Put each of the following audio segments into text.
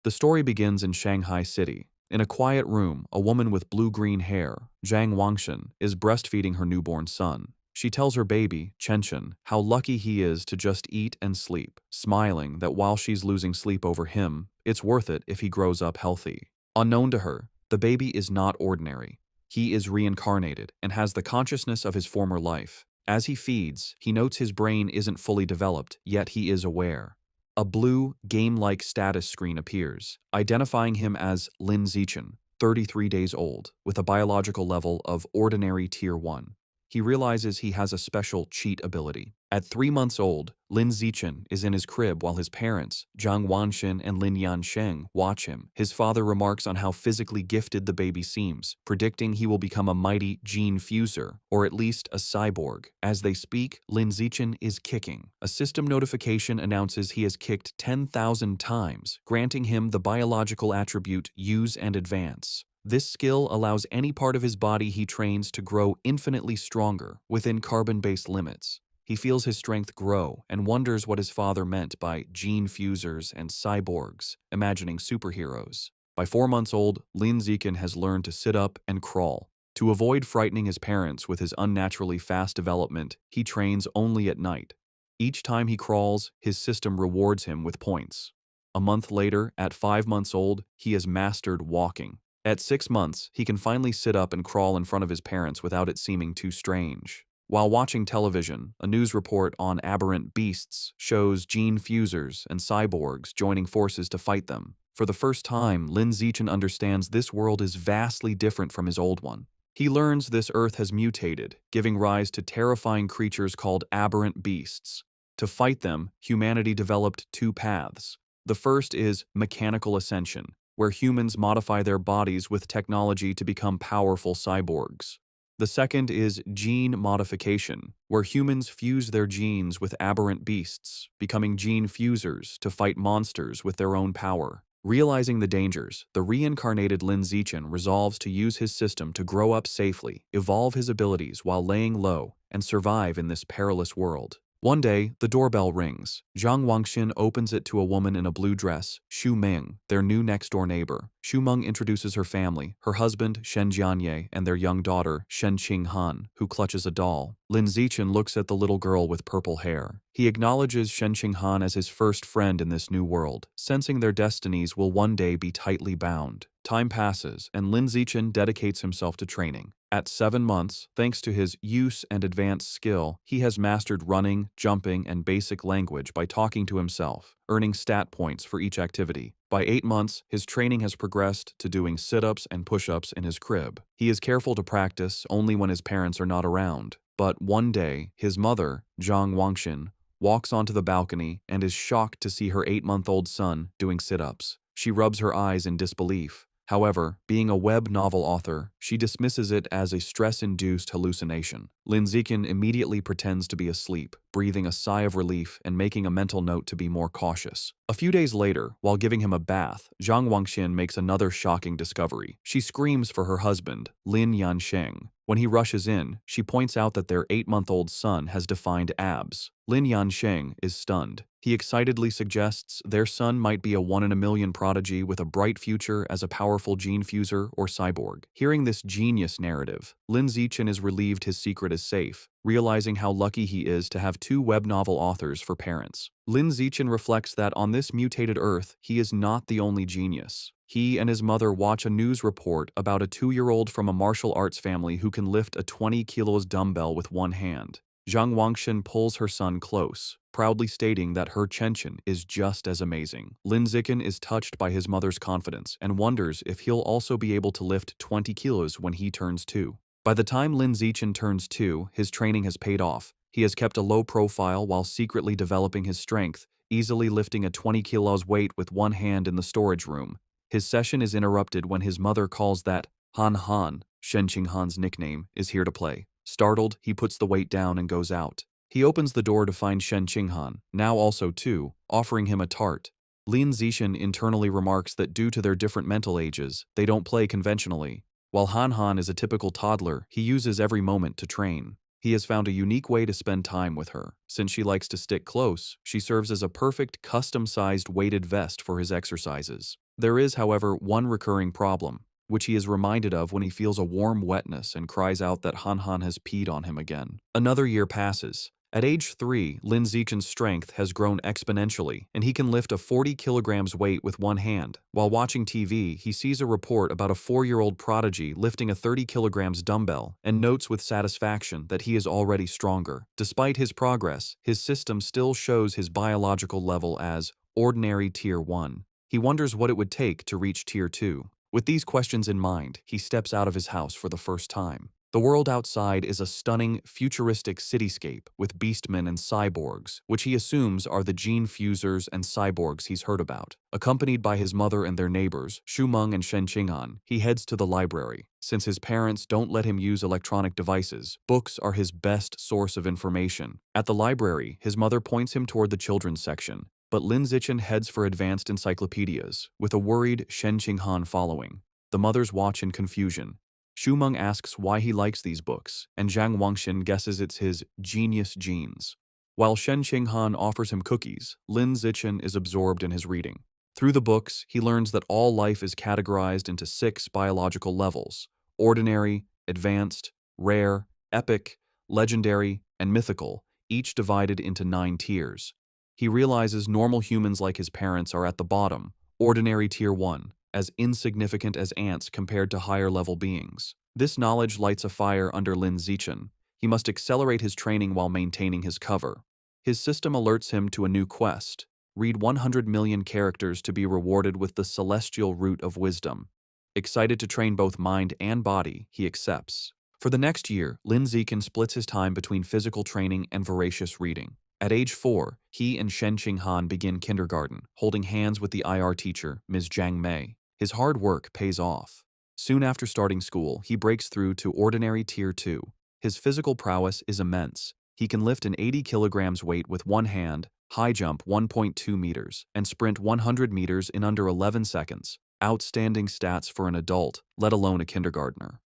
The story begins in Shanghai City. In a quiet room, a woman with blue-green hair, Zhang Wangshan, is breastfeeding her newborn son. She tells her baby, Chenchen, how lucky he is to just eat and sleep, smiling that while she's losing sleep over him, it's worth it if he grows up healthy. Unknown to her, the baby is not ordinary. He is reincarnated and has the consciousness of his former life. As he feeds, he notes his brain isn't fully developed, yet he is aware. A blue, game-like status screen appears, identifying him as Lin Zichen, 33 days old, with a biological level of ordinary Tier 1. He realizes he has a special cheat ability. At 3 months old, Lin Zichen is in his crib while his parents, Zhang Wanxin and Lin Yansheng, watch him. His father remarks on how physically gifted the baby seems, predicting he will become a mighty gene fuser, or at least a cyborg. As they speak, Lin Zichen is kicking. A system notification announces he has kicked 10,000 times, granting him the biological attribute Use and Advance. This skill allows any part of his body he trains to grow infinitely stronger within carbon-based limits. He feels his strength grow and wonders what his father meant by gene fusers and cyborgs, imagining superheroes. By 4 months old, Lin Zichen has learned to sit up and crawl. To avoid frightening his parents with his unnaturally fast development, he trains only at night. Each time he crawls, his system rewards him with points. A month later, at 5 months old, he has mastered walking. At 6 months, he can finally sit up and crawl in front of his parents without it seeming too strange. While watching television, a news report on aberrant beasts shows gene fusers and cyborgs joining forces to fight them. For the first time, Lin Zichen understands this world is vastly different from his old one. He learns this Earth has mutated, giving rise to terrifying creatures called aberrant beasts. To fight them, humanity developed 2 paths. The first is mechanical ascension, where humans modify their bodies with technology to become powerful cyborgs. The second is gene modification, where humans fuse their genes with aberrant beasts, becoming gene fusers to fight monsters with their own power. Realizing the dangers, the reincarnated Lin Zichen resolves to use his system to grow up safely, evolve his abilities while laying low, and survive in this perilous world. One day, the doorbell rings. Zhang Wangshin opens it to a woman in a blue dress, Xu Ming, their new next-door neighbor. Xu Meng introduces her family, her husband, Shen Jianye, and their young daughter, Shen Qinghan, who clutches a doll. Lin Zichen looks at the little girl with purple hair. He acknowledges Shen Qinghan as his first friend in this new world, sensing their destinies will one day be tightly bound. Time passes, and Lin Zichen dedicates himself to training. At 7 months, thanks to his use and advanced skill, he has mastered running, jumping, and basic language by talking to himself, earning stat points for each activity. By 8 months, his training has progressed to doing sit-ups and push-ups in his crib. He is careful to practice only when his parents are not around. But one day, his mother, Zhang Wangshin, walks onto the balcony and is shocked to see her 8-month-old son doing sit-ups. She rubs her eyes in disbelief. However, being a web novel author, she dismisses it as a stress-induced hallucination. Lin Zichen immediately pretends to be asleep, breathing a sigh of relief and making a mental note to be more cautious. A few days later, while giving him a bath, Zhang Wangshin makes another shocking discovery. She screams for her husband, Lin Yansheng. When he rushes in, she points out that their 8-month-old son has defined abs. Lin Yansheng is stunned. He excitedly suggests their son might be a 1-in-a-million prodigy with a bright future as a powerful gene fuser or cyborg. Hearing this genius narrative, Lin Zichen is relieved his secret is safe, realizing how lucky he is to have 2 web novel authors for parents. Lin Zichen reflects that on this mutated Earth, he is not the only genius. He and his mother watch a news report about a 2-year-old from a martial arts family who can lift a 20 kilos dumbbell with one hand. Zhang Wangshin pulls her son close, proudly stating that her Chenchen is just as amazing. Lin Zichen is touched by his mother's confidence and wonders if he'll also be able to lift 20 kilos when he turns 2. By the time Lin Zichen turns 2, his training has paid off. He has kept a low profile while secretly developing his strength, easily lifting a 20 kilos weight with one hand in the storage room. His session is interrupted when his mother calls that Han Han, Shen Qinghan's nickname, is here to play. Startled, he puts the weight down and goes out. He opens the door to find Shen Qinghan, now also 2, offering him a tart. Lin Zichen internally remarks that due to their different mental ages, they don't play conventionally. While Han Han is a typical toddler, he uses every moment to train. He has found a unique way to spend time with her. Since she likes to stick close, she serves as a perfect custom-sized weighted vest for his exercises. There is, however, one recurring problem, which he is reminded of when he feels a warm wetness and cries out that Han Han has peed on him again. Another year passes. At age 3, Lin Zichen's strength has grown exponentially, and he can lift a 40 kilograms weight with one hand. While watching TV, he sees a report about a 4-year-old prodigy lifting a 30 kilograms dumbbell and notes with satisfaction that he is already stronger. Despite his progress, his system still shows his biological level as ordinary Tier 1. He wonders what it would take to reach Tier 2. With these questions in mind, he steps out of his house for the first time. The world outside is a stunning, futuristic cityscape with beastmen and cyborgs, which he assumes are the gene fusers and cyborgs he's heard about. Accompanied by his mother and their neighbors, Xu Meng and Shen Qing'an, he heads to the library. Since his parents don't let him use electronic devices, books are his best source of information. At the library, his mother points him toward the children's section, but Lin Zichen heads for advanced encyclopedias, with a worried Shen Qing'an following. The mothers watch in confusion. Xu Meng asks why he likes these books, and Zhang Wangxin guesses it's his genius genes. While Shen Qing'an offers him cookies, Lin Zichen is absorbed in his reading. Through the books, he learns that all life is categorized into 6 biological levels: ordinary, advanced, rare, epic, legendary, and mythical, each divided into 9 tiers. He realizes normal humans like his parents are at the bottom, ordinary Tier 1, as insignificant as ants compared to higher-level beings. This knowledge lights a fire under Lin Zichen. He must accelerate his training while maintaining his cover. His system alerts him to a new quest: read 100 million characters to be rewarded with the celestial root of wisdom. Excited to train both mind and body, he accepts. For the next year, Lin Zichen splits his time between physical training and voracious reading. At age 4, he and Shen Qing'an begin kindergarten, holding hands with the IR teacher, Ms. Zhang Mei. His hard work pays off. Soon after starting school, he breaks through to ordinary Tier 2. His physical prowess is immense. He can lift an 80 kilograms weight with one hand, high jump 1.2 meters, and sprint 100 meters in under 11 seconds. Outstanding stats for an adult, let alone a kindergartner.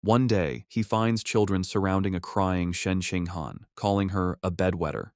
One day, he finds children surrounding a crying Shen Qing'an, calling her a bedwetter.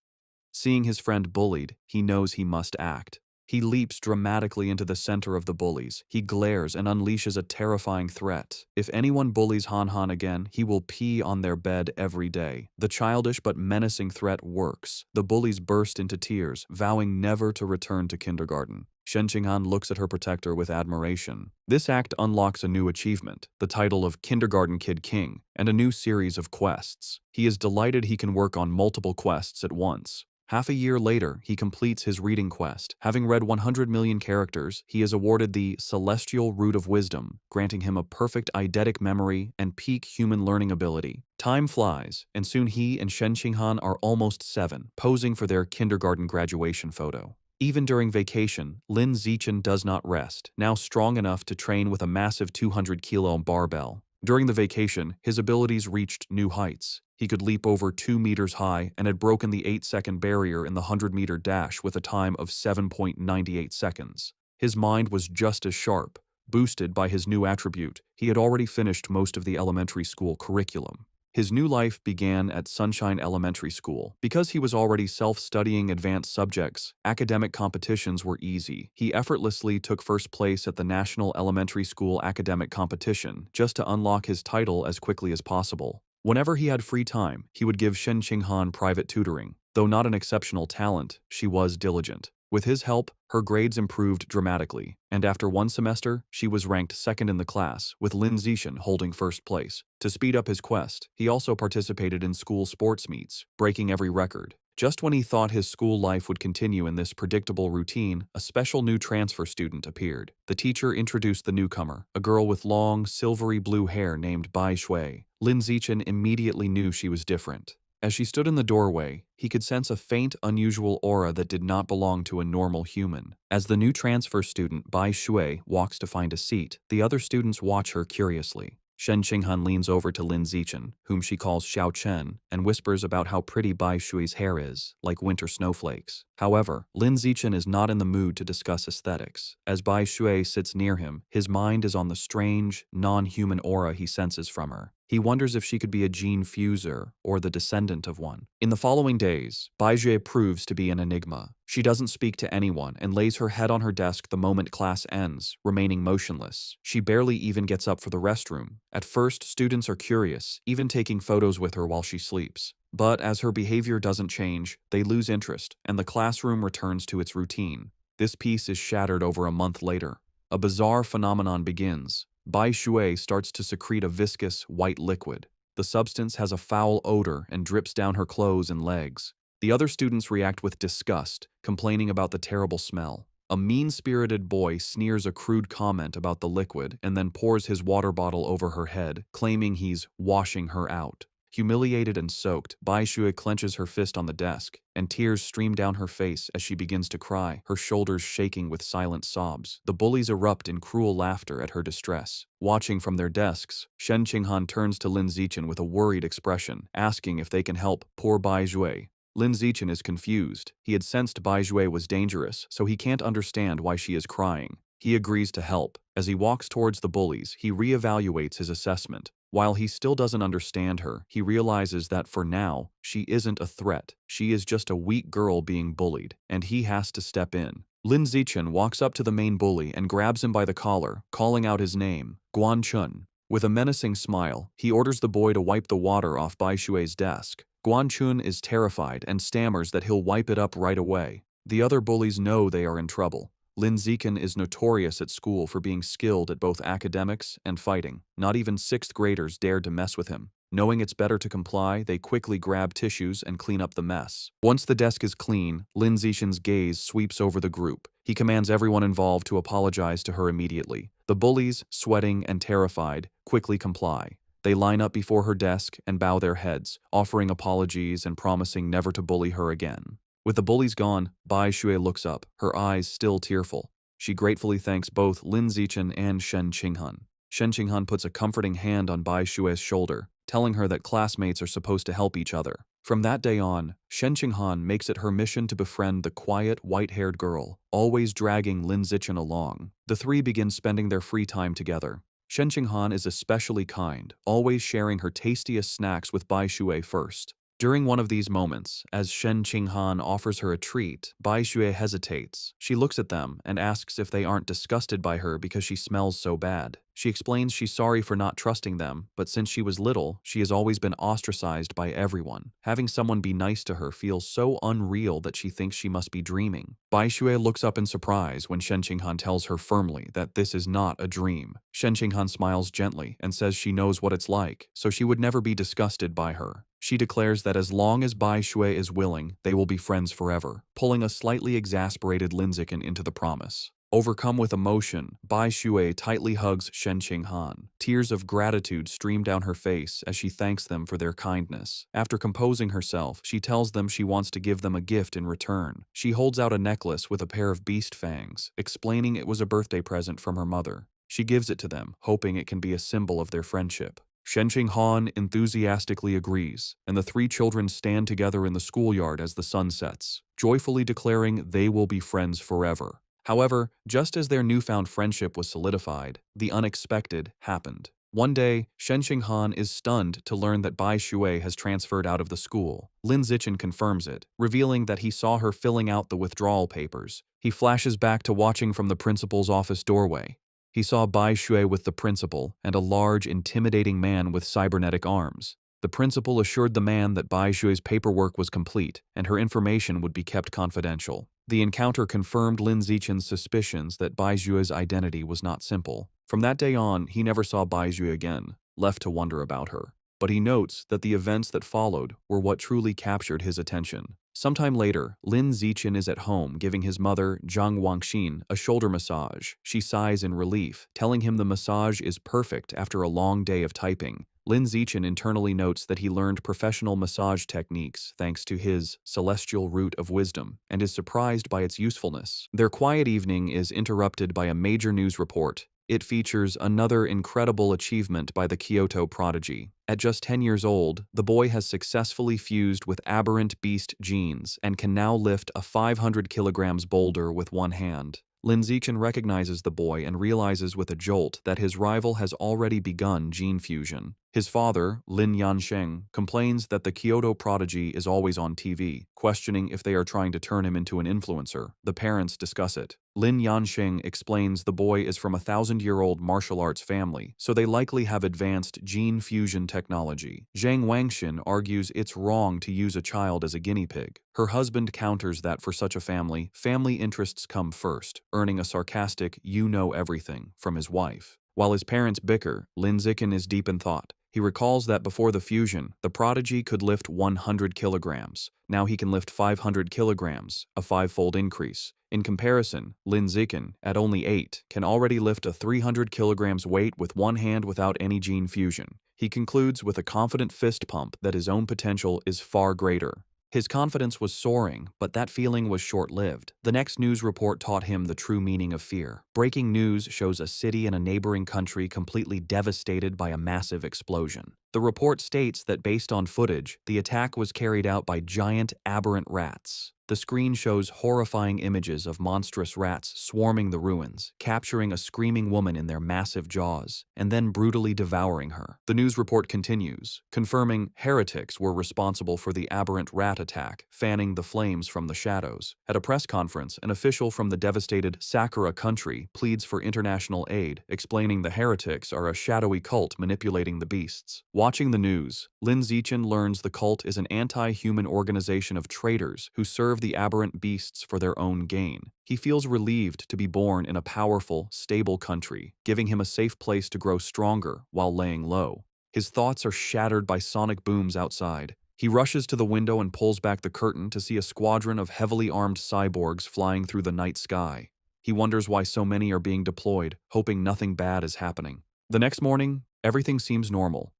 Seeing his friend bullied, he knows he must act. He leaps dramatically into the center of the bullies. He glares and unleashes a terrifying threat. If anyone bullies Han Han again, he will pee on their bed every day. The childish but menacing threat works. The bullies burst into tears, vowing never to return to kindergarten. Shen Qing'an looks at her protector with admiration. This act unlocks a new achievement, the title of Kindergarten Kid King, and a new series of quests. He is delighted he can work on multiple quests at once. Half a year later, he completes his reading quest. Having read 100 million characters, he is awarded the Celestial Root of Wisdom, granting him a perfect eidetic memory and peak human learning ability. Time flies, and soon he and Shen Qing'an are almost 7, posing for their kindergarten graduation photo. Even during vacation, Lin Zichen does not rest, now strong enough to train with a massive 200-kilo barbell. During the vacation, his abilities reached new heights. He could leap over 2 meters high and had broken the 8-second barrier in the 100-meter dash with a time of 7.98 seconds. His mind was just as sharp. Boosted by his new attribute, he had already finished most of the elementary school curriculum. His new life began at Sunshine Elementary School. Because he was already self-studying advanced subjects, academic competitions were easy. He effortlessly took first place at the National Elementary School Academic Competition, just to unlock his title as quickly as possible. Whenever he had free time, he would give Shen Qing'an private tutoring. Though not an exceptional talent, she was diligent. With his help, her grades improved dramatically, and after one semester, she was ranked second in the class, with Lin Zichen holding first place. To speed up his quest, he also participated in school sports meets, breaking every record. Just when he thought his school life would continue in this predictable routine, a special new transfer student appeared. The teacher introduced the newcomer, a girl with long, silvery blue hair named Bai Shui. Lin Zichen immediately knew she was different. As she stood in the doorway, he could sense a faint, unusual aura that did not belong to a normal human. As the new transfer student, Bai Shui, walks to find a seat, the other students watch her curiously. Shen Qing'an leans over to Lin Zichen, whom she calls Xiao Chen, and whispers about how pretty Bai Shui's hair is, like winter snowflakes. However, Lin Zichen is not in the mood to discuss aesthetics. As Bai Shui sits near him, his mind is on the strange, non-human aura he senses from her. He wonders if she could be a gene fuser or the descendant of one. In the following days, Baizue proves to be an enigma. She doesn't speak to anyone and lays her head on her desk the moment class ends, remaining motionless. She barely even gets up for the restroom. At first, students are curious, even taking photos with her while she sleeps. But as her behavior doesn't change, they lose interest, and the classroom returns to its routine. This peace is shattered over a month later. A bizarre phenomenon begins. Bai Shui starts to secrete a viscous, white liquid. The substance has a foul odor and drips down her clothes and legs. The other students react with disgust, complaining about the terrible smell. A mean-spirited boy sneers a crude comment about the liquid and then pours his water bottle over her head, claiming he's washing her out. Humiliated and soaked, Bai Shui clenches her fist on the desk, and tears stream down her face as she begins to cry, her shoulders shaking with silent sobs. The bullies erupt in cruel laughter at her distress. Watching from their desks, Shen Qinghan turns to Lin Zichen with a worried expression, asking if they can help poor Bai Shui. Lin Zichen is confused. He had sensed Bai Shui was dangerous, so he can't understand why she is crying. He agrees to help. As he walks towards the bullies, he reevaluates his assessment. While he still doesn't understand her, he realizes that for now, she isn't a threat. She is just a weak girl being bullied, and he has to step in. Lin Zichen walks up to the main bully and grabs him by the collar, calling out his name, Guan Chun. With a menacing smile, he orders the boy to wipe the water off Bai Shui's desk. Guan Chun is terrified and stammers that he'll wipe it up right away. The other bullies know they are in trouble. Lin Zichen is notorious at school for being skilled at both academics and fighting. Not even 6th graders dared to mess with him. Knowing it's better to comply, they quickly grab tissues and clean up the mess. Once the desk is clean, Lin Zichen's gaze sweeps over the group. He commands everyone involved to apologize to her immediately. The bullies, sweating and terrified, quickly comply. They line up before her desk and bow their heads, offering apologies and promising never to bully her again. With the bullies gone, Bai Shui looks up, her eyes still tearful. She gratefully thanks both Lin Zichen and Shen Qinghan. Shen Qinghan puts a comforting hand on Bai Shui's shoulder, telling her that classmates are supposed to help each other. From that day on, Shen Qinghan makes it her mission to befriend the quiet, white-haired girl, always dragging Lin Zichen along. The three begin spending their free time together. Shen Qinghan is especially kind, always sharing her tastiest snacks with Bai Shui first. During one of these moments, as Shen Qinghan offers her a treat, Bai Shui hesitates. She looks at them and asks if they aren't disgusted by her because she smells so bad. She explains she's sorry for not trusting them, but since she was little, she has always been ostracized by everyone. Having someone be nice to her feels so unreal that she thinks she must be dreaming. Bai Shui looks up in surprise when Shen Qinghan tells her firmly that this is not a dream. Shen Qinghan smiles gently and says she knows what it's like, so she would never be disgusted by her. She declares that as long as Bai Shui is willing, they will be friends forever, pulling a slightly exasperated Lin Zichen into the promise. Overcome with emotion, Bai Shui tightly hugs Shen Qinghan. Tears of gratitude stream down her face as she thanks them for their kindness. After composing herself, she tells them she wants to give them a gift in return. She holds out a necklace with a pair of beast fangs, explaining it was a birthday present from her mother. She gives it to them, hoping it can be a symbol of their friendship. Shen Qinghan enthusiastically agrees, and the three children stand together in the schoolyard as the sun sets, joyfully declaring they will be friends forever. However, just as their newfound friendship was solidified, the unexpected happened. One day, Shen Qinghan is stunned to learn that Bai Shui has transferred out of the school. Lin Zichen confirms it, revealing that he saw her filling out the withdrawal papers. He flashes back to watching from the principal's office doorway. He saw Bai Shui with the principal and a large, intimidating man with cybernetic arms. The principal assured the man that Bai Shui's paperwork was complete and her information would be kept confidential. The encounter confirmed Lin Zichen's suspicions that Bai Shui's identity was not simple. From that day on, he never saw Bai Shui again, left to wonder about her. But he notes that the events that followed were what truly captured his attention. Sometime later, Lin Zichen is at home giving his mother, Zhang Wangxin, a shoulder massage. She sighs in relief, telling him the massage is perfect after a long day of typing. Lin Zichen internally notes that he learned professional massage techniques thanks to his celestial root of wisdom and is surprised by its usefulness. Their quiet evening is interrupted by a major news report. It features another incredible achievement by the Kyoto prodigy. At just 10 years old, the boy has successfully fused with aberrant beast genes and can now lift a 500 kilograms boulder with one hand. Lin Zichen recognizes the boy and realizes with a jolt that his rival has already begun gene fusion. His father, Lin Yansheng, complains that the Kyoto prodigy is always on TV, questioning if they are trying to turn him into an influencer. The parents discuss it. Lin Yansheng explains the boy is from a 1,000-year-old martial arts family, so they likely have advanced gene fusion technology. Zhang Wangxin argues it's wrong to use a child as a guinea pig. Her husband counters that for such a family interests come first, earning a sarcastic "you know everything" from his wife. While his parents bicker, Lin Zichen is deep in thought. He recalls that before the fusion, the prodigy could lift 100 kilograms. Now he can lift 500 kilograms, a five-fold increase. In comparison, Lin Zichen, at only 8, can already lift a 300 kilograms weight with one hand without any gene fusion. He concludes with a confident fist pump that his own potential is far greater. His confidence was soaring, but that feeling was short-lived. The next news report taught him the true meaning of fear. Breaking news shows a city in a neighboring country completely devastated by a massive explosion. The report states that based on footage, the attack was carried out by giant, aberrant rats. The screen shows horrifying images of monstrous rats swarming the ruins, capturing a screaming woman in their massive jaws, and then brutally devouring her. The news report continues, confirming heretics were responsible for the aberrant rat attack, fanning the flames from the shadows. At a press conference, an official from the devastated Sakura country pleads for international aid, explaining the heretics are a shadowy cult manipulating the beasts. Watching the news, Lin Zichen learns the cult is an anti-human organization of traitors who serve the aberrant beasts for their own gain. He feels relieved to be born in a powerful, stable country, giving him a safe place to grow stronger while laying low. His thoughts are shattered by sonic booms outside. He rushes to the window and pulls back the curtain to see a squadron of heavily armed cyborgs flying through the night sky. He wonders why so many are being deployed, hoping nothing bad is happening. The next morning, everything seems normal.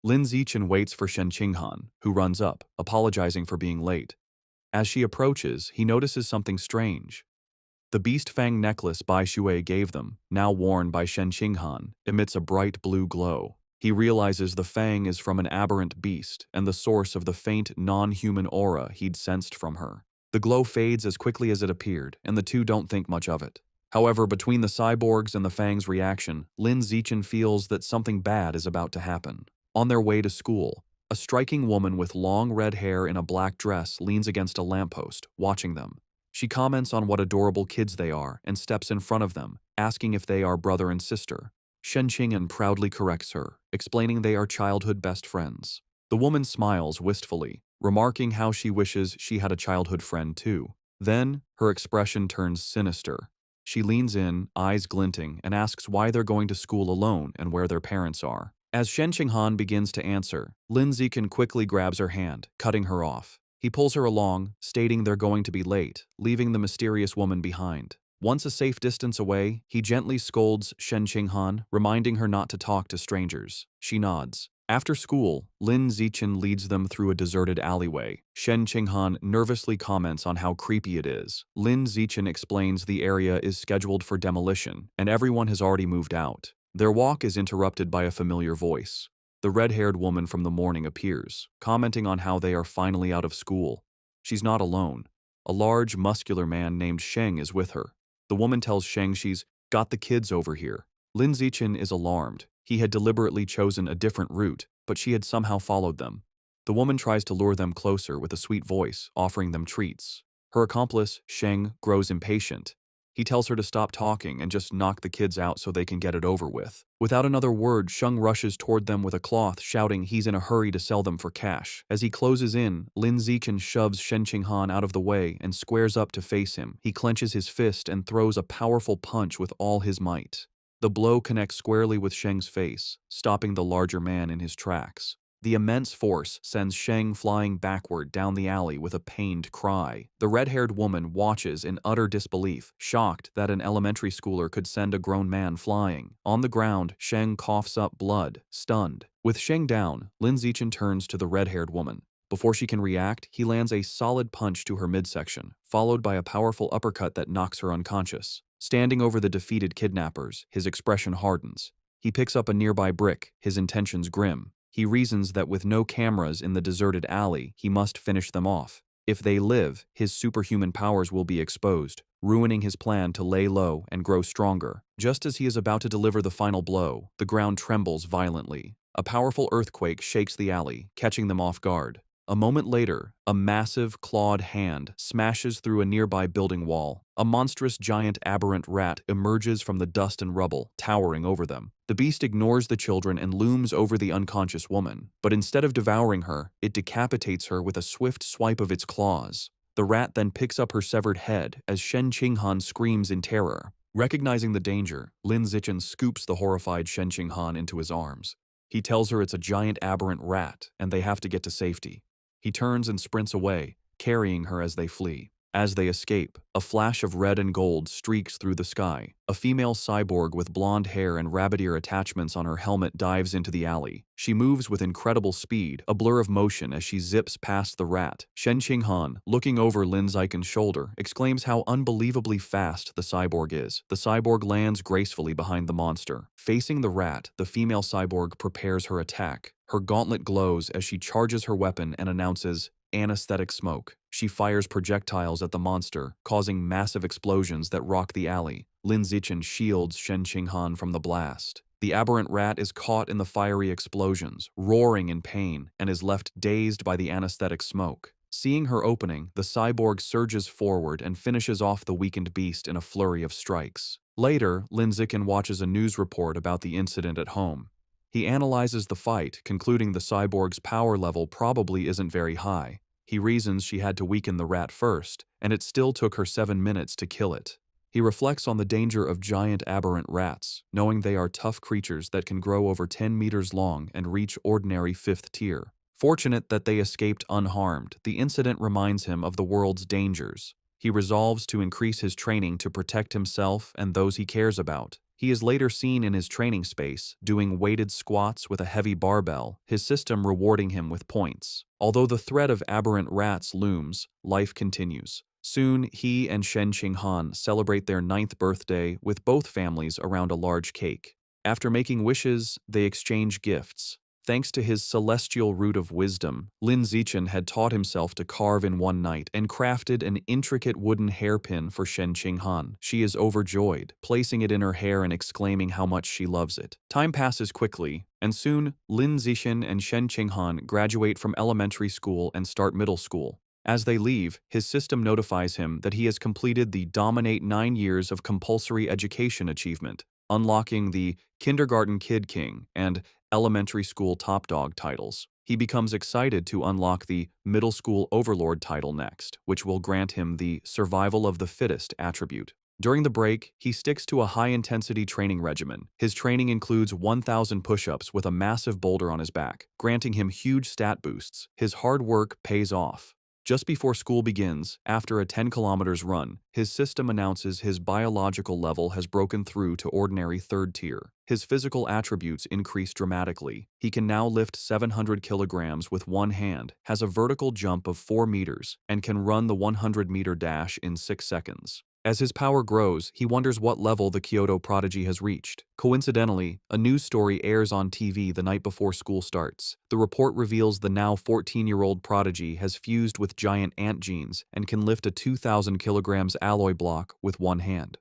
Lin Zichen waits for Shen Qinghan, who runs up, apologizing for being late. As she approaches, he notices something strange. The beast fang necklace Bai Shui gave them, now worn by Shen Qinghan, emits a bright blue glow. He realizes the fang is from an aberrant beast and the source of the faint, non-human aura he'd sensed from her. The glow fades as quickly as it appeared, and the two don't think much of it. However, between the cyborgs and the fang's reaction, Lin Zichen feels that something bad is about to happen. On their way to school, a striking woman with long red hair in a black dress leans against a lamppost, watching them. She comments on what adorable kids they are and steps in front of them, asking if they are brother and sister. Shen Qinghan proudly corrects her, explaining they are childhood best friends. The woman smiles wistfully, remarking how she wishes she had a childhood friend too. Then, her expression turns sinister. She leans in, eyes glinting, and asks why they're going to school alone and where their parents are. As Shen Qinghan begins to answer, Lin Zichen quickly grabs her hand, cutting her off. He pulls her along, stating they're going to be late, leaving the mysterious woman behind. Once a safe distance away, he gently scolds Shen Qinghan, reminding her not to talk to strangers. She nods. After school, Lin Zichen leads them through a deserted alleyway. Shen Qinghan nervously comments on how creepy it is. Lin Zichen explains the area is scheduled for demolition, and everyone has already moved out. Their walk is interrupted by a familiar voice. The red-haired woman from the morning appears, commenting on how they are finally out of school. She's not alone. A large, muscular man named Sheng is with her. The woman tells Sheng she's got the kids over here. Lin Zichen is alarmed. He had deliberately chosen a different route, but she had somehow followed them. The woman tries to lure them closer with a sweet voice, offering them treats. Her accomplice, Sheng, grows impatient. He tells her to stop talking and just knock the kids out so they can get it over with. Without another word, Sheng rushes toward them with a cloth, shouting he's in a hurry to sell them for cash. As he closes in, Lin Zichen shoves Shen Qinghan out of the way and squares up to face him. He clenches his fist and throws a powerful punch with all his might. The blow connects squarely with Sheng's face, stopping the larger man in his tracks. The immense force sends Sheng flying backward down the alley with a pained cry. The red-haired woman watches in utter disbelief, shocked that an elementary schooler could send a grown man flying. On the ground, Sheng coughs up blood, stunned. With Sheng down, Lin Zichen turns to the red-haired woman. Before she can react, he lands a solid punch to her midsection, followed by a powerful uppercut that knocks her unconscious. Standing over the defeated kidnappers, his expression hardens. He picks up a nearby brick, his intentions grim. He reasons that with no cameras in the deserted alley, he must finish them off. If they live, his superhuman powers will be exposed, ruining his plan to lay low and grow stronger. Just as he is about to deliver the final blow, the ground trembles violently. A powerful earthquake shakes the alley, catching them off guard. A moment later, a massive, clawed hand smashes through a nearby building wall. A monstrous giant aberrant rat emerges from the dust and rubble, towering over them. The beast ignores the children and looms over the unconscious woman, but instead of devouring her, it decapitates her with a swift swipe of its claws. The rat then picks up her severed head as Shen Qinghan screams in terror. Recognizing the danger, Lin Zichen scoops the horrified Shen Qinghan into his arms. He tells her it's a giant aberrant rat and they have to get to safety. He turns and sprints away, carrying her as they flee. As they escape, a flash of red and gold streaks through the sky. A female cyborg with blonde hair and rabbit ear attachments on her helmet dives into the alley. She moves with incredible speed, a blur of motion as she zips past the rat. Shen Qinghan, looking over Lin Zichen's shoulder, exclaims how unbelievably fast the cyborg is. The cyborg lands gracefully behind the monster. Facing the rat, the female cyborg prepares her attack. Her gauntlet glows as she charges her weapon and announces, "Anesthetic smoke." She fires projectiles at the monster, causing massive explosions that rock the alley. Lin Zichen shields Shen Qinghan from the blast. The aberrant rat is caught in the fiery explosions, roaring in pain, and is left dazed by the anesthetic smoke. Seeing her opening, the cyborg surges forward and finishes off the weakened beast in a flurry of strikes. Later, Lin Zichen watches a news report about the incident at home. He analyzes the fight, concluding the cyborg's power level probably isn't very high. He reasons she had to weaken the rat first, and it still took her 7 minutes to kill it. He reflects on the danger of giant aberrant rats, knowing they are tough creatures that can grow over 10 meters long and reach ordinary 5th tier. Fortunate that they escaped unharmed, the incident reminds him of the world's dangers. He resolves to increase his training to protect himself and those he cares about. He is later seen in his training space, doing weighted squats with a heavy barbell, his system rewarding him with points. Although the threat of aberrant rats looms, life continues. Soon, he and Shen Qinghan celebrate their 9th birthday with both families around a large cake. After making wishes, they exchange gifts. Thanks to his celestial root of wisdom, Lin Zichen had taught himself to carve in one night and crafted an intricate wooden hairpin for Shen Qinghan. She is overjoyed, placing it in her hair and exclaiming how much she loves it. Time passes quickly, and soon Lin Zichen and Shen Qinghan graduate from elementary school and start middle school. As they leave, his system notifies him that he has completed the Dominate 9 years of compulsory education achievement, unlocking the Kindergarten Kid King and Elementary School Top Dog titles. He becomes excited to unlock the Middle School Overlord title next, which will grant him the Survival of the Fittest attribute. During the break, he sticks to a high-intensity training regimen. His training includes 1,000 push-ups with a massive boulder on his back, granting him huge stat boosts. His hard work pays off. Just before school begins, after a 10 kilometers run, his system announces his biological level has broken through to ordinary 3rd tier. His physical attributes increase dramatically. He can now lift 700 kilograms with one hand, has a vertical jump of 4 meters, and can run the 100-meter dash in 6 seconds. As his power grows, he wonders what level the Kyoto prodigy has reached. Coincidentally, a news story airs on TV the night before school starts. The report reveals the now 14-year-old prodigy has fused with giant ant genes and can lift a 2,000 kilograms alloy block with one hand.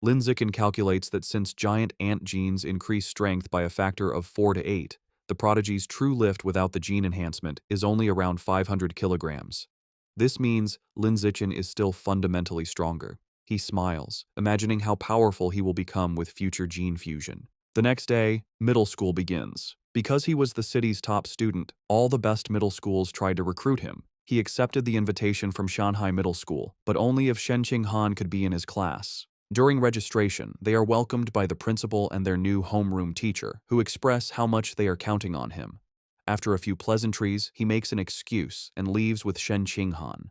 Lin Zichen calculates that since giant ant genes increase strength by a factor of 4 to 8, the prodigy's true lift without the gene enhancement is only around 500 kilograms. This means Lin Zichen is still fundamentally stronger. He smiles, imagining how powerful he will become with future gene fusion. The next day, middle school begins. Because he was the city's top student, all the best middle schools tried to recruit him. He accepted the invitation from Shanghai Middle School, but only if Shen Qinghan could be in his class. During registration, they are welcomed by the principal and their new homeroom teacher, who express how much they are counting on him. After a few pleasantries, he makes an excuse and leaves with Shen Qinghan.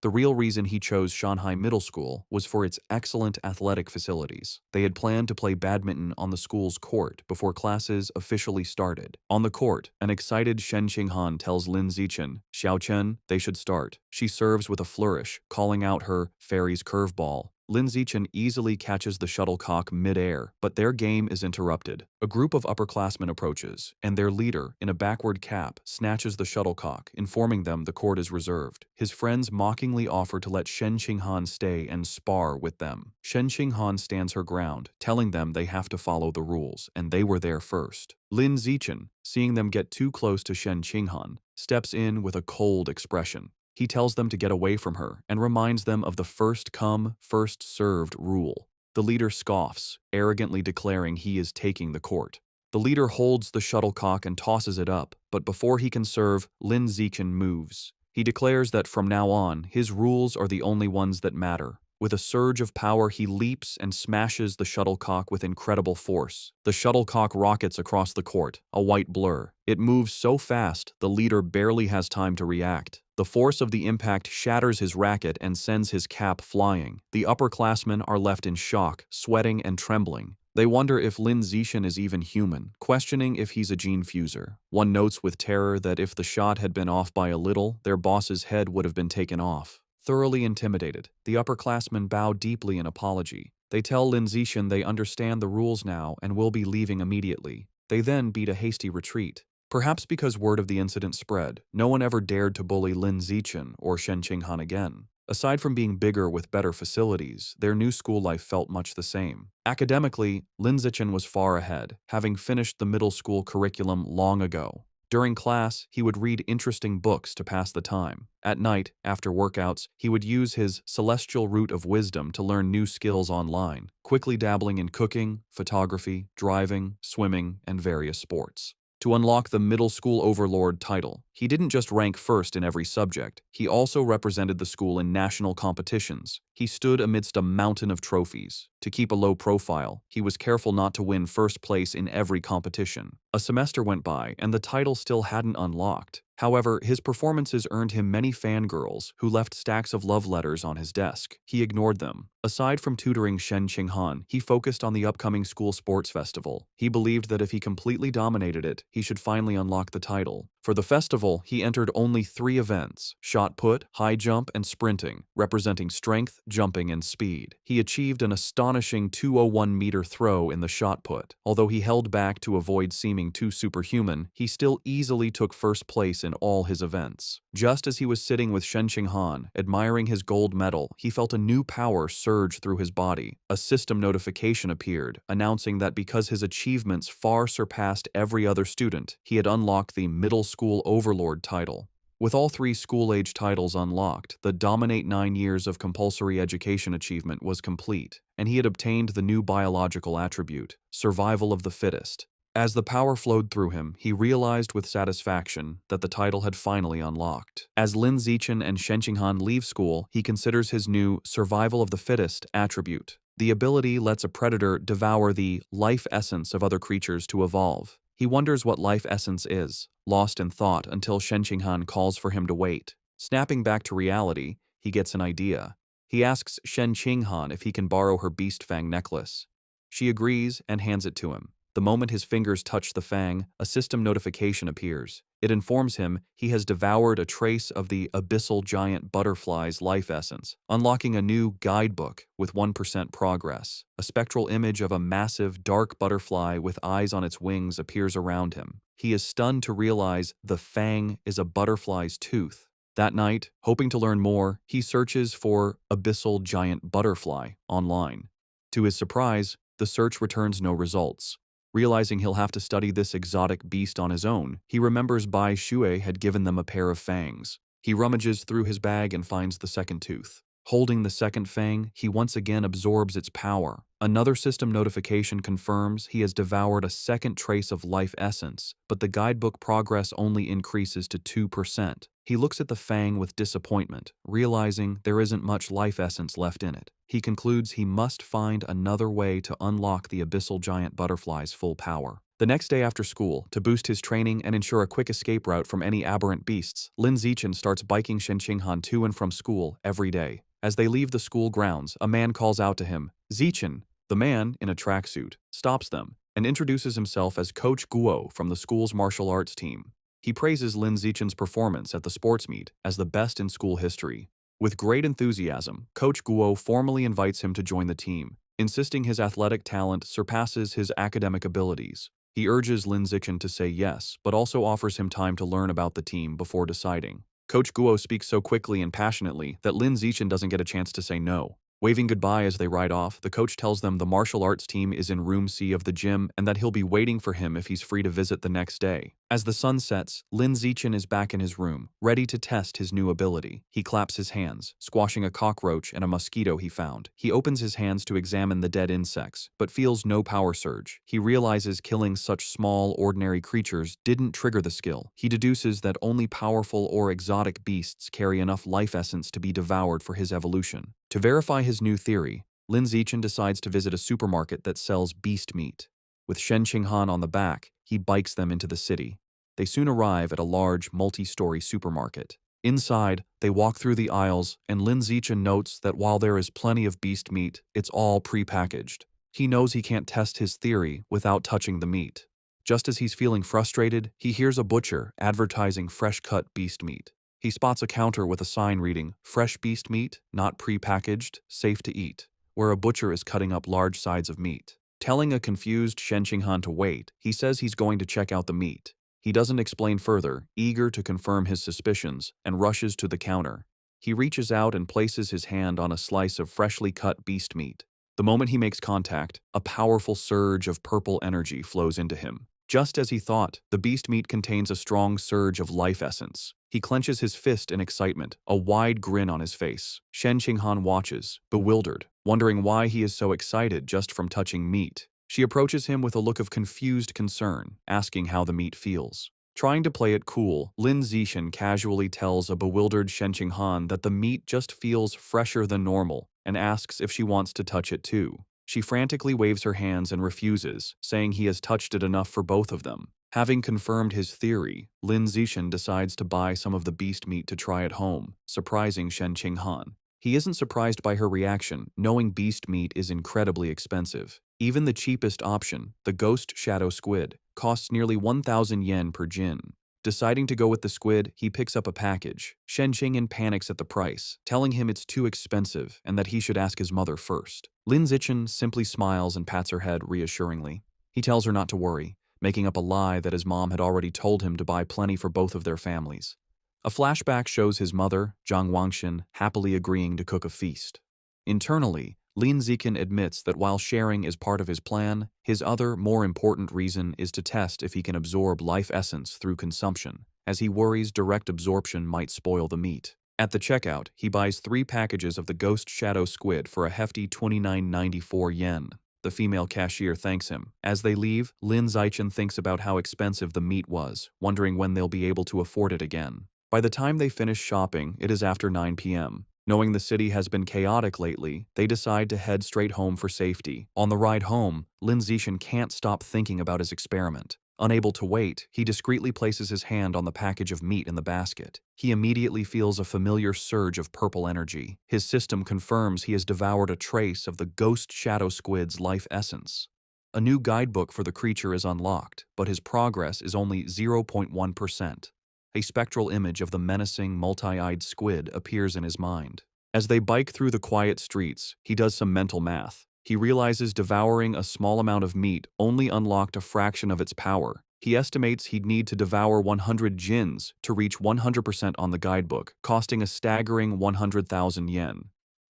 The real reason he chose Shanghai Middle School was for its excellent athletic facilities. They had planned to play badminton on the school's court before classes officially started. On the court, an excited Shen Qinghan tells Lin Zichen, "Xiao Chen, they should start." She serves with a flourish, calling out her fairy's curveball. Lin Zichen easily catches the shuttlecock mid-air, but their game is interrupted. A group of upperclassmen approaches, and their leader, in a backward cap, snatches the shuttlecock, informing them the court is reserved. His friends mockingly offer to let Shen Qinghan stay and spar with them. Shen Qinghan stands her ground, telling them they have to follow the rules, and they were there first. Lin Zichen, seeing them get too close to Shen Qinghan, steps in with a cold expression. He tells them to get away from her and reminds them of the first come, first served rule. The leader scoffs, arrogantly declaring he is taking the court. The leader holds the shuttlecock and tosses it up, but before he can serve, Lin Zichen moves. He declares that from now on, his rules are the only ones that matter. With a surge of power, he leaps and smashes the shuttlecock with incredible force. The shuttlecock rockets across the court, a white blur. It moves so fast, the leader barely has time to react. The force of the impact shatters his racket and sends his cap flying. The upperclassmen are left in shock, sweating and trembling. They wonder if Lin Zichen is even human, questioning if he's a gene fuser. One notes with terror that if the shot had been off by a little, their boss's head would have been taken off. Thoroughly intimidated, the upperclassmen bow deeply in apology. They tell Lin Zichen they understand the rules now and will be leaving immediately. They then beat a hasty retreat. Perhaps because word of the incident spread, no one ever dared to bully Lin Zichen or Shen Qinghan again. Aside from being bigger with better facilities, their new school life felt much the same. Academically, Lin Zichen was far ahead, having finished the middle school curriculum long ago. During class, he would read interesting books to pass the time. At night, after workouts, he would use his celestial root of wisdom to learn new skills online, quickly dabbling in cooking, photography, driving, swimming, and various sports. To unlock the middle school overlord title, he didn't just rank first in every subject, he also represented the school in national competitions. He stood amidst a mountain of trophies. To keep a low profile, he was careful not to win first place in every competition. A semester went by, and the title still hadn't unlocked. However, his performances earned him many fangirls who left stacks of love letters on his desk. He ignored them. Aside from tutoring Shen Qinghan, he focused on the upcoming school sports festival. He believed that if he completely dominated it, he should finally unlock the title. For the festival, he entered only 3 events: shot put, high jump, and sprinting, representing strength, jumping, and speed. He achieved an astonishing 201-meter throw in the shot put. Although he held back to avoid seeming too superhuman, he still easily took first place in all his events. Just as he was sitting with Shen Qinghan, admiring his gold medal, he felt a new power surge through his body. A system notification appeared, announcing that because his achievements far surpassed every other student, he had unlocked the middle school overlord title. With all 3 school-age titles unlocked, the Dominate 9 years of compulsory education achievement was complete, and he had obtained the new biological attribute, survival of the fittest. As the power flowed through him, he realized with satisfaction that the title had finally unlocked. As Lin Zichen and Shen Qinghan leave school, he considers his new survival of the fittest attribute. The ability lets a predator devour the life essence of other creatures to evolve. He wonders what life essence is, lost in thought until Shen Qinghan calls for him to wait. Snapping back to reality, he gets an idea. He asks Shen Qinghan if he can borrow her beast fang necklace. She agrees and hands it to him. The moment his fingers touch the fang, a system notification appears. It informs him he has devoured a trace of the abyssal giant butterfly's life essence, unlocking a new guidebook with 1% progress. A spectral image of a massive, dark butterfly with eyes on its wings appears around him. He is stunned to realize the fang is a butterfly's tooth. That night, hoping to learn more, he searches for abyssal giant butterfly online. To his surprise, the search returns no results. Realizing he'll have to study this exotic beast on his own, he remembers Bai Shui had given them a pair of fangs. He rummages through his bag and finds the second tooth. Holding the second fang, he once again absorbs its power. Another system notification confirms he has devoured a second trace of life essence, but the guidebook progress only increases to 2%. He looks at the fang with disappointment, realizing there isn't much life essence left in it. He concludes he must find another way to unlock the abyssal giant butterfly's full power. The next day after school, to boost his training and ensure a quick escape route from any aberrant beasts, Lin Zichen starts biking Shen Qinghan to and from school every day. As they leave the school grounds, a man calls out to him, "Zichen." The man, in a tracksuit, stops them and introduces himself as Coach Guo from the school's martial arts team. He praises Lin Zichen's performance at the sports meet as the best in school history. With great enthusiasm, Coach Guo formally invites him to join the team, insisting his athletic talent surpasses his academic abilities. He urges Lin Zichen to say yes, but also offers him time to learn about the team before deciding. Coach Guo speaks so quickly and passionately that Lin Zichen doesn't get a chance to say no. Waving goodbye as they ride off, the coach tells them the martial arts team is in room C of the gym and that he'll be waiting for him if he's free to visit the next day. As the sun sets, Lin Zichen is back in his room, ready to test his new ability. He claps his hands, squashing a cockroach and a mosquito he found. He opens his hands to examine the dead insects, but feels no power surge. He realizes killing such small, ordinary creatures didn't trigger the skill. He deduces that only powerful or exotic beasts carry enough life essence to be devoured for his evolution. To verify his new theory, Lin Zichen decides to visit a supermarket that sells beast meat. With Shen Qinghan on the back, he bikes them into the city. They soon arrive at a large, multi-story supermarket. Inside, they walk through the aisles, and Lin Zichen notes that while there is plenty of beast meat, it's all pre-packaged. He knows he can't test his theory without touching the meat. Just as he's feeling frustrated, he hears a butcher advertising fresh-cut beast meat. He spots a counter with a sign reading, "Fresh beast meat, not pre-packaged, safe to eat," where a butcher is cutting up large sides of meat. Telling a confused Shen Qinghan to wait, he says he's going to check out the meat. He doesn't explain further, eager to confirm his suspicions, and rushes to the counter. He reaches out and places his hand on a slice of freshly cut beast meat. The moment he makes contact, a powerful surge of purple energy flows into him. Just as he thought, the beast meat contains a strong surge of life essence. He clenches his fist in excitement, a wide grin on his face. Shen Qinghan watches, bewildered, wondering why he is so excited just from touching meat. She approaches him with a look of confused concern, asking how the meat feels. Trying to play it cool, Lin Zichen casually tells a bewildered Shen Qinghan that the meat just feels fresher than normal and asks if she wants to touch it too. She frantically waves her hands and refuses, saying he has touched it enough for both of them. Having confirmed his theory, Lin Zichen decides to buy some of the beast meat to try at home, surprising Shen Qinghan. He isn't surprised by her reaction, knowing beast meat is incredibly expensive. Even the cheapest option, the ghost shadow squid, costs nearly 1,000 yen per jin. Deciding to go with the squid, he picks up a package. Shen Qinghan panics at the price, telling him it's too expensive and that he should ask his mother first. Lin Zichen simply smiles and pats her head reassuringly. He tells her not to worry, making up a lie that his mom had already told him to buy plenty for both of their families. A flashback shows his mother, Zhang Wangshan, happily agreeing to cook a feast. Internally, Lin Zichen admits that while sharing is part of his plan, his other, more important reason is to test if he can absorb life essence through consumption, as he worries direct absorption might spoil the meat. At the checkout, he buys 3 packages of the ghost shadow squid for a hefty 29.94 yen. The female cashier thanks him. As they leave, Lin Zichen thinks about how expensive the meat was, wondering when they'll be able to afford it again. By the time they finish shopping, it is after 9 p.m. Knowing the city has been chaotic lately, they decide to head straight home for safety. On the ride home, Lin Zichen can't stop thinking about his experiment. Unable to wait, he discreetly places his hand on the package of meat in the basket. He immediately feels a familiar surge of purple energy. His system confirms he has devoured a trace of the ghost shadow squid's life essence. A new guidebook for the creature is unlocked, but his progress is only 0.1%. A spectral image of the menacing, multi-eyed squid appears in his mind. As they bike through the quiet streets, he does some mental math. He realizes devouring a small amount of meat only unlocked a fraction of its power. He estimates he'd need to devour 100 jins to reach 100% on the guidebook, costing a staggering 100,000 yen.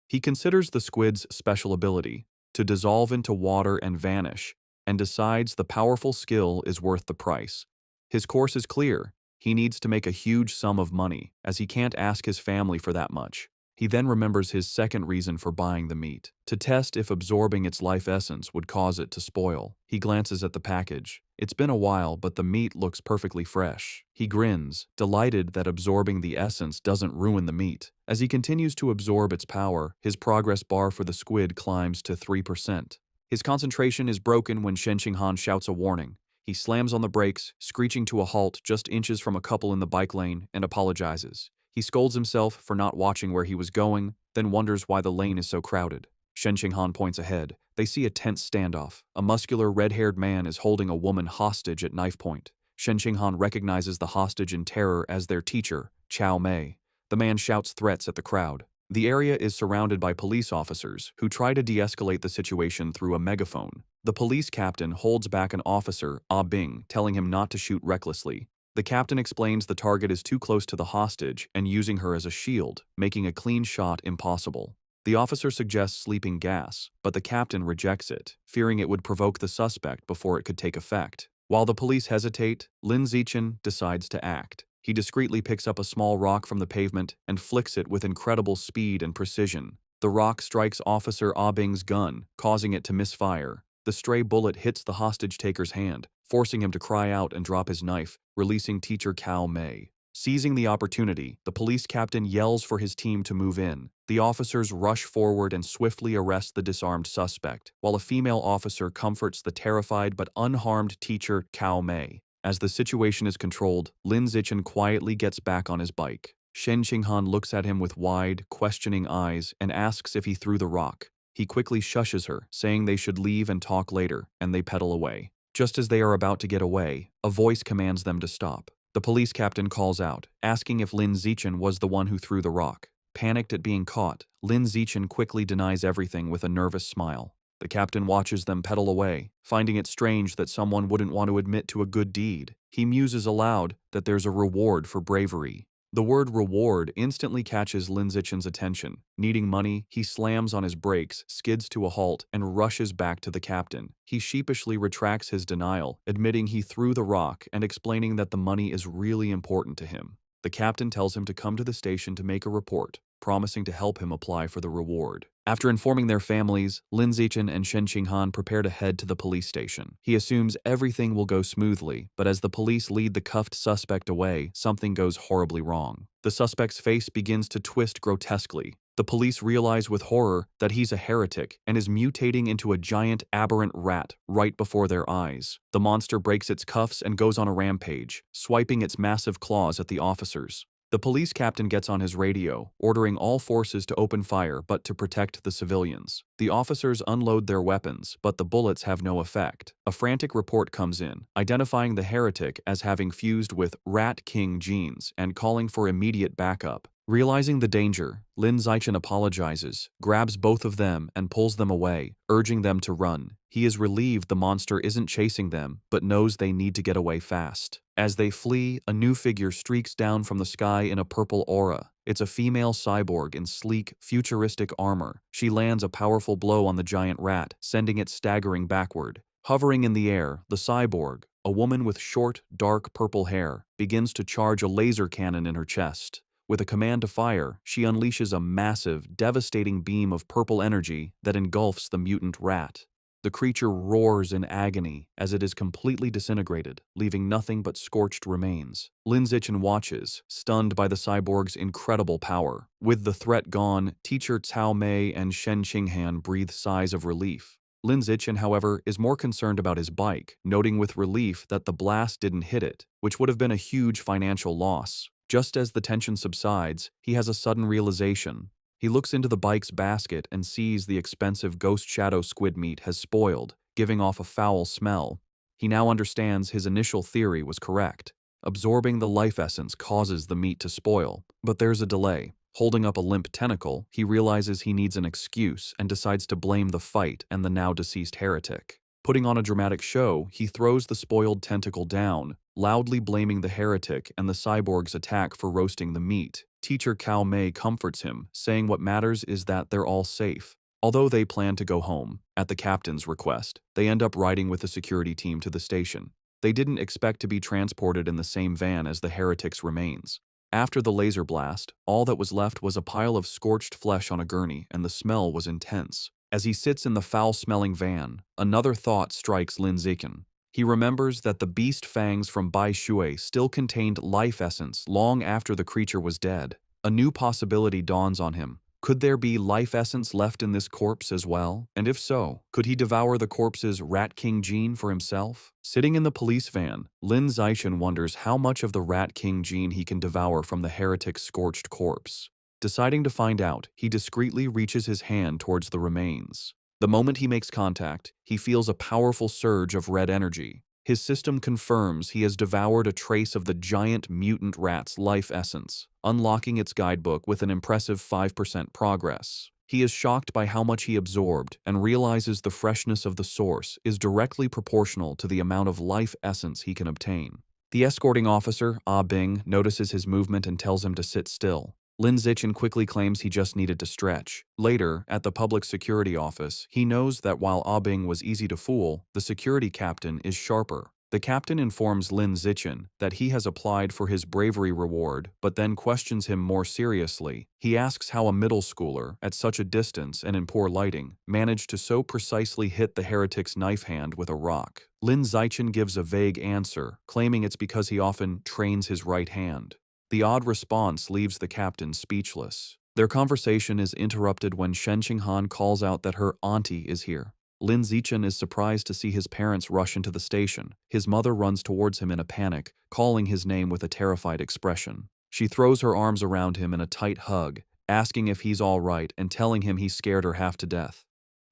He considers the squid's special ability, to dissolve into water and vanish, and decides the powerful skill is worth the price. His course is clear. He needs to make a huge sum of money, as he can't ask his family for that much. He then remembers his second reason for buying the meat, to test if absorbing its life essence would cause it to spoil. He glances at the package. It's been a while, but the meat looks perfectly fresh. He grins, delighted that absorbing the essence doesn't ruin the meat. As he continues to absorb its power, his progress bar for the squid climbs to 3%. His concentration is broken when Shen Qinghan shouts a warning. He slams on the brakes, screeching to a halt just inches from a couple in the bike lane, and apologizes. He scolds himself for not watching where he was going, then wonders why the lane is so crowded. Shen Qinghan points ahead. They see a tense standoff. A muscular, red-haired man is holding a woman hostage at knife point. Shen Qinghan recognizes the hostage in terror as their teacher, Chao Mei. The man shouts threats at the crowd. The area is surrounded by police officers who try to de-escalate the situation through a megaphone. The police captain holds back an officer, Ah Bing, telling him not to shoot recklessly. The captain explains the target is too close to the hostage and using her as a shield, making a clean shot impossible. The officer suggests sleeping gas, but the captain rejects it, fearing it would provoke the suspect before it could take effect. While the police hesitate, Lin Zichen decides to act. He discreetly picks up a small rock from the pavement and flicks it with incredible speed and precision. The rock strikes Officer Ah Bing's gun, causing it to misfire. The stray bullet hits the hostage-taker's hand, forcing him to cry out and drop his knife, releasing Teacher Cao Mei. Seizing the opportunity, the police captain yells for his team to move in. The officers rush forward and swiftly arrest the disarmed suspect, while a female officer comforts the terrified but unharmed Teacher Cao Mei. As the situation is controlled, Lin Zichen quietly gets back on his bike. Shen Qinghan looks at him with wide, questioning eyes and asks if he threw the rock. He quickly shushes her, saying they should leave and talk later, and they pedal away. Just as they are about to get away, a voice commands them to stop. The police captain calls out, asking if Lin Zichen was the one who threw the rock. Panicked at being caught, Lin Zichen quickly denies everything with a nervous smile. The captain watches them pedal away, finding it strange that someone wouldn't want to admit to a good deed. He muses aloud that there's a reward for bravery. The word reward instantly catches Lin Zichen's attention. Needing money, he slams on his brakes, skids to a halt, and rushes back to the captain. He sheepishly retracts his denial, admitting he threw the rock and explaining that the money is really important to him. The captain tells him to come to the station to make a report, promising to help him apply for the reward. After informing their families, Lin Zichen and Shen Qinghan prepare to head to the police station. He assumes everything will go smoothly, but as the police lead the cuffed suspect away, something goes horribly wrong. The suspect's face begins to twist grotesquely. The police realize with horror that he's a heretic and is mutating into a giant aberrant rat right before their eyes. The monster breaks its cuffs and goes on a rampage, swiping its massive claws at the officers. The police captain gets on his radio, ordering all forces to open fire but to protect the civilians. The officers unload their weapons, but the bullets have no effect. A frantic report comes in, identifying the heretic as having fused with Rat King genes and calling for immediate backup. Realizing the danger, Lin Zichen apologizes, grabs both of them and pulls them away, urging them to run. He is relieved the monster isn't chasing them, but knows they need to get away fast. As they flee, a new figure streaks down from the sky in a purple aura. It's a female cyborg in sleek, futuristic armor. She lands a powerful blow on the giant rat, sending it staggering backward. Hovering in the air, the cyborg, a woman with short, dark purple hair, begins to charge a laser cannon in her chest. With a command to fire, she unleashes a massive, devastating beam of purple energy that engulfs the mutant rat. The creature roars in agony as it is completely disintegrated, leaving nothing but scorched remains. Lin Zichen watches, stunned by the cyborg's incredible power. With the threat gone, Teacher Cao Mei and Shen Qinghan breathe sighs of relief. Lin Zichen, however, is more concerned about his bike, noting with relief that the blast didn't hit it, which would have been a huge financial loss. Just as the tension subsides, he has a sudden realization. He looks into the bike's basket and sees the expensive ghost shadow squid meat has spoiled, giving off a foul smell. He now understands his initial theory was correct. Absorbing the life essence causes the meat to spoil, but there's a delay. Holding up a limp tentacle, he realizes he needs an excuse and decides to blame the fight and the now-deceased heretic. Putting on a dramatic show, he throws the spoiled tentacle down, loudly blaming the heretic and the cyborg's attack for roasting the meat. Teacher Cao Mei comforts him, saying what matters is that they're all safe. Although they plan to go home, at the captain's request, they end up riding with the security team to the station. They didn't expect to be transported in the same van as the heretic's remains. After the laser blast, all that was left was a pile of scorched flesh on a gurney, and the smell was intense. As he sits in the foul-smelling van, another thought strikes Lin Zichen. He remembers that the beast fangs from Bai Shui still contained life essence long after the creature was dead. A new possibility dawns on him. Could there be life essence left in this corpse as well? And if so, could he devour the corpse's Rat King gene for himself? Sitting in the police van, Lin Zichen wonders how much of the Rat King gene he can devour from the heretic's scorched corpse. Deciding to find out, he discreetly reaches his hand towards the remains. The moment he makes contact, he feels a powerful surge of red energy. His system confirms he has devoured a trace of the giant mutant rat's life essence, unlocking its guidebook with an impressive 5% progress. He is shocked by how much he absorbed and realizes the freshness of the source is directly proportional to the amount of life essence he can obtain. The escorting officer, Ah Bing, notices his movement and tells him to sit still. Lin Zichen quickly claims he just needed to stretch. Later, at the public security office, he knows that while Ah Bing was easy to fool, the security captain is sharper. The captain informs Lin Zichen that he has applied for his bravery reward, but then questions him more seriously. He asks how a middle schooler, at such a distance and in poor lighting, managed to so precisely hit the heretic's knife hand with a rock. Lin Zichen gives a vague answer, claiming it's because he often trains his right hand. The odd response leaves the captain speechless. Their conversation is interrupted when Shen Qinghan calls out that her auntie is here. Lin Zichen is surprised to see his parents rush into the station. His mother runs towards him in a panic, calling his name with a terrified expression. She throws her arms around him in a tight hug, asking if he's all right and telling him he scared her half to death.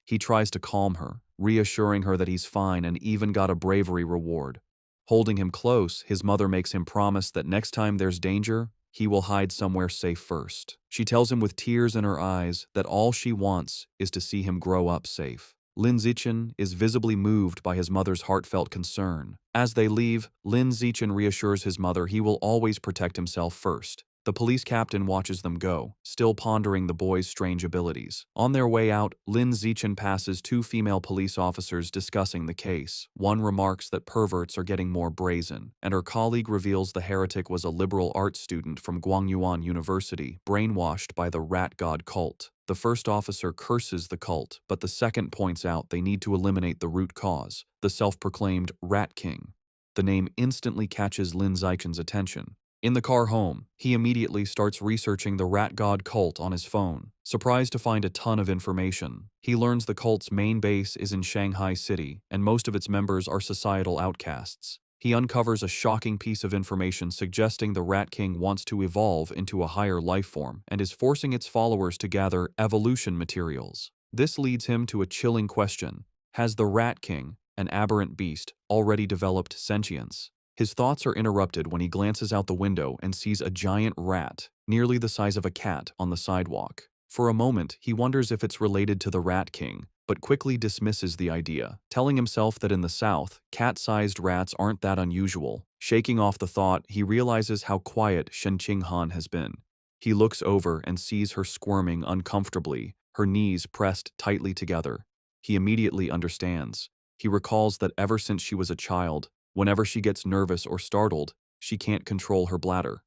He tries to calm her, reassuring her that he's fine and even got a bravery reward. Holding him close, his mother makes him promise that next time there's danger, he will hide somewhere safe first. She tells him with tears in her eyes that all she wants is to see him grow up safe. Lin Zichen is visibly moved by his mother's heartfelt concern. As they leave, Lin Zichen reassures his mother he will always protect himself first. The police captain watches them go, still pondering the boy's strange abilities. On their way out, Lin Zichen passes two female police officers discussing the case. One remarks that perverts are getting more brazen, and her colleague reveals the heretic was a liberal arts student from Guangyuan University, brainwashed by the rat god cult. The first officer curses the cult, but the second points out they need to eliminate the root cause, the self-proclaimed Rat King. The name instantly catches Lin Zichen's attention. In the car home, he immediately starts researching the rat god cult on his phone. Surprised to find a ton of information, he learns the cult's main base is in Shanghai City, and most of its members are societal outcasts. He uncovers a shocking piece of information suggesting the Rat King wants to evolve into a higher life form and is forcing its followers to gather evolution materials. This leads him to a chilling question. Has the Rat King, an aberrant beast, already developed sentience? His thoughts are interrupted when he glances out the window and sees a giant rat, nearly the size of a cat, on the sidewalk. For a moment, he wonders if it's related to the Rat King, but quickly dismisses the idea, telling himself that in the South, cat-sized rats aren't that unusual. Shaking off the thought, he realizes how quiet Shen Qinghan has been. He looks over and sees her squirming uncomfortably, her knees pressed tightly together. He immediately understands. He recalls that ever since she was a child, whenever she gets nervous or startled, she can't control her bladder.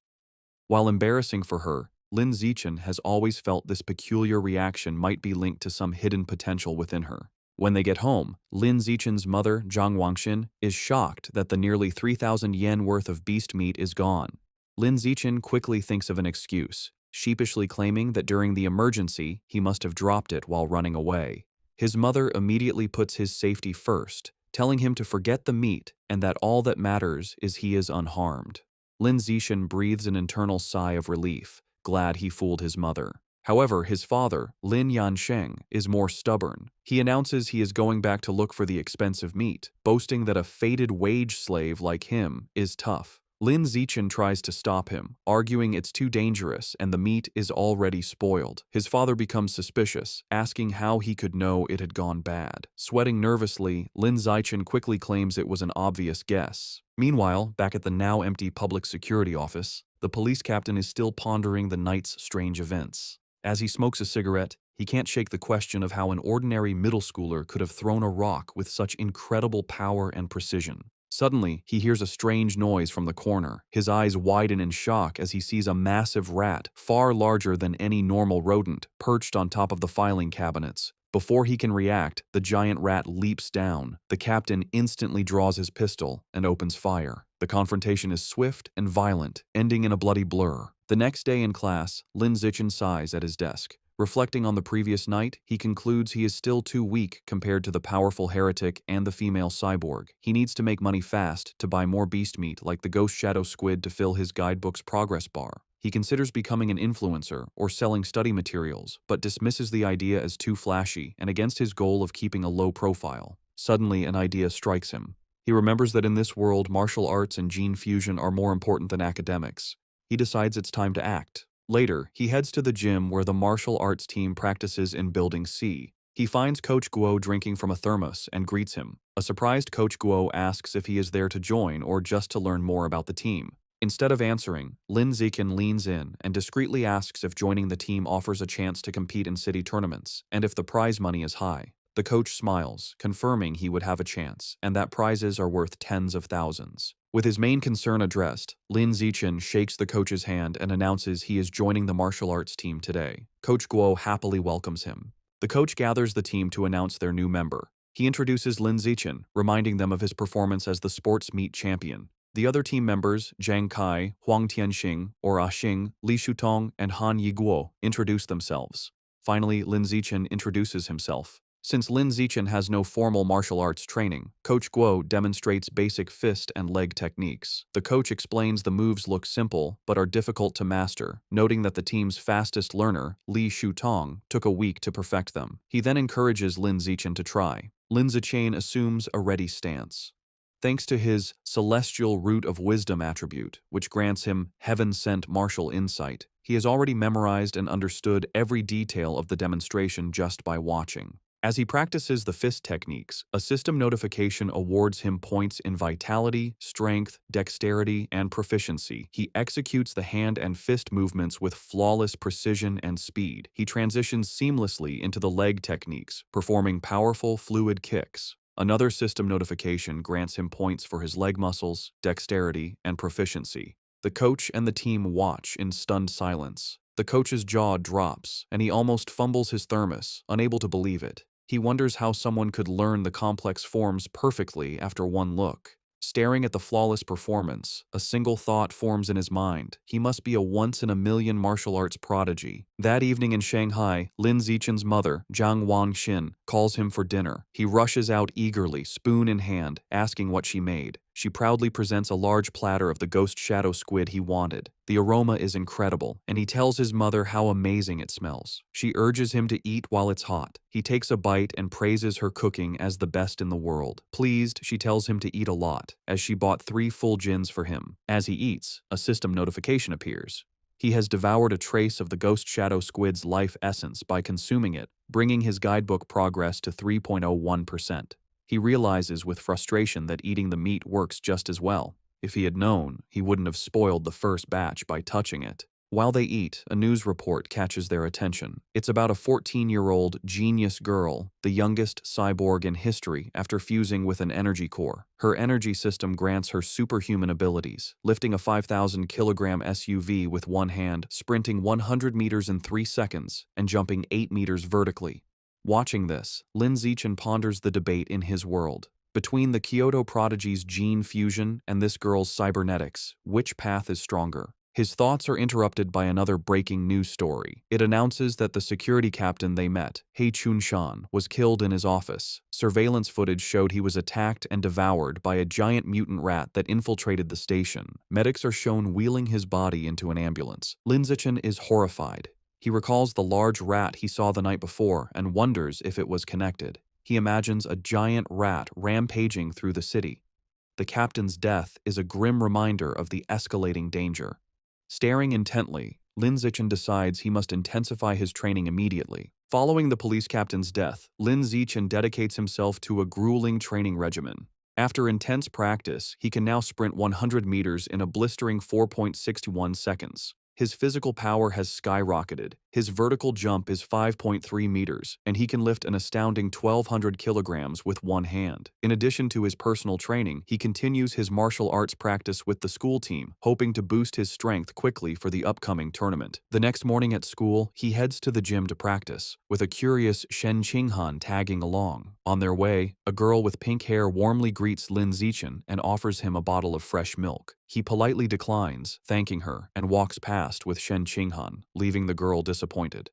While embarrassing for her, Lin Zichen has always felt this peculiar reaction might be linked to some hidden potential within her. When they get home, Lin Zichen's mother, Zhang Wangxin, is shocked that the nearly 3,000 yen worth of beast meat is gone. Lin Zichen quickly thinks of an excuse, sheepishly claiming that during the emergency, he must have dropped it while running away. His mother immediately puts his safety first, telling him to forget the meat and that all that matters is he is unharmed. Lin Zichen breathes an internal sigh of relief, glad he fooled his mother. However, his father, Lin Yansheng, is more stubborn. He announces he is going back to look for the expensive meat, boasting that a fated wage slave like him is tough. Lin Zichen tries to stop him, arguing it's too dangerous and the meat is already spoiled. His father becomes suspicious, asking how he could know it had gone bad. Sweating nervously, Lin Zichen quickly claims it was an obvious guess. Meanwhile, back at the now empty public security office, the police captain is still pondering the night's strange events. As he smokes a cigarette, he can't shake the question of how an ordinary middle schooler could have thrown a rock with such incredible power and precision. Suddenly, he hears a strange noise from the corner. His eyes widen in shock as he sees a massive rat, far larger than any normal rodent, perched on top of the filing cabinets. Before he can react, the giant rat leaps down. The captain instantly draws his pistol and opens fire. The confrontation is swift and violent, ending in a bloody blur. The next day in class, Lin Zichen sighs at his desk. Reflecting on the previous night, he concludes he is still too weak compared to the powerful heretic and the female cyborg. He needs to make money fast to buy more beast meat like the ghost shadow squid to fill his guidebook's progress bar. He considers becoming an influencer or selling study materials, but dismisses the idea as too flashy and against his goal of keeping a low profile. Suddenly, an idea strikes him. He remembers that in this world, martial arts and gene fusion are more important than academics. He decides it's time to act. Later, he heads to the gym where the martial arts team practices in Building C. He finds Coach Guo drinking from a thermos and greets him. A surprised Coach Guo asks if he is there to join or just to learn more about the team. Instead of answering, Lin Zichen leans in and discreetly asks if joining the team offers a chance to compete in city tournaments and if the prize money is high. The coach smiles, confirming he would have a chance and that prizes are worth tens of thousands. With his main concern addressed, Lin Zichen shakes the coach's hand and announces he is joining the martial arts team today. Coach Guo happily welcomes him. The coach gathers the team to announce their new member. He introduces Lin Zichen, reminding them of his performance as the sports meet champion. The other team members, Zhang Kai, Huang Tianxing, or Xing, Li Shutong, and Han Yiguo, introduce themselves. Finally, Lin Zichen introduces himself. Since Lin Zichen has no formal martial arts training, Coach Guo demonstrates basic fist and leg techniques. The coach explains the moves look simple but are difficult to master, noting that the team's fastest learner, Li Shutong, took a week to perfect them. He then encourages Lin Zichen to try. Lin Zichen assumes a ready stance. Thanks to his celestial root of wisdom attribute, which grants him heaven-sent martial insight, he has already memorized and understood every detail of the demonstration just by watching. As he practices the fist techniques, a system notification awards him points in vitality, strength, dexterity, and proficiency. He executes the hand and fist movements with flawless precision and speed. He transitions seamlessly into the leg techniques, performing powerful, fluid kicks. Another system notification grants him points for his leg muscles, dexterity, and proficiency. The coach and the team watch in stunned silence. The coach's jaw drops, and he almost fumbles his thermos, unable to believe it. He wonders how someone could learn the complex forms perfectly after one look. Staring at the flawless performance, a single thought forms in his mind. He must be a once-in-a-million martial arts prodigy. That evening in Shanghai, Lin Zichen's mother, Zhang Wangxin, calls him for dinner. He rushes out eagerly, spoon in hand, asking what she made. She proudly presents a large platter of the ghost shadow squid he wanted. The aroma is incredible, and he tells his mother how amazing it smells. She urges him to eat while it's hot. He takes a bite and praises her cooking as the best in the world. Pleased, she tells him to eat a lot, as she bought 3 full gins for him. As he eats, a system notification appears. He has devoured a trace of the ghost shadow squid's life essence by consuming it, bringing his guidebook progress to 3.01%. He realizes with frustration that eating the meat works just as well. If he had known, he wouldn't have spoiled the first batch by touching it. While they eat, a news report catches their attention. It's about a 14-year-old genius girl, the youngest cyborg in history after fusing with an energy core. Her energy system grants her superhuman abilities, lifting a 5,000-kilogram SUV with one hand, sprinting 100 meters in 3 seconds, and jumping 8 meters vertically. Watching this, Lin Zichen ponders the debate in his world. Between the Kyoto prodigy's gene fusion and this girl's cybernetics, which path is stronger? His thoughts are interrupted by another breaking news story. It announces that the security captain they met, He Chunshan, was killed in his office. Surveillance footage showed he was attacked and devoured by a giant mutant rat that infiltrated the station. Medics are shown wheeling his body into an ambulance. Lin Zichen is horrified. He recalls the large rat he saw the night before and wonders if it was connected. He imagines a giant rat rampaging through the city. The captain's death is a grim reminder of the escalating danger. Staring intently, Lin Zichen decides he must intensify his training immediately. Following the police captain's death, Lin Zichen dedicates himself to a grueling training regimen. After intense practice, he can now sprint 100 meters in a blistering 4.61 seconds. His physical power has skyrocketed. His vertical jump is 5.3 meters, and he can lift an astounding 1,200 kilograms with one hand. In addition to his personal training, he continues his martial arts practice with the school team, hoping to boost his strength quickly for the upcoming tournament. The next morning at school, he heads to the gym to practice, with a curious Shen Qinghan tagging along. On their way, a girl with pink hair warmly greets Lin Zichen and offers him a bottle of fresh milk. He politely declines, thanking her, and walks past with Shen Qinghan, leaving the girl disappointed.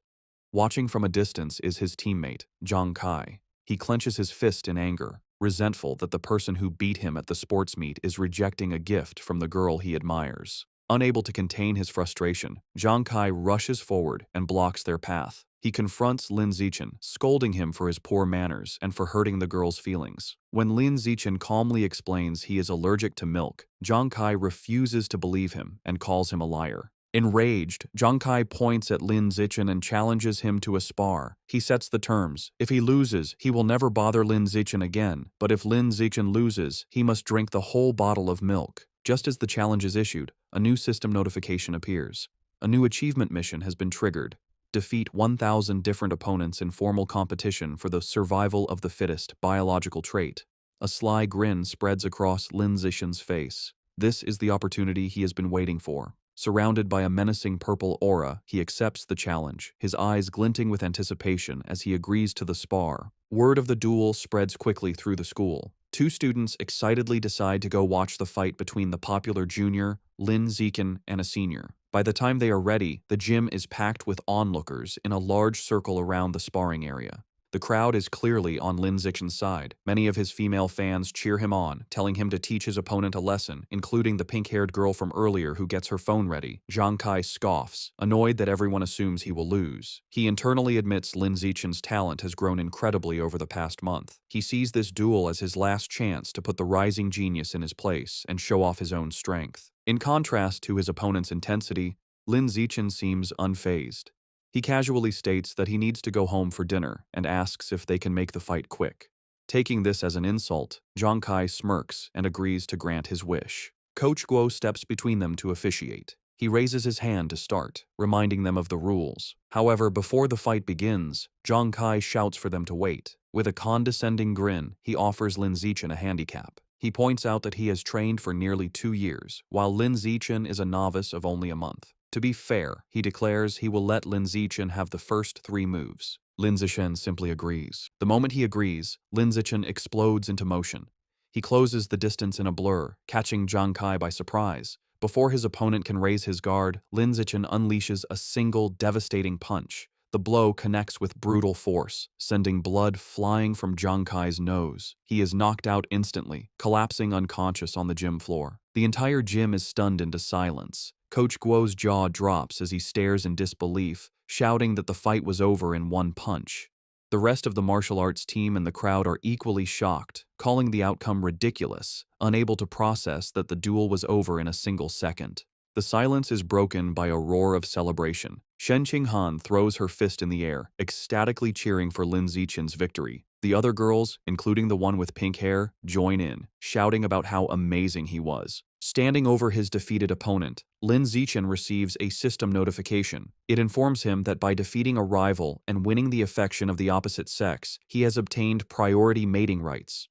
Watching from a distance is his teammate, Zhang Kai. He clenches his fist in anger, resentful that the person who beat him at the sports meet is rejecting a gift from the girl he admires. Unable to contain his frustration, Zhang Kai rushes forward and blocks their path. He confronts Lin Zichen, scolding him for his poor manners and for hurting the girl's feelings. When Lin Zichen calmly explains he is allergic to milk, Zhang Kai refuses to believe him and calls him a liar. Enraged, Zhang Kai points at Lin Zichen and challenges him to a spar. He sets the terms. If he loses, he will never bother Lin Zichen again, but if Lin Zichen loses, he must drink the whole bottle of milk. Just as the challenge is issued, a new system notification appears. A new achievement mission has been triggered. Defeat 1,000 different opponents in formal competition for the survival of the fittest biological trait. A sly grin spreads across Lin Zichen's face. This is the opportunity he has been waiting for. Surrounded by a menacing purple aura, he accepts the challenge, his eyes glinting with anticipation as he agrees to the spar. Word of the duel spreads quickly through the school. Two students excitedly decide to go watch the fight between the popular junior, Lin Zichen, and a senior. By the time they are ready, the gym is packed with onlookers in a large circle around the sparring area. The crowd is clearly on Lin Zichen's side. Many of his female fans cheer him on, telling him to teach his opponent a lesson, including the pink-haired girl from earlier who gets her phone ready. Zhang Kai scoffs, annoyed that everyone assumes he will lose. He internally admits Lin Zichen's talent has grown incredibly over the past month. He sees this duel as his last chance to put the rising genius in his place and show off his own strength. In contrast to his opponent's intensity, Lin Zichen seems unfazed. He casually states that he needs to go home for dinner and asks if they can make the fight quick. Taking this as an insult, Zhang Kai smirks and agrees to grant his wish. Coach Guo steps between them to officiate. He raises his hand to start, reminding them of the rules. However, before the fight begins, Zhang Kai shouts for them to wait. With a condescending grin, he offers Lin Zichen a handicap. He points out that he has trained for nearly 2 years, while Lin Zichen is a novice of only a month. To be fair, he declares he will let Lin Zichen have the first 3 moves. Lin Zichen simply agrees. The moment he agrees, Lin Zichen explodes into motion. He closes the distance in a blur, catching Zhang Kai by surprise. Before his opponent can raise his guard, Lin Zichen unleashes a single devastating punch. The blow connects with brutal force, sending blood flying from Zhang Kai's nose. He is knocked out instantly, collapsing unconscious on the gym floor. The entire gym is stunned into silence. Coach Guo's jaw drops as he stares in disbelief, shouting that the fight was over in one punch. The rest of the martial arts team and the crowd are equally shocked, calling the outcome ridiculous, unable to process that the duel was over in a single second. The silence is broken by a roar of celebration. Shen Qinghan throws her fist in the air, ecstatically cheering for Lin Zichen's victory. The other girls, including the one with pink hair, join in, shouting about how amazing he was. Standing over his defeated opponent, Lin Zichen receives a system notification. It informs him that by defeating a rival and winning the affection of the opposite sex, he has obtained priority mating rights.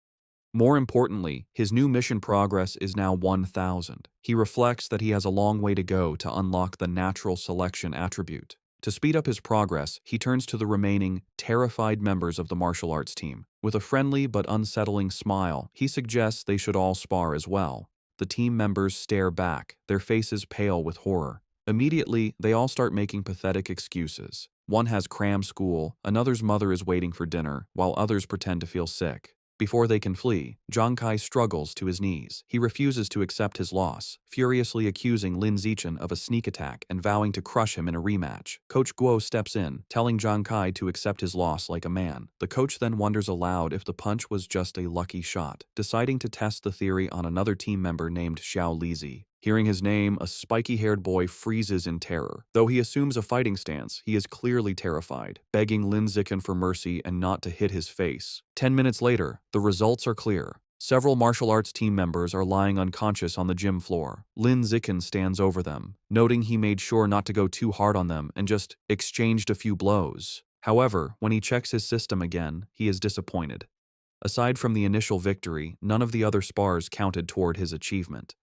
More importantly, his new mission progress is now 1,000. He reflects that he has a long way to go to unlock the natural selection attribute. To speed up his progress, he turns to the remaining, terrified members of the martial arts team. With a friendly but unsettling smile, he suggests they should all spar as well. The team members stare back, their faces pale with horror. Immediately, they all start making pathetic excuses. One has cram school, another's mother is waiting for dinner, while others pretend to feel sick. Before they can flee, Zhang Kai struggles to his knees. He refuses to accept his loss, furiously accusing Lin Zichen of a sneak attack and vowing to crush him in a rematch. Coach Guo steps in, telling Zhang Kai to accept his loss like a man. The coach then wonders aloud if the punch was just a lucky shot, deciding to test the theory on another team member named Xiao Lizi. Hearing his name, a spiky-haired boy freezes in terror. Though he assumes a fighting stance, he is clearly terrified, begging Lin Zichen for mercy and not to hit his face. 10 minutes later, the results are clear. Several martial arts team members are lying unconscious on the gym floor. Lin Zichen stands over them, noting he made sure not to go too hard on them and just exchanged a few blows. However, when he checks his system again, he is disappointed. Aside from the initial victory, none of the other spars counted toward his achievement.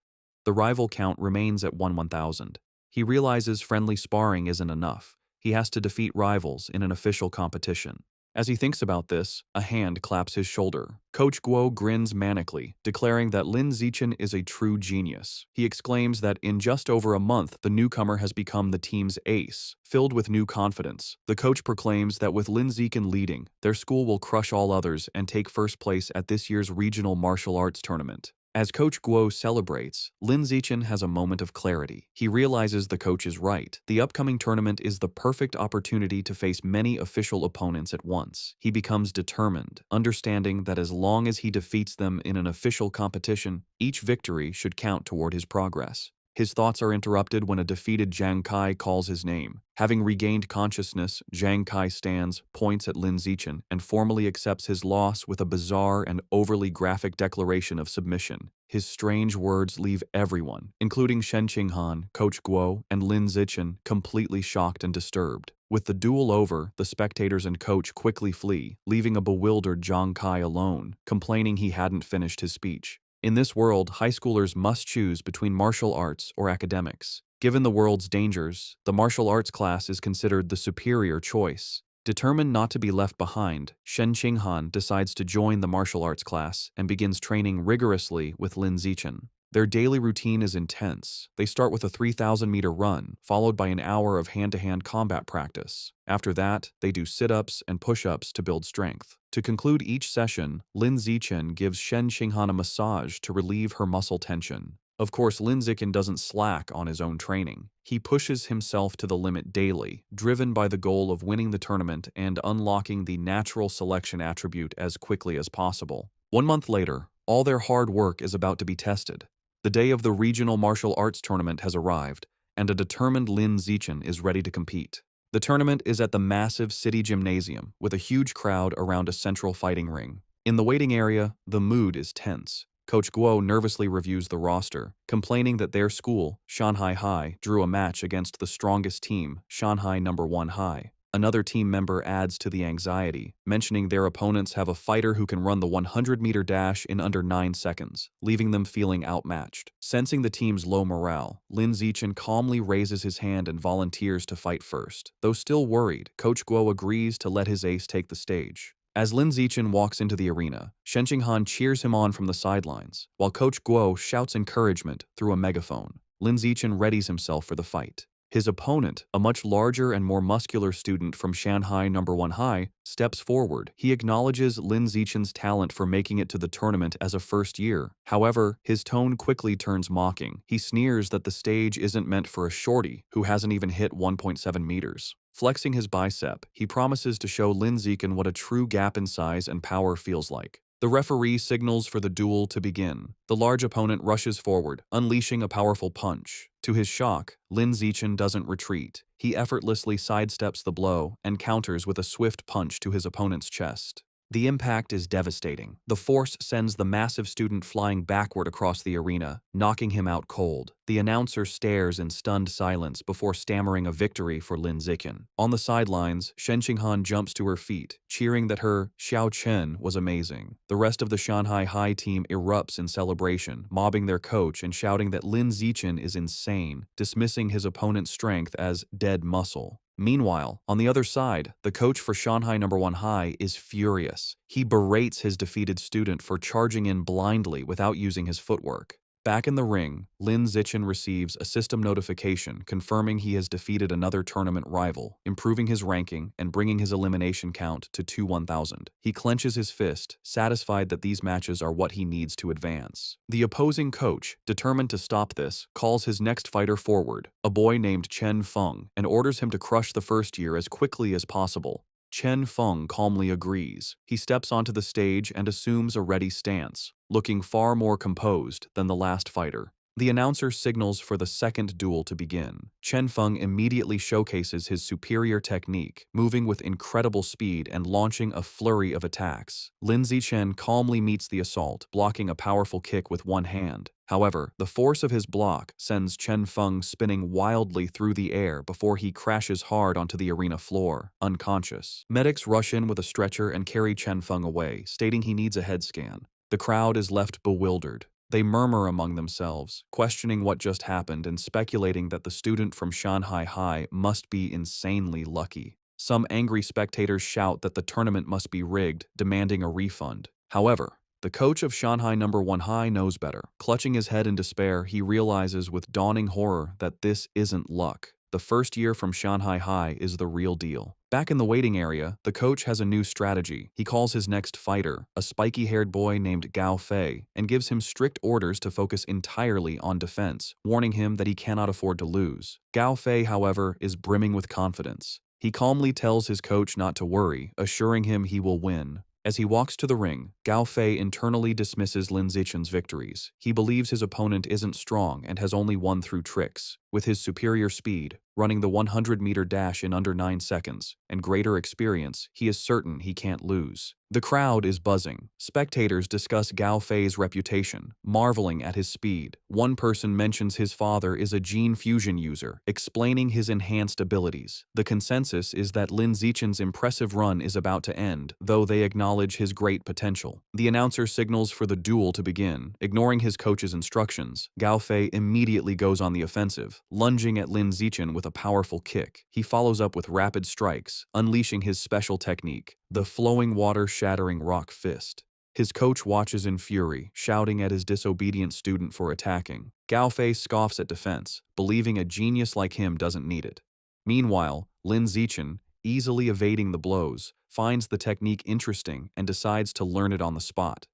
The rival count remains at 1,000. He realizes friendly sparring isn't enough. He has to defeat rivals in an official competition. As he thinks about this, a hand claps his shoulder. Coach Guo grins manically, declaring that Lin Zichen is a true genius. He exclaims that in just over a month, the newcomer has become the team's ace. Filled with new confidence, the coach proclaims that with Lin Zichen leading, their school will crush all others and take first place at this year's regional martial arts tournament. As Coach Guo celebrates, Lin Zichen has a moment of clarity. He realizes the coach is right. The upcoming tournament is the perfect opportunity to face many official opponents at once. He becomes determined, understanding that as long as he defeats them in an official competition, each victory should count toward his progress. His thoughts are interrupted when a defeated Zhang Kai calls his name. Having regained consciousness, Zhang Kai stands, points at Lin Zichen, and formally accepts his loss with a bizarre and overly graphic declaration of submission. His strange words leave everyone, including Shen Qinghan, Coach Guo, and Lin Zichen, completely shocked and disturbed. With the duel over, the spectators and coach quickly flee, leaving a bewildered Zhang Kai alone, complaining he hadn't finished his speech. In this world, high schoolers must choose between martial arts or academics. Given the world's dangers, the martial arts class is considered the superior choice. Determined not to be left behind, Shen Qinghan decides to join the martial arts class and begins training rigorously with Lin Zichen. Their daily routine is intense. They start with a 3,000-meter run, followed by an hour of hand-to-hand combat practice. After that, they do sit-ups and push-ups to build strength. To conclude each session, Lin Zichen gives Shen Qinghan a massage to relieve her muscle tension. Of course, Lin Zichen doesn't slack on his own training. He pushes himself to the limit daily, driven by the goal of winning the tournament and unlocking the natural selection attribute as quickly as possible. 1 month later, all their hard work is about to be tested. The day of the regional martial arts tournament has arrived, and a determined Lin Zichen is ready to compete. The tournament is at the massive city gymnasium, with a huge crowd around a central fighting ring. In the waiting area, the mood is tense. Coach Guo nervously reviews the roster, complaining that their school, Shanghai High, drew a match against the strongest team, Shanghai No. 1 High. Another team member adds to the anxiety, mentioning their opponents have a fighter who can run the 100-meter dash in under 9 seconds, leaving them feeling outmatched. Sensing the team's low morale, Lin Zichen calmly raises his hand and volunteers to fight first. Though still worried, Coach Guo agrees to let his ace take the stage. As Lin Zichen walks into the arena, Shen Qinghan cheers him on from the sidelines, while Coach Guo shouts encouragement through a megaphone. Lin Zichen readies himself for the fight. His opponent, a much larger and more muscular student from Shanghai No. 1 High, steps forward. He acknowledges Lin Zichen's talent for making it to the tournament as a first year. However, his tone quickly turns mocking. He sneers that the stage isn't meant for a shorty who hasn't even hit 1.7 meters. Flexing his bicep, he promises to show Lin Zichen what a true gap in size and power feels like. The referee signals for the duel to begin. The large opponent rushes forward, unleashing a powerful punch. To his shock, Lin Zichen doesn't retreat. He effortlessly sidesteps the blow and counters with a swift punch to his opponent's chest. The impact is devastating. The force sends the massive student flying backward across the arena, knocking him out cold. The announcer stares in stunned silence before stammering a victory for Lin Zichen. On the sidelines, Shen Qinghan jumps to her feet, cheering that her Xiao Chen was amazing. The rest of the Shanghai High team erupts in celebration, mobbing their coach and shouting that Lin Zichen is insane, dismissing his opponent's strength as dead muscle. Meanwhile, on the other side, the coach for Shanghai No. 1 High is furious. He berates his defeated student for charging in blindly without using his footwork. Back in the ring, Lin Zichen receives a system notification confirming he has defeated another tournament rival, improving his ranking and bringing his elimination count to 1,000. He clenches his fist, satisfied that these matches are what he needs to advance. The opposing coach, determined to stop this, calls his next fighter forward, a boy named Chen Feng, and orders him to crush the first year as quickly as possible. Chen Feng calmly agrees. He steps onto the stage and assumes a ready stance, looking far more composed than the last fighter. The announcer signals for the second duel to begin. Chen Feng immediately showcases his superior technique, moving with incredible speed and launching a flurry of attacks. Lin Zichen calmly meets the assault, blocking a powerful kick with one hand. However, the force of his block sends Chen Feng spinning wildly through the air before he crashes hard onto the arena floor, unconscious. Medics rush in with a stretcher and carry Chen Feng away, stating he needs a head scan. The crowd is left bewildered. They murmur among themselves, questioning what just happened and speculating that the student from Shanghai High must be insanely lucky. Some angry spectators shout that the tournament must be rigged, demanding a refund. However, the coach of Shanghai No. 1 High knows better. Clutching his head in despair, he realizes with dawning horror that this isn't luck. The first year from Shanghai High is the real deal. Back in the waiting area, the coach has a new strategy. He calls his next fighter, a spiky-haired boy named Gao Fei, and gives him strict orders to focus entirely on defense, warning him that he cannot afford to lose. Gao Fei, however, is brimming with confidence. He calmly tells his coach not to worry, assuring him he will win. As he walks to the ring, Gao Fei internally dismisses Lin Zichen's victories. He believes his opponent isn't strong and has only won through tricks. With his superior speed, running the 100-meter dash in under 9 seconds, and greater experience, he is certain he can't lose. The crowd is buzzing. Spectators discuss Gao Fei's reputation, marveling at his speed. One person mentions his father is a gene fusion user, explaining his enhanced abilities. The consensus is that Lin Zichen's impressive run is about to end, though they acknowledge his great potential. The announcer signals for the duel to begin. Ignoring his coach's instructions, Gao Fei immediately goes on the offensive, lunging at Lin Zichen with a powerful kick. He follows up with rapid strikes, unleashing his special technique, the flowing water-shattering rock fist. His coach watches in fury, shouting at his disobedient student for attacking. Gao Fei scoffs at defense, believing a genius like him doesn't need it. Meanwhile, Lin Zichen, easily evading the blows, finds the technique interesting and decides to learn it on the spot.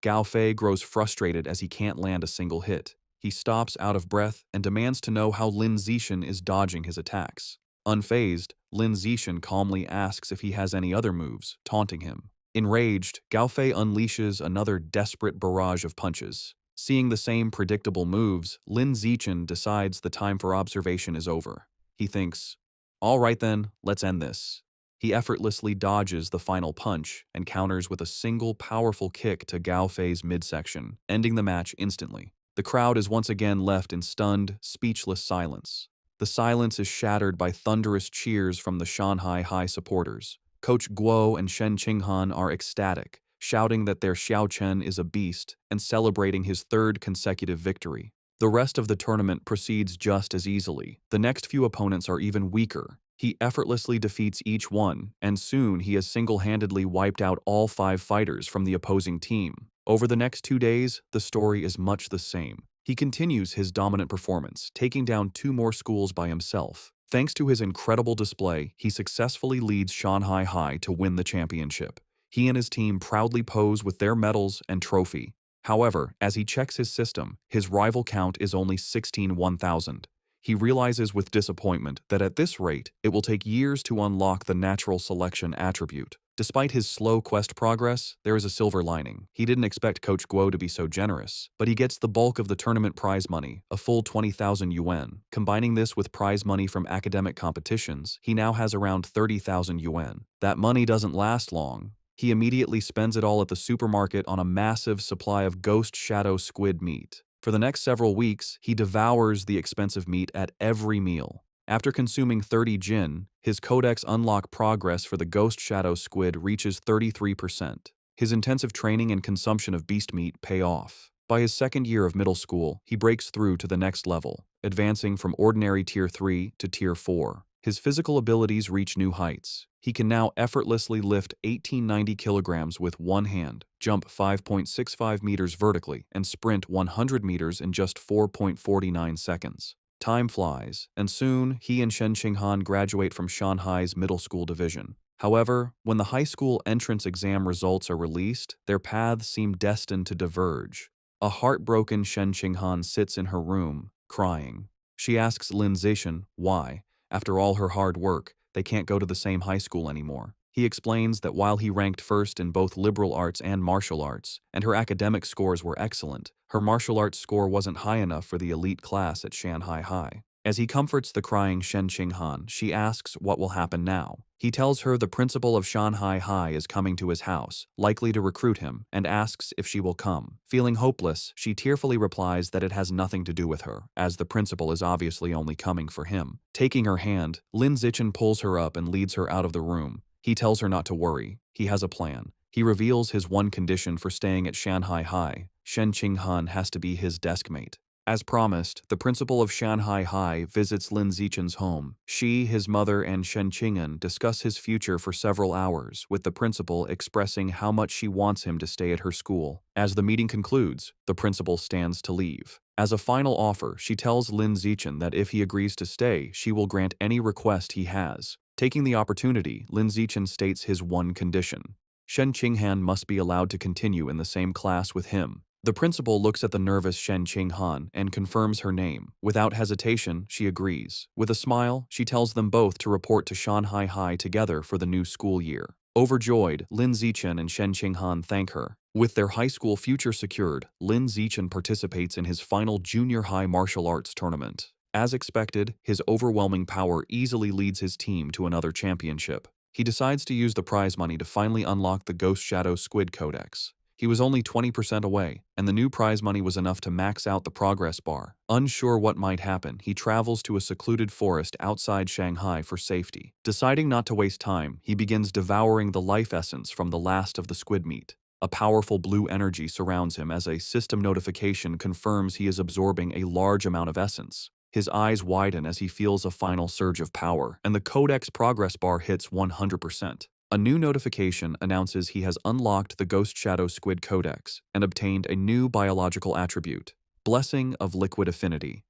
Gao Fei grows frustrated as he can't land a single hit. He stops out of breath and demands to know how Lin Zichen is dodging his attacks. Unfazed, Lin Zichen calmly asks if he has any other moves, taunting him. Enraged, Gao Fei unleashes another desperate barrage of punches. Seeing the same predictable moves, Lin Zichen decides the time for observation is over. He thinks, "All right then, let's end this." He effortlessly dodges the final punch and counters with a single powerful kick to Gao Fei's midsection, ending the match instantly. The crowd is once again left in stunned, speechless silence. The silence is shattered by thunderous cheers from the Shanghai High supporters. Coach Guo and Shen Qinghan are ecstatic, shouting that their Xiao Chen is a beast and celebrating his third consecutive victory. The rest of the tournament proceeds just as easily. The next few opponents are even weaker. He effortlessly defeats each one, and soon he has single-handedly wiped out all 5 fighters from the opposing team. Over the next 2 days, the story is much the same. He continues his dominant performance, taking down 2 more schools by himself. Thanks to his incredible display, he successfully leads Shanghai High to win the championship. He and his team proudly pose with their medals and trophy. However, as he checks his system, his rival count is only 16,000. He realizes with disappointment that at this rate, it will take years to unlock the natural selection attribute. Despite his slow quest progress, there is a silver lining. He didn't expect Coach Guo to be so generous, but he gets the bulk of the tournament prize money, a full 20,000 yuan. Combining this with prize money from academic competitions, he now has around 30,000 yuan. That money doesn't last long. He immediately spends it all at the supermarket on a massive supply of ghost shadow squid meat. For the next several weeks, he devours the expensive meat at every meal. After consuming 30 jin, his codex unlock progress for the ghost shadow squid reaches 33%. His intensive training and consumption of beast meat pay off. By his second year of middle school, he breaks through to the next level, advancing from ordinary Tier 3 to Tier 4. His physical abilities reach new heights. He can now effortlessly lift 1890 kilograms with one hand, jump 5.65 meters vertically, and sprint 100 meters in just 4.49 seconds. Time flies, and soon he and Shen Qinghan graduate from Shanghai's middle school division. However, when the high school entrance exam results are released, their paths seem destined to diverge. A heartbroken Shen Qinghan sits in her room, crying. She asks Lin Zichen why, after all her hard work, they can't go to the same high school anymore. He explains that while he ranked first in both liberal arts and martial arts, and her academic scores were excellent, her martial arts score wasn't high enough for the elite class at Shanghai High. As he comforts the crying Shen Qinghan, she asks what will happen now. He tells her the principal of Shanghai High is coming to his house, likely to recruit him, and asks if she will come. Feeling hopeless, she tearfully replies that it has nothing to do with her, as the principal is obviously only coming for him. Taking her hand, Lin Zichen pulls her up and leads her out of the room. He tells her not to worry. He has a plan. He reveals his one condition for staying at Shanghai High. Shen Qinghan has to be his deskmate. As promised, the principal of Shanghai High visits Lin Zichen's home. She, his mother, and Shen Qinghan discuss his future for several hours, with the principal expressing how much she wants him to stay at her school. As the meeting concludes, the principal stands to leave. As a final offer, she tells Lin Zichen that if he agrees to stay, she will grant any request he has. Taking the opportunity, Lin Zichen states his one condition. Shen Qinghan must be allowed to continue in the same class with him. The principal looks at the nervous Shen Qinghan and confirms her name. Without hesitation, she agrees. With a smile, she tells them both to report to Shanghai High together for the new school year. Overjoyed, Lin Zichen and Shen Qinghan thank her. With their high school future secured, Lin Zichen participates in his final junior high martial arts tournament. As expected, his overwhelming power easily leads his team to another championship. He decides to use the prize money to finally unlock the Ghost Shadow Squid Codex. He was only 20% away, and the new prize money was enough to max out the progress bar. Unsure what might happen, he travels to a secluded forest outside Shanghai for safety. Deciding not to waste time, he begins devouring the life essence from the last of the squid meat. A powerful blue energy surrounds him as a system notification confirms he is absorbing a large amount of essence. His eyes widen as he feels a final surge of power, and the Codex progress bar hits 100%. A new notification announces he has unlocked the Ghost Shadow Squid Codex and obtained a new biological attribute, Blessing of Liquid Affinity.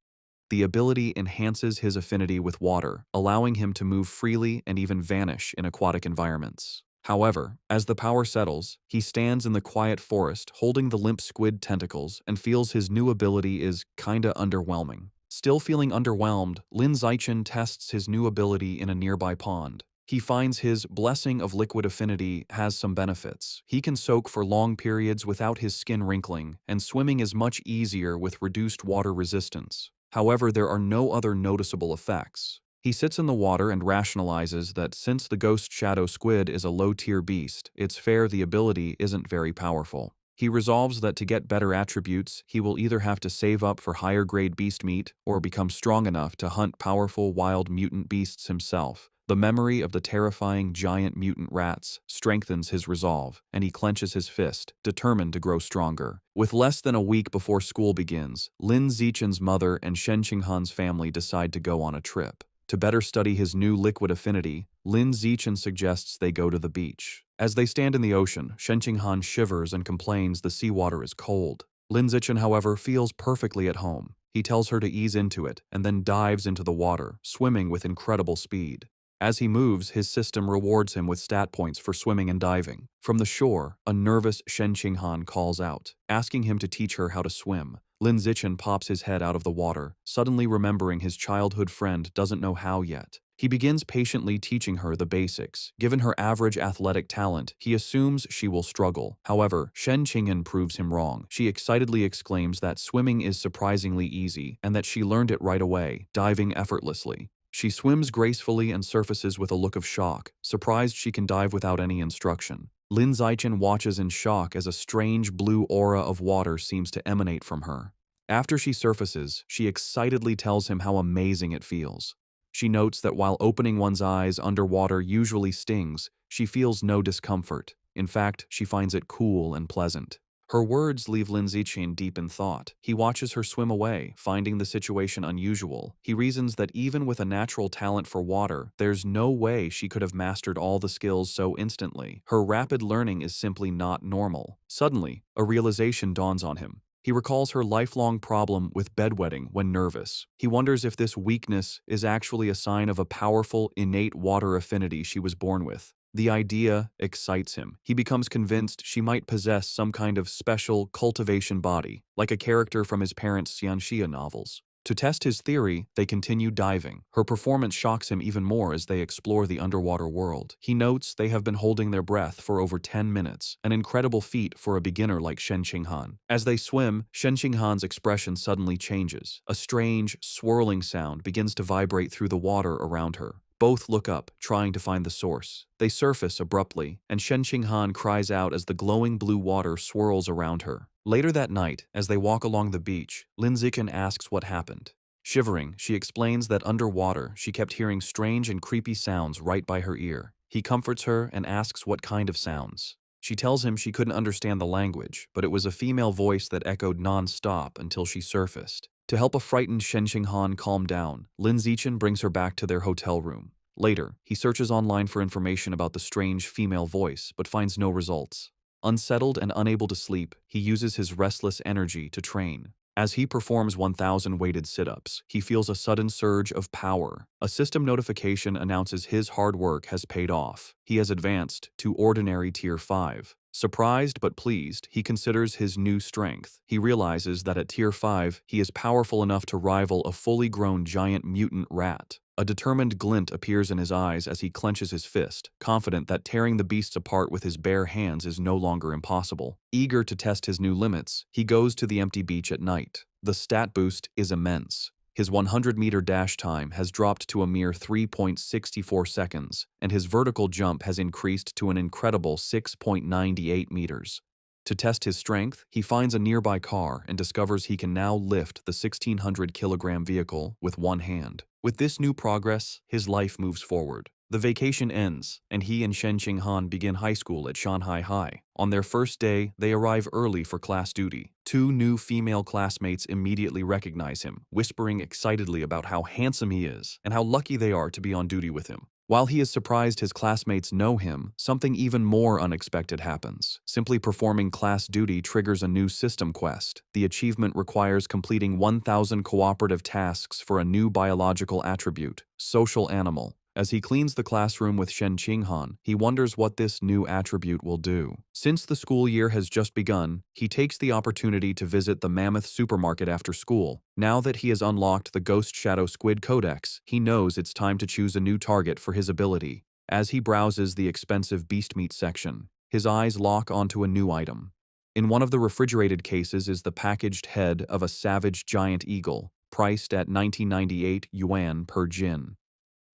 The ability enhances his affinity with water, allowing him to move freely and even vanish in aquatic environments. However, as the power settles, he stands in the quiet forest holding the limp squid tentacles and feels his new ability is kinda underwhelming. Still feeling underwhelmed, Lin Zichen tests his new ability in a nearby pond. He finds his Blessing of Liquid Affinity has some benefits. He can soak for long periods without his skin wrinkling, and swimming is much easier with reduced water resistance. However, there are no other noticeable effects. He sits in the water and rationalizes that since the Ghost Shadow Squid is a low-tier beast, it's fair the ability isn't very powerful. He resolves that to get better attributes, he will either have to save up for higher-grade beast meat or become strong enough to hunt powerful wild mutant beasts himself. The memory of the terrifying giant mutant rats strengthens his resolve, and he clenches his fist, determined to grow stronger. With less than a week before school begins, Lin Zichen's mother and Shen Qinghan's family decide to go on a trip. To better study his new liquid affinity, Lin Zichen suggests they go to the beach. As they stand in the ocean, Shen Qinghan shivers and complains the seawater is cold. Lin Zichen, however, feels perfectly at home. He tells her to ease into it and then dives into the water, swimming with incredible speed. As he moves, his system rewards him with stat points for swimming and diving. From the shore, a nervous Shen Qinghan calls out, asking him to teach her how to swim. Lin Zichen pops his head out of the water, suddenly remembering his childhood friend doesn't know how yet. He begins patiently teaching her the basics. Given her average athletic talent, he assumes she will struggle. However, Shen Qinghan proves him wrong. She excitedly exclaims that swimming is surprisingly easy and that she learned it right away, diving effortlessly. She swims gracefully and surfaces with a look of shock, surprised she can dive without any instruction. Lin Zichen watches in shock as a strange blue aura of water seems to emanate from her. After she surfaces, she excitedly tells him how amazing it feels. She notes that while opening one's eyes underwater usually stings, she feels no discomfort. In fact, she finds it cool and pleasant. Her words leave Lin Zichen deep in thought. He watches her swim away, finding the situation unusual. He reasons that even with a natural talent for water, there's no way she could have mastered all the skills so instantly. Her rapid learning is simply not normal. Suddenly, a realization dawns on him. He recalls her lifelong problem with bedwetting when nervous. He wonders if this weakness is actually a sign of a powerful, innate water affinity she was born with. The idea excites him. He becomes convinced she might possess some kind of special cultivation body, like a character from his parents' Xianxia novels. To test his theory, they continue diving. Her performance shocks him even more as they explore the underwater world. He notes they have been holding their breath for over 10 minutes, an incredible feat for a beginner like Shen Qinghan. As they swim, Shen Qinghan's expression suddenly changes. A strange, swirling sound begins to vibrate through the water around her. Both look up, trying to find the source. They surface abruptly, and Shen Qinghan cries out as the glowing blue water swirls around her. Later that night, as they walk along the beach, Lin Zichen asks what happened. Shivering, she explains that underwater, she kept hearing strange and creepy sounds right by her ear. He comforts her and asks what kind of sounds. She tells him she couldn't understand the language, but it was a female voice that echoed non-stop until she surfaced. To help a frightened Shen Qinghan calm down, Lin Zichen brings her back to their hotel room. Later, he searches online for information about the strange female voice, but finds no results. Unsettled and unable to sleep, he uses his restless energy to train. As he performs 1,000 weighted sit-ups, he feels a sudden surge of power. A system notification announces his hard work has paid off. He has advanced to ordinary Tier 5. Surprised but pleased, he considers his new strength. He realizes that at Tier 5, he is powerful enough to rival a fully grown giant mutant rat. A determined glint appears in his eyes as he clenches his fist, confident that tearing the beasts apart with his bare hands is no longer impossible. Eager to test his new limits, he goes to the empty beach at night. The stat boost is immense. His 100-meter dash time has dropped to a mere 3.64 seconds, and his vertical jump has increased to an incredible 6.98 meters. To test his strength, he finds a nearby car and discovers he can now lift the 1,600-kilogram vehicle with one hand. With this new progress, his life moves forward. The vacation ends, and he and Shen Qinghan begin high school at Shanghai High. On their first day, they arrive early for class duty. Two new female classmates immediately recognize him, whispering excitedly about how handsome he is and how lucky they are to be on duty with him. While he is surprised his classmates know him, something even more unexpected happens. Simply performing class duty triggers a new system quest. The achievement requires completing 1,000 cooperative tasks for a new biological attribute, social animal. As he cleans the classroom with Shen Qinghan, he wonders what this new attribute will do. Since the school year has just begun, he takes the opportunity to visit the Mammoth supermarket after school. Now that he has unlocked the Ghost Shadow Squid Codex, he knows it's time to choose a new target for his ability. As he browses the expensive beast meat section, his eyes lock onto a new item. In one of the refrigerated cases is the packaged head of a savage giant eagle, priced at 1998 yuan per jin.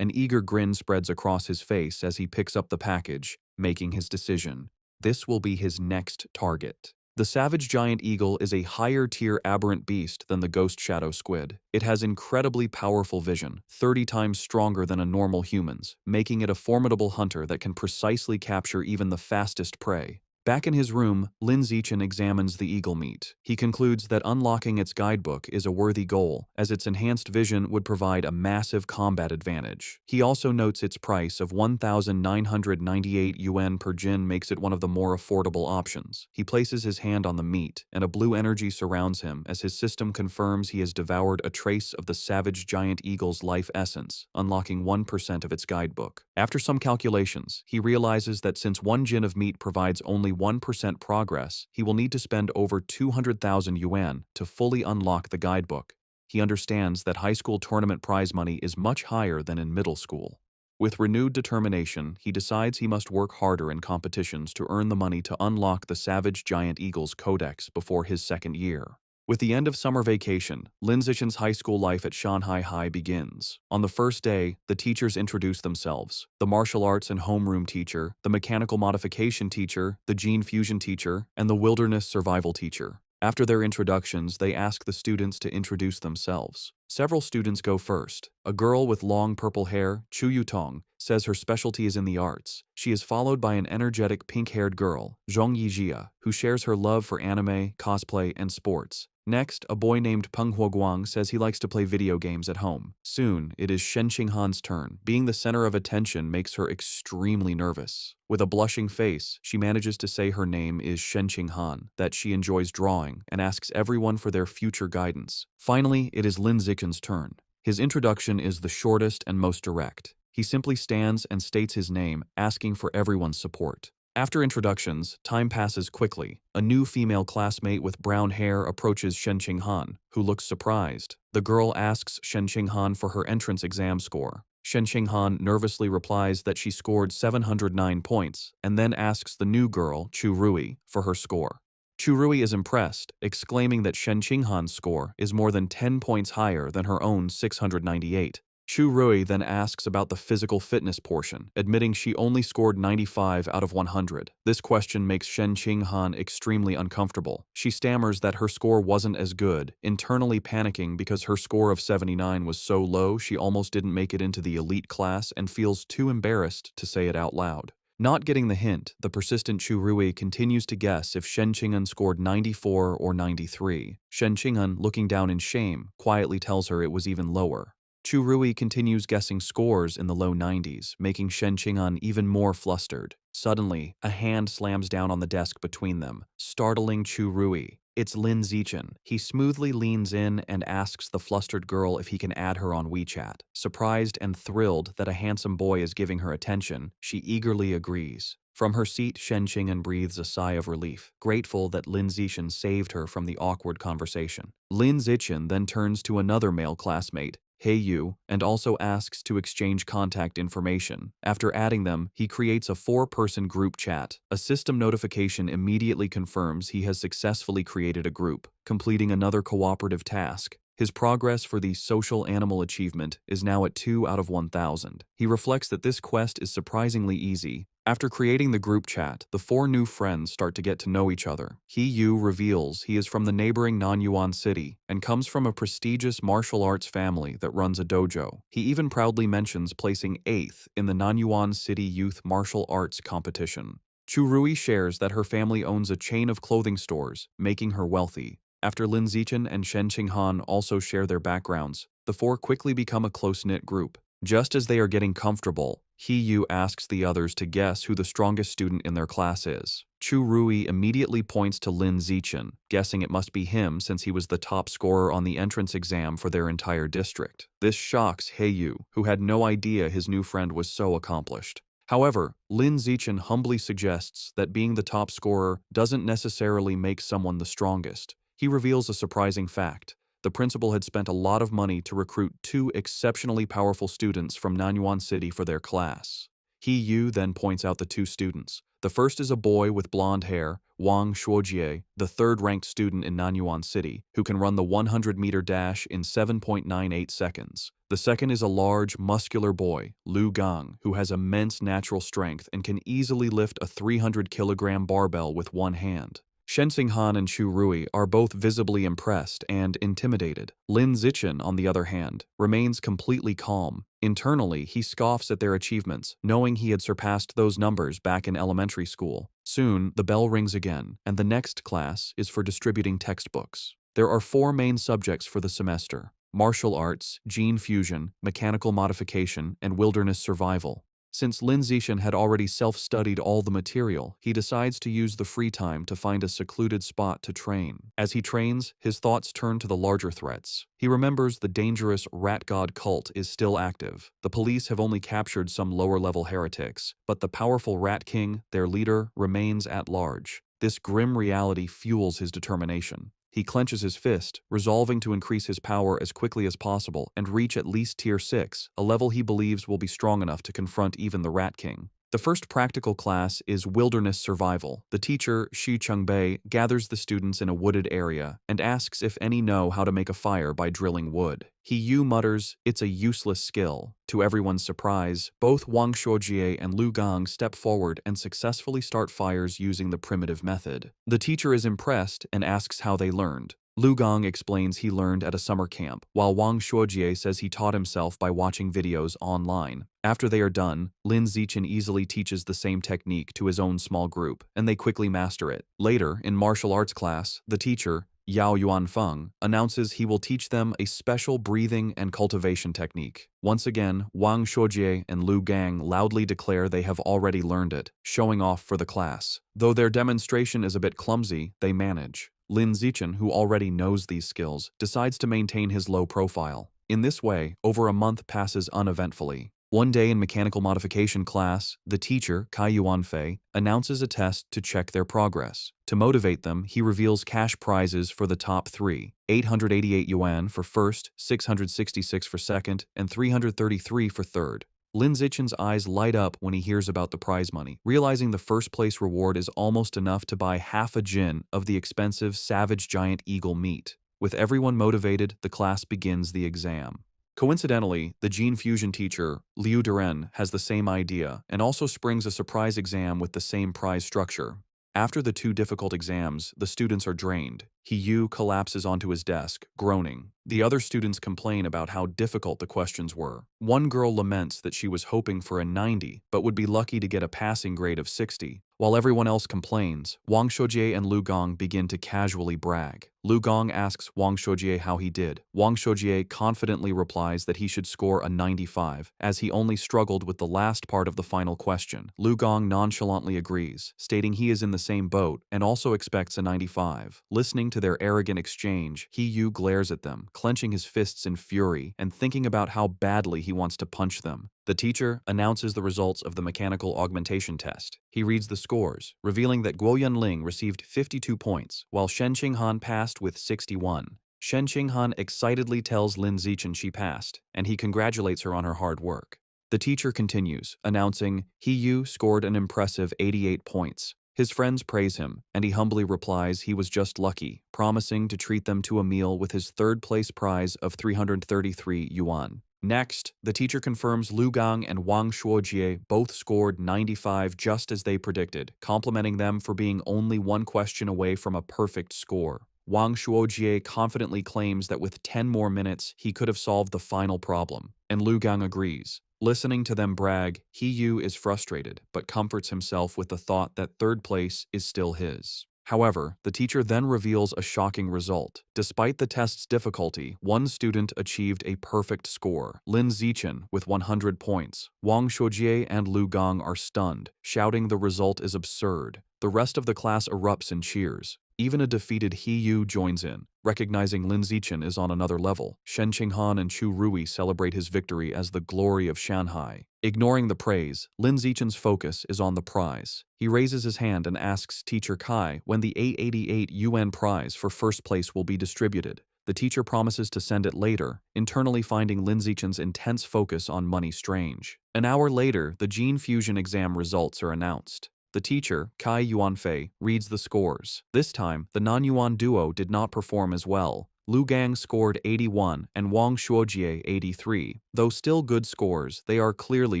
An eager grin spreads across his face as he picks up the package, making his decision. This will be his next target. The savage giant eagle is a higher-tier aberrant beast than the ghost shadow squid. It has incredibly powerful vision, 30 times stronger than a normal human's, making it a formidable hunter that can precisely capture even the fastest prey. Back in his room, Lin Zichen examines the eagle meat. He concludes that unlocking its guidebook is a worthy goal, as its enhanced vision would provide a massive combat advantage. He also notes its price of 1,998 yuan per jin makes it one of the more affordable options. He places his hand on the meat, and a blue energy surrounds him as his system confirms he has devoured a trace of the savage giant eagle's life essence, unlocking 1% of its guidebook. After some calculations, he realizes that since 1 jin of meat provides only 1% progress, he will need to spend over 200,000 yuan to fully unlock the guidebook. He understands that high school tournament prize money is much higher than in middle school. With renewed determination, he decides he must work harder in competitions to earn the money to unlock the Savage Giant Eagle's codex before his second year. With the end of summer vacation, Lin Zichen's high school life at Shanghai High begins. On the first day, the teachers introduce themselves: the martial arts and homeroom teacher, the mechanical modification teacher, the gene fusion teacher, and the wilderness survival teacher. After their introductions, they ask the students to introduce themselves. Several students go first. A girl with long purple hair, Chu Yutong, says her specialty is in the arts. She is followed by an energetic pink-haired girl, Zhong Yijia, who shares her love for anime, cosplay, and sports. Next, a boy named Peng Huoguang says he likes to play video games at home. Soon, it is Shen Qinghan's turn. Being the center of attention makes her extremely nervous. With a blushing face, she manages to say her name is Shen Qinghan, that she enjoys drawing, and asks everyone for their future guidance. Finally, it is Lin Zichen's turn. His introduction is the shortest and most direct. He simply stands and states his name, asking for everyone's support. After introductions, time passes quickly. A new female classmate with brown hair approaches Shen Qinghan, who looks surprised. The girl asks Shen Qinghan for her entrance exam score. Shen Qinghan nervously replies that she scored 709 points, and then asks the new girl, Chu Rui, for her score. Chu Rui is impressed, exclaiming that Shen Qinghan's score is more than 10 points higher than her own 698. Chu Rui then asks about the physical fitness portion, admitting she only scored 95 out of 100. This question makes Shen Qinghan extremely uncomfortable. She stammers that her score wasn't as good, internally panicking because her score of 79 was so low she almost didn't make it into the elite class and feels too embarrassed to say it out loud. Not getting the hint, the persistent Chu Rui continues to guess if Shen Qinghan scored 94 or 93. Shen Qinghan, looking down in shame, quietly tells her it was even lower. Chu Rui continues guessing scores in the low 90s, making Shen Qinghan even more flustered. Suddenly, a hand slams down on the desk between them, startling Chu Rui. It's Lin Zichen. He smoothly leans in and asks the flustered girl if he can add her on WeChat. Surprised and thrilled that a handsome boy is giving her attention, she eagerly agrees. From her seat, Shen Qing'an breathes a sigh of relief, grateful that Lin Zichen saved her from the awkward conversation. Lin Zichen then turns to another male classmate, Hey You, and also asks to exchange contact information. After adding them, he creates a 4-person group chat. A system notification immediately confirms he has successfully created a group, completing another cooperative task. His progress for the social animal achievement is now at 2 out of 1,000. He reflects that this quest is surprisingly easy. After creating the group chat, the 4 new friends start to get to know each other. He Yu reveals he is from the neighboring Nanyuan city and comes from a prestigious martial arts family that runs a dojo. He even proudly mentions placing 8th in the Nanyuan City Youth Martial Arts competition. Chu Rui shares that her family owns a chain of clothing stores, making her wealthy. After Lin Zichen and Shen Qinghan also share their backgrounds, the 4 quickly become a close-knit group. Just as they are getting comfortable, He Yu asks the others to guess who the strongest student in their class is. Chu Rui immediately points to Lin Zichen, guessing it must be him since he was the top scorer on the entrance exam for their entire district. This shocks He Yu, who had no idea his new friend was so accomplished. However, Lin Zichen humbly suggests that being the top scorer doesn't necessarily make someone the strongest. He reveals a surprising fact. The principal had spent a lot of money to recruit 2 exceptionally powerful students from Nanyuan City for their class. He Yu then points out the 2 students. The first is a boy with blonde hair, Wang Shuojie, the 3rd-ranked student in Nanyuan City, who can run the 100-meter dash in 7.98 seconds. The second is a large, muscular boy, Lu Gang, who has immense natural strength and can easily lift a 300-kilogram barbell with one hand. Shen Xinghan and Chu Rui are both visibly impressed and intimidated. Lin Zichen, on the other hand, remains completely calm. Internally, he scoffs at their achievements, knowing he had surpassed those numbers back in elementary school. Soon, the bell rings again, and the next class is for distributing textbooks. There are 4 main subjects for the semester: martial arts, gene fusion, mechanical modification, and wilderness survival. Since Lin Zichen had already self-studied all the material, he decides to use the free time to find a secluded spot to train. As he trains, his thoughts turn to the larger threats. He remembers the dangerous rat god cult is still active. The police have only captured some lower-level heretics, but the powerful Rat King, their leader, remains at large. This grim reality fuels his determination. He clenches his fist, resolving to increase his power as quickly as possible and reach at least Tier 6, a level he believes will be strong enough to confront even the Rat King. The first practical class is Wilderness Survival. The teacher, Xu Chungbei, gathers the students in a wooded area and asks if any know how to make a fire by drilling wood. He Yu mutters, "It's a useless skill." To everyone's surprise, both Wang Shuojie and Lu Gang step forward and successfully start fires using the primitive method. The teacher is impressed and asks how they learned. Lu Gang explains he learned at a summer camp, while Wang Shuojie says he taught himself by watching videos online. After they are done, Lin Zichen easily teaches the same technique to his own small group, and they quickly master it. Later, in martial arts class, the teacher, Yao Yuanfeng, announces he will teach them a special breathing and cultivation technique. Once again, Wang Shuojie and Lu Gang loudly declare they have already learned it, showing off for the class. Though their demonstration is a bit clumsy, they manage. Lin Zichen, who already knows these skills, decides to maintain his low profile. In this way, over a month passes uneventfully. One day in mechanical modification class, the teacher, Kai Yuanfei, announces a test to check their progress. To motivate them, he reveals cash prizes for the top 3, 888 yuan for first, 666 for second, and 333 for third. Lin Zichen's eyes light up when he hears about the prize money, realizing the first-place reward is almost enough to buy half a jin of the expensive savage giant eagle meat. With everyone motivated, the class begins the exam. Coincidentally, the gene fusion teacher, Liu Duren, has the same idea and also springs a surprise exam with the same prize structure. After the 2 difficult exams, the students are drained. He Yu collapses onto his desk, groaning. The other students complain about how difficult the questions were. One girl laments that she was hoping for a 90, but would be lucky to get a passing grade of 60. While everyone else complains, Wang Shuojie and Lu Gang begin to casually brag. Lu Gong asks Wang Shuojie how he did. Wang Shuojie confidently replies that he should score a 95, as he only struggled with the last part of the final question. Lu Gong nonchalantly agrees, stating he is in the same boat and also expects a 95. Listening to their arrogant exchange, He Yu glares at them, clenching his fists in fury and thinking about how badly he wants to punch them. The teacher announces the results of the mechanical augmentation test. He reads the scores, revealing that Guo Yunling received 52 points, while Shen Qinghan passed with 61. Shen Qinghan excitedly tells Lin Zichen she passed, and he congratulates her on her hard work. The teacher continues, announcing, He Yu scored an impressive 88 points. His friends praise him, and he humbly replies he was just lucky, promising to treat them to a meal with his third-place prize of 333 yuan. Next, the teacher confirms Lu Gang and Wang Shuojie both scored 95 just as they predicted, complimenting them for being only one question away from a perfect score. Wang Shuojie confidently claims that with 10 more minutes, he could have solved the final problem, and Lu Gang agrees. Listening to them brag, He Yu is frustrated, but comforts himself with the thought that third place is still his. However, the teacher then reveals a shocking result. Despite the test's difficulty, one student achieved a perfect score, Lin Zichen, with 100 points. Wang Shuojie and Lu Gang are stunned, shouting the result is absurd. The rest of the class erupts in cheers. Even a defeated He Yu joins in. Recognizing Lin Zichen is on another level, Shen Qinghan and Chu Rui celebrate his victory as the glory of Shanghai. Ignoring the praise, Lin Zichen's focus is on the prize. He raises his hand and asks Teacher Kai when the 888 yuan prize for first place will be distributed. The teacher promises to send it later, internally finding Lin Zichen's intense focus on money strange. An hour later, the gene fusion exam results are announced. The teacher, Kai Yuanfei, reads the scores. This time, the non-Yuan duo did not perform as well. Lu Gang scored 81 and Wang Shuojie 83. Though still good scores, they are clearly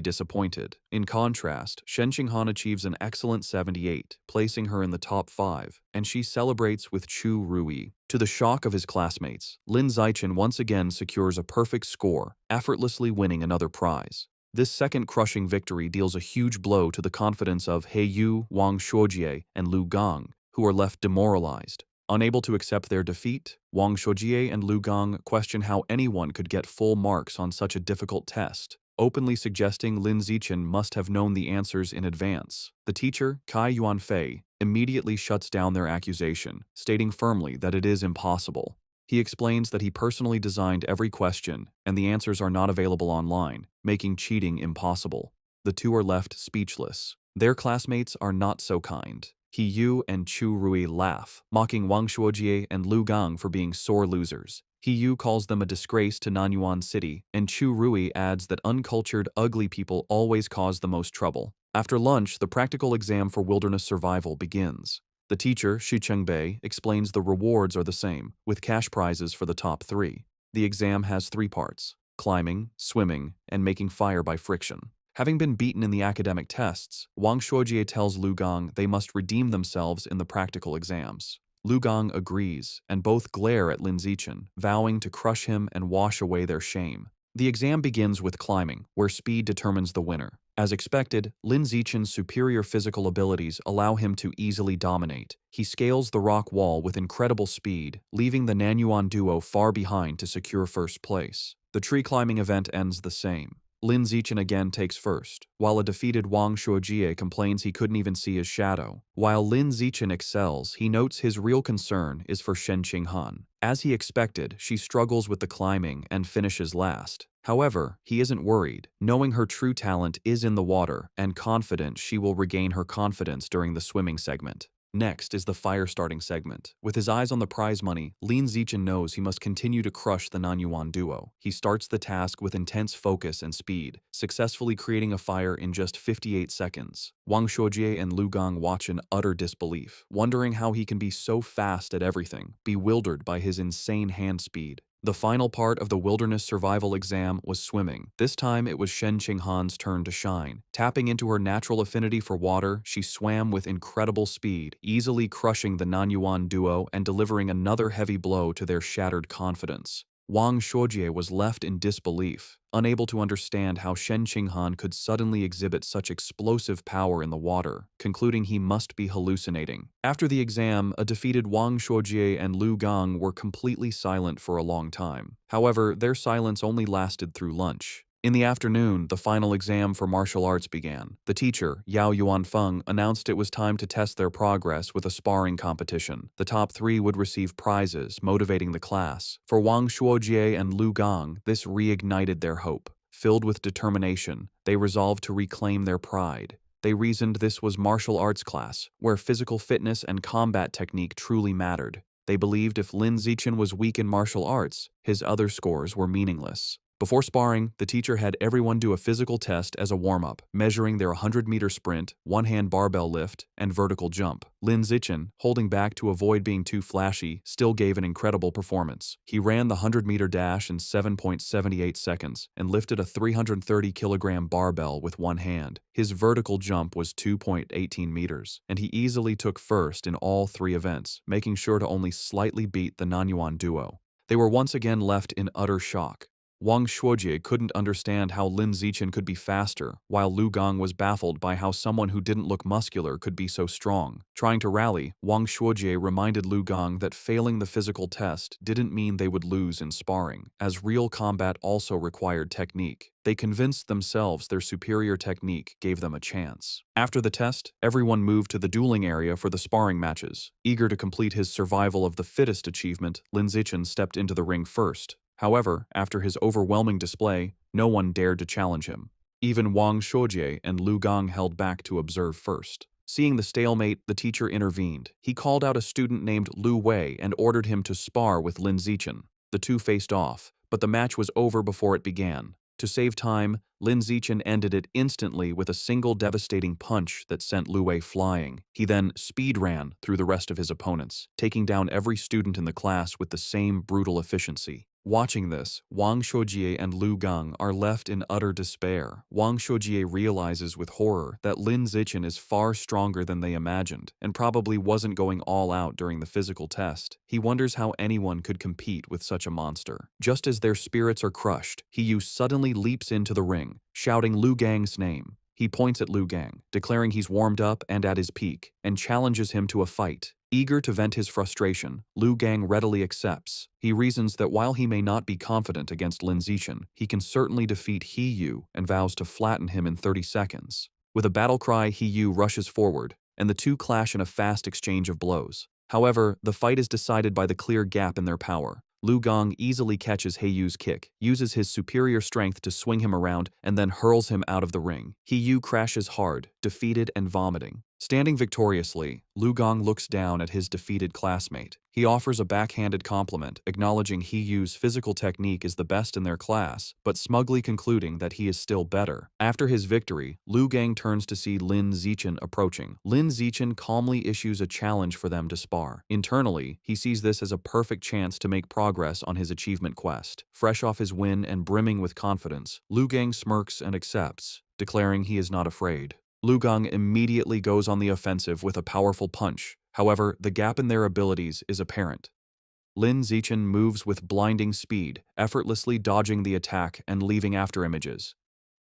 disappointed. In contrast, Shen Qinghan achieves an excellent 78, placing her in the top 5, and she celebrates with Chu Rui. To the shock of his classmates, Lin Zichen once again secures a perfect score, effortlessly winning another prize. This second crushing victory deals a huge blow to the confidence of He Yu, Wang Shuojie, and Lu Gang, who are left demoralized. Unable to accept their defeat, Wang Shuojie and Lu Gang question how anyone could get full marks on such a difficult test, openly suggesting Lin Zichen must have known the answers in advance. The teacher, Kai Yuanfei, immediately shuts down their accusation, stating firmly that it is impossible. He explains that he personally designed every question, and the answers are not available online, making cheating impossible. The two are left speechless. Their classmates are not so kind. He Yu and Chu Rui laugh, mocking Wang Shuojie and Lu Gang for being sore losers. He Yu calls them a disgrace to Nanyuan City, and Chu Rui adds that uncultured, ugly people always cause the most trouble. After lunch, the practical exam for wilderness survival begins. The teacher, Xu Chengbei, explains the rewards are the same, with cash prizes for the top 3. The exam has 3 parts: climbing, swimming, and making fire by friction. Having been beaten in the academic tests, Wang Shuojie tells Lu Gang they must redeem themselves in the practical exams. Lu Gang agrees, and both glare at Lin Zichen, vowing to crush him and wash away their shame. The exam begins with climbing, where speed determines the winner. As expected, Lin Zichen's superior physical abilities allow him to easily dominate. He scales the rock wall with incredible speed, leaving the Nanyuan duo far behind to secure first place. The tree climbing event ends the same. Lin Zichen again takes first, while a defeated Wang Shuojie complains he couldn't even see his shadow. While Lin Zichen excels, he notes his real concern is for Shen Qinghan. As he expected, she struggles with the climbing and finishes last. However, he isn't worried, knowing her true talent is in the water and confident she will regain her confidence during the swimming segment. Next is the fire-starting segment. With his eyes on the prize money, Lin Zichen knows he must continue to crush the Nanyuan duo. He starts the task with intense focus and speed, successfully creating a fire in just 58 seconds. Wang Shuojie and Lu Gang watch in utter disbelief, wondering how he can be so fast at everything, bewildered by his insane hand speed. The final part of the wilderness survival exam was swimming. This time it was Shen Qinghan's turn to shine. Tapping into her natural affinity for water, she swam with incredible speed, easily crushing the Nanyuan duo and delivering another heavy blow to their shattered confidence. Wang Shuojie was left in disbelief, unable to understand how Shen Qinghan could suddenly exhibit such explosive power in the water, concluding he must be hallucinating. After the exam, a defeated Wang Shuojie and Lu Gang were completely silent for a long time. However, their silence only lasted through lunch. In the afternoon, the final exam for martial arts began. The teacher, Yao Yuanfeng, announced it was time to test their progress with a sparring competition. The top 3 would receive prizes, motivating the class. For Wang Shuojie and Lu Gang, this reignited their hope. Filled with determination, they resolved to reclaim their pride. They reasoned this was martial arts class, where physical fitness and combat technique truly mattered. They believed if Lin Zichen was weak in martial arts, his other scores were meaningless. Before sparring, the teacher had everyone do a physical test as a warm-up, measuring their 100-meter sprint, one-hand barbell lift, and vertical jump. Lin Zichen, holding back to avoid being too flashy, still gave an incredible performance. He ran the 100-meter dash in 7.78 seconds and lifted a 330-kilogram barbell with one hand. His vertical jump was 2.18 meters, and he easily took first in all 3 events, making sure to only slightly beat the Nanyuan duo. They were once again left in utter shock. Wang Shuojie couldn't understand how Lin Zichen could be faster, while Lu Gang was baffled by how someone who didn't look muscular could be so strong. Trying to rally, Wang Shuojie reminded Lu Gang that failing the physical test didn't mean they would lose in sparring, as real combat also required technique. They convinced themselves their superior technique gave them a chance. After the test, everyone moved to the dueling area for the sparring matches. Eager to complete his survival of the fittest achievement, Lin Zichen stepped into the ring first. However, after his overwhelming display, no one dared to challenge him. Even Wang Shuojie and Lu Gang held back to observe first. Seeing the stalemate, the teacher intervened. He called out a student named Lu Wei and ordered him to spar with Lin Zichen. The two faced off, but the match was over before it began. To save time, Lin Zichen ended it instantly with a single devastating punch that sent Lu Wei flying. He then speed ran through the rest of his opponents, taking down every student in the class with the same brutal efficiency. Watching this, Wang Shuojie and Lu Gang are left in utter despair. Wang Shuojie realizes with horror that Lin Zichen is far stronger than they imagined and probably wasn't going all out during the physical test. He wonders how anyone could compete with such a monster. Just as their spirits are crushed, He suddenly leaps into the ring, shouting Lu Gang's name. He points at Lu Gang, declaring he's warmed up and at his peak, and challenges him to a fight. Eager to vent his frustration, Lu Gang readily accepts. He reasons that while he may not be confident against Lin Zichen, he can certainly defeat He Yu and vows to flatten him in 30 seconds. With a battle cry, He Yu rushes forward, and the two clash in a fast exchange of blows. However, the fight is decided by the clear gap in their power. Lu Gang easily catches He Yu's kick, uses his superior strength to swing him around, and then hurls him out of the ring. He Yu crashes hard, defeated and vomiting. Standing victoriously, Lu Gang looks down at his defeated classmate. He offers a backhanded compliment, acknowledging He Yu's physical technique is the best in their class, but smugly concluding that he is still better. After his victory, Lu Gang turns to see Lin Zichen approaching. Lin Zichen calmly issues a challenge for them to spar. Internally, he sees this as a perfect chance to make progress on his achievement quest. Fresh off his win and brimming with confidence, Lu Gang smirks and accepts, declaring he is not afraid. Lu Gang immediately goes on the offensive with a powerful punch. However, the gap in their abilities is apparent. Lin Zichen moves with blinding speed, effortlessly dodging the attack and leaving afterimages.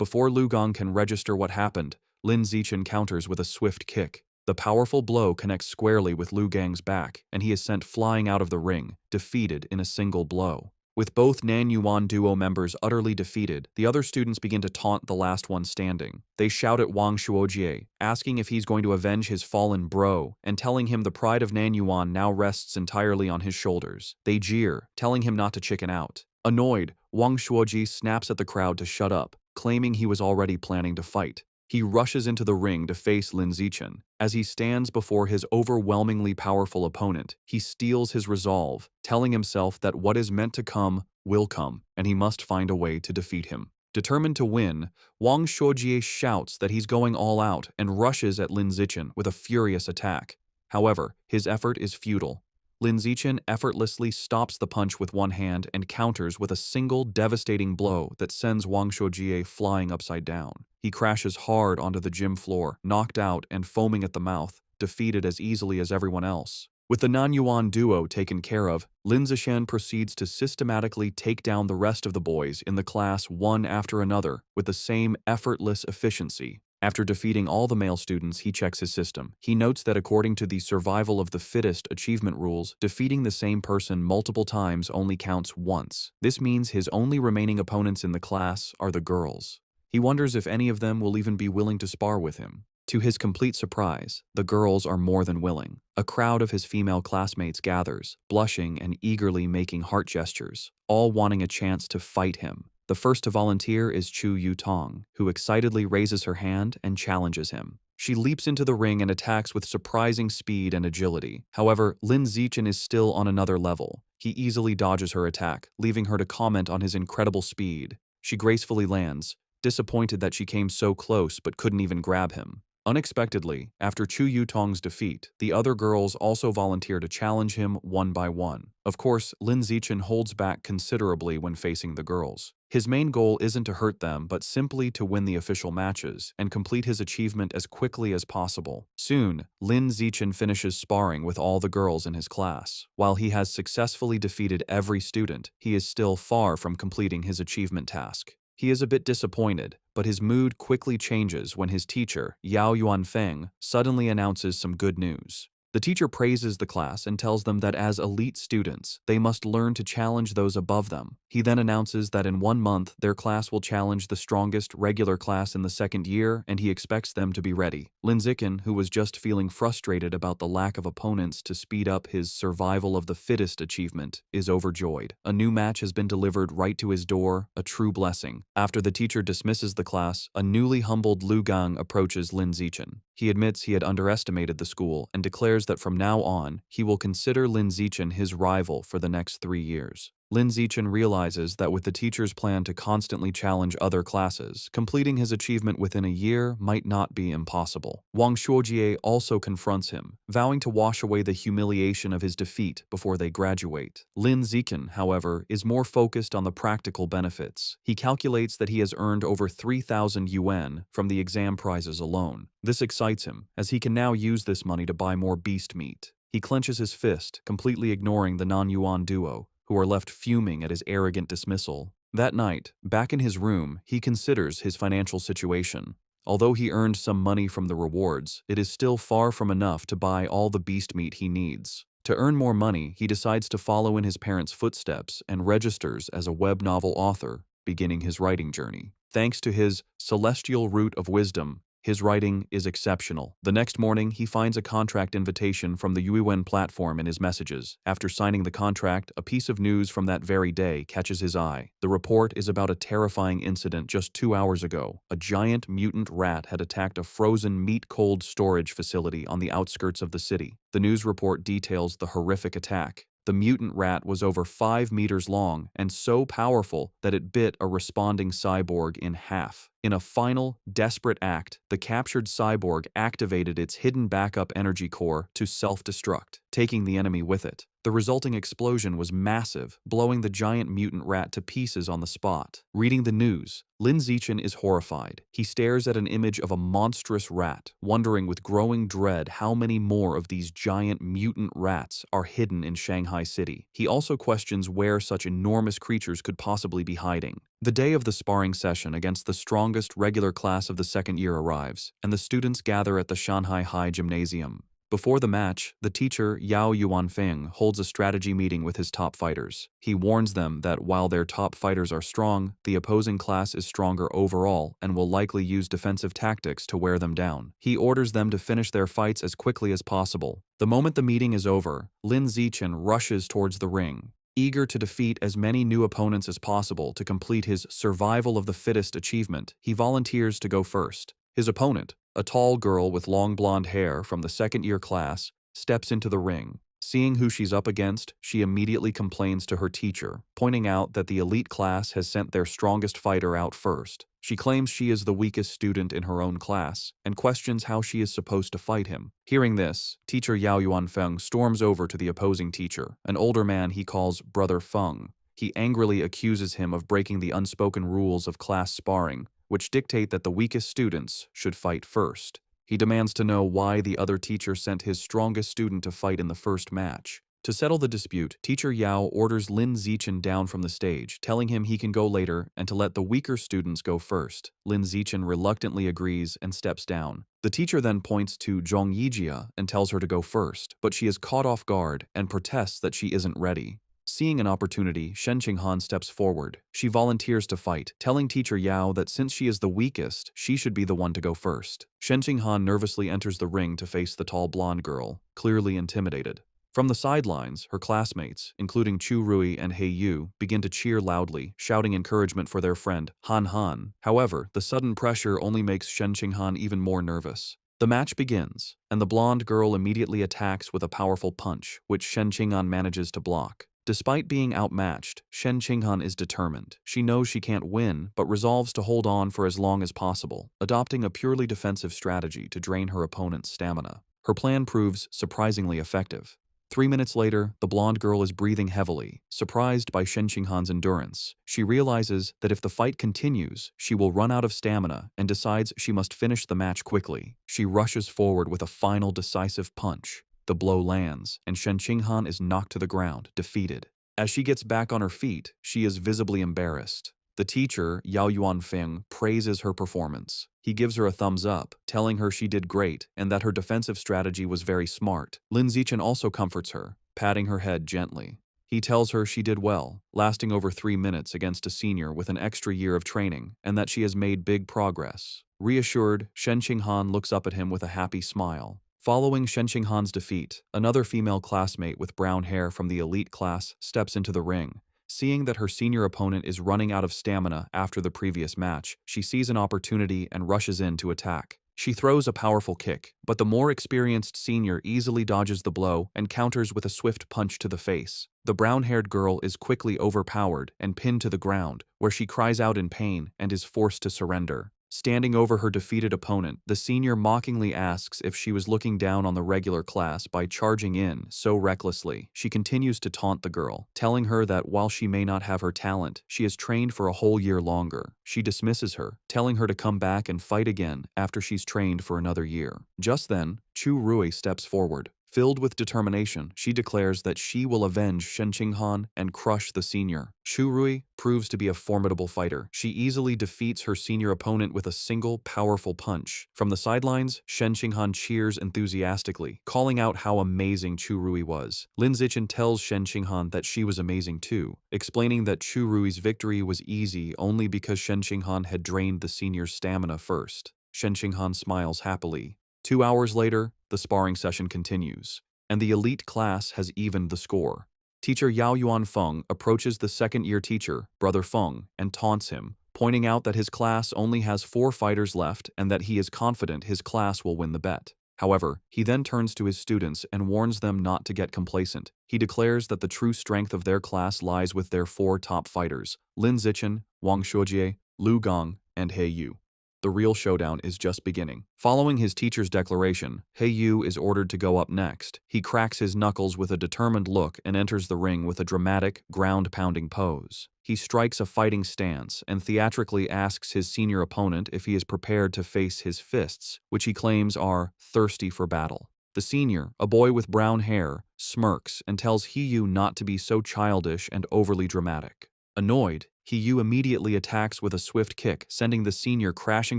Before Lu Gang can register what happened, Lin Zichen counters with a swift kick. The powerful blow connects squarely with Lu Gang's back, and he is sent flying out of the ring, defeated in a single blow. With both Nanyuan duo members utterly defeated, the other students begin to taunt the last one standing. They shout at Wang Shuojie, asking if he's going to avenge his fallen bro, and telling him the pride of Nanyuan now rests entirely on his shoulders. They jeer, telling him not to chicken out. Annoyed, Wang Shuojie snaps at the crowd to shut up, claiming he was already planning to fight. He rushes into the ring to face Lin Zichen. As he stands before his overwhelmingly powerful opponent, he steels his resolve, telling himself that what is meant to come will come, and he must find a way to defeat him. Determined to win, Wang Shuojie shouts that he's going all out and rushes at Lin Zichen with a furious attack. However, his effort is futile. Lin Zichen effortlessly stops the punch with one hand and counters with a single devastating blow that sends Wang Shuojie flying upside down. He crashes hard onto the gym floor, knocked out and foaming at the mouth, defeated as easily as everyone else. With the Nanyuan duo taken care of, Lin Zishan proceeds to systematically take down the rest of the boys in the class one after another with the same effortless efficiency. After defeating all the male students, he checks his system. He notes that according to the survival of the fittest achievement rules, defeating the same person multiple times only counts once. This means his only remaining opponents in the class are the girls. He wonders if any of them will even be willing to spar with him. To his complete surprise, the girls are more than willing. A crowd of his female classmates gathers, blushing and eagerly making heart gestures, all wanting a chance to fight him. The first to volunteer is Chu Yutong, who excitedly raises her hand and challenges him. She leaps into the ring and attacks with surprising speed and agility. However, Lin Zichen is still on another level. He easily dodges her attack, leaving her to comment on his incredible speed. She gracefully lands, disappointed that she came so close but couldn't even grab him. Unexpectedly, after Chu Yutong's defeat, the other girls also volunteer to challenge him one by one. Of course, Lin Zichen holds back considerably when facing the girls. His main goal isn't to hurt them, but simply to win the official matches and complete his achievement as quickly as possible. Soon, Lin Zichen finishes sparring with all the girls in his class. While he has successfully defeated every student, he is still far from completing his achievement task. He is a bit disappointed, but his mood quickly changes when his teacher, Yao Yuanfeng, suddenly announces some good news. The teacher praises the class and tells them that as elite students, they must learn to challenge those above them. He then announces that in 1 month, their class will challenge the strongest regular class in the second year, and he expects them to be ready. Lin Zichen, who was just feeling frustrated about the lack of opponents to speed up his survival of the fittest achievement, is overjoyed. A new match has been delivered right to his door, a true blessing. After the teacher dismisses the class, a newly humbled Lu Gang approaches Lin Zichen. He admits he had underestimated the school and declares that from now on, he will consider Lin Zichen his rival for the next 3 years. Lin Zichen realizes that with the teacher's plan to constantly challenge other classes, completing his achievement within a year might not be impossible. Wang Shuojie also confronts him, vowing to wash away the humiliation of his defeat before they graduate. Lin Zichen, however, is more focused on the practical benefits. He calculates that he has earned over 3,000 yuan from the exam prizes alone. This excites him, as he can now use this money to buy more beast meat. He clenches his fist, completely ignoring the non-Yuan duo, who are left fuming at his arrogant dismissal. That night, back in his room, he considers his financial situation. Although he earned some money from the rewards, it is still far from enough to buy all the beast meat he needs. To earn more money, he decides to follow in his parents' footsteps and registers as a web novel author, beginning his writing journey. Thanks to his celestial root of wisdom, his writing is exceptional. The next morning, he finds a contract invitation from the Yuiwen platform in his messages. After signing the contract, a piece of news from that very day catches his eye. The report is about a terrifying incident just 2 hours ago. A giant mutant rat had attacked a frozen meat-cold storage facility on the outskirts of the city. The news report details the horrific attack. The mutant rat was over 5 meters long and so powerful that it bit a responding cyborg in half. In a final, desperate act, the captured cyborg activated its hidden backup energy core to self-destruct, taking the enemy with it. The resulting explosion was massive, blowing the giant mutant rat to pieces on the spot. Reading the news, Lin Zichen is horrified. He stares at an image of a monstrous rat, wondering with growing dread how many more of these giant mutant rats are hidden in Shanghai City. He also questions where such enormous creatures could possibly be hiding. The day of the sparring session against the strongest regular class of the second year arrives, and the students gather at the Shanghai High Gymnasium. Before the match, the teacher, Yao Yuanfeng, holds a strategy meeting with his top fighters. He warns them that while their top fighters are strong, the opposing class is stronger overall and will likely use defensive tactics to wear them down. He orders them to finish their fights as quickly as possible. The moment the meeting is over, Lin Zichen rushes towards the ring. Eager to defeat as many new opponents as possible to complete his survival of the fittest achievement, he volunteers to go first. His opponent, a tall girl with long blonde hair from the second-year class, steps into the ring. Seeing who she's up against, she immediately complains to her teacher, pointing out that the elite class has sent their strongest fighter out first. She claims she is the weakest student in her own class, and questions how she is supposed to fight him. Hearing this, teacher Yao Yuanfeng storms over to the opposing teacher, an older man he calls Brother Feng. He angrily accuses him of breaking the unspoken rules of class sparring, which dictate that the weakest students should fight first. He demands to know why the other teacher sent his strongest student to fight in the first match. To settle the dispute, Teacher Yao orders Lin Zichen down from the stage, telling him he can go later and to let the weaker students go first. Lin Zichen reluctantly agrees and steps down. The teacher then points to Zhong Yijia and tells her to go first, but she is caught off guard and protests that she isn't ready. Seeing an opportunity, Shen Qinghan steps forward. She volunteers to fight, telling Teacher Yao that since she is the weakest, she should be the one to go first. Shen Qinghan nervously enters the ring to face the tall blonde girl, clearly intimidated. From the sidelines, her classmates, including Chu Rui and He Yu, begin to cheer loudly, shouting encouragement for their friend, Han Han. However, the sudden pressure only makes Shen Qinghan even more nervous. The match begins, and the blonde girl immediately attacks with a powerful punch, which Shen Qinghan manages to block. Despite being outmatched, Shen Qinghan is determined. She knows she can't win, but resolves to hold on for as long as possible, adopting a purely defensive strategy to drain her opponent's stamina. Her plan proves surprisingly effective. 3 minutes later, the blonde girl is breathing heavily, surprised by Shen Qinghan's endurance. She realizes that if the fight continues, she will run out of stamina and decides she must finish the match quickly. She rushes forward with a final decisive punch. The blow lands, and Shen Qinghan is knocked to the ground, defeated. As she gets back on her feet, she is visibly embarrassed. The teacher, Yao Yuanfeng, praises her performance. He gives her a thumbs up, telling her she did great and that her defensive strategy was very smart. Lin Zichen also comforts her, patting her head gently. He tells her she did well, lasting over 3 minutes against a senior with an extra year of training, and that she has made big progress. Reassured, Shen Qinghan looks up at him with a happy smile. Following Shen Qinghan's defeat, another female classmate with brown hair from the elite class steps into the ring. Seeing that her senior opponent is running out of stamina after the previous match, she sees an opportunity and rushes in to attack. She throws a powerful kick, but the more experienced senior easily dodges the blow and counters with a swift punch to the face. The brown-haired girl is quickly overpowered and pinned to the ground, where she cries out in pain and is forced to surrender. Standing over her defeated opponent, the senior mockingly asks if she was looking down on the regular class by charging in so recklessly. She continues to taunt the girl, telling her that while she may not have her talent, she has trained for a whole year longer. She dismisses her, telling her to come back and fight again after she's trained for another year. Just then, Chu Rui steps forward. Filled with determination, she declares that she will avenge Shen Qinghan and crush the senior. Chu Rui proves to be a formidable fighter. She easily defeats her senior opponent with a single, powerful punch. From the sidelines, Shen Qinghan cheers enthusiastically, calling out how amazing Chu Rui was. Lin Zichen tells Shen Qinghan that she was amazing too, explaining that Chu Rui's victory was easy only because Shen Qinghan had drained the senior's stamina first. Shen Qinghan smiles happily. 2 hours later, the sparring session continues, and the elite class has evened the score. Teacher Yao Yuanfeng approaches the second-year teacher, Brother Feng, and taunts him, pointing out that his class only has 4 fighters left and that he is confident his class will win the bet. However, he then turns to his students and warns them not to get complacent. He declares that the true strength of their class lies with their 4 top fighters, Lin Zichen, Wang Shuojie, Lu Gong, and He Yu. The real showdown is just beginning. Following his teacher's declaration, He Yu is ordered to go up next. He cracks his knuckles with a determined look and enters the ring with a dramatic, ground-pounding pose. He strikes a fighting stance and theatrically asks his senior opponent if he is prepared to face his fists, which he claims are thirsty for battle. The senior, a boy with brown hair, smirks and tells He Yu not to be so childish and overly dramatic. Annoyed, He Yu immediately attacks with a swift kick, sending the senior crashing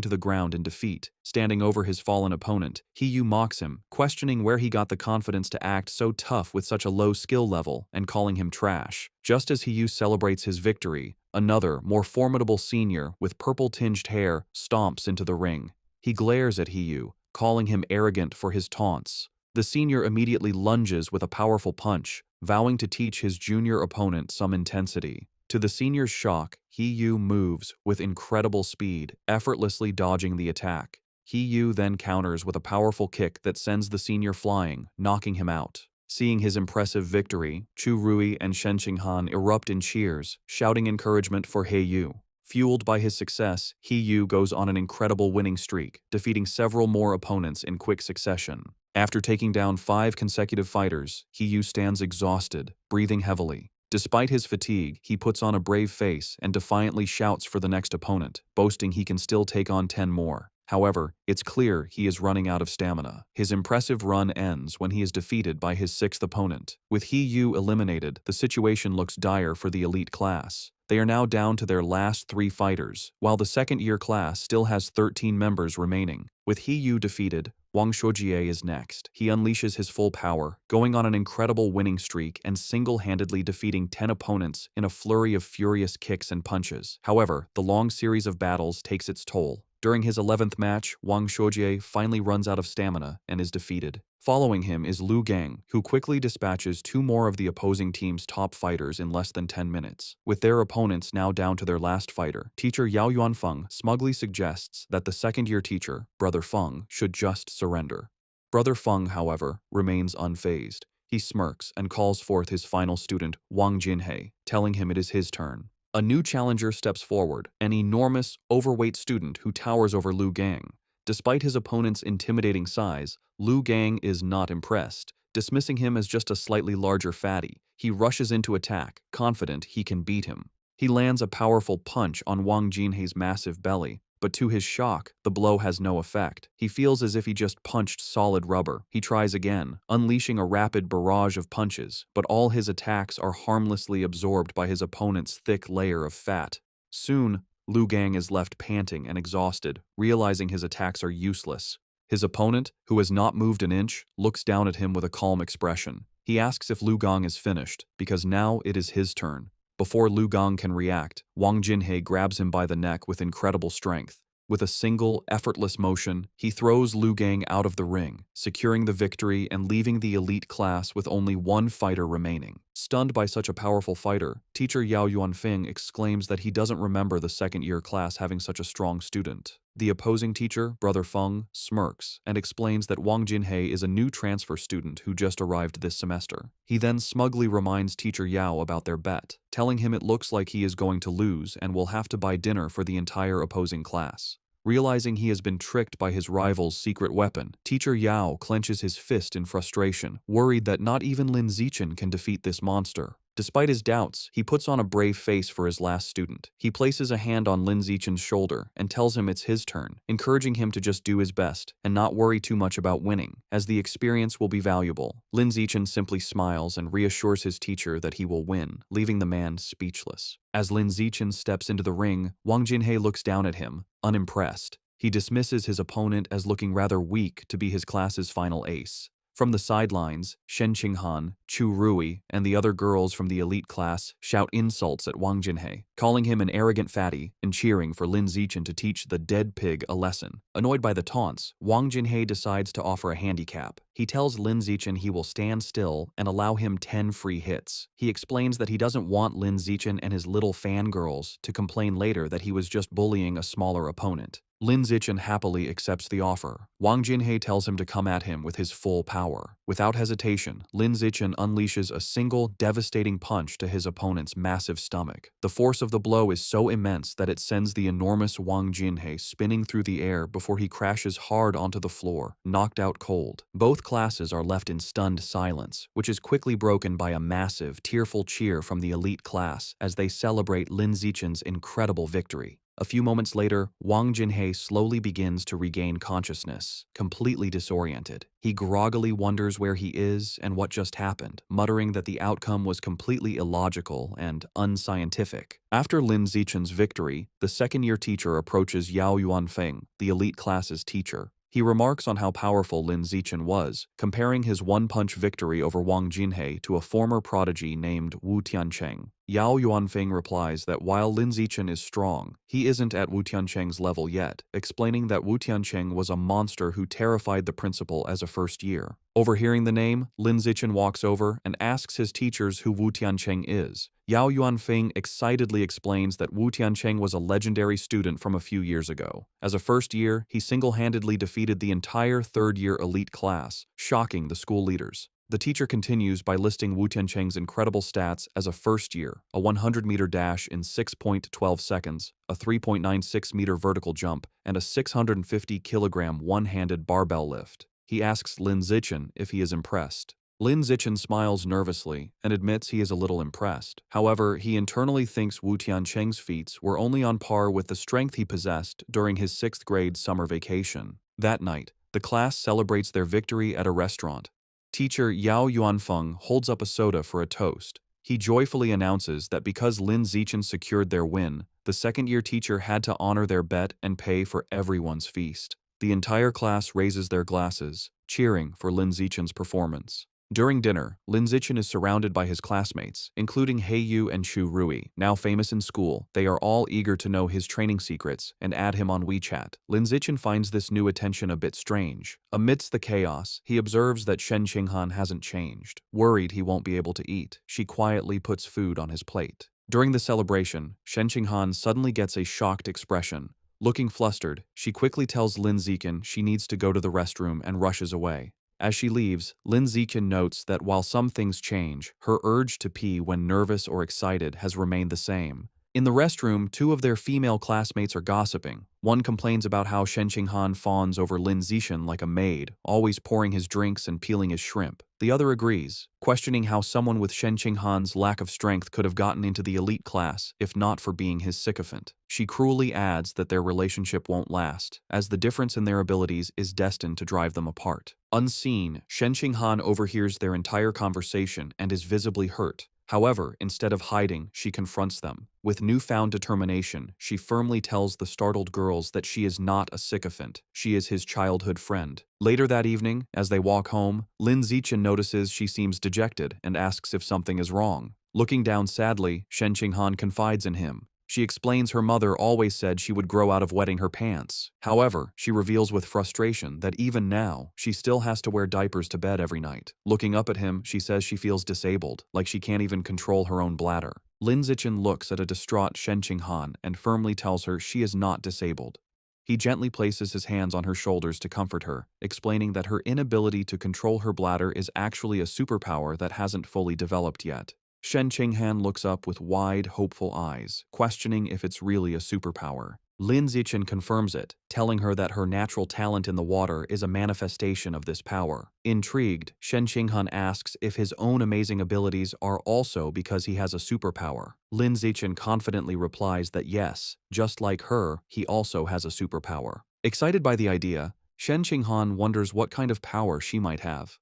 to the ground in defeat. Standing over his fallen opponent, He Yu mocks him, questioning where he got the confidence to act so tough with such a low skill level and calling him trash. Just as He Yu celebrates his victory, another, more formidable senior with purple-tinged hair stomps into the ring. He glares at He Yu, calling him arrogant for his taunts. The senior immediately lunges with a powerful punch, vowing to teach his junior opponent some intensity. To the senior's shock, He Yu moves with incredible speed, effortlessly dodging the attack. He Yu then counters with a powerful kick that sends the senior flying, knocking him out. Seeing his impressive victory, Chu Rui and Shen Qinghan erupt in cheers, shouting encouragement for He Yu. Fueled by his success, He Yu goes on an incredible winning streak, defeating several more opponents in quick succession. After taking down 5 consecutive fighters, He Yu stands exhausted, breathing heavily. Despite his fatigue, he puts on a brave face and defiantly shouts for the next opponent, boasting he can still take on 10 more. However, it's clear he is running out of stamina. His impressive run ends when he is defeated by his sixth opponent. With He Yu eliminated, the situation looks dire for the elite class. They are now down to their last 3 fighters, while the second-year class still has 13 members remaining. With He Yu defeated, Wang Shuojie is next. He unleashes his full power, going on an incredible winning streak and single-handedly defeating 10 opponents in a flurry of furious kicks and punches. However, the long series of battles takes its toll. During his 11th match, Wang Shuojie finally runs out of stamina and is defeated. Following him is Lu Gang, who quickly dispatches 2 more of the opposing team's top fighters in less than 10 minutes. With their opponents now down to their last fighter, teacher Yao Yuanfeng smugly suggests that the second-year teacher, Brother Feng, should just surrender. Brother Feng, however, remains unfazed. He smirks and calls forth his final student, Wang Jinhei, telling him it is his turn. A new challenger steps forward, an enormous, overweight student who towers over Lu Gang. Despite his opponent's intimidating size, Lu Gang is not impressed. Dismissing him as just a slightly larger fatty, he rushes into attack, confident he can beat him. He lands a powerful punch on Wang Jinhei's massive belly, but to his shock, the blow has no effect. He feels as if he just punched solid rubber. He tries again, unleashing a rapid barrage of punches, but all his attacks are harmlessly absorbed by his opponent's thick layer of fat. Soon, Lu Gang is left panting and exhausted, realizing his attacks are useless. His opponent, who has not moved an inch, looks down at him with a calm expression. He asks if Lu Gang is finished, because now it is his turn. Before Lu Gang can react, Wang Jinhei grabs him by the neck with incredible strength. With a single, effortless motion, he throws Lu Gang out of the ring, securing the victory and leaving the elite class with only 1 fighter remaining. Stunned by such a powerful fighter, teacher Yao Yuanfeng exclaims that he doesn't remember the second-year class having such a strong student. The opposing teacher, Brother Feng, smirks and explains that Wang Jinhei is a new transfer student who just arrived this semester. He then smugly reminds teacher Yao about their bet, telling him it looks like he is going to lose and will have to buy dinner for the entire opposing class. Realizing he has been tricked by his rival's secret weapon, teacher Yao clenches his fist in frustration, worried that not even Lin Zichen can defeat this monster. Despite his doubts, he puts on a brave face for his last student. He places a hand on Lin Zichen's shoulder and tells him it's his turn, encouraging him to just do his best and not worry too much about winning, as the experience will be valuable. Lin Zichen simply smiles and reassures his teacher that he will win, leaving the man speechless. As Lin Zichen steps into the ring, Wang Jinhei looks down at him, unimpressed. He dismisses his opponent as looking rather weak to be his class's final ace. From the sidelines, Shen Qinghan, Chu Rui, and the other girls from the elite class shout insults at Wang Jinhei, calling him an arrogant fatty and cheering for Lin Zichen to teach the dead pig a lesson. Annoyed by the taunts, Wang Jinhei decides to offer a handicap. He tells Lin Zichen he will stand still and allow him 10 free hits. He explains that he doesn't want Lin Zichen and his little fangirls to complain later that he was just bullying a smaller opponent. Lin Zichen happily accepts the offer. Wang Jinhei tells him to come at him with his full power. Without hesitation, Lin Zichen unleashes a single, devastating punch to his opponent's massive stomach. The force of the blow is so immense that it sends the enormous Wang Jinhei spinning through the air before he crashes hard onto the floor, knocked out cold. Both classes are left in stunned silence, which is quickly broken by a massive, tearful cheer from the elite class as they celebrate Lin Zichen's incredible victory. A few moments later, Wang Jinhei slowly begins to regain consciousness, completely disoriented. He groggily wonders where he is and what just happened, muttering that the outcome was completely illogical and unscientific. After Lin Zichen's victory, the second-year teacher approaches Yao Yuanfeng, the elite class's teacher. He remarks on how powerful Lin Zichen was, comparing his one-punch victory over Wang Jinhei to a former prodigy named Wu Tiancheng. Yao Yuanfeng replies that while Lin Zichen is strong, he isn't at Wu Tiancheng's level yet, explaining that Wu Tiancheng was a monster who terrified the principal as a first year. Overhearing the name, Lin Zichen walks over and asks his teachers who Wu Tiancheng is. Yao Yuanfeng excitedly explains that Wu Tiancheng was a legendary student from a few years ago. As a first year, he single-handedly defeated the entire third-year elite class, shocking the school leaders. The teacher continues by listing Wu Tiancheng's incredible stats as a first year, a 100-meter dash in 6.12 seconds, a 3.96-meter vertical jump, and a 650-kilogram one-handed barbell lift. He asks Lin Zichen if he is impressed. Lin Zichen smiles nervously and admits he is a little impressed. However, he internally thinks Wu Tiancheng's feats were only on par with the strength he possessed during his 6th grade summer vacation. That night, the class celebrates their victory at a restaurant. Teacher Yao Yuanfeng holds up a soda for a toast. He joyfully announces that because Lin Zichen secured their win, the second-year teacher had to honor their bet and pay for everyone's feast. The entire class raises their glasses, cheering for Lin Zichen's performance. During dinner, Lin Zichen is surrounded by his classmates, including He Yu and Chu Rui, now famous in school. They are all eager to know his training secrets and add him on WeChat. Lin Zichen finds this new attention a bit strange. Amidst the chaos, he observes that Shen Qinghan hasn't changed. Worried he won't be able to eat, she quietly puts food on his plate. During the celebration, Shen Qinghan suddenly gets a shocked expression. Looking flustered, she quickly tells Lin Zichen she needs to go to the restroom and rushes away. As she leaves, Lin Zichen notes that while some things change, her urge to pee when nervous or excited has remained the same. In the restroom, two of their female classmates are gossiping. One complains about how Shen Qinghan fawns over Lin Zichen like a maid, always pouring his drinks and peeling his shrimp. The other agrees, questioning how someone with Shen Qinghan's lack of strength could have gotten into the elite class if not for being his sycophant. She cruelly adds that their relationship won't last, as the difference in their abilities is destined to drive them apart. Unseen, Shen Qinghan overhears their entire conversation and is visibly hurt. However, instead of hiding, she confronts them. With newfound determination, she firmly tells the startled girls that she is not a sycophant, she is his childhood friend. Later that evening, as they walk home, Lin Zichen notices she seems dejected and asks if something is wrong. Looking down sadly, Shen Qinghan confides in him. She explains her mother always said she would grow out of wetting her pants. However, she reveals with frustration that even now, she still has to wear diapers to bed every night. Looking up at him, she says she feels disabled, like she can't even control her own bladder. Lin Zichen looks at a distraught Shen Qinghan and firmly tells her she is not disabled. He gently places his hands on her shoulders to comfort her, explaining that her inability to control her bladder is actually a superpower that hasn't fully developed yet. Shen Qinghan looks up with wide, hopeful eyes, questioning if it's really a superpower. Lin Zichen confirms it, telling her that her natural talent in the water is a manifestation of this power. Intrigued, Shen Qinghan asks if his own amazing abilities are also because he has a superpower. Lin Zichen confidently replies that yes, just like her, he also has a superpower. Excited by the idea, Shen Qinghan wonders what kind of power she might have.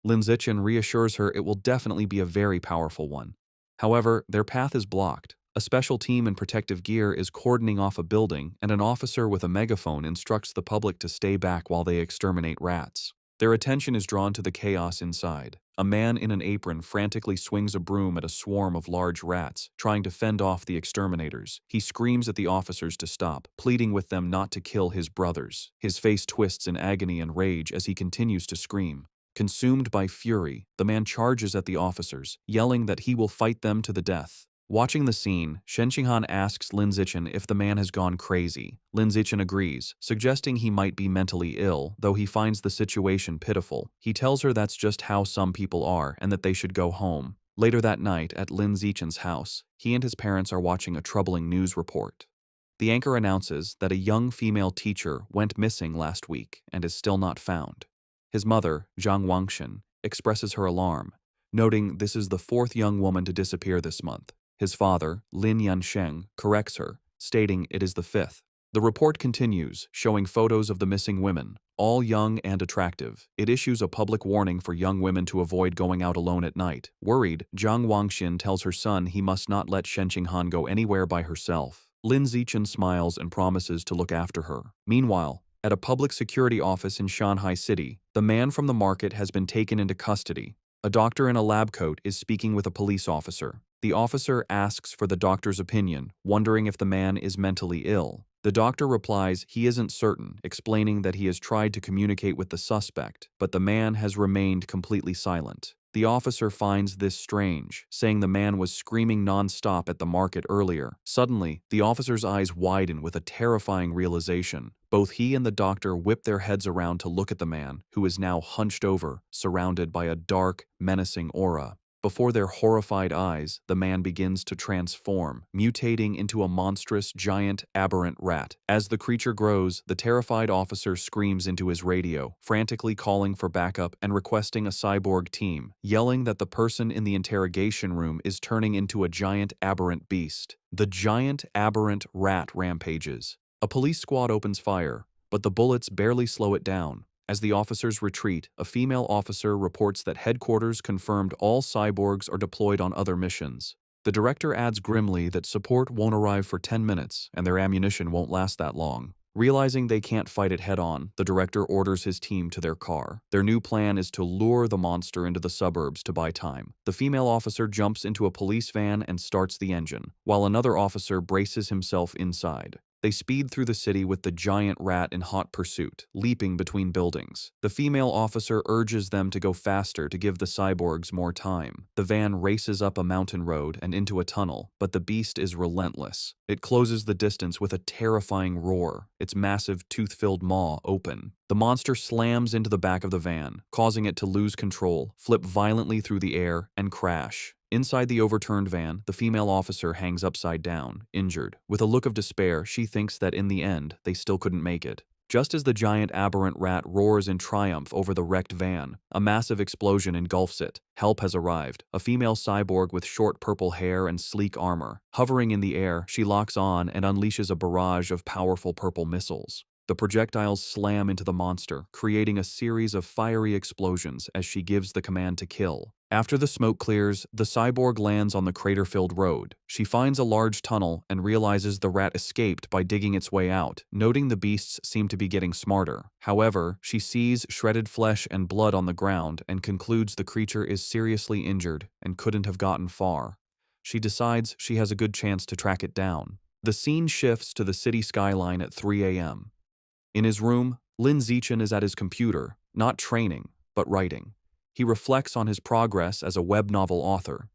Lin Zichen reassures her it will definitely be a very powerful one. However, their path is blocked. A special team in protective gear is cordoning off a building, and an officer with a megaphone instructs the public to stay back while they exterminate rats. Their attention is drawn to the chaos inside. A man in an apron frantically swings a broom at a swarm of large rats, trying to fend off the exterminators. He screams at the officers to stop, pleading with them not to kill his brothers. His face twists in agony and rage as he continues to scream. Consumed by fury, the man charges at the officers, yelling that he will fight them to the death. Watching the scene, Shen Qinghan asks Lin Zichen if the man has gone crazy. Lin Zichen agrees, suggesting he might be mentally ill, though he finds the situation pitiful. He tells her that's just how some people are and that they should go home. Later that night, at Lin Zichen's house, he and his parents are watching a troubling news report. The anchor announces that a young female teacher went missing last week and is still not found. His mother, Zhang Wangshan, expresses her alarm, noting this is the 4th young woman to disappear this month. His father, Lin Yansheng, corrects her, stating it is the 5th. The report continues, showing photos of the missing women, all young and attractive. It issues a public warning for young women to avoid going out alone at night. Worried, Zhang Wangshan tells her son he must not let Shen Qinghan go anywhere by herself. Lin Zichen smiles and promises to look after her. Meanwhile, at a public security office in Shanghai City, the man from the market has been taken into custody. A doctor in a lab coat is speaking with a police officer. The officer asks for the doctor's opinion, wondering if the man is mentally ill. The doctor replies he isn't certain, explaining that he has tried to communicate with the suspect, but the man has remained completely silent. The officer finds this strange, saying the man was screaming non-stop at the market earlier. Suddenly, the officer's eyes widen with a terrifying realization. Both he and the doctor whip their heads around to look at the man, who is now hunched over, surrounded by a dark, menacing aura. Before their horrified eyes, the man begins to transform, mutating into a monstrous, giant, aberrant rat. As the creature grows, the terrified officer screams into his radio, frantically calling for backup and requesting a cyborg team, yelling that the person in the interrogation room is turning into a giant, aberrant beast. The giant, aberrant rat rampages. A police squad opens fire, but the bullets barely slow it down. As the officers retreat, a female officer reports that headquarters confirmed all cyborgs are deployed on other missions. The director adds grimly that support won't arrive for 10 minutes and their ammunition won't last that long. Realizing they can't fight it head-on, the director orders his team to their car. Their new plan is to lure the monster into the suburbs to buy time. The female officer jumps into a police van and starts the engine, while another officer braces himself inside. They speed through the city with the giant rat in hot pursuit, leaping between buildings. The female officer urges them to go faster to give the cyborgs more time. The van races up a mountain road and into a tunnel, but the beast is relentless. It closes the distance with a terrifying roar, its massive tooth-filled maw open. The monster slams into the back of the van, causing it to lose control, flip violently through the air, and crash. Inside the overturned van, the female officer hangs upside down, injured. With a look of despair, she thinks that in the end, they still couldn't make it. Just as the giant aberrant rat roars in triumph over the wrecked van, a massive explosion engulfs it. Help has arrived. A female cyborg with short purple hair and sleek armor. Hovering in the air, she locks on and unleashes a barrage of powerful purple missiles. The projectiles slam into the monster, creating a series of fiery explosions as she gives the command to kill. After the smoke clears, the cyborg lands on the crater-filled road. She finds a large tunnel and realizes the rat escaped by digging its way out, noting the beasts seem to be getting smarter. However, she sees shredded flesh and blood on the ground and concludes the creature is seriously injured and couldn't have gotten far. She decides she has a good chance to track it down. The scene shifts to the city skyline at 3 a.m. In his room, Lin Zichen is at his computer, not training, but writing. He reflects on his progress as a web novel author.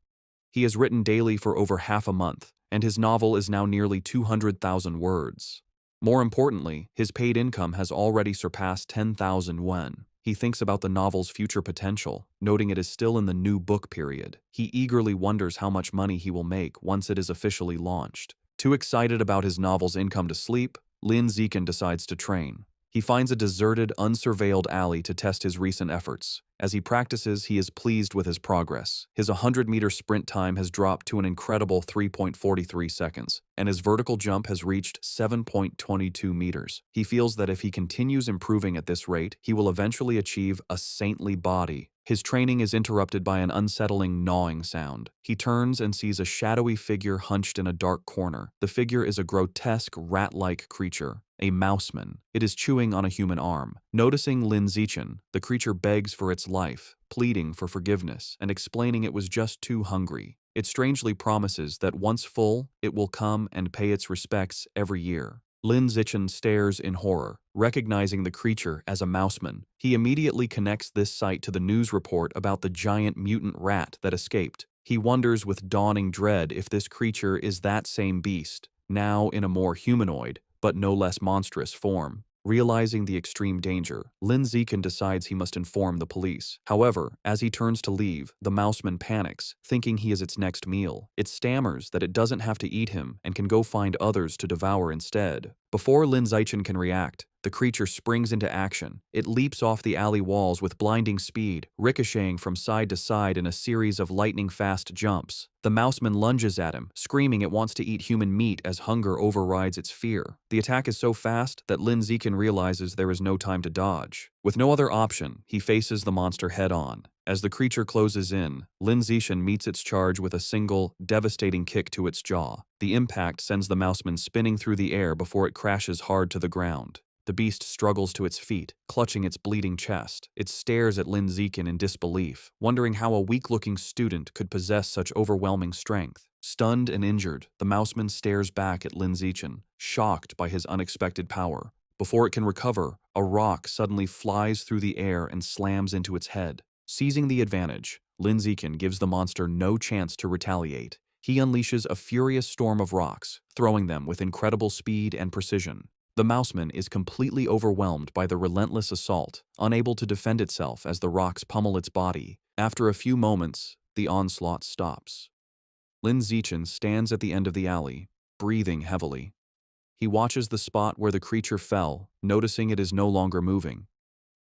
He has written daily for over half a month, and his novel is now nearly 200,000 words. More importantly, his paid income has already surpassed 10,000 yuan. He thinks about the novel's future potential, noting it is still in the new book period. He eagerly wonders how much money he will make once it is officially launched. Too excited about his novel's income to sleep, Lin Zichen decides to train. He finds a deserted, unsurveilled alley to test his recent efforts. As he practices, he is pleased with his progress. His 100-meter sprint time has dropped to an incredible 3.43 seconds, and his vertical jump has reached 7.22 meters. He feels that if he continues improving at this rate, he will eventually achieve a saintly body. His training is interrupted by an unsettling gnawing sound. He turns and sees a shadowy figure hunched in a dark corner. The figure is a grotesque, rat-like creature, a mouseman. It is chewing on a human arm. Noticing Lin Zichen, the creature begs for its life, pleading for forgiveness and explaining it was just too hungry. It strangely promises that once full, it will come and pay its respects every year. Lin Zichen stares in horror, recognizing the creature as a mouseman. He immediately connects this sight to the news report about the giant mutant rat that escaped. He wonders with dawning dread if this creature is that same beast, now in a more humanoid, but no less monstrous form. Realizing the extreme danger, Lin Zichen decides he must inform the police. However, as he turns to leave, the mouseman panics, thinking he is its next meal. It stammers that it doesn't have to eat him and can go find others to devour instead. Before Lin Zichen can react, the creature springs into action. It leaps off the alley walls with blinding speed, ricocheting from side to side in a series of lightning-fast jumps. The mouseman lunges at him, screaming it wants to eat human meat as hunger overrides its fear. The attack is so fast that Lin Zichen realizes there is no time to dodge. With no other option, he faces the monster head-on. As the creature closes in, Lin Zichen meets its charge with a single, devastating kick to its jaw. The impact sends the mouseman spinning through the air before it crashes hard to the ground. The beast struggles to its feet, clutching its bleeding chest. It stares at Lin Zichen in disbelief, wondering how a weak-looking student could possess such overwhelming strength. Stunned and injured, the mouseman stares back at Lin Zichen, shocked by his unexpected power. Before it can recover, a rock suddenly flies through the air and slams into its head. Seizing the advantage, Lin Zichen gives the monster no chance to retaliate. He unleashes a furious storm of rocks, throwing them with incredible speed and precision. The mouseman is completely overwhelmed by the relentless assault, unable to defend itself as the rocks pummel its body. After a few moments, the onslaught stops. Lin Zichen stands at the end of the alley, breathing heavily. He watches the spot where the creature fell, noticing it is no longer moving.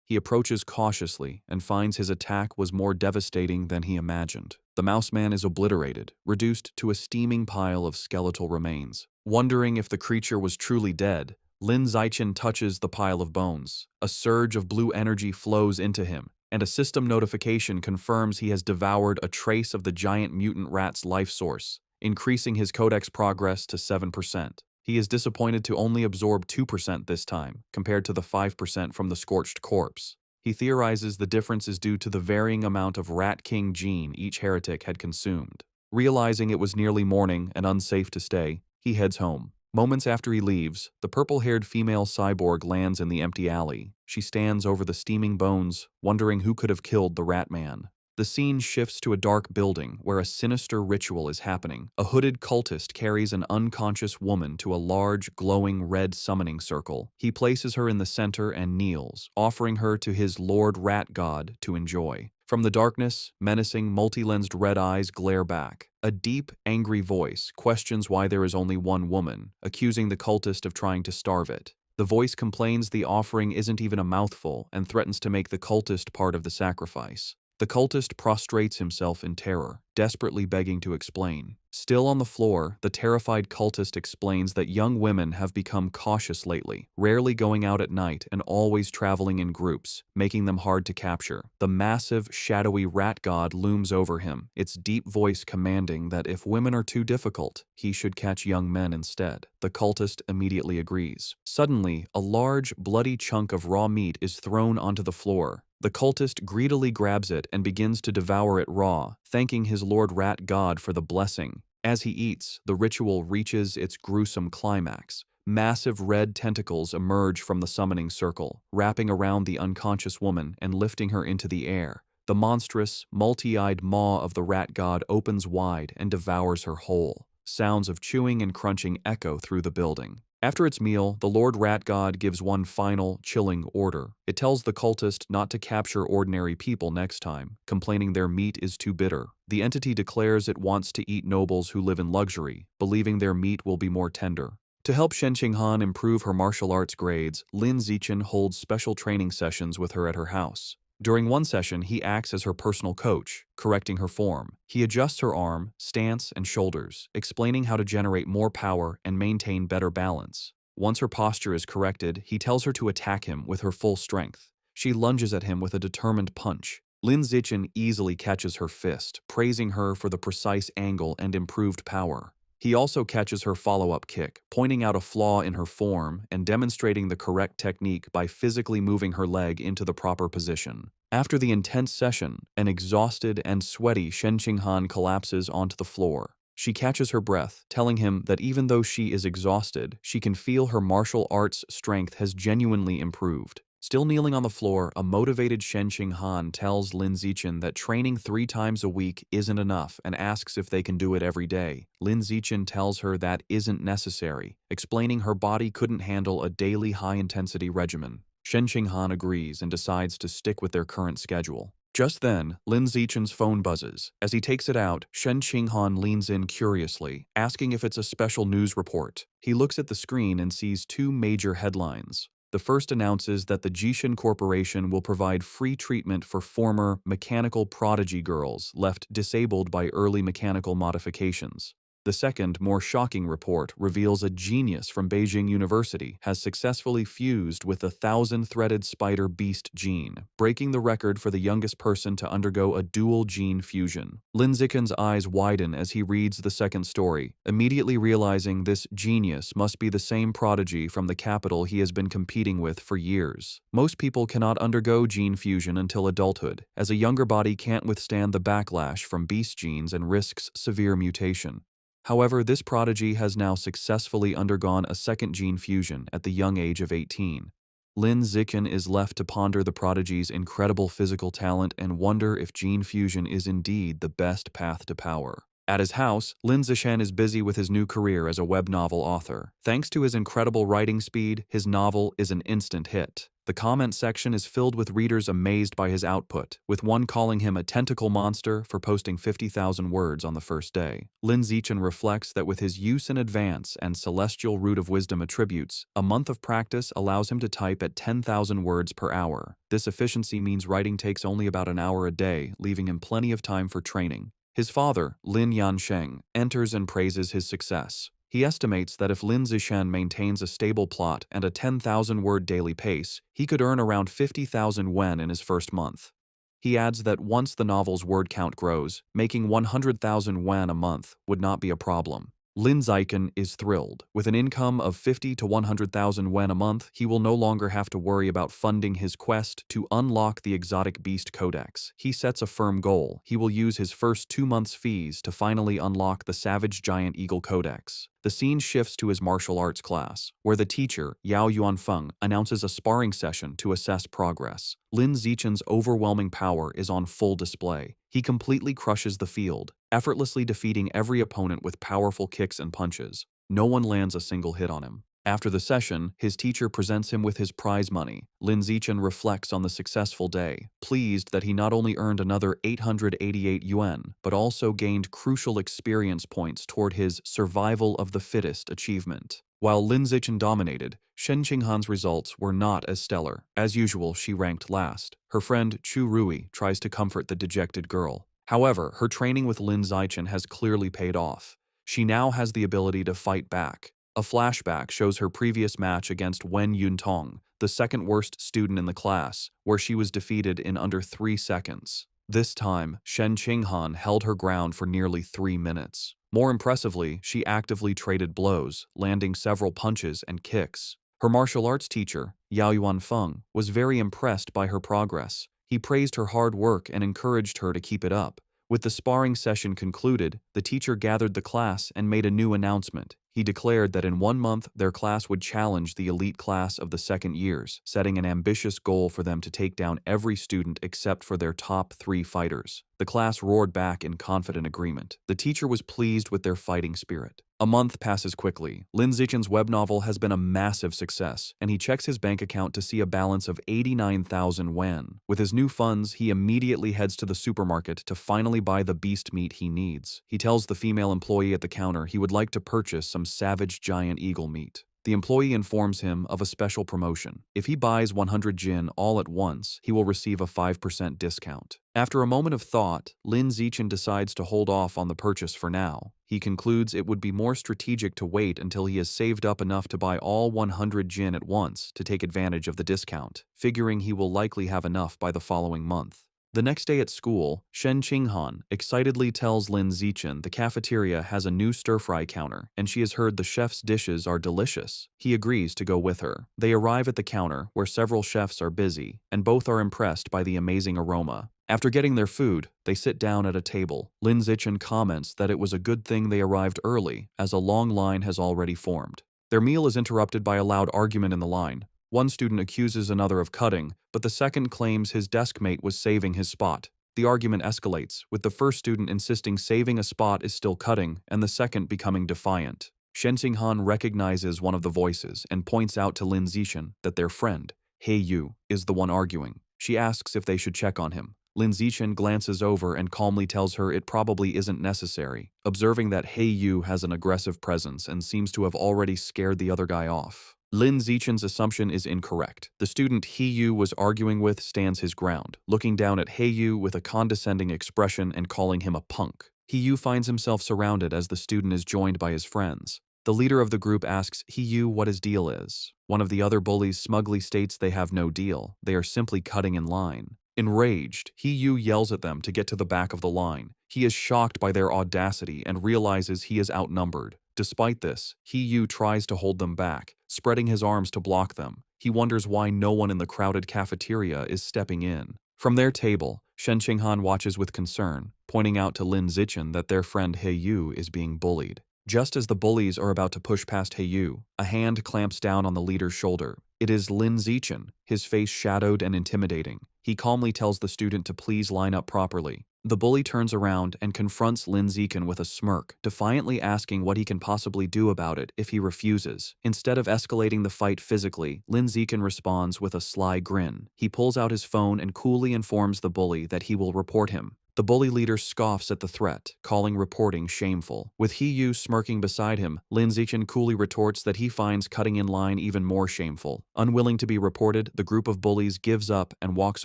He approaches cautiously and finds his attack was more devastating than he imagined. The Mouseman is obliterated, reduced to a steaming pile of skeletal remains. Wondering if the creature was truly dead, Lin Zichen touches the pile of bones. A surge of blue energy flows into him, and a system notification confirms he has devoured a trace of the giant mutant rat's life source, increasing his codex progress to 7%. He is disappointed to only absorb 2% this time, compared to the 5% from the scorched corpse. He theorizes the difference is due to the varying amount of Rat King gene each heretic had consumed. Realizing it was nearly morning and unsafe to stay, he heads home. Moments after he leaves, the purple-haired female cyborg lands in the empty alley. She stands over the steaming bones, wondering who could have killed the Rat Man. The scene shifts to a dark building where a sinister ritual is happening. A hooded cultist carries an unconscious woman to a large, glowing red summoning circle. He places her in the center and kneels, offering her to his Lord Rat God to enjoy. From the darkness, menacing, multi-lensed red eyes glare back. A deep, angry voice questions why there is only one woman, accusing the cultist of trying to starve it. The voice complains the offering isn't even a mouthful and threatens to make the cultist part of the sacrifice. The cultist prostrates himself in terror, desperately begging to explain. Still on the floor, the terrified cultist explains that young women have become cautious lately, rarely going out at night and always traveling in groups, making them hard to capture. The massive, shadowy rat god looms over him, its deep voice commanding that if women are too difficult, he should catch young men instead. The cultist immediately agrees. Suddenly, a large, bloody chunk of raw meat is thrown onto the floor. The cultist greedily grabs it and begins to devour it raw, thanking his Lord Rat God for the blessing. As he eats, the ritual reaches its gruesome climax. Massive red tentacles emerge from the summoning circle, wrapping around the unconscious woman and lifting her into the air. The monstrous, multi-eyed maw of the rat god opens wide and devours her whole. Sounds of chewing and crunching echo through the building. After its meal, the Lord Rat God gives one final, chilling order. It tells the cultist not to capture ordinary people next time, complaining their meat is too bitter. The entity declares it wants to eat nobles who live in luxury, believing their meat will be more tender. To help Shen Qinghan improve her martial arts grades, Lin Zichen holds special training sessions with her at her house. During one session, he acts as her personal coach, correcting her form. He adjusts her arm, stance, and shoulders, explaining how to generate more power and maintain better balance. Once her posture is corrected, he tells her to attack him with her full strength. She lunges at him with a determined punch. Lin Zichen easily catches her fist, praising her for the precise angle and improved power. He also catches her follow-up kick, pointing out a flaw in her form and demonstrating the correct technique by physically moving her leg into the proper position. After the intense session, an exhausted and sweaty Shen Qinghan collapses onto the floor. She catches her breath, telling him that even though she is exhausted, she can feel her martial arts strength has genuinely improved. Still kneeling on the floor, a motivated Shen Qinghan tells Lin Zichen that training 3 times a week isn't enough and asks if they can do it every day. Lin Zichen tells her that isn't necessary, explaining her body couldn't handle a daily high-intensity regimen. Shen Qinghan agrees and decides to stick with their current schedule. Just then, Lin Zichen's phone buzzes. As he takes it out, Shen Qinghan leans in curiously, asking if it's a special news report. He looks at the screen and sees 2 major headlines. The first announces that the Jishin Corporation will provide free treatment for former mechanical prodigy girls left disabled by early mechanical modifications. The second, more shocking report reveals a genius from Beijing University has successfully fused with the 1,000-threaded spider beast gene, breaking the record for the youngest person to undergo a dual gene fusion. Lin Zichen's eyes widen as he reads the second story, immediately realizing this genius must be the same prodigy from the capital he has been competing with for years. Most people cannot undergo gene fusion until adulthood, as a younger body can't withstand the backlash from beast genes and risks severe mutation. However, this prodigy has now successfully undergone a second gene fusion at the young age of 18. Lin Zichen is left to ponder the prodigy's incredible physical talent and wonder if gene fusion is indeed the best path to power. At his house, Lin Zichen is busy with his new career as a web novel author. Thanks to his incredible writing speed, his novel is an instant hit. The comment section is filled with readers amazed by his output, with one calling him a tentacle monster for posting 50,000 words on the first day. Lin Zichen reflects that with his use in advance and celestial root of wisdom attributes, a month of practice allows him to type at 10,000 words per hour. This efficiency means writing takes only about an hour a day, leaving him plenty of time for training. His father, Lin Yansheng, enters and praises his success. He estimates that if Lin Zichen maintains a stable plot and a 10,000-word daily pace, he could earn around 50,000 yuan in his first month. He adds that once the novel's word count grows, making 100,000 yuan a month would not be a problem. Lin Zichen is thrilled. With an income of 50 to 100,000 yuan a month, he will no longer have to worry about funding his quest to unlock the exotic beast codex. He sets a firm goal. He will use his first 2 months' fees to finally unlock the savage giant eagle codex. The scene shifts to his martial arts class, where the teacher, Yao Yuanfeng, announces a sparring session to assess progress. Lin Zichen's overwhelming power is on full display. He completely crushes the field, effortlessly defeating every opponent with powerful kicks and punches. No one lands a single hit on him. After the session, his teacher presents him with his prize money. Lin Zichen reflects on the successful day, pleased that he not only earned another 888 yuan, but also gained crucial experience points toward his survival of the fittest achievement. While Lin Zichen dominated, Shen Qinghan's results were not as stellar. As usual, she ranked last. Her friend Chu Rui tries to comfort the dejected girl. However, her training with Lin Zichen has clearly paid off. She now has the ability to fight back. A flashback shows her previous match against Wen Yuntong, the second worst student in the class, where she was defeated in under 3 seconds. This time, Shen Qinghan held her ground for nearly 3 minutes. More impressively, she actively traded blows, landing several punches and kicks. Her martial arts teacher, Yao Yuanfeng, was very impressed by her progress. He praised her hard work and encouraged her to keep it up. With the sparring session concluded, the teacher gathered the class and made a new announcement. He declared that in 1 month their class would challenge the elite class of the second years, setting an ambitious goal for them to take down every student except for their top 3 fighters. The class roared back in confident agreement. The teacher was pleased with their fighting spirit. A month passes quickly. Lin Zichen's web novel has been a massive success, and he checks his bank account to see a balance of 89,000 yuan. With his new funds, he immediately heads to the supermarket to finally buy the beast meat he needs. He tells the female employee at the counter he would like to purchase some savage giant eagle meat. The employee informs him of a special promotion. If he buys 100 jin all at once, he will receive a 5% discount. After a moment of thought, Lin Zichen decides to hold off on the purchase for now. He concludes it would be more strategic to wait until he has saved up enough to buy all 100 jin at once to take advantage of the discount, figuring he will likely have enough by the following month. The next day at school, Shen Qinghan excitedly tells Lin Zichen the cafeteria has a new stir-fry counter and she has heard the chef's dishes are delicious. He agrees to go with her. They arrive at the counter where several chefs are busy, and both are impressed by the amazing aroma. After getting their food, they sit down at a table. Lin Zichen comments that it was a good thing they arrived early, as a long line has already formed. Their meal is interrupted by a loud argument in the line. One student accuses another of cutting, but the second claims his desk mate was saving his spot. The argument escalates, with the first student insisting saving a spot is still cutting, and the second becoming defiant. Shen Qinghan recognizes one of the voices and points out to Lin Zichen that their friend, He Yu, is the one arguing. She asks if they should check on him. Lin Zichen glances over and calmly tells her it probably isn't necessary, observing that He Yu has an aggressive presence and seems to have already scared the other guy off. Lin Zichen's assumption is incorrect. The student He Yu was arguing with stands his ground, looking down at He Yu with a condescending expression and calling him a punk. He Yu finds himself surrounded as the student is joined by his friends. The leader of the group asks He Yu what his deal is. One of the other bullies smugly states they have no deal. They are simply cutting in line. Enraged, He Yu yells at them to get to the back of the line. He is shocked by their audacity and realizes he is outnumbered. Despite this, He Yu tries to hold them back, spreading his arms to block them. He wonders why no one in the crowded cafeteria is stepping in. From their table, Shen Qinghan watches with concern, pointing out to Lin Zichen that their friend He Yu is being bullied. Just as the bullies are about to push past He Yu, a hand clamps down on the leader's shoulder. It is Lin Zichen, his face shadowed and intimidating. He calmly tells the student to please line up properly. The bully turns around and confronts Lin Zikan with a smirk, defiantly asking what he can possibly do about it if he refuses. Instead of escalating the fight physically, Lin Zikan responds with a sly grin. He pulls out his phone and coolly informs the bully that he will report him. The bully leader scoffs at the threat, calling reporting shameful. With Yu smirking beside him, Lin Zichen coolly retorts that he finds cutting in line even more shameful. Unwilling to be reported, the group of bullies gives up and walks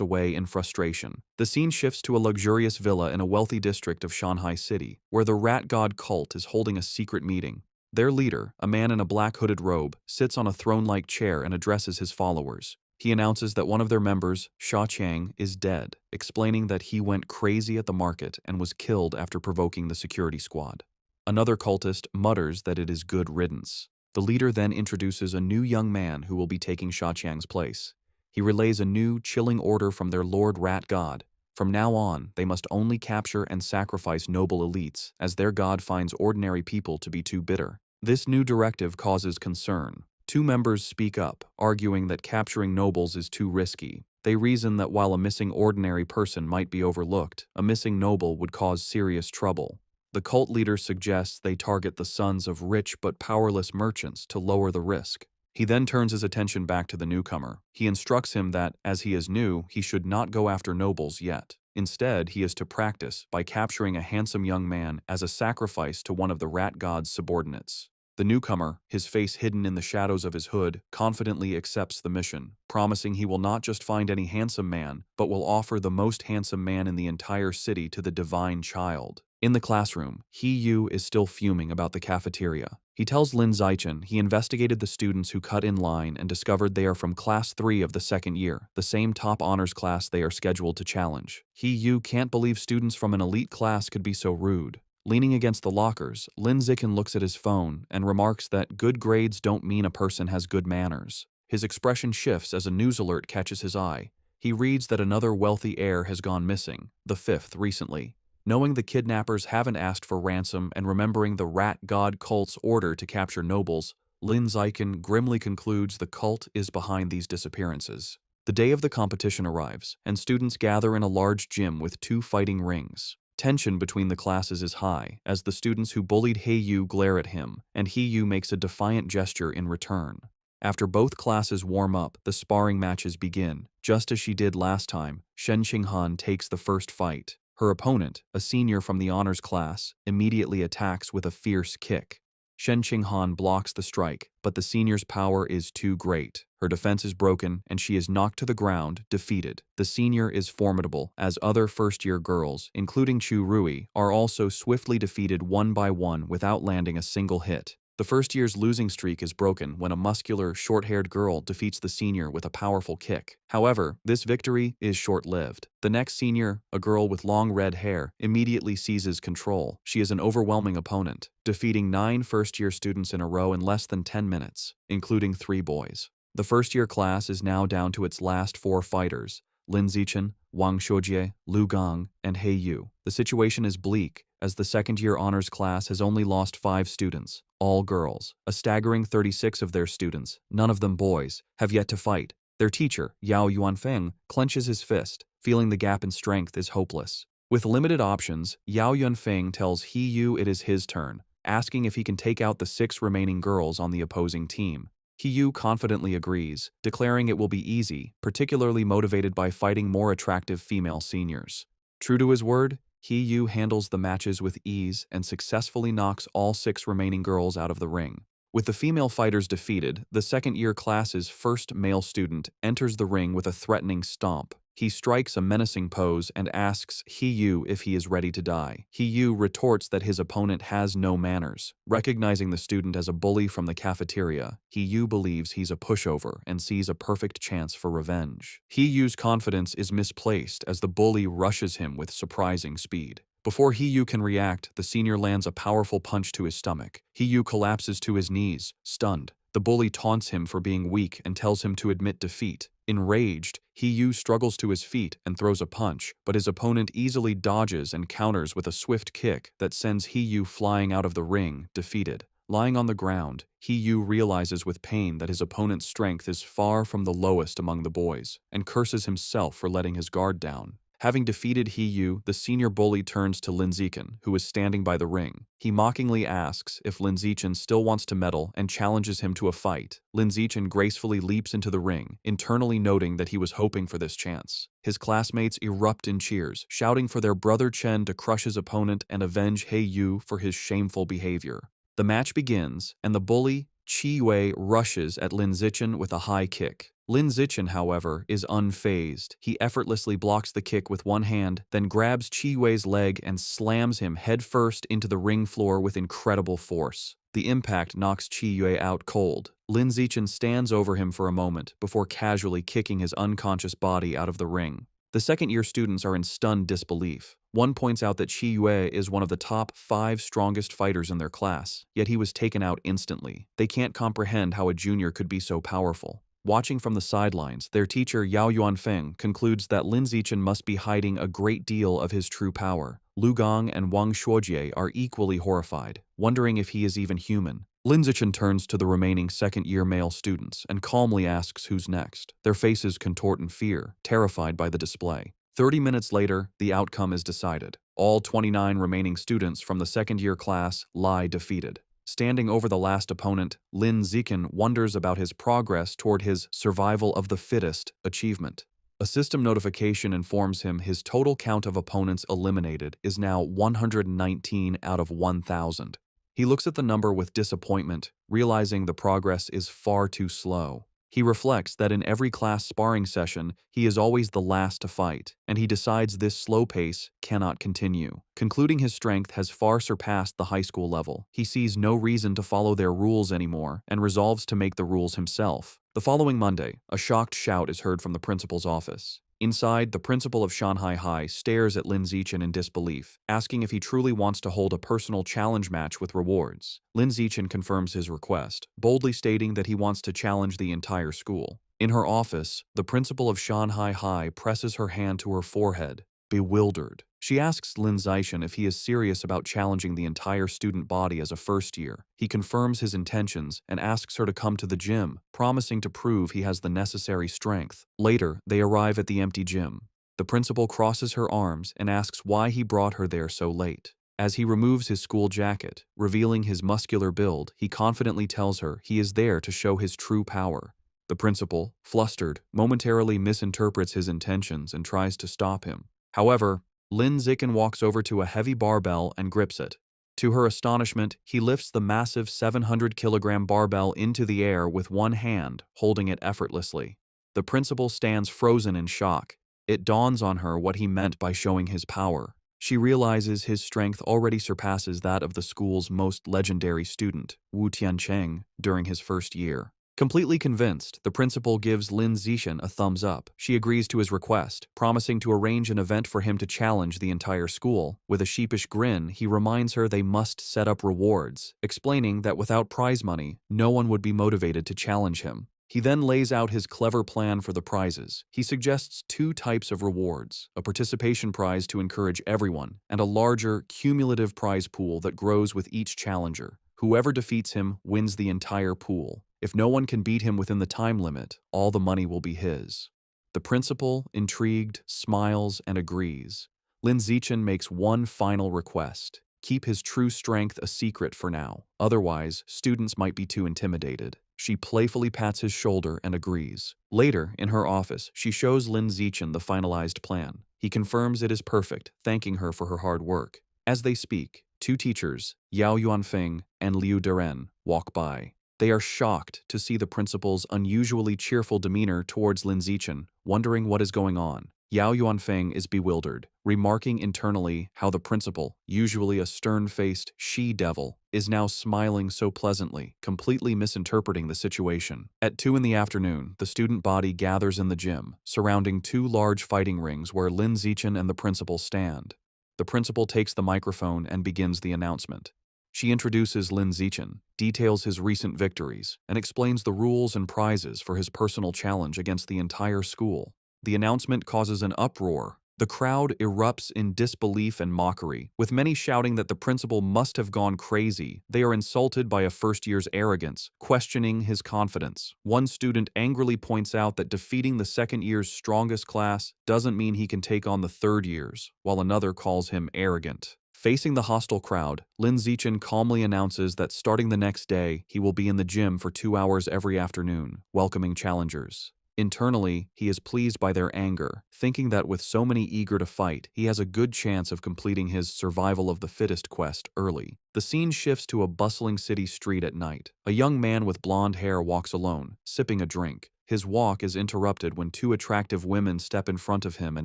away in frustration. The scene shifts to a luxurious villa in a wealthy district of Shanghai City, where the rat god cult is holding a secret meeting. Their leader, a man in a black hooded robe, sits on a throne-like chair and addresses his followers. He announces that one of their members, Sha Qiang, is dead, explaining that he went crazy at the market and was killed after provoking the security squad. Another cultist mutters that it is good riddance. The leader then introduces a new young man who will be taking Sha Qiang's place. He relays a new, chilling order from their Lord Rat God. From now on, they must only capture and sacrifice noble elites, as their god finds ordinary people to be too bitter. This new directive causes concern. Two members speak up, arguing that capturing nobles is too risky. They reason that while a missing ordinary person might be overlooked, a missing noble would cause serious trouble. The cult leader suggests they target the sons of rich but powerless merchants to lower the risk. He then turns his attention back to the newcomer. He instructs him that, as he is new, he should not go after nobles yet. Instead, he is to practice by capturing a handsome young man as a sacrifice to one of the rat god's subordinates. The newcomer, his face hidden in the shadows of his hood, confidently accepts the mission, promising he will not just find any handsome man, but will offer the most handsome man in the entire city to the divine child. In the classroom, Yu is still fuming about the cafeteria. He tells Lin Zichen he investigated the students who cut in line and discovered they are from Class 3 of the second year, the same top honors class they are scheduled to challenge. Yu can't believe students from an elite class could be so rude. Leaning against the lockers, Lin Zichen looks at his phone and remarks that good grades don't mean a person has good manners. His expression shifts as a news alert catches his eye. He reads that another wealthy heir has gone missing, the fifth recently. Knowing the kidnappers haven't asked for ransom and remembering the rat god cult's order to capture nobles, Lin Zichen grimly concludes the cult is behind these disappearances. The day of the competition arrives, and students gather in a large gym with 2 fighting rings. Tension between the classes is high, as the students who bullied Yu glare at him, and Yu makes a defiant gesture in return. After both classes warm up, the sparring matches begin. Just as she did last time, Shen Qinghan takes the first fight. Her opponent, a senior from the honors class, immediately attacks with a fierce kick. Shen Qinghan blocks the strike, but the senior's power is too great. Her defense is broken, and she is knocked to the ground, defeated. The senior is formidable, as other first-year girls, including Chu Rui, are also swiftly defeated one by one without landing a single hit. The first year's losing streak is broken when a muscular, short-haired girl defeats the senior with a powerful kick. However, this victory is short-lived. The next senior, a girl with long red hair, immediately seizes control. She is an overwhelming opponent, defeating 9 first-year students in a row in less than 10 minutes, including 3 boys. The first-year class is now down to its last 4 fighters: Lin Zichen, Wang Xiujie, Lu Gang, and Yu. The situation is bleak, as the second-year honors class has only lost 5 students, all girls. A staggering 36 of their students, none of them boys, have yet to fight. Their teacher, Yao Yuanfeng, clenches his fist, feeling the gap in strength is hopeless. With limited options, Yao Yuanfeng tells Yu it is his turn, asking if he can take out the 6 remaining girls on the opposing team. Yu confidently agrees, declaring it will be easy, particularly motivated by fighting more attractive female seniors. True to his word, Yu handles the matches with ease and successfully knocks all 6 remaining girls out of the ring. With the female fighters defeated, the second-year class's first male student enters the ring with a threatening stomp. He strikes a menacing pose and asks Yu if he is ready to die. Yu retorts that his opponent has no manners. Recognizing the student as a bully from the cafeteria, Yu believes he's a pushover and sees a perfect chance for revenge. Yu's confidence is misplaced as the bully rushes him with surprising speed. Before Yu can react, the senior lands a powerful punch to his stomach. Yu collapses to his knees, stunned. The bully taunts him for being weak and tells him to admit defeat. Enraged, Yu struggles to his feet and throws a punch, but his opponent easily dodges and counters with a swift kick that sends Yu flying out of the ring, defeated. Lying on the ground, Yu realizes with pain that his opponent's strength is far from the lowest among the boys, and curses himself for letting his guard down. Having defeated He Yu, the senior bully turns to Lin Zichen, who is standing by the ring. He mockingly asks if Lin Zichen still wants to medal and challenges him to a fight. Lin Zichen gracefully leaps into the ring, internally noting that he was hoping for this chance. His classmates erupt in cheers, shouting for their brother Chen to crush his opponent and avenge He Yu for his shameful behavior. The match begins, and the bully, Qi Yue, rushes at Lin Zichen with a high kick. Lin Zichen, however, is unfazed. He effortlessly blocks the kick with one hand, then grabs Qi Yue's leg and slams him headfirst into the ring floor with incredible force. The impact knocks Qi Yue out cold. Lin Zichen stands over him for a moment before casually kicking his unconscious body out of the ring. The second-year students are in stunned disbelief. One points out that Qi Yue is one of the top 5 strongest fighters in their class, yet he was taken out instantly. They can't comprehend how a junior could be so powerful. Watching from the sidelines, their teacher Yao Yuanfeng concludes that Lin Zichen must be hiding a great deal of his true power. Lu Gong and Wang Shuojie are equally horrified, wondering if he is even human. Lin Zichen turns to the remaining second-year male students and calmly asks who's next. Their faces contort in fear, terrified by the display. 30 minutes later, the outcome is decided. All 29 remaining students from the second-year class lie defeated. Standing over the last opponent, Lin Zichen wonders about his progress toward his survival of the fittest achievement. A system notification informs him his total count of opponents eliminated is now 119 out of 1,000. He looks at the number with disappointment, realizing the progress is far too slow. He reflects that in every class sparring session, he is always the last to fight, and he decides this slow pace cannot continue. Concluding his strength has far surpassed the high school level, he sees no reason to follow their rules anymore and resolves to make the rules himself. The following Monday, a shocked shout is heard from the principal's office. Inside, the principal of Shanghai High stares at Lin Zichen in disbelief, asking if he truly wants to hold a personal challenge match with rewards. Lin Zichen confirms his request, boldly stating that he wants to challenge the entire school. In her office, the principal of Shanghai High presses her hand to her forehead, bewildered. She asks Lin Zichen if he is serious about challenging the entire student body as a first year. He confirms his intentions and asks her to come to the gym, promising to prove he has the necessary strength. Later, they arrive at the empty gym. The principal crosses her arms and asks why he brought her there so late. As he removes his school jacket, revealing his muscular build, he confidently tells her he is there to show his true power. The principal, flustered, momentarily misinterprets his intentions and tries to stop him. However, Lin Zichen walks over to a heavy barbell and grips it. To her astonishment, he lifts the massive 700-kilogram barbell into the air with one hand, holding it effortlessly. The principal stands frozen in shock. It dawns on her what he meant by showing his power. She realizes his strength already surpasses that of the school's most legendary student, Wu Tiancheng, during his first year. Completely convinced, the principal gives Lin Zichen a thumbs up. She agrees to his request, promising to arrange an event for him to challenge the entire school. With a sheepish grin, he reminds her they must set up rewards, explaining that without prize money, no one would be motivated to challenge him. He then lays out his clever plan for the prizes. He suggests 2 types of rewards, a participation prize to encourage everyone, and a larger, cumulative prize pool that grows with each challenger. Whoever defeats him wins the entire pool. If no one can beat him within the time limit, all the money will be his. The principal, intrigued, smiles and agrees. Lin Zichen makes one final request: keep his true strength a secret for now, otherwise students might be too intimidated. She playfully pats his shoulder and agrees. Later, in her office, she shows Lin Zichen the finalized plan. He confirms it is perfect, thanking her for her hard work. As they speak, 2 teachers, Yao Yuanfeng and Liu Deren, walk by. They are shocked to see the principal's unusually cheerful demeanor towards Lin Zichen, wondering what is going on. Yao Yuanfeng is bewildered, remarking internally how the principal, usually a stern-faced she-devil, is now smiling so pleasantly, completely misinterpreting the situation. At 2 in the afternoon, the student body gathers in the gym, surrounding 2 large fighting rings where Lin Zichen and the principal stand. The principal takes the microphone and begins the announcement. She introduces Lin Zichen, details his recent victories, and explains the rules and prizes for his personal challenge against the entire school. The announcement causes an uproar. The crowd erupts in disbelief and mockery, with many shouting that the principal must have gone crazy. They are insulted by a first-year's arrogance, questioning his confidence. One student angrily points out that defeating the second year's strongest class doesn't mean he can take on the third year's, while another calls him arrogant. Facing the hostile crowd, Lin Zichen calmly announces that starting the next day, he will be in the gym for 2 hours every afternoon, welcoming challengers. Internally, he is pleased by their anger, thinking that with so many eager to fight, he has a good chance of completing his survival of the fittest quest early. The scene shifts to a bustling city street at night. A young man with blonde hair walks alone, sipping a drink. His walk is interrupted when two attractive women step in front of him and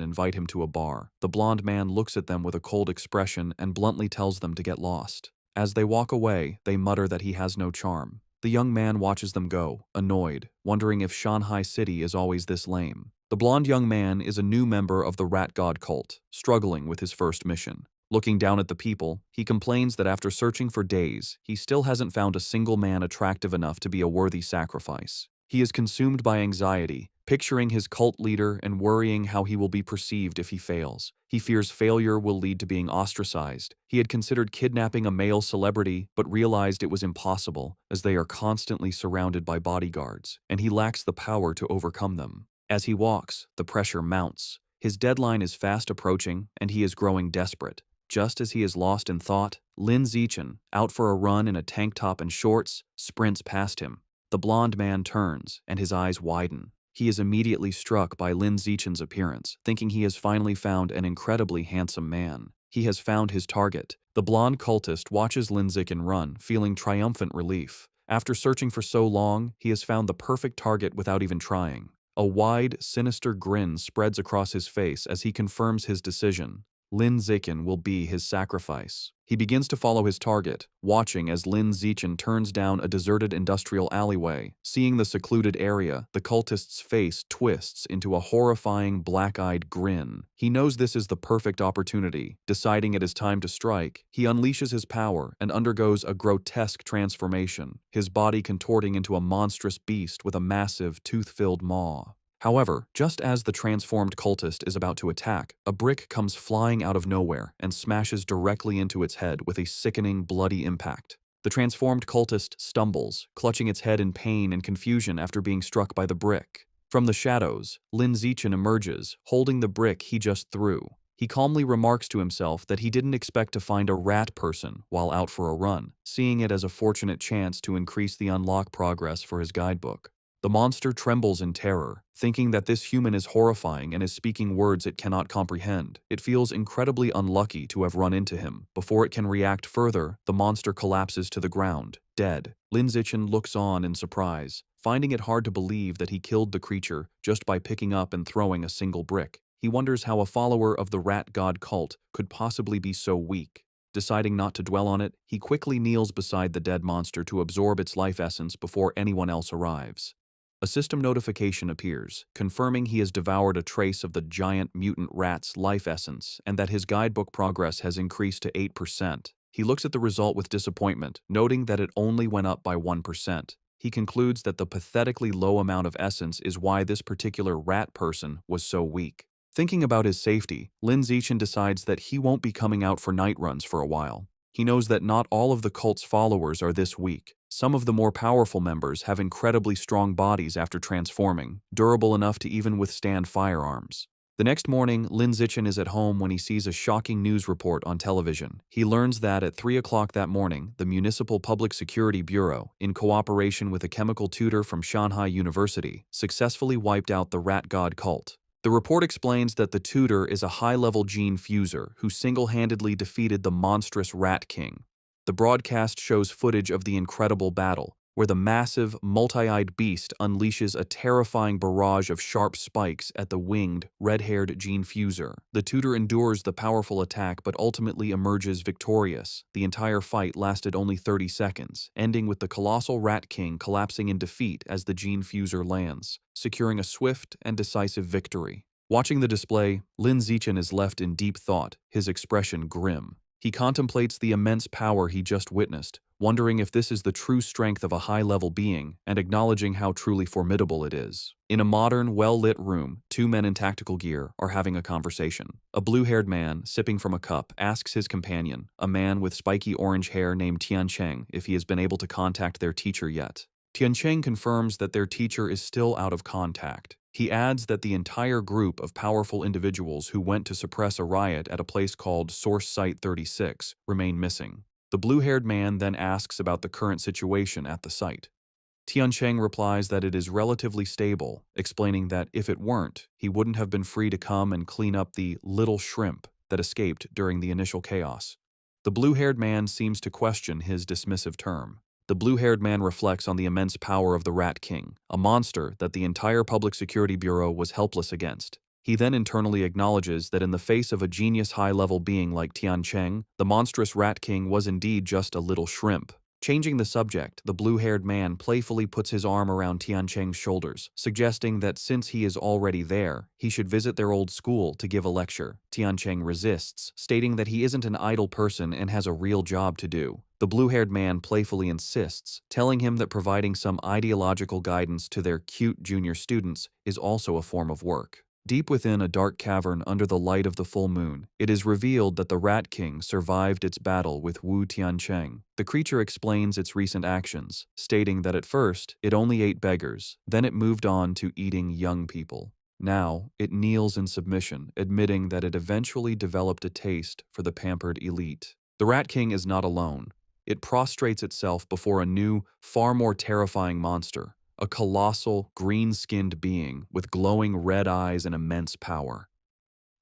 invite him to a bar. The blonde man looks at them with a cold expression and bluntly tells them to get lost. As they walk away, they mutter that he has no charm. The young man watches them go, annoyed, wondering if Shanghai City is always this lame. The blonde young man is a new member of the Rat God cult, struggling with his first mission. Looking down at the people, he complains that after searching for days, he still hasn't found a single man attractive enough to be a worthy sacrifice. He is consumed by anxiety, picturing his cult leader and worrying how he will be perceived if he fails. He fears failure will lead to being ostracized. He had considered kidnapping a male celebrity, but realized it was impossible, as they are constantly surrounded by bodyguards, and he lacks the power to overcome them. As he walks, the pressure mounts. His deadline is fast approaching, and he is growing desperate. Just as he is lost in thought, Lin Zichen, out for a run in a tank top and shorts, sprints past him. The blonde man turns, and his eyes widen. He is immediately struck by Lin Zichen's appearance, thinking he has finally found an incredibly handsome man. He has found his target. The blonde cultist watches Lin Zichen run, feeling triumphant relief. After searching for so long, he has found the perfect target without even trying. A wide, sinister grin spreads across his face as he confirms his decision. Lin Zichen will be his sacrifice. He begins to follow his target, watching as Lin Zichen turns down a deserted industrial alleyway. Seeing the secluded area, the cultist's face twists into a horrifying black-eyed grin. He knows this is the perfect opportunity. Deciding it is time to strike, he unleashes his power and undergoes a grotesque transformation, his body contorting into a monstrous beast with a massive, tooth-filled maw. However, just as the transformed cultist is about to attack, a brick comes flying out of nowhere and smashes directly into its head with a sickening, bloody impact. The transformed cultist stumbles, clutching its head in pain and confusion after being struck by the brick. From the shadows, Lin Zichen emerges, holding the brick he just threw. He calmly remarks to himself that he didn't expect to find a rat person while out for a run, seeing it as a fortunate chance to increase the unlock progress for his guidebook. The monster trembles in terror, thinking that this human is horrifying and is speaking words it cannot comprehend. It feels incredibly unlucky to have run into him. Before it can react further, the monster collapses to the ground, dead. Lin Zichen looks on in surprise, finding it hard to believe that he killed the creature just by picking up and throwing a single brick. He wonders how a follower of the Rat God cult could possibly be so weak. Deciding not to dwell on it, he quickly kneels beside the dead monster to absorb its life essence before anyone else arrives. A system notification appears, confirming he has devoured a trace of the giant mutant rat's life essence and that his guidebook progress has increased to 8%. He looks at the result with disappointment, noting that it only went up by 1%. He concludes that the pathetically low amount of essence is why this particular rat person was so weak. Thinking about his safety, Lin Zichen decides that he won't be coming out for night runs for a while. He knows that not all of the cult's followers are this weak. Some of the more powerful members have incredibly strong bodies after transforming, durable enough to even withstand firearms. The next morning, Lin Zichen is at home when he sees a shocking news report on television. He learns that at 3 o'clock that morning, the Municipal Public Security Bureau, in cooperation with a chemical tutor from Shanghai University, successfully wiped out the Rat God cult. The report explains that the tutor is a high-level gene fuser who single-handedly defeated the monstrous Rat King. The broadcast shows footage of the incredible battle, where the massive, multi-eyed beast unleashes a terrifying barrage of sharp spikes at the winged, red-haired gene fuser. The tutor endures the powerful attack but ultimately emerges victorious. The entire fight lasted only 30 seconds, ending with the colossal Rat King collapsing in defeat as the gene fuser lands, securing a swift and decisive victory. Watching the display, Lin Zichen is left in deep thought, his expression grim. He contemplates the immense power he just witnessed, wondering if this is the true strength of a high-level being and acknowledging how truly formidable it is. In a modern, well-lit room, two men in tactical gear are having a conversation. A blue-haired man, sipping from a cup, asks his companion, a man with spiky orange hair named Tiancheng, if he has been able to contact their teacher yet. Tiancheng confirms that their teacher is still out of contact. He adds that the entire group of powerful individuals who went to suppress a riot at a place called Source Site 36 remain missing. The blue-haired man then asks about the current situation at the site. Tiancheng replies that it is relatively stable, explaining that if it weren't, he wouldn't have been free to come and clean up the little shrimp that escaped during the initial chaos. The blue-haired man seems to question his dismissive term. The blue-haired man reflects on the immense power of the Rat King, a monster that the entire Public Security Bureau was helpless against. He then internally acknowledges that in the face of a genius high-level being like Tiancheng, the monstrous Rat King was indeed just a little shrimp. Changing the subject, the blue-haired man playfully puts his arm around Tiancheng's shoulders, suggesting that since he is already there, he should visit their old school to give a lecture. Tiancheng resists, stating that he isn't an idle person and has a real job to do. The blue-haired man playfully insists, telling him that providing some ideological guidance to their cute junior students is also a form of work. Deep within a dark cavern under the light of the full moon, it is revealed that the Rat King survived its battle with Wu Tiancheng. The creature explains its recent actions, stating that at first, it only ate beggars, then it moved on to eating young people. Now, it kneels in submission, admitting that it eventually developed a taste for the pampered elite. The Rat King is not alone. It prostrates itself before a new, far more terrifying monster. A colossal, green-skinned being with glowing red eyes and immense power.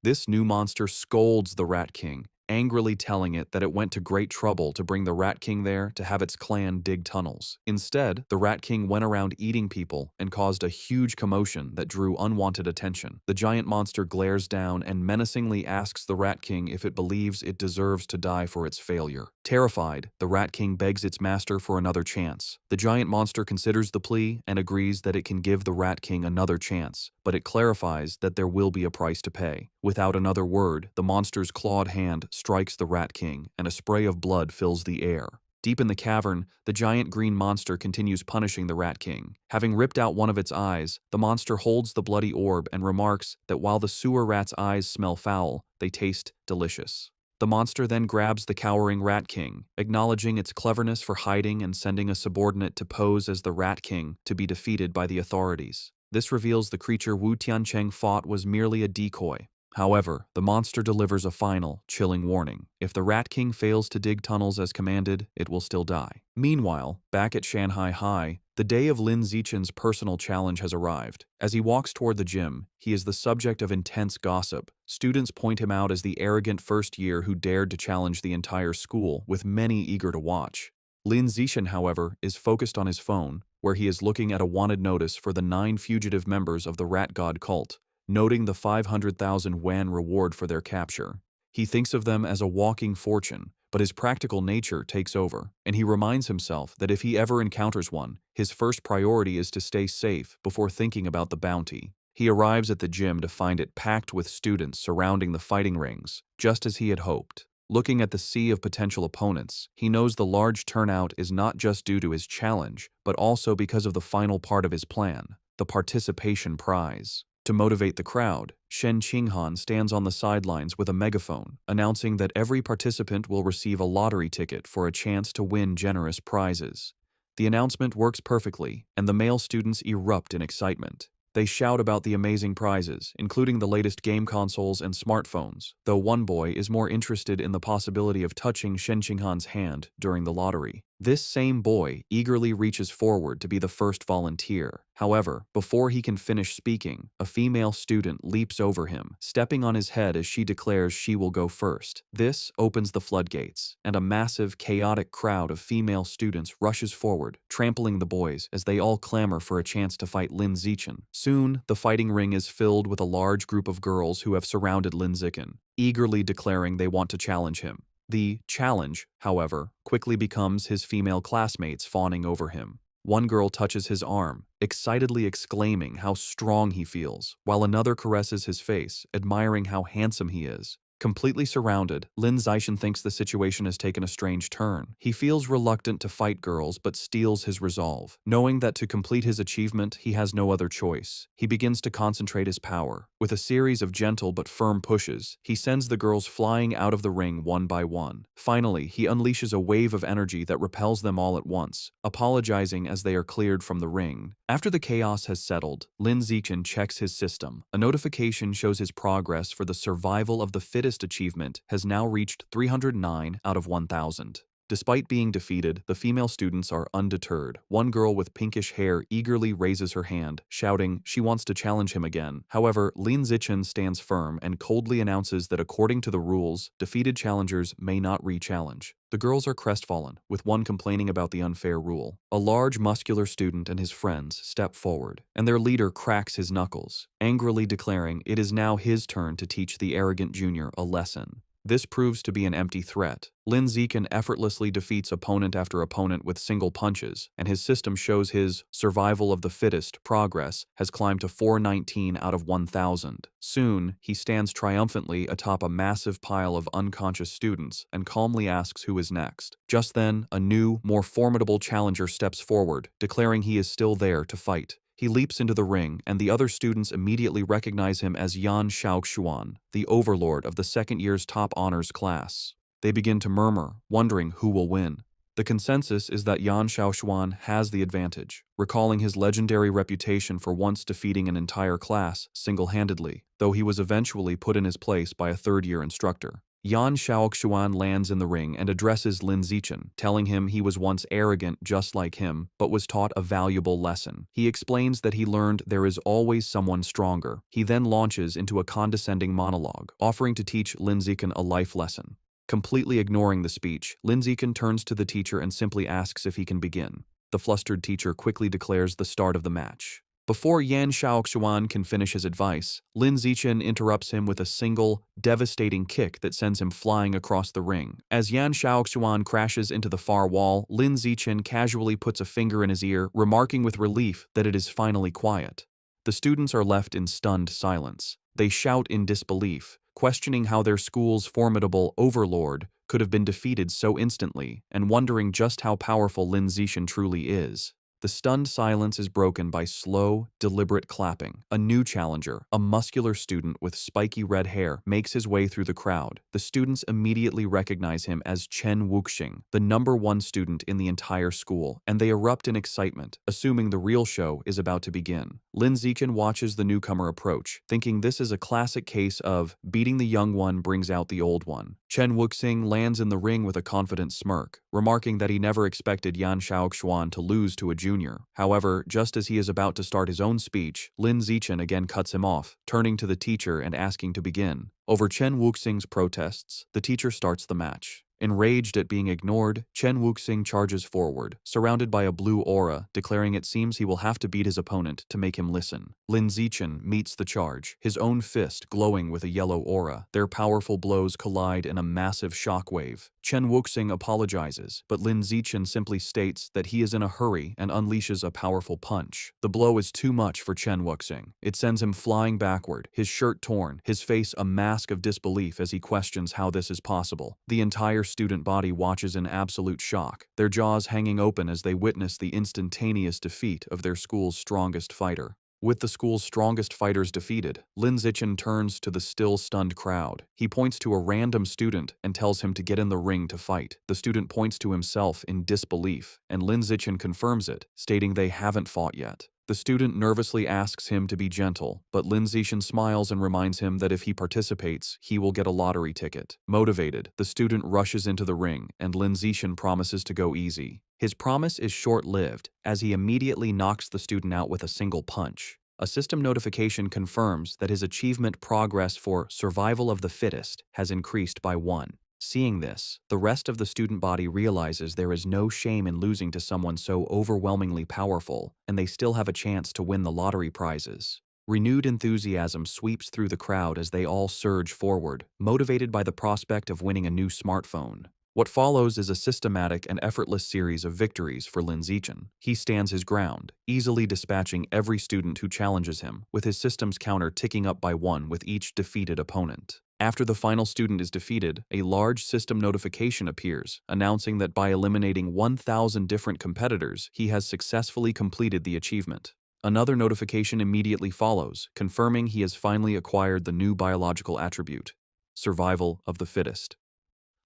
This new monster scolds the Rat King, angrily telling it that it went to great trouble to bring the Rat King there to have its clan dig tunnels. Instead, the Rat King went around eating people and caused a huge commotion that drew unwanted attention. The giant monster glares down and menacingly asks the Rat King if it believes it deserves to die for its failure. Terrified, the Rat King begs its master for another chance. The giant monster considers the plea and agrees that it can give the Rat King another chance, but it clarifies that there will be a price to pay. Without another word, the monster's clawed hand strikes the Rat King, and a spray of blood fills the air. Deep in the cavern, the giant green monster continues punishing the Rat King. Having ripped out one of its eyes, the monster holds the bloody orb and remarks that while the sewer rat's eyes smell foul, they taste delicious. The monster then grabs the cowering Rat King, acknowledging its cleverness for hiding and sending a subordinate to pose as the Rat King to be defeated by the authorities. This reveals the creature Wu Tiancheng fought was merely a decoy. However, the monster delivers a final, chilling warning. If the Rat King fails to dig tunnels as commanded, it will still die. Meanwhile, back at Shanghai High, the day of Lin Zichen's personal challenge has arrived. As he walks toward the gym, he is the subject of intense gossip. Students point him out as the arrogant first year who dared to challenge the entire school, with many eager to watch. Lin Zichen, however, is focused on his phone, where he is looking at a wanted notice for the 9 fugitive members of the Rat God cult, noting the 500,000 yuan reward for their capture. He thinks of them as a walking fortune, but his practical nature takes over, and he reminds himself that if he ever encounters one, his first priority is to stay safe before thinking about the bounty. He arrives at the gym to find it packed with students surrounding the fighting rings, just as he had hoped. Looking at the sea of potential opponents, he knows the large turnout is not just due to his challenge, but also because of the final part of his plan, the participation prize. To motivate the crowd, Shen Qinghan stands on the sidelines with a megaphone, announcing that every participant will receive a lottery ticket for a chance to win generous prizes. The announcement works perfectly, and the male students erupt in excitement. They shout about the amazing prizes, including the latest game consoles and smartphones, though one boy is more interested in the possibility of touching Shen Qinghan's hand during the lottery. This same boy eagerly reaches forward to be the first volunteer. However, before he can finish speaking, a female student leaps over him, stepping on his head as she declares she will go first. This opens the floodgates, and a massive, chaotic crowd of female students rushes forward, trampling the boys as they all clamor for a chance to fight Lin Zichen. Soon, the fighting ring is filled with a large group of girls who have surrounded Lin Zichen, eagerly declaring they want to challenge him. The challenge, however, quickly becomes his female classmates fawning over him. One girl touches his arm, excitedly exclaiming how strong he feels, while another caresses his face, admiring how handsome he is. Completely surrounded, Lin Zixin thinks the situation has taken a strange turn. He feels reluctant to fight girls but steels his resolve. Knowing that to complete his achievement, he has no other choice, he begins to concentrate his power. With a series of gentle but firm pushes, he sends the girls flying out of the ring one by one. Finally, he unleashes a wave of energy that repels them all at once, apologizing as they are cleared from the ring. After the chaos has settled, Lin Zixin checks his system. A notification shows his progress for the survival of the fittest achievement has now reached 309 out of 1,000. Despite being defeated, the female students are undeterred. One girl with pinkish hair eagerly raises her hand, shouting she wants to challenge him again. However, Lin Zixin stands firm and coldly announces that according to the rules, defeated challengers may not re-challenge. The girls are crestfallen, with one complaining about the unfair rule. A large, muscular student and his friends step forward, and their leader cracks his knuckles, angrily declaring it is now his turn to teach the arrogant junior a lesson. This proves to be an empty threat. Lin Zixin effortlessly defeats opponent after opponent with single punches, and his system shows his survival of the fittest progress has climbed to 419 out of 1,000. Soon, he stands triumphantly atop a massive pile of unconscious students and calmly asks who is next. Just then, a new, more formidable challenger steps forward, declaring he is still there to fight. He leaps into the ring, and the other students immediately recognize him as Yan Xiaoxuan, the overlord of the second year's top honors class. They begin to murmur, wondering who will win. The consensus is that Yan Xiaoxuan has the advantage, recalling his legendary reputation for once defeating an entire class single-handedly, though he was eventually put in his place by a third-year instructor. Yan Xiaoxuan lands in the ring and addresses Lin Zixin, telling him he was once arrogant just like him, but was taught a valuable lesson. He explains that he learned there is always someone stronger. He then launches into a condescending monologue, offering to teach Lin Zixin a life lesson. Completely ignoring the speech, Lin Zixin turns to the teacher and simply asks if he can begin. The flustered teacher quickly declares the start of the match. Before Yan Xiaoxuan can finish his advice, Lin Zixin interrupts him with a single, devastating kick that sends him flying across the ring. As Yan Xiaoxuan crashes into the far wall, Lin Zixin casually puts a finger in his ear, remarking with relief that it is finally quiet. The students are left in stunned silence. They shout in disbelief, questioning how their school's formidable overlord could have been defeated so instantly, and wondering just how powerful Lin Zixin truly is. The stunned silence is broken by slow, deliberate clapping. A new challenger, a muscular student with spiky red hair, makes his way through the crowd. The students immediately recognize him as Chen Wuxing, the #1 student in the entire school, and they erupt in excitement, assuming the real show is about to begin. Lin Zixin watches the newcomer approach, thinking this is a classic case of beating the young one brings out the old one. Chen Wuxing lands in the ring with a confident smirk, remarking that he never expected Yan Xiaoxuan to lose to a junior. However, just as he is about to start his own speech, Lin Zixin again cuts him off, turning to the teacher and asking to begin. Over Chen Wuxing's protests, the teacher starts the match. Enraged at being ignored, Chen Wuxing charges forward, surrounded by a blue aura, declaring it seems he will have to beat his opponent to make him listen. Lin Zixin meets the charge, his own fist glowing with a yellow aura. Their powerful blows collide in a massive shockwave. Chen Wuxing apologizes, but Lin Zixin simply states that he is in a hurry and unleashes a powerful punch. The blow is too much for Chen Wuxing. It sends him flying backward, his shirt torn, his face a mask of disbelief as he questions how this is possible. The entire student body watches in absolute shock, their jaws hanging open as they witness the instantaneous defeat of their school's strongest fighter. With the school's strongest fighters defeated, Lin Zixin turns to the still stunned crowd. He points to a random student and tells him to get in the ring to fight. The student points to himself in disbelief, and Lin Zixin confirms it, stating they haven't fought yet. The student nervously asks him to be gentle, but Lin Zixin smiles and reminds him that if he participates, he will get a lottery ticket. Motivated, the student rushes into the ring, and Lin Zixin promises to go easy. His promise is short-lived, as he immediately knocks the student out with a single punch. A system notification confirms that his achievement progress for survival of the fittest has increased by 1. Seeing this, the rest of the student body realizes there is no shame in losing to someone so overwhelmingly powerful, and they still have a chance to win the lottery prizes. Renewed enthusiasm sweeps through the crowd as they all surge forward, motivated by the prospect of winning a new smartphone. What follows is a systematic and effortless series of victories for Lin Zixin. He stands his ground, easily dispatching every student who challenges him, with his system's counter ticking up by 1 with each defeated opponent. After the final student is defeated, a large system notification appears, announcing that by eliminating 1,000 different competitors, he has successfully completed the achievement. Another notification immediately follows, confirming he has finally acquired the new biological attribute, survival of the fittest.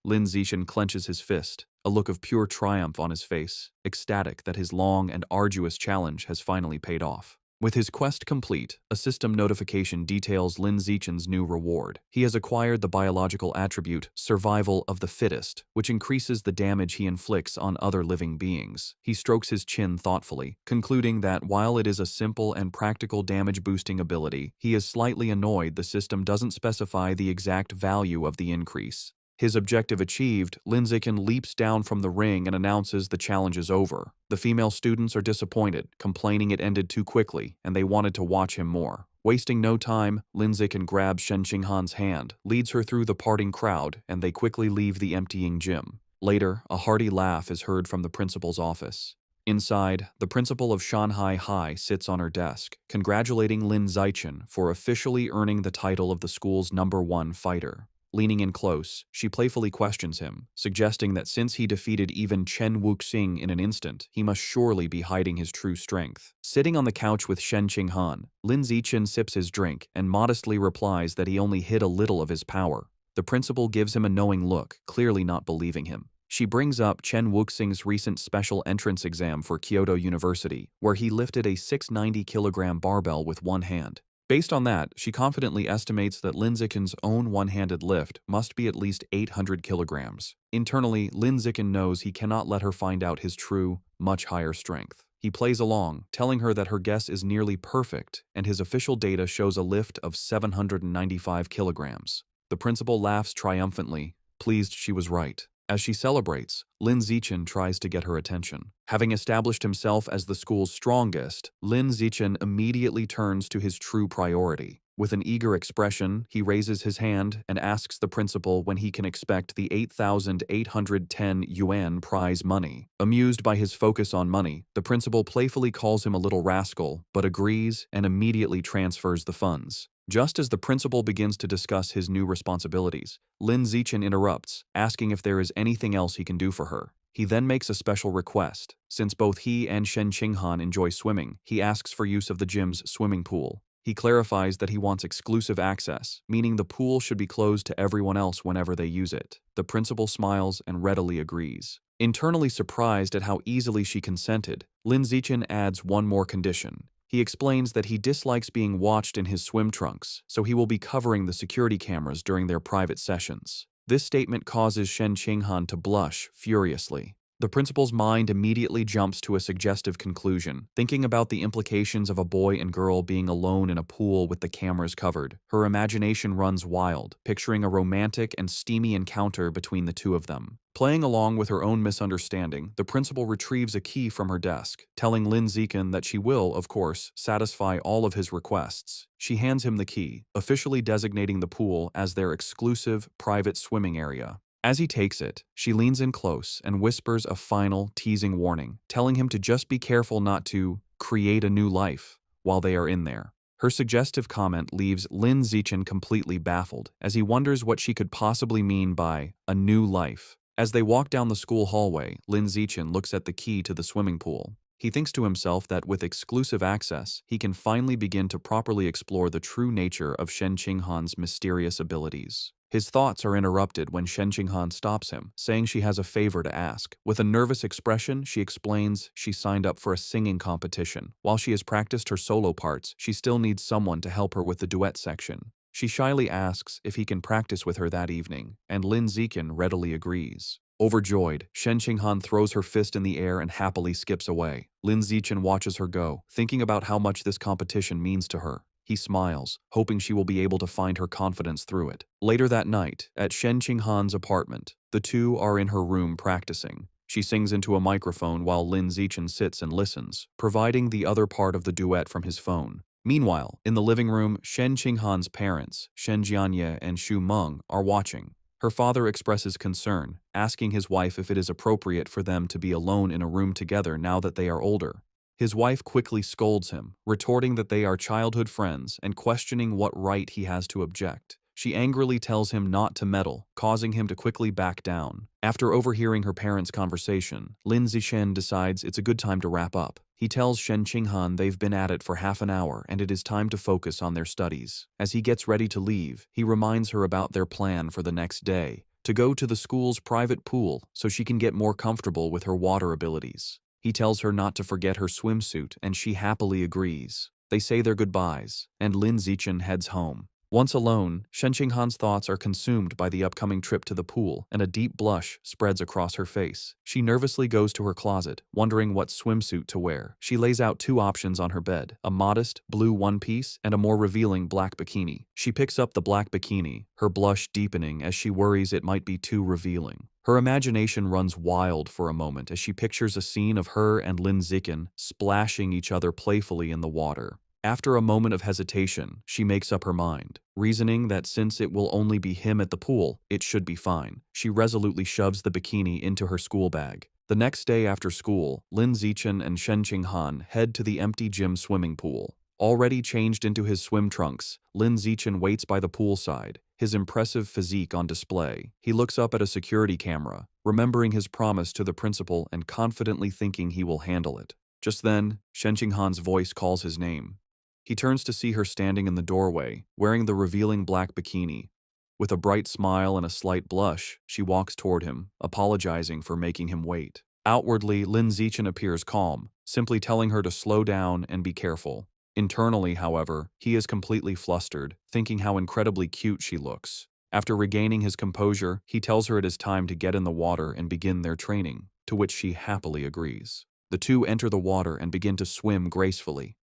Lin Zichen clenches his fist, a look of pure triumph on his face, ecstatic that his long and arduous challenge has finally paid off. With his quest complete, a system notification details Lin Zichen's new reward. He has acquired the biological attribute, survival of the fittest, which increases the damage he inflicts on other living beings. He strokes his chin thoughtfully, concluding that while it is a simple and practical damage-boosting ability, he is slightly annoyed the system doesn't specify the exact value of the increase. His objective achieved, Lin Zichen leaps down from the ring and announces the challenge is over. The female students are disappointed, complaining it ended too quickly, and they wanted to watch him more. Wasting no time, Lin Zichen grabs Shen Qinghan's hand, leads her through the parting crowd, and they quickly leave the emptying gym. Later, a hearty laugh is heard from the principal's office. Inside, the principal of Shanghai High sits on her desk, congratulating Lin Zichen for officially earning the title of the school's #1 fighter. Leaning in close, she playfully questions him, suggesting that since he defeated even Chen Wuxing in an instant, he must surely be hiding his true strength. Sitting on the couch with Shen Qinghan, Lin Zichen sips his drink and modestly replies that he only hid a little of his power. The principal gives him a knowing look, clearly not believing him. She brings up Chen Wuxing's recent special entrance exam for Kyoto University, where he lifted a 690-kilogram barbell with one hand. Based on that, she confidently estimates that Lin Zichen's own one-handed lift must be at least 800 kilograms. Internally, Lin Zichen knows he cannot let her find out his true, much higher strength. He plays along, telling her that her guess is nearly perfect, and his official data shows a lift of 795 kilograms. The principal laughs triumphantly, pleased she was right. As she celebrates, Lin Zichen tries to get her attention. Having established himself as the school's strongest, Lin Zichen immediately turns to his true priority. With an eager expression, he raises his hand and asks the principal when he can expect the 8,810 yuan prize money. Amused by his focus on money, the principal playfully calls him a little rascal, but agrees and immediately transfers the funds. Just as the principal begins to discuss his new responsibilities, Lin Zichen interrupts, asking if there is anything else he can do for her. He then makes a special request. Since both he and Shen Qinghan enjoy swimming, he asks for use of the gym's swimming pool. He clarifies that he wants exclusive access, meaning the pool should be closed to everyone else whenever they use it. The principal smiles and readily agrees. Internally surprised at how easily she consented, Lin Zichen adds one more condition. He explains that he dislikes being watched in his swim trunks, so he will be covering the security cameras during their private sessions. This statement causes Shen Qinghan to blush furiously. The principal's mind immediately jumps to a suggestive conclusion, thinking about the implications of a boy and girl being alone in a pool with the cameras covered. Her imagination runs wild, picturing a romantic and steamy encounter between the two of them. Playing along with her own misunderstanding, the principal retrieves a key from her desk, telling Lin Zichen that she will, of course, satisfy all of his requests. She hands him the key, officially designating the pool as their exclusive, private swimming area. As he takes it, she leans in close and whispers a final, teasing warning, telling him to just be careful not to create a new life while they are in there. Her suggestive comment leaves Lin Zichen completely baffled, as he wonders what she could possibly mean by a new life. As they walk down the school hallway, Lin Zichen looks at the key to the swimming pool. He thinks to himself that with exclusive access, he can finally begin to properly explore the true nature of Shen Qinghan's mysterious abilities. His thoughts are interrupted when Shen Qinghan stops him, saying she has a favor to ask. With a nervous expression, she explains she signed up for a singing competition. While she has practiced her solo parts, she still needs someone to help her with the duet section. She shyly asks if he can practice with her that evening, and Lin Zichen readily agrees. Overjoyed, Shen Qinghan throws her fist in the air and happily skips away. Lin Zichen watches her go, thinking about how much this competition means to her. He smiles, hoping she will be able to find her confidence through it. Later that night, at Shen Qinghan's apartment, the two are in her room practicing. She sings into a microphone while Lin Zichen sits and listens, providing the other part of the duet from his phone. Meanwhile, in the living room, Shen Qinghan's parents, Shen Jianye and Xu Meng, are watching. Her father expresses concern, asking his wife if it is appropriate for them to be alone in a room together now that they are older. His wife quickly scolds him, retorting that they are childhood friends and questioning what right he has to object. She angrily tells him not to meddle, causing him to quickly back down. After overhearing her parents' conversation, Lin Zixin decides it's a good time to wrap up. He tells Shen Qinghan they've been at it for half an hour and it is time to focus on their studies. As he gets ready to leave, he reminds her about their plan for the next day, to go to the school's private pool so she can get more comfortable with her water abilities. He tells her not to forget her swimsuit and she happily agrees. They say their goodbyes, and Lin Zixin heads home. Once alone, Shen Qinghan's thoughts are consumed by the upcoming trip to the pool, and a deep blush spreads across her face. She nervously goes to her closet, wondering what swimsuit to wear. She lays out two options on her bed, a modest blue one-piece and a more revealing black bikini. She picks up the black bikini, her blush deepening as she worries it might be too revealing. Her imagination runs wild for a moment as she pictures a scene of her and Lin Zixin splashing each other playfully in the water. After a moment of hesitation, she makes up her mind, reasoning that since it will only be him at the pool, it should be fine. She resolutely shoves the bikini into her school bag. The next day after school, Lin Zixin and Shen Qinghan head to the empty gym swimming pool. Already changed into his swim trunks, Lin Zixin waits by the poolside, his impressive physique on display. He looks up at a security camera, remembering his promise to the principal and confidently thinking he will handle it. Just then, Shen Qinghan's voice calls his name. He turns to see her standing in the doorway, wearing the revealing black bikini. With a bright smile and a slight blush, she walks toward him, apologizing for making him wait. Outwardly, Lin Zixin appears calm, simply telling her to slow down and be careful. Internally, however, he is completely flustered, thinking how incredibly cute she looks. After regaining his composure, he tells her it is time to get in the water and begin their training, to which she happily agrees. The two enter the water and begin to swim gracefully.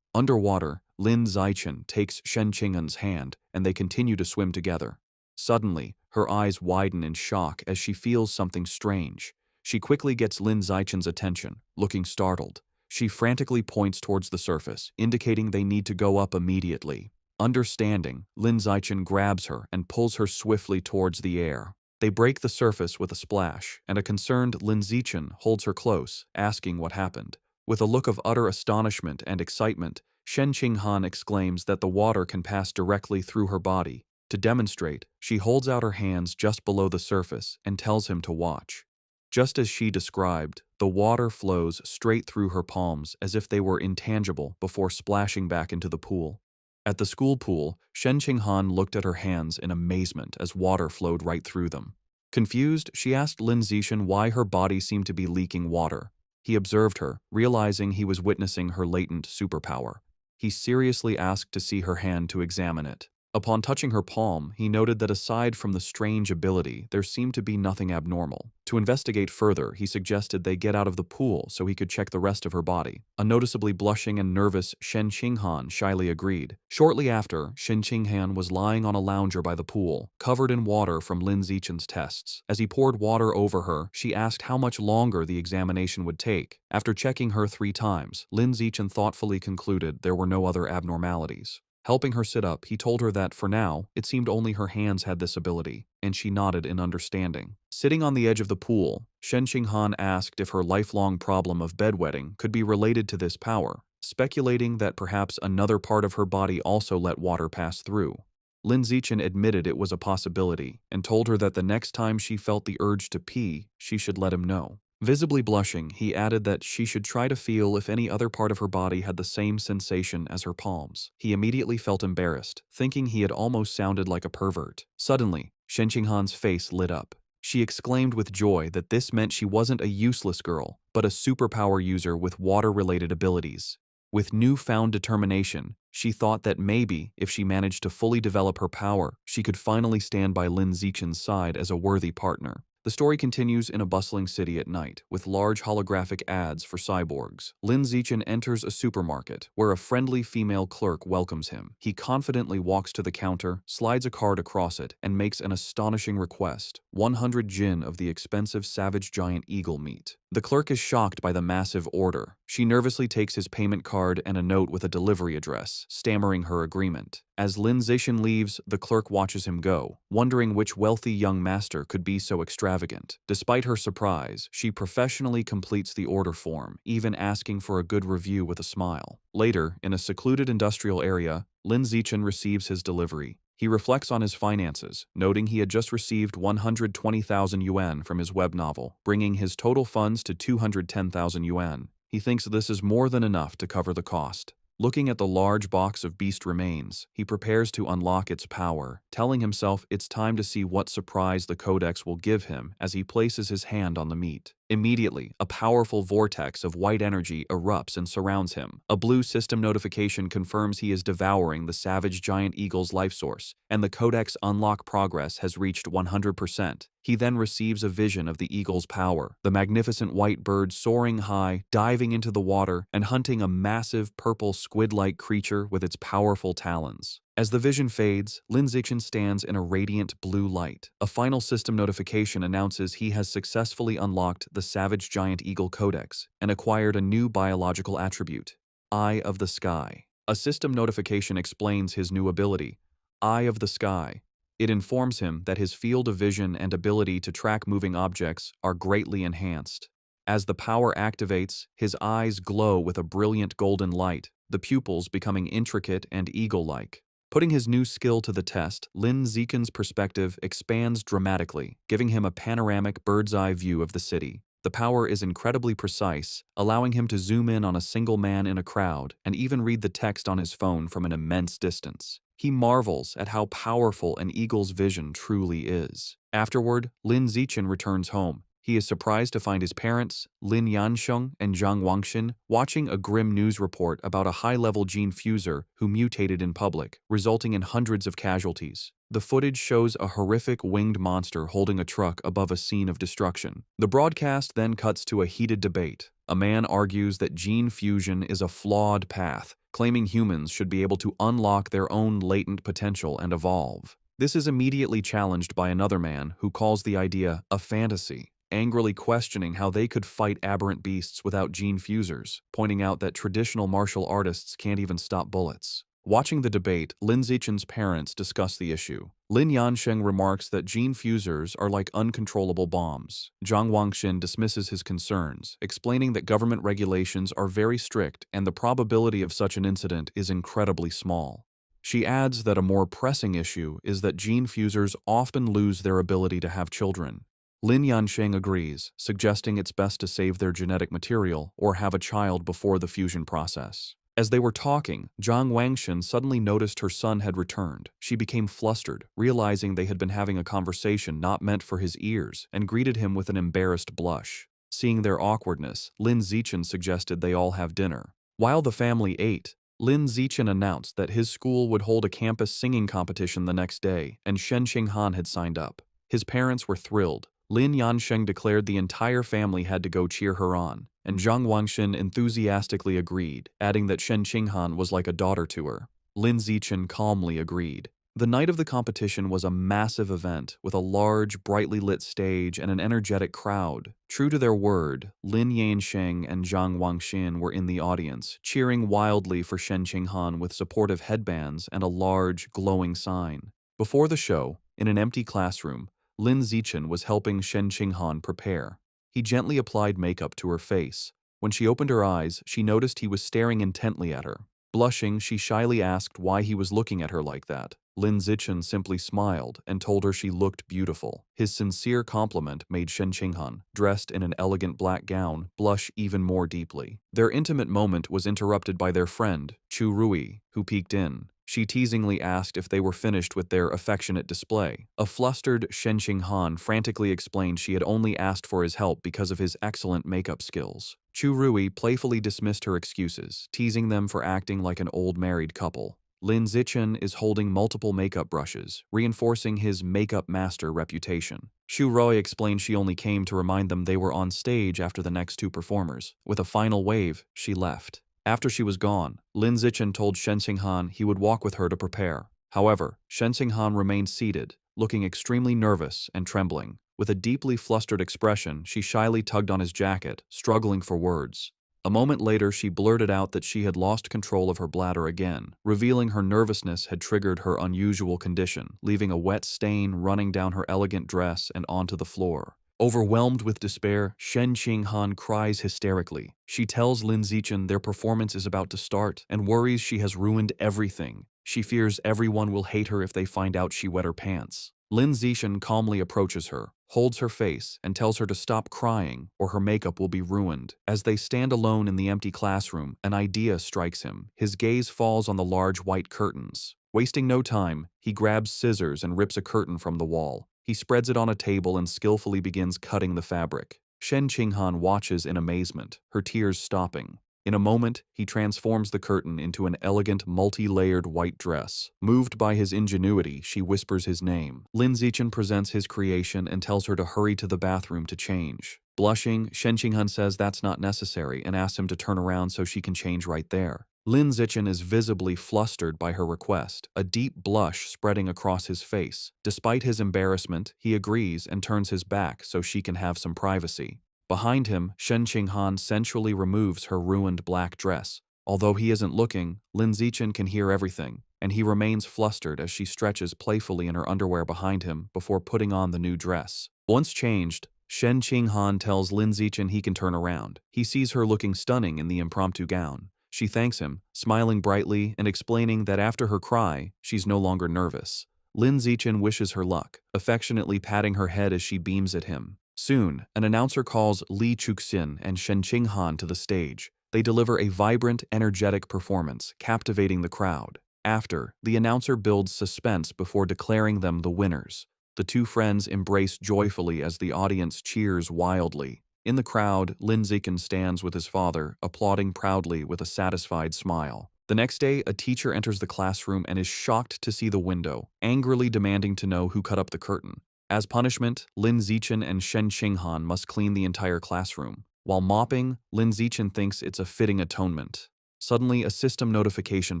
Underwater, Lin Zixin takes Shen Qinghan's hand, and they continue to swim together. Suddenly, her eyes widen in shock as she feels something strange. She quickly gets Lin Zixin's attention, looking startled. She frantically points towards the surface, indicating they need to go up immediately. Understanding, Lin Zixin grabs her and pulls her swiftly towards the air. They break the surface with a splash, and a concerned Lin Zixin holds her close, asking what happened. With a look of utter astonishment and excitement, Shen Qinghan exclaims that the water can pass directly through her body. To demonstrate, she holds out her hands just below the surface and tells him to watch. Just as she described, the water flows straight through her palms as if they were intangible before splashing back into the pool. At the school pool, Shen Qinghan looked at her hands in amazement as water flowed right through them. Confused, she asked Lin Zixin why her body seemed to be leaking water. He observed her, realizing he was witnessing her latent superpower. He seriously asked to see her hand to examine it. Upon touching her palm, he noted that aside from the strange ability, there seemed to be nothing abnormal. To investigate further, he suggested they get out of the pool so he could check the rest of her body. A noticeably blushing and nervous Shen Qinghan shyly agreed. Shortly after, Shen Qinghan was lying on a lounger by the pool, covered in water from Lin Zixin's tests. As he poured water over her, she asked how much longer the examination would take. After checking her 3 times, Lin Zixin thoughtfully concluded there were no other abnormalities. Helping her sit up, he told her that, for now, it seemed only her hands had this ability, and she nodded in understanding. Sitting on the edge of the pool, Shen Qinghan asked if her lifelong problem of bedwetting could be related to this power, speculating that perhaps another part of her body also let water pass through. Lin Zixin admitted it was a possibility, and told her that the next time she felt the urge to pee, she should let him know. Visibly blushing, he added that she should try to feel if any other part of her body had the same sensation as her palms. He immediately felt embarrassed, thinking he had almost sounded like a pervert. Suddenly, Shen Qinghan's face lit up. She exclaimed with joy that this meant she wasn't a useless girl, but a superpower user with water-related abilities. With newfound determination, she thought that maybe, if she managed to fully develop her power, she could finally stand by Lin Zixin's side as a worthy partner. The story continues in a bustling city at night, with large holographic ads for cyborgs. Lin Zixin enters a supermarket, where a friendly female clerk welcomes him. He confidently walks to the counter, slides a card across it, and makes an astonishing request: 100 jin of the expensive savage giant eagle meat. The clerk is shocked by the massive order. She nervously takes his payment card and a note with a delivery address, stammering her agreement. As Lin Zixin leaves, the clerk watches him go, wondering which wealthy young master could be so extravagant. Despite her surprise, she professionally completes the order form, even asking for a good review with a smile. Later, in a secluded industrial area, Lin Zixin receives his delivery. He reflects on his finances, noting he had just received 120,000 yuan from his web novel, bringing his total funds to 210,000 yuan. He thinks this is more than enough to cover the cost. Looking at the large box of beast remains, he prepares to unlock its power, telling himself it's time to see what surprise the codex will give him as he places his hand on the meat. Immediately, a powerful vortex of white energy erupts and surrounds him. A blue system notification confirms he is devouring the savage giant eagle's life source, and the codex unlock progress has reached 100%. He then receives a vision of the eagle's power, the magnificent white bird soaring high, diving into the water, and hunting a massive purple squid-like creature with its powerful talons. As the vision fades, Lin Zichen stands in a radiant blue light. A final system notification announces he has successfully unlocked the Savage Giant Eagle Codex and acquired a new biological attribute, Eye of the Sky. A system notification explains his new ability, Eye of the Sky. It informs him that his field of vision and ability to track moving objects are greatly enhanced. As the power activates, his eyes glow with a brilliant golden light, the pupils becoming intricate and eagle-like. Putting his new skill to the test, Lin Zichen's perspective expands dramatically, giving him a panoramic bird's-eye view of the city. The power is incredibly precise, allowing him to zoom in on a single man in a crowd and even read the text on his phone from an immense distance. He marvels at how powerful an eagle's vision truly is. Afterward, Lin Zichen returns home. He is surprised to find his parents, Lin Yansheng and Zhang Wangxin, watching a grim news report about a high-level gene fuser who mutated in public, resulting in hundreds of casualties. The footage shows a horrific winged monster holding a truck above a scene of destruction. The broadcast then cuts to a heated debate. A man argues that gene fusion is a flawed path, claiming humans should be able to unlock their own latent potential and evolve. This is immediately challenged by another man who calls the idea a fantasy, angrily questioning how they could fight aberrant beasts without gene fusers, pointing out that traditional martial artists can't even stop bullets. Watching the debate, Lin Zichen's parents discuss the issue. Lin Yansheng remarks that gene fusers are like uncontrollable bombs. Zhang Wangxin dismisses his concerns, explaining that government regulations are very strict and the probability of such an incident is incredibly small. She adds that a more pressing issue is that gene fusers often lose their ability to have children. Lin Yansheng agrees, suggesting it's best to save their genetic material or have a child before the fusion process. As they were talking, Zhang Wangxin suddenly noticed her son had returned. She became flustered, realizing they had been having a conversation not meant for his ears, and greeted him with an embarrassed blush. Seeing their awkwardness, Lin Zichen suggested they all have dinner. While the family ate, Lin Zichen announced that his school would hold a campus singing competition the next day, and Shen Qinghan had signed up. His parents were thrilled. Lin Yansheng declared the entire family had to go cheer her on, and Zhang Wangxin enthusiastically agreed, adding that Shen Qinghan was like a daughter to her. Lin Zichen calmly agreed. The night of the competition was a massive event with a large, brightly lit stage and an energetic crowd. True to their word, Lin Yansheng and Zhang Wangxin were in the audience, cheering wildly for Shen Qinghan with supportive headbands and a large, glowing sign. Before the show, in an empty classroom, Lin Zichen was helping Shen Qinghan prepare. He gently applied makeup to her face. When she opened her eyes, she noticed he was staring intently at her. Blushing, she shyly asked why he was looking at her like that. Lin Zichen simply smiled and told her she looked beautiful. His sincere compliment made Shen Qinghan, dressed in an elegant black gown, blush even more deeply. Their intimate moment was interrupted by their friend, Chu Rui, who peeked in. She teasingly asked if they were finished with their affectionate display. A flustered Shen Qinghan frantically explained she had only asked for his help because of his excellent makeup skills. Chu Rui playfully dismissed her excuses, teasing them for acting like an old married couple. Lin Zichen is holding multiple makeup brushes, reinforcing his makeup master reputation. Xu Rui explained she only came to remind them they were on stage after the next two performers. With a final wave, she left. After she was gone, Lin Zichen told Shen Qinghan he would walk with her to prepare. However, Shen Qinghan remained seated, looking extremely nervous and trembling. With a deeply flustered expression, she shyly tugged on his jacket, struggling for words. A moment later, she blurted out that she had lost control of her bladder again, revealing her nervousness had triggered her unusual condition, leaving a wet stain running down her elegant dress and onto the floor. Overwhelmed with despair, Shen Qinghan cries hysterically. She tells Lin Zichen their performance is about to start and worries she has ruined everything. She fears everyone will hate her if they find out she wet her pants. Lin Zixin calmly approaches her, holds her face, and tells her to stop crying or her makeup will be ruined. As they stand alone in the empty classroom, an idea strikes him. His gaze falls on the large white curtains. Wasting no time, he grabs scissors and rips a curtain from the wall. He spreads it on a table and skillfully begins cutting the fabric. Shen Qinghan watches in amazement, her tears stopping. In a moment, he transforms the curtain into an elegant, multi-layered white dress. Moved by his ingenuity, she whispers his name. Lin Zixin presents his creation and tells her to hurry to the bathroom to change. Blushing, Shen Qinghan says that's not necessary and asks him to turn around so she can change right there. Lin Zixin is visibly flustered by her request, a deep blush spreading across his face. Despite his embarrassment, he agrees and turns his back so she can have some privacy. Behind him, Shen Qinghan sensually removes her ruined black dress. Although he isn't looking, Lin Zixin can hear everything, and he remains flustered as she stretches playfully in her underwear behind him before putting on the new dress. Once changed, Shen Qinghan tells Lin Zixin he can turn around. He sees her looking stunning in the impromptu gown. She thanks him, smiling brightly and explaining that after her cry, she's no longer nervous. Lin Zixin wishes her luck, affectionately patting her head as she beams at him. Soon, an announcer calls Li Chuxin and Shen Qinghan to the stage. They deliver a vibrant, energetic performance, captivating the crowd. After, the announcer builds suspense before declaring them the winners. The two friends embrace joyfully as the audience cheers wildly. In the crowd, Lin Zixin stands with his father, applauding proudly with a satisfied smile. The next day, a teacher enters the classroom and is shocked to see the window, angrily demanding to know who cut up the curtain. As punishment, Lin Zixin and Shen Qinghan must clean the entire classroom. While mopping, Lin Zixin thinks it's a fitting atonement. Suddenly, a system notification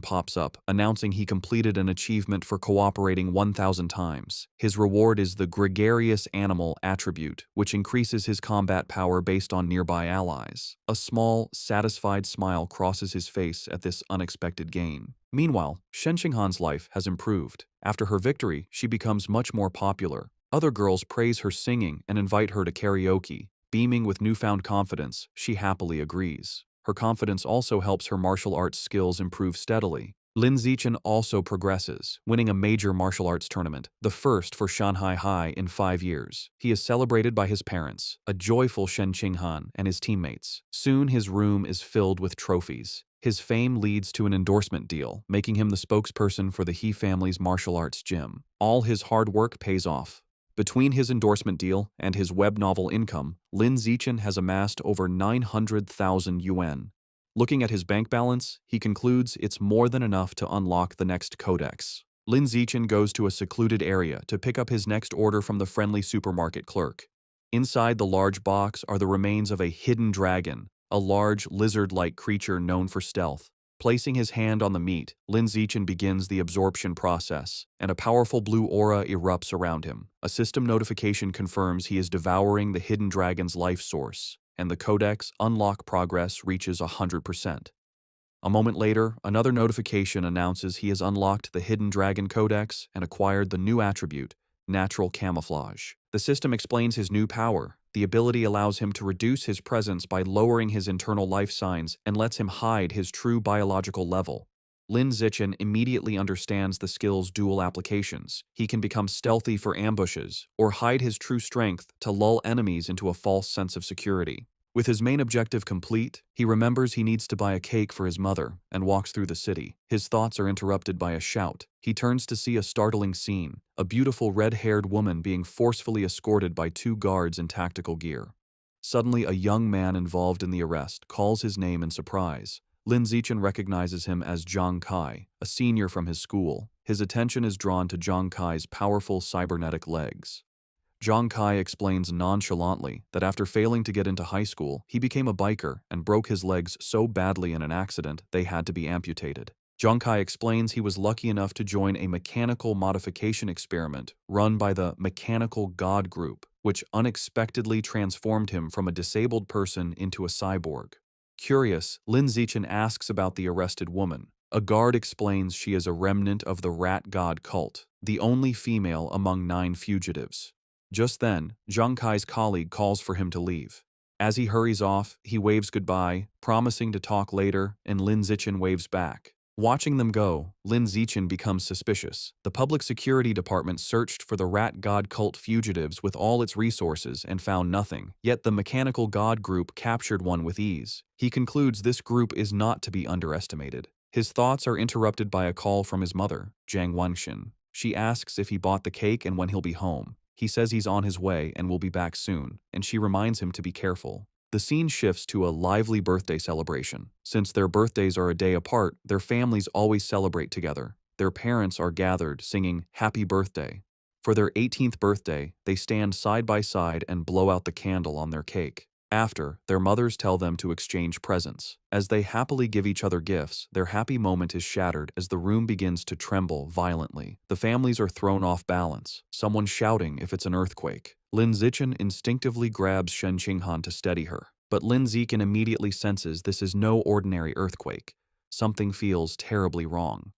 pops up, announcing he completed an achievement for cooperating 1,000 times. His reward is the gregarious animal attribute, which increases his combat power based on nearby allies. A small, satisfied smile crosses his face at this unexpected gain. Meanwhile, Shen Qinghan's life has improved. After her victory, she becomes much more popular. Other girls praise her singing and invite her to karaoke. Beaming with newfound confidence, she happily agrees. Her confidence also helps her martial arts skills improve steadily. Lin Zixin also progresses, winning a major martial arts tournament, the first for Shanghai High in 5 years. He is celebrated by his parents, a joyful Shen Qinghan, and his teammates. Soon his room is filled with trophies. His fame leads to an endorsement deal, making him the spokesperson for the He family's martial arts gym. All his hard work pays off. Between his endorsement deal and his web novel income, Lin Zixin has amassed over 900,000 yuan. Looking at his bank balance, he concludes it's more than enough to unlock the next codex. Lin Zixin goes to a secluded area to pick up his next order from the friendly supermarket clerk. Inside the large box are the remains of a hidden dragon, a large lizard-like creature known for stealth. Placing his hand on the meat, Lin Zixin begins the absorption process, and a powerful blue aura erupts around him. A system notification confirms he is devouring the hidden dragon's life source, and the codex unlock progress reaches 100%. A moment later, another notification announces he has unlocked the hidden dragon codex and acquired the new attribute, natural camouflage. The system explains his new power. The ability allows him to reduce his presence by lowering his internal life signs and lets him hide his true biological level. Lin Zixin immediately understands the skill's dual applications. He can become stealthy for ambushes, or hide his true strength to lull enemies into a false sense of security. With his main objective complete, he remembers he needs to buy a cake for his mother and walks through the city. His thoughts are interrupted by a shout. He turns to see a startling scene, a beautiful red-haired woman being forcefully escorted by 2 guards in tactical gear. Suddenly, a young man involved in the arrest calls his name in surprise. Lin Zixin recognizes him as Zhang Kai, a senior from his school. His attention is drawn to Zhang Kai's powerful cybernetic legs. Zhang Kai explains nonchalantly that after failing to get into high school, he became a biker and broke his legs so badly in an accident they had to be amputated. Zhang Kai explains he was lucky enough to join a mechanical modification experiment run by the Mechanical God Group, which unexpectedly transformed him from a disabled person into a cyborg. Curious, Lin Zixin asks about the arrested woman. A guard explains she is a remnant of the rat god cult, the only female among 9 fugitives. Just then, Zhang Kai's colleague calls for him to leave. As he hurries off, he waves goodbye, promising to talk later, and Lin Zixin waves back. Watching them go, Lin Zichen becomes suspicious. The public security department searched for the rat god cult fugitives with all its resources and found nothing, yet the mechanical god group captured one with ease. He concludes this group is not to be underestimated. His thoughts are interrupted by a call from his mother, Jiang Wangxin. She asks if he bought the cake and when he'll be home. He says he's on his way and will be back soon, and she reminds him to be careful. The scene shifts to a lively birthday celebration. Since their birthdays are a day apart, their families always celebrate together. Their parents are gathered, singing "Happy Birthday." For their 18th birthday, they stand side by side and blow out the candle on their cake. After, their mothers tell them to exchange presents. As they happily give each other gifts, their happy moment is shattered as the room begins to tremble violently. The families are thrown off balance, someone shouting if it's an earthquake. Lin Zichen instinctively grabs Shen Qinghan to steady her, but Lin Zichen immediately senses this is no ordinary earthquake. Something feels terribly wrong.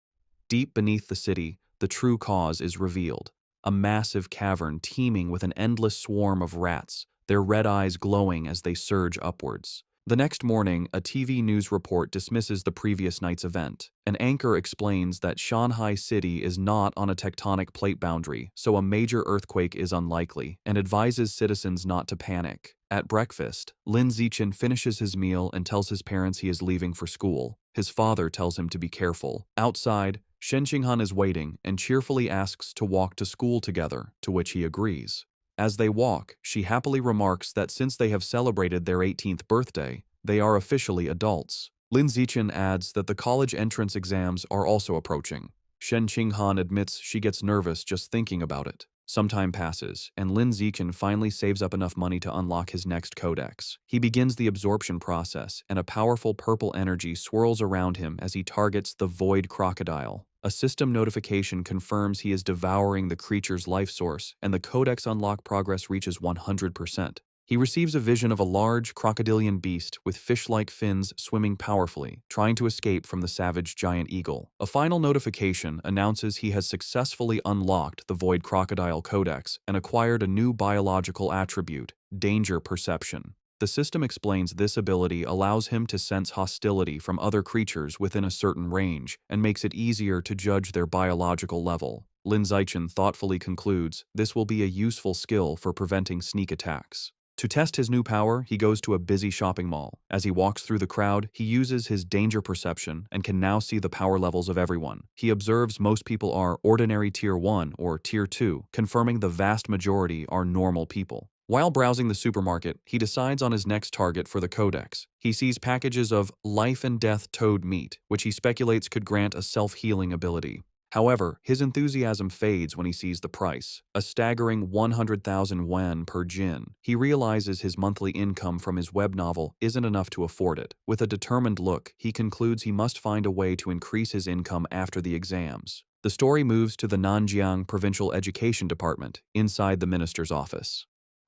Deep beneath the city, the true cause is revealed. A massive cavern teeming with an endless swarm of rats, their red eyes glowing as they surge upwards. The next morning, a TV news report dismisses the previous night's event. An anchor explains that Shanghai City is not on a tectonic plate boundary, so a major earthquake is unlikely, and advises citizens not to panic. At breakfast, Lin Zichen finishes his meal and tells his parents he is leaving for school. His father tells him to be careful. Outside, Shen Qinghan is waiting and cheerfully asks to walk to school together, to which he agrees. As they walk, she happily remarks that since they have celebrated their 18th birthday, they are officially adults. Lin Zichen adds that the college entrance exams are also approaching. Shen Qinghan admits she gets nervous just thinking about it. Some time passes, and Lin Zichen finally saves up enough money to unlock his next codex. He begins the absorption process, and a powerful purple energy swirls around him as he targets the void crocodile. A system notification confirms he is devouring the creature's life source, and the codex unlock progress reaches 100%. He receives a vision of a large, crocodilian beast with fish-like fins swimming powerfully, trying to escape from the savage giant eagle. A final notification announces he has successfully unlocked the Void Crocodile Codex and acquired a new biological attribute, danger perception. The system explains this ability allows him to sense hostility from other creatures within a certain range and makes it easier to judge their biological level. Lin Zichen thoughtfully concludes this will be a useful skill for preventing sneak attacks. To test his new power, he goes to a busy shopping mall. As he walks through the crowd, he uses his danger perception and can now see the power levels of everyone. He observes most people are ordinary Tier 1 or Tier 2, confirming the vast majority are normal people. While browsing the supermarket, he decides on his next target for the codex. He sees packages of life and death toad meat, which he speculates could grant a self-healing ability. However, his enthusiasm fades when he sees the price, a staggering 100,000 yuan per jin. He realizes his monthly income from his web novel isn't enough to afford it. With a determined look, he concludes he must find a way to increase his income after the exams. The story moves to the Nanjiang Provincial Education Department, inside the minister's office.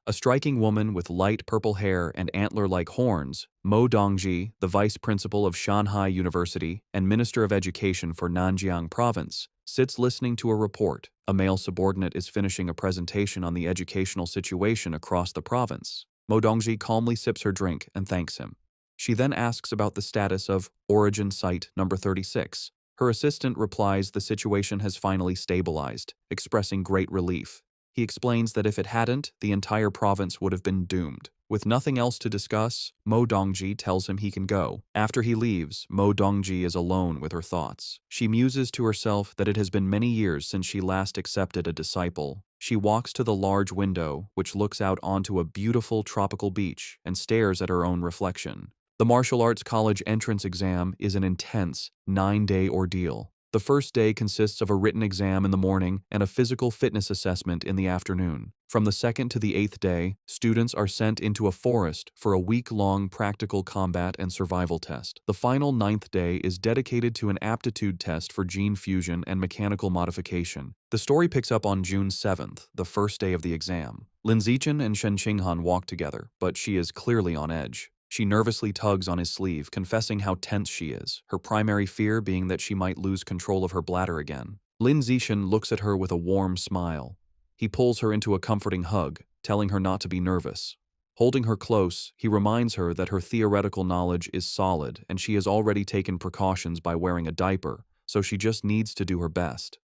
A striking woman with light purple hair and antler-like horns, Mo Dongji, the vice principal of Shanghai University and Minister of Education for Nanjiang Province, sits listening to a report. A male subordinate is finishing a presentation on the educational situation across the province. Mo Dongji calmly sips her drink and thanks him. She then asks about the status of Origin Site number 36. Her assistant replies the situation has finally stabilized, expressing great relief. He explains that if it hadn't, the entire province would have been doomed. With nothing else to discuss, Mo Dongji tells him he can go. After he leaves, Mo Dongji is alone with her thoughts. She muses to herself that it has been many years since she last accepted a disciple. She walks to the large window, which looks out onto a beautiful tropical beach, and stares at her own reflection. The martial arts college entrance exam is an intense, 9-day ordeal. The first day consists of a written exam in the morning and a physical fitness assessment in the afternoon. From the 2nd to the 8th day, students are sent into a forest for a week-long practical combat and survival test. The final 9th day is dedicated to an aptitude test for gene fusion and mechanical modification. The story picks up on June 7th, the first day of the exam. Lin Zichen and Shen Qinghan walk together, but she is clearly on edge. She nervously tugs on his sleeve, confessing how tense she is, her primary fear being that she might lose control of her bladder again. Lin Zichen looks at her with a warm smile. He pulls her into a comforting hug, telling her not to be nervous. Holding her close, he reminds her that her theoretical knowledge is solid and she has already taken precautions by wearing a diaper, so she just needs to do her best.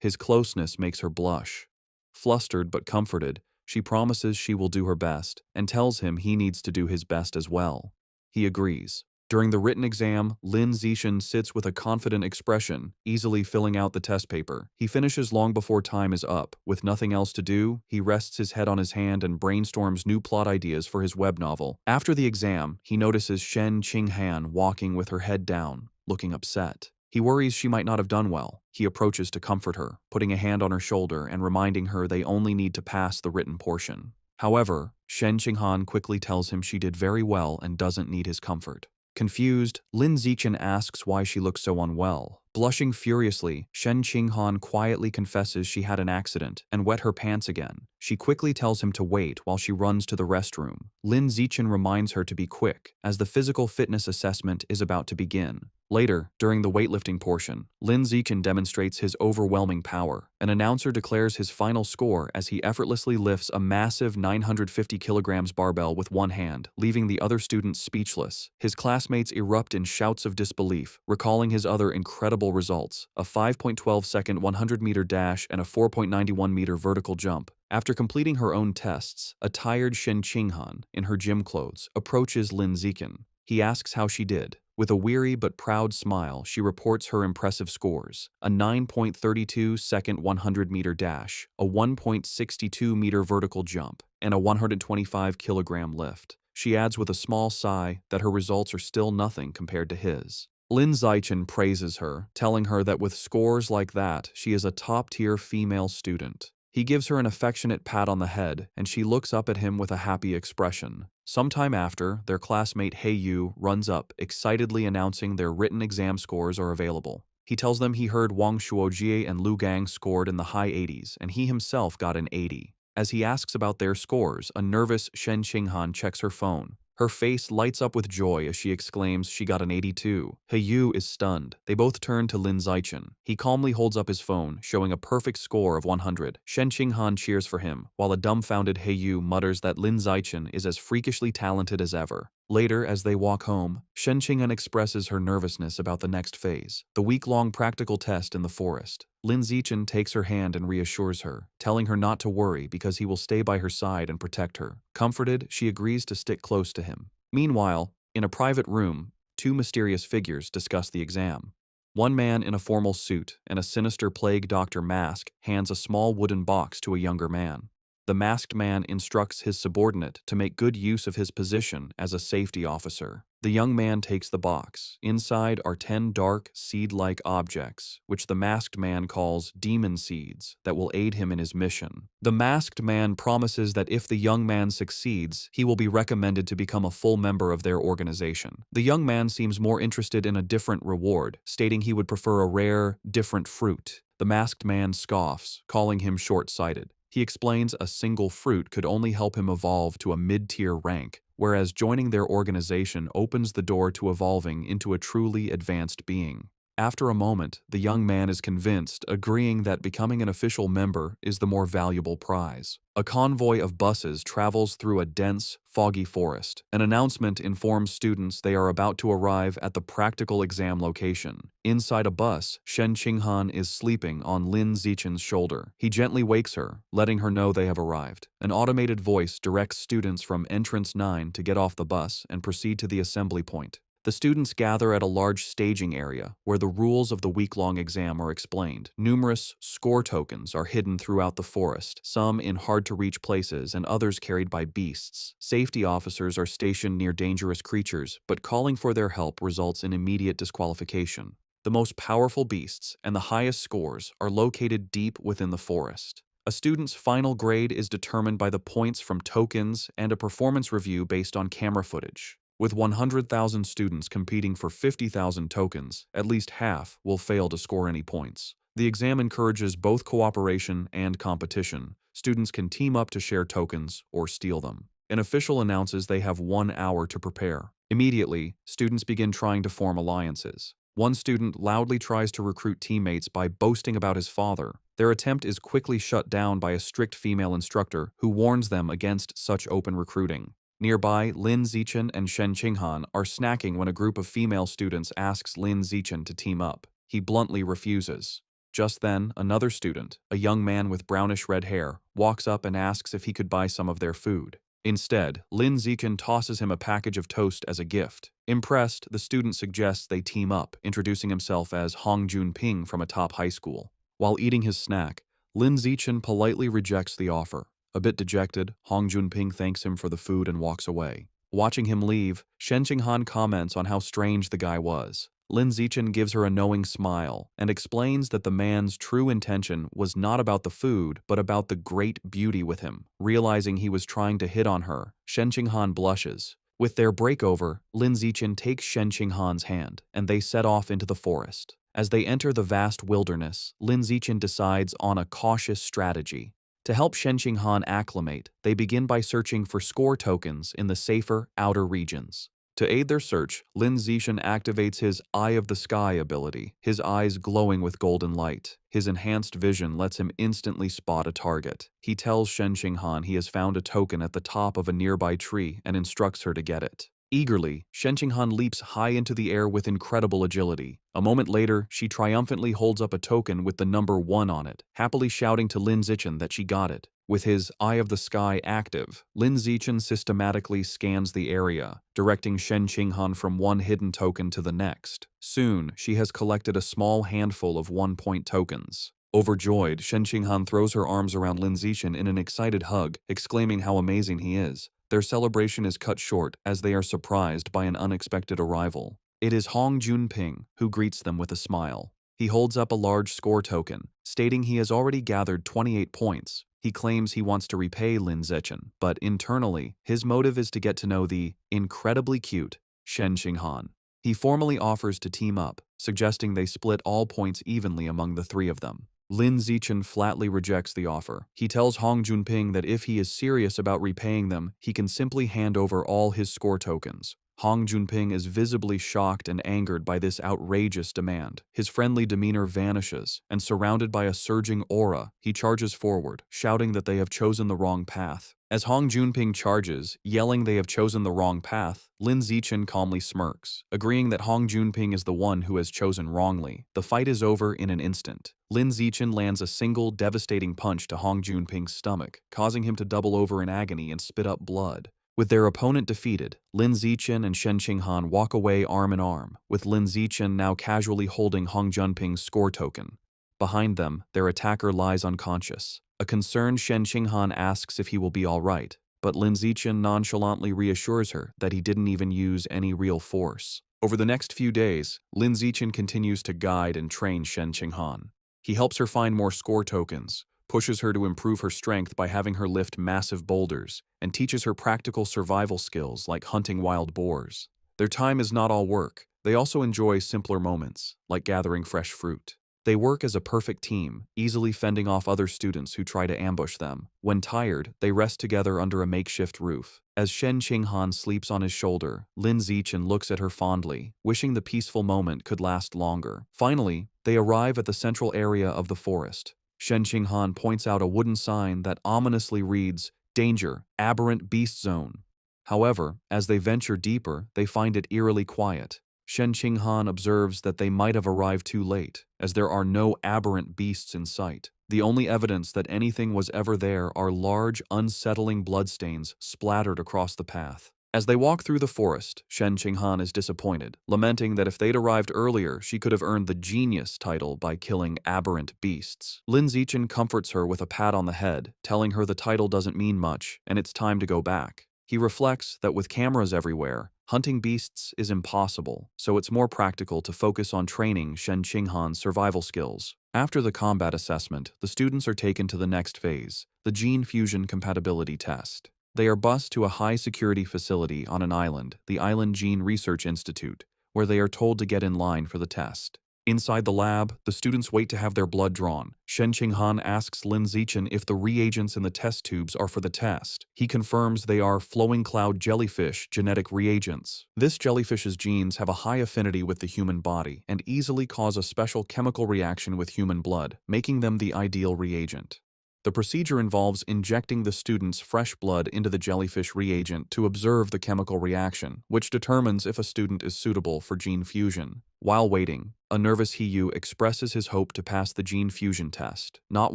His closeness makes her blush. Flustered but comforted, she promises she will do her best and tells him he needs to do his best as well. He agrees. During the written exam, Lin Zichen sits with a confident expression, easily filling out the test paper. He finishes long before time is up. With nothing else to do, he rests his head on his hand and brainstorms new plot ideas for his web novel. After the exam, he notices Shen Qinghan walking with her head down, looking upset. He worries she might not have done well. He approaches to comfort her, putting a hand on her shoulder and reminding her they only need to pass the written portion. However, Shen Qinghan quickly tells him she did very well and doesn't need his comfort. Confused, Lin Zichen asks why she looks so unwell. Blushing furiously, Shen Qinghan quietly confesses she had an accident and wet her pants again. She quickly tells him to wait while she runs to the restroom. Lin Zichen reminds her to be quick, as the physical fitness assessment is about to begin. Later, during the weightlifting portion, Lin Zichen demonstrates his overwhelming power. An announcer declares his final score as he effortlessly lifts a massive 950 kilograms barbell with one hand, leaving the other students speechless. His classmates erupt in shouts of disbelief, recalling his other incredible results: a 5.12-second 100-meter dash and a 4.91-meter vertical jump. After completing her own tests, a tired Shen Qinghan, in her gym clothes, approaches Lin Zichen. He asks how she did. With a weary but proud smile, she reports her impressive scores: a 9.32-second 100-meter dash, a 1.62-meter vertical jump, and a 125-kilogram lift. She adds with a small sigh that her results are still nothing compared to his. Lin Zichen praises her, telling her that with scores like that, she is a top-tier female student. He gives her an affectionate pat on the head, and she looks up at him with a happy expression. Sometime after, their classmate He Yu runs up, excitedly announcing their written exam scores are available. He tells them he heard Wang Shuojie and Lu Gang scored in the high 80s, and he himself got an 80. As he asks about their scores, a nervous Shen Qinghan checks her phone. Her face lights up with joy as she exclaims she got an 82. He Yu is stunned. They both turn to Lin Zichen. He calmly holds up his phone, showing a perfect score of 100. Shen Qinghan cheers for him, while a dumbfounded He Yu mutters that Lin Zichen is as freakishly talented as ever. Later, as they walk home, Shen Qinghan expresses her nervousness about the next phase, the week-long practical test in the forest. Lin Zichen takes her hand and reassures her, telling her not to worry because he will stay by her side and protect her. Comforted, she agrees to stick close to him. Meanwhile, in a private room, two mysterious figures discuss the exam. One man in a formal suit and a sinister plague doctor mask hands a small wooden box to a younger man. The masked man instructs his subordinate to make good use of his position as a safety officer. The young man takes the box. Inside are 10 dark, seed-like objects, which the masked man calls demon seeds, that will aid him in his mission. The masked man promises that if the young man succeeds, he will be recommended to become a full member of their organization. The young man seems more interested in a different reward, stating he would prefer a rare, different fruit. The masked man scoffs, calling him short-sighted. He explains a single fruit could only help him evolve to a mid-tier rank, whereas joining their organization opens the door to evolving into a truly advanced being. After a moment, the young man is convinced, agreeing that becoming an official member is the more valuable prize. A convoy of buses travels through a dense, foggy forest. An announcement informs students they are about to arrive at the practical exam location. Inside a bus, Shen Qinghan is sleeping on Lin Zichen's shoulder. He gently wakes her, letting her know they have arrived. An automated voice directs students from entrance 9 to get off the bus and proceed to the assembly point. The students gather at a large staging area where the rules of the week-long exam are explained. Numerous score tokens are hidden throughout the forest, some in hard-to-reach places and others carried by beasts. Safety officers are stationed near dangerous creatures, but calling for their help results in immediate disqualification. The most powerful beasts and the highest scores are located deep within the forest. A student's final grade is determined by the points from tokens and a performance review based on camera footage. With 100,000 students competing for 50,000 tokens, at least half will fail to score any points. The exam encourages both cooperation and competition. Students can team up to share tokens or steal them. An official announces they have 1 hour to prepare. Immediately, students begin trying to form alliances. One student loudly tries to recruit teammates by boasting about his father. Their attempt is quickly shut down by a strict female instructor who warns them against such open recruiting. Nearby, Lin Zichen and Shen Qinghan are snacking when a group of female students asks Lin Zichen to team up. He bluntly refuses. Just then, another student, a young man with brownish-red hair, walks up and asks if he could buy some of their food. Instead, Lin Zichen tosses him a package of toast as a gift. Impressed, the student suggests they team up, introducing himself as Hong Junping from a top high school. While eating his snack, Lin Zichen politely rejects the offer. A bit dejected, Hong Junping thanks him for the food and walks away. Watching him leave, Shen Qinghan comments on how strange the guy was. Lin Zichen gives her a knowing smile and explains that the man's true intention was not about the food, but about the great beauty with him. Realizing he was trying to hit on her, Shen Qinghan blushes. With their breakover, Lin Zichen takes Shen Qinghan's hand, and they set off into the forest. As they enter the vast wilderness, Lin Zichen decides on a cautious strategy. To help Shen Qinghan acclimate, they begin by searching for score tokens in the safer, outer regions. To aid their search, Lin Zichen activates his Eye of the Sky ability, his eyes glowing with golden light. His enhanced vision lets him instantly spot a target. He tells Shen Qinghan he has found a token at the top of a nearby tree and instructs her to get it. Eagerly, Shen Qinghan leaps high into the air with incredible agility. A moment later, she triumphantly holds up a token with the number 1 on it, happily shouting to Lin Zichen that she got it. With his Eye of the Sky active, Lin Zichen systematically scans the area, directing Shen Qinghan from one hidden token to the next. Soon, she has collected a small handful of 1-point tokens. Overjoyed, Shen Qinghan throws her arms around Lin Zichen in an excited hug, exclaiming how amazing he is. Their celebration is cut short as they are surprised by an unexpected arrival. It is Hong Junping who greets them with a smile. He holds up a large score token, stating he has already gathered 28 points. He claims he wants to repay Lin Zichen, but internally, his motive is to get to know the incredibly cute Shen Qinghan. He formally offers to team up, suggesting they split all points evenly among the three of them. Lin Zichen flatly rejects the offer. He tells Hong Junping that if he is serious about repaying them, he can simply hand over all his score tokens. Hong Junping is visibly shocked and angered by this outrageous demand. His friendly demeanor vanishes, and surrounded by a surging aura, he charges forward, shouting that they have chosen the wrong path. As Hong Junping charges, yelling they have chosen the wrong path, Lin Zichen calmly smirks, agreeing that Hong Junping is the one who has chosen wrongly. The fight is over in an instant. Lin Zichen lands a single, devastating punch to Hong Junping's stomach, causing him to double over in agony and spit up blood. With their opponent defeated, Lin Zichen and Shen Qinghan walk away arm in arm, with Lin Zichen now casually holding Hong Junping's score token. Behind them, their attacker lies unconscious. A concerned Shen Qinghan asks if he will be all right, but Lin Zichen nonchalantly reassures her that he didn't even use any real force. Over the next few days, Lin Zichen continues to guide and train Shen Qinghan. He helps her find more score tokens, pushes her to improve her strength by having her lift massive boulders, and teaches her practical survival skills like hunting wild boars. Their time is not all work. They also enjoy simpler moments, like gathering fresh fruit. They work as a perfect team, easily fending off other students who try to ambush them. When tired, they rest together under a makeshift roof. As Shen Qinghan sleeps on his shoulder, Lin Zichen looks at her fondly, wishing the peaceful moment could last longer. Finally, they arrive at the central area of the forest. Shen Qinghan points out a wooden sign that ominously reads, "Danger, Aberrant Beast Zone." However, as they venture deeper, they find it eerily quiet. Shen Qinghan observes that they might have arrived too late, as there are no aberrant beasts in sight. The only evidence that anything was ever there are large, unsettling bloodstains splattered across the path. As they walk through the forest, Shen Qinghan is disappointed, lamenting that if they'd arrived earlier, she could have earned the genius title by killing aberrant beasts. Lin Zichen comforts her with a pat on the head, telling her the title doesn't mean much, and it's time to go back. He reflects that with cameras everywhere, hunting beasts is impossible, so it's more practical to focus on training Shen Qinghan's survival skills. After the combat assessment, the students are taken to the next phase, the gene fusion compatibility test. They are bused to a high-security facility on an island, the Island Gene Research Institute, where they are told to get in line for the test. Inside the lab, the students wait to have their blood drawn. Shen Qinghan asks Lin Zichen if the reagents in the test tubes are for the test. He confirms they are flowing cloud jellyfish genetic reagents. This jellyfish's genes have a high affinity with the human body and easily cause a special chemical reaction with human blood, making them the ideal reagent. The procedure involves injecting the student's fresh blood into the jellyfish reagent to observe the chemical reaction, which determines if a student is suitable for gene fusion. While waiting, a nervous Hiyu expresses his hope to pass the gene fusion test, not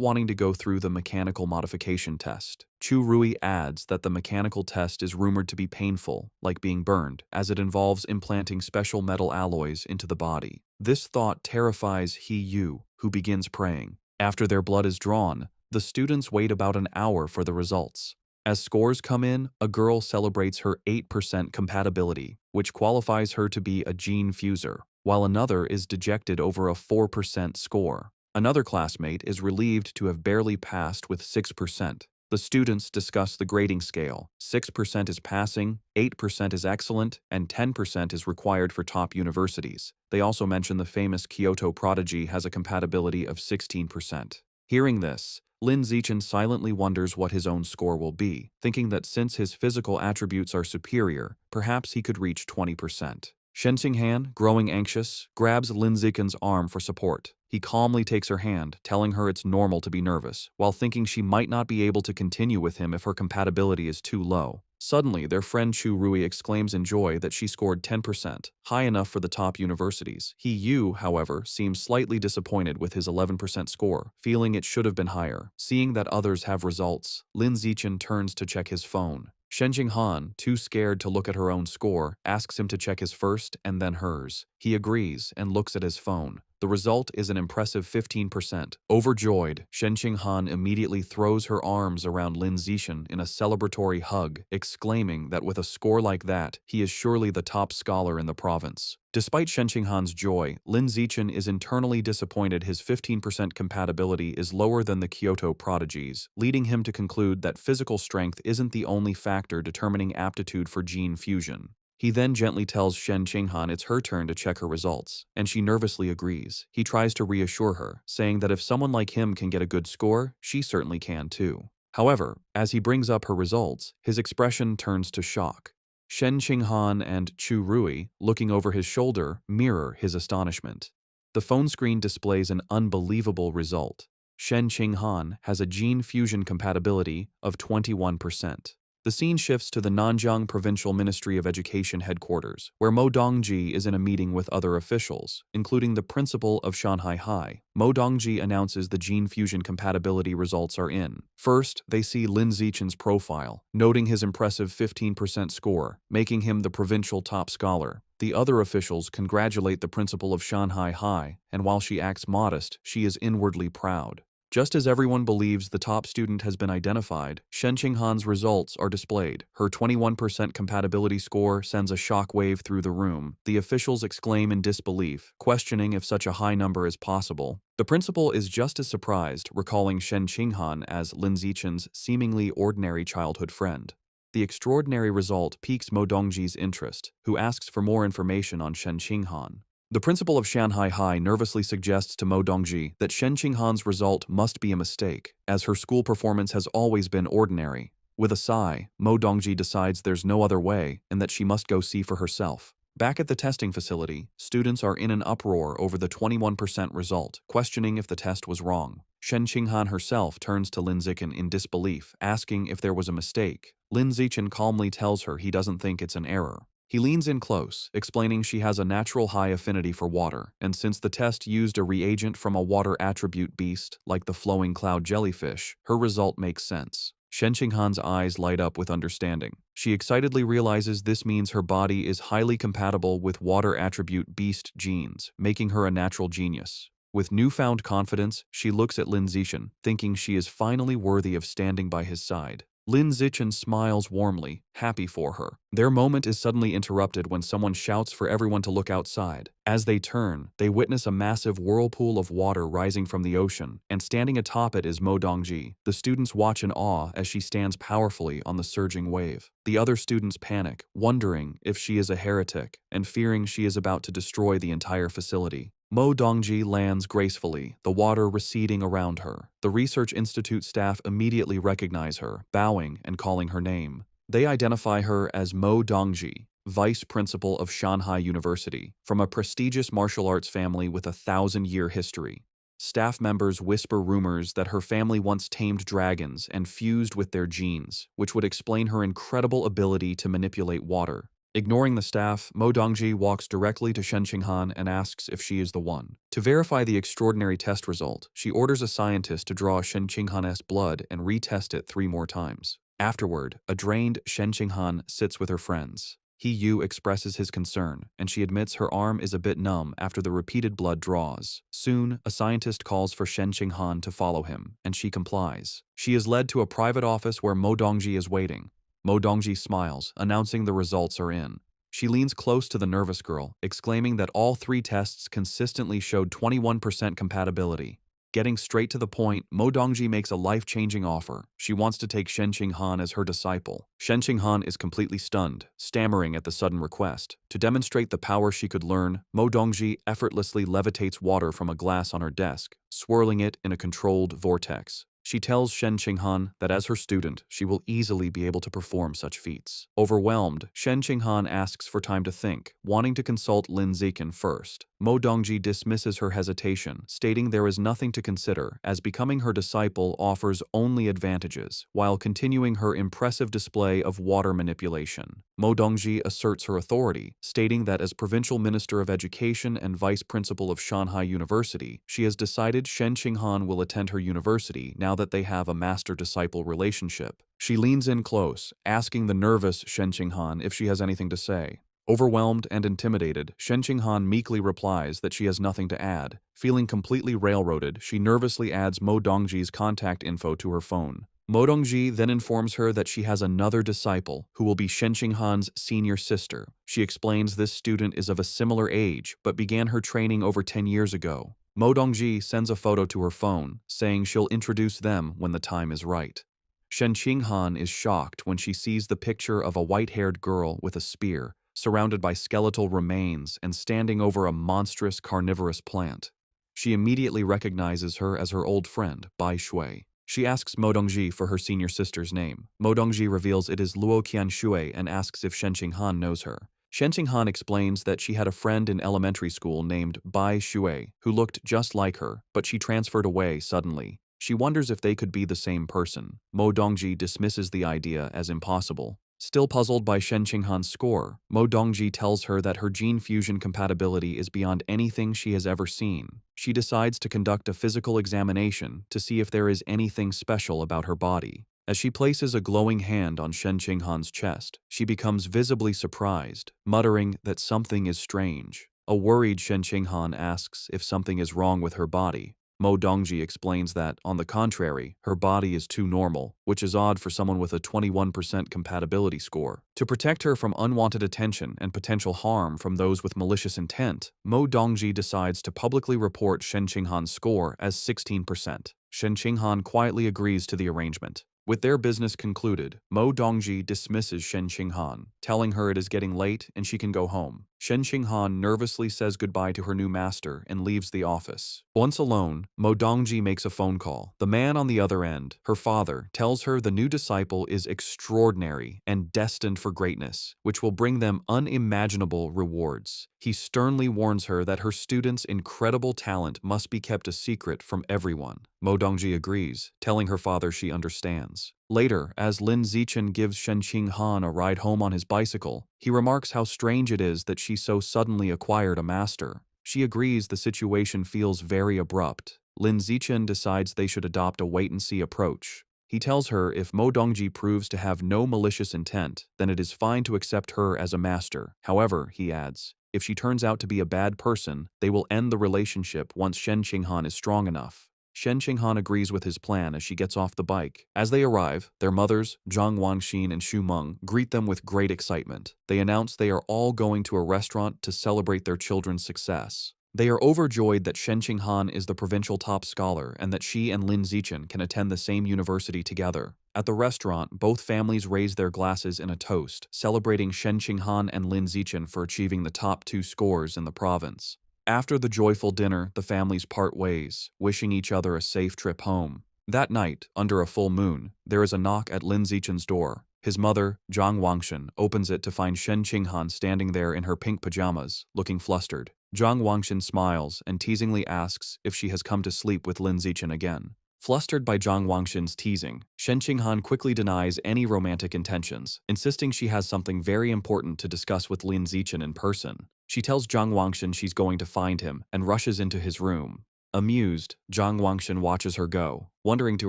wanting to go through the mechanical modification test. Chu Rui adds that the mechanical test is rumored to be painful, like being burned, as it involves implanting special metal alloys into the body. This thought terrifies Hiyu, who begins praying. After their blood is drawn, the students wait about an hour for the results. As scores come in, a girl celebrates her 8% compatibility, which qualifies her to be a gene fuser, while another is dejected over a 4% score. Another classmate is relieved to have barely passed with 6%. The students discuss the grading scale. 6% is passing, 8% is excellent, and 10% is required for top universities. They also mention the famous Kyoto prodigy has a compatibility of 16%. Hearing this, Lin Zichen silently wonders what his own score will be, thinking that since his physical attributes are superior, perhaps he could reach 20%. Shen Qinghan, growing anxious, grabs Lin Zichen's arm for support. He calmly takes her hand, telling her it's normal to be nervous, while thinking she might not be able to continue with him if her compatibility is too low. Suddenly, their friend Chu Rui exclaims in joy that she scored 10%, high enough for the top universities. Yu, however, seems slightly disappointed with his 11% score, feeling it should have been higher. Seeing that others have results, Lin Zichen turns to check his phone. Shen Qinghan, too scared to look at her own score, asks him to check his first and then hers. He agrees and looks at his phone. The result is an impressive 15%. Overjoyed, Shen Qinghan immediately throws her arms around Lin Zichen in a celebratory hug, exclaiming that with a score like that, he is surely the top scholar in the province. Despite Shen Qinghan's joy, Lin Zichen is internally disappointed his 15% compatibility is lower than the Kyoto prodigies, leading him to conclude that physical strength isn't the only factor determining aptitude for gene fusion. He then gently tells Shen Qinghan it's her turn to check her results, and she nervously agrees. He tries to reassure her, saying that if someone like him can get a good score, she certainly can too. However, as he brings up her results, his expression turns to shock. Shen Qinghan and Chu Rui, looking over his shoulder, mirror his astonishment. The phone screen displays an unbelievable result. Shen Qinghan has a gene fusion compatibility of 21%. The scene shifts to the Nanjiang Provincial Ministry of Education headquarters, where Mo Dongji is in a meeting with other officials, including the principal of Shanghai High. Mo Dongji announces the gene fusion compatibility results are in. First, they see Lin Zichen's profile, noting his impressive 15% score, making him the provincial top scholar. The other officials congratulate the principal of Shanghai High, and while she acts modest, she is inwardly proud. Just as everyone believes the top student has been identified, Shen Qinghan's results are displayed. Her 21% compatibility score sends a shockwave through the room. The officials exclaim in disbelief, questioning if such a high number is possible. The principal is just as surprised, recalling Shen Qinghan as Lin Zichen's seemingly ordinary childhood friend. The extraordinary result piques Mo Dongji's interest, who asks for more information on Shen Qinghan. The principal of Shanghai High nervously suggests to Mo Dongji that Shen Qinghan's result must be a mistake, as her school performance has always been ordinary. With a sigh, Mo Dongji decides there's no other way and that she must go see for herself. Back at the testing facility, students are in an uproar over the 21% result, questioning if the test was wrong. Shen Qinghan herself turns to Lin Zichen in disbelief, asking if there was a mistake. Lin Zichen calmly tells her he doesn't think it's an error. He leans in close, explaining she has a natural high affinity for water, and since the test used a reagent from a water attribute beast, like the flowing cloud jellyfish, her result makes sense. Shen Qinghan's eyes light up with understanding. She excitedly realizes this means her body is highly compatible with water attribute beast genes, making her a natural genius. With newfound confidence, she looks at Lin Zichen, thinking she is finally worthy of standing by his side. Lin Zichen smiles warmly, happy for her. Their moment is suddenly interrupted when someone shouts for everyone to look outside. As they turn, they witness a massive whirlpool of water rising from the ocean, and standing atop it is Mo Dongji. The students watch in awe as she stands powerfully on the surging wave. The other students panic, wondering if she is a heretic, and fearing she is about to destroy the entire facility. Mo Dongji lands gracefully, the water receding around her. The research institute staff immediately recognize her, bowing and calling her name. They identify her as Mo Dongji, vice principal of Shanghai University, from a prestigious martial arts family with a 1,000-year history. Staff members whisper rumors that her family once tamed dragons and fused with their genes, which would explain her incredible ability to manipulate water. Ignoring the staff, Mo Dongji walks directly to Shen Qinghan and asks if she is the one. To verify the extraordinary test result, she orders a scientist to draw Shen Qinghan's blood and retest it 3 more times. Afterward, a drained Shen Qinghan sits with her friends. Yu expresses his concern, and she admits her arm is a bit numb after the repeated blood draws. Soon, a scientist calls for Shen Qinghan to follow him, and she complies. She is led to a private office where Mo Dongji is waiting. Mo Dongji smiles, announcing the results are in. She leans close to the nervous girl, exclaiming that all 3 tests consistently showed 21% compatibility. Getting straight to the point, Mo Dongji makes a life-changing offer. She wants to take Shen Qinghan as her disciple. Shen Qinghan is completely stunned, stammering at the sudden request. To demonstrate the power she could learn, Mo Dongji effortlessly levitates water from a glass on her desk, swirling it in a controlled vortex. She tells Shen Qinghan that as her student, she will easily be able to perform such feats. Overwhelmed, Shen Qinghan asks for time to think, wanting to consult Lin Zichen first. Mo Dongji dismisses her hesitation, stating there is nothing to consider, as becoming her disciple offers only advantages, while continuing her impressive display of water manipulation. Mo Dongji asserts her authority, stating that as Provincial Minister of Education and Vice Principal of Shanghai University, she has decided Shen Qinghan will attend her university now that they have a master-disciple relationship. She leans in close, asking the nervous Shen Qinghan if she has anything to say. Overwhelmed and intimidated, Shen Qinghan meekly replies that she has nothing to add. Feeling completely railroaded, she nervously adds Mo Dongji's contact info to her phone. Mo Dongji then informs her that she has another disciple, who will be Shen Qinghan's senior sister. She explains this student is of a similar age, but began her training over 10 years ago. Mo Dongji sends a photo to her phone, saying she'll introduce them when the time is right. Shen Qinghan is shocked when she sees the picture of a white-haired girl with a spear, surrounded by skeletal remains and standing over a monstrous carnivorous plant. She immediately recognizes her as her old friend, Bai Shui. She asks Mo Dongji for her senior sister's name. Mo Dongji reveals it is Luo Qianshui and asks if Shen Qinghan knows her. Shen Qinghan explains that she had a friend in elementary school named Bai Shui who looked just like her, but she transferred away suddenly. She wonders if they could be the same person. Mo Dongji dismisses the idea as impossible. Still puzzled by Shen Qinghan's score, Mo Dongji tells her that her gene fusion compatibility is beyond anything she has ever seen. She decides to conduct a physical examination to see if there is anything special about her body. As she places a glowing hand on Shen Qinghan's chest, she becomes visibly surprised, muttering that something is strange. A worried Shen Qinghan asks if something is wrong with her body. Mo Dongji explains that, on the contrary, her body is too normal, which is odd for someone with a 21% compatibility score. To protect her from unwanted attention and potential harm from those with malicious intent, Mo Dongji decides to publicly report Shen Qinghan's score as 16%. Shen Qinghan quietly agrees to the arrangement. With their business concluded, Mo Dongji dismisses Shen Qinghan, telling her it is getting late and she can go home. Shen Qinghan nervously says goodbye to her new master and leaves the office. Once alone, Mo Dongji makes a phone call. The man on the other end, her father, tells her the new disciple is extraordinary and destined for greatness, which will bring them unimaginable rewards. He sternly warns her that her student's incredible talent must be kept a secret from everyone. Mo Dongji agrees, telling her father she understands. Later, as Lin Zichen gives Shen Qinghan a ride home on his bicycle, he remarks how strange it is that she so suddenly acquired a master. She agrees the situation feels very abrupt. Lin Zichen decides they should adopt a wait-and-see approach. He tells her if Mo Dongji proves to have no malicious intent, then it is fine to accept her as a master. However, he adds, if she turns out to be a bad person, they will end the relationship once Shen Qinghan is strong enough. Shen Qinghan agrees with his plan as she gets off the bike. As they arrive, their mothers, Zhang Wangxin and Xu Meng, greet them with great excitement. They announce they are all going to a restaurant to celebrate their children's success. They are overjoyed that Shen Qinghan is the provincial top scholar and that she and Lin Zichen can attend the same university together. At the restaurant, both families raise their glasses in a toast, celebrating Shen Qinghan and Lin Zichen for achieving the top 2 scores in the province. After the joyful dinner, the families part ways, wishing each other a safe trip home. That night, under a full moon, there is a knock at Lin Zichen's door. His mother, Zhang Wangxin, opens it to find Shen Qinghan standing there in her pink pajamas, looking flustered. Zhang Wangshan smiles and teasingly asks if she has come to sleep with Lin Zichen again. Flustered by Zhang Wangshan's teasing, Shen Qinghan quickly denies any romantic intentions, insisting she has something very important to discuss with Lin Zichen in person. She tells Zhang Wangshan she's going to find him and rushes into his room. Amused, Zhang Wangshan watches her go, wondering to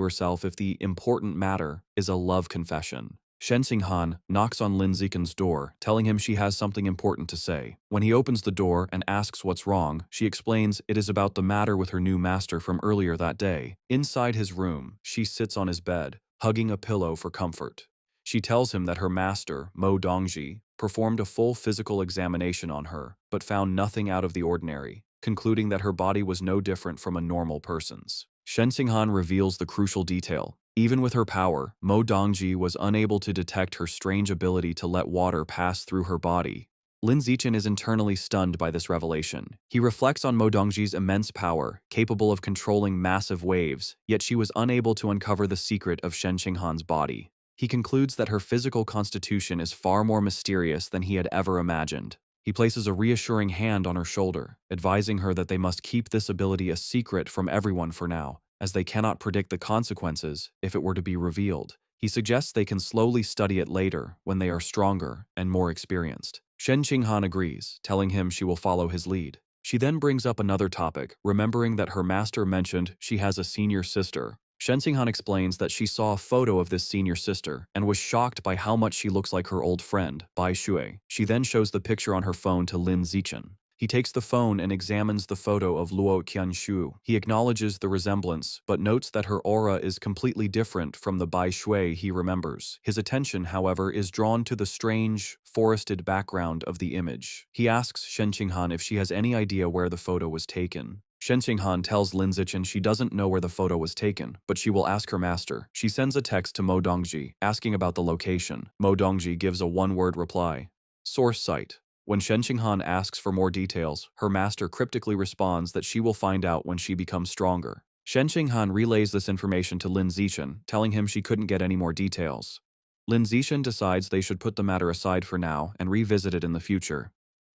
herself if the important matter is a love confession. Shen Qinghan knocks on Lin Zichen's door, telling him she has something important to say. When he opens the door and asks what's wrong, she explains it is about the matter with her new master from earlier that day. Inside his room, she sits on his bed, hugging a pillow for comfort. She tells him that her master, Mo Dongji, performed a full physical examination on her, but found nothing out of the ordinary, concluding that her body was no different from a normal person's. Shen Qinghan reveals the crucial detail. Even with her power, Mo Dongji was unable to detect her strange ability to let water pass through her body. Lin Zichen is internally stunned by this revelation. He reflects on Mo Dongji's immense power, capable of controlling massive waves, yet she was unable to uncover the secret of Shen Qinghan's body. He concludes that her physical constitution is far more mysterious than he had ever imagined. He places a reassuring hand on her shoulder, advising her that they must keep this ability a secret from everyone for now, as they cannot predict the consequences if it were to be revealed. He suggests they can slowly study it later when they are stronger and more experienced. Shen Qinghan agrees, telling him she will follow his lead. She then brings up another topic, remembering that her master mentioned she has a senior sister. Shen Qinghan explains that she saw a photo of this senior sister and was shocked by how much she looks like her old friend, Bai Shui. She then shows the picture on her phone to Lin Zichen. He takes the phone and examines the photo of Luo Qianshu. He acknowledges the resemblance, but notes that her aura is completely different from the Bai Shui he remembers. His attention, however, is drawn to the strange, forested background of the image. He asks Shen Qinghan if she has any idea where the photo was taken. Shen Qinghan tells Lin Zichen she doesn't know where the photo was taken, but she will ask her master. She sends a text to Mo Dongji, asking about the location. Mo Dongji gives a one-word reply: source site. When Shen Qinghan asks for more details, her master cryptically responds that she will find out when she becomes stronger. Shen Qinghan relays this information to Lin Zichen, telling him she couldn't get any more details. Lin Zichen decides they should put the matter aside for now and revisit it in the future.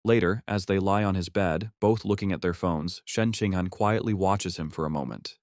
Later, as they lie on his bed, both looking at their phones, Shen Qinghan quietly watches him for a moment.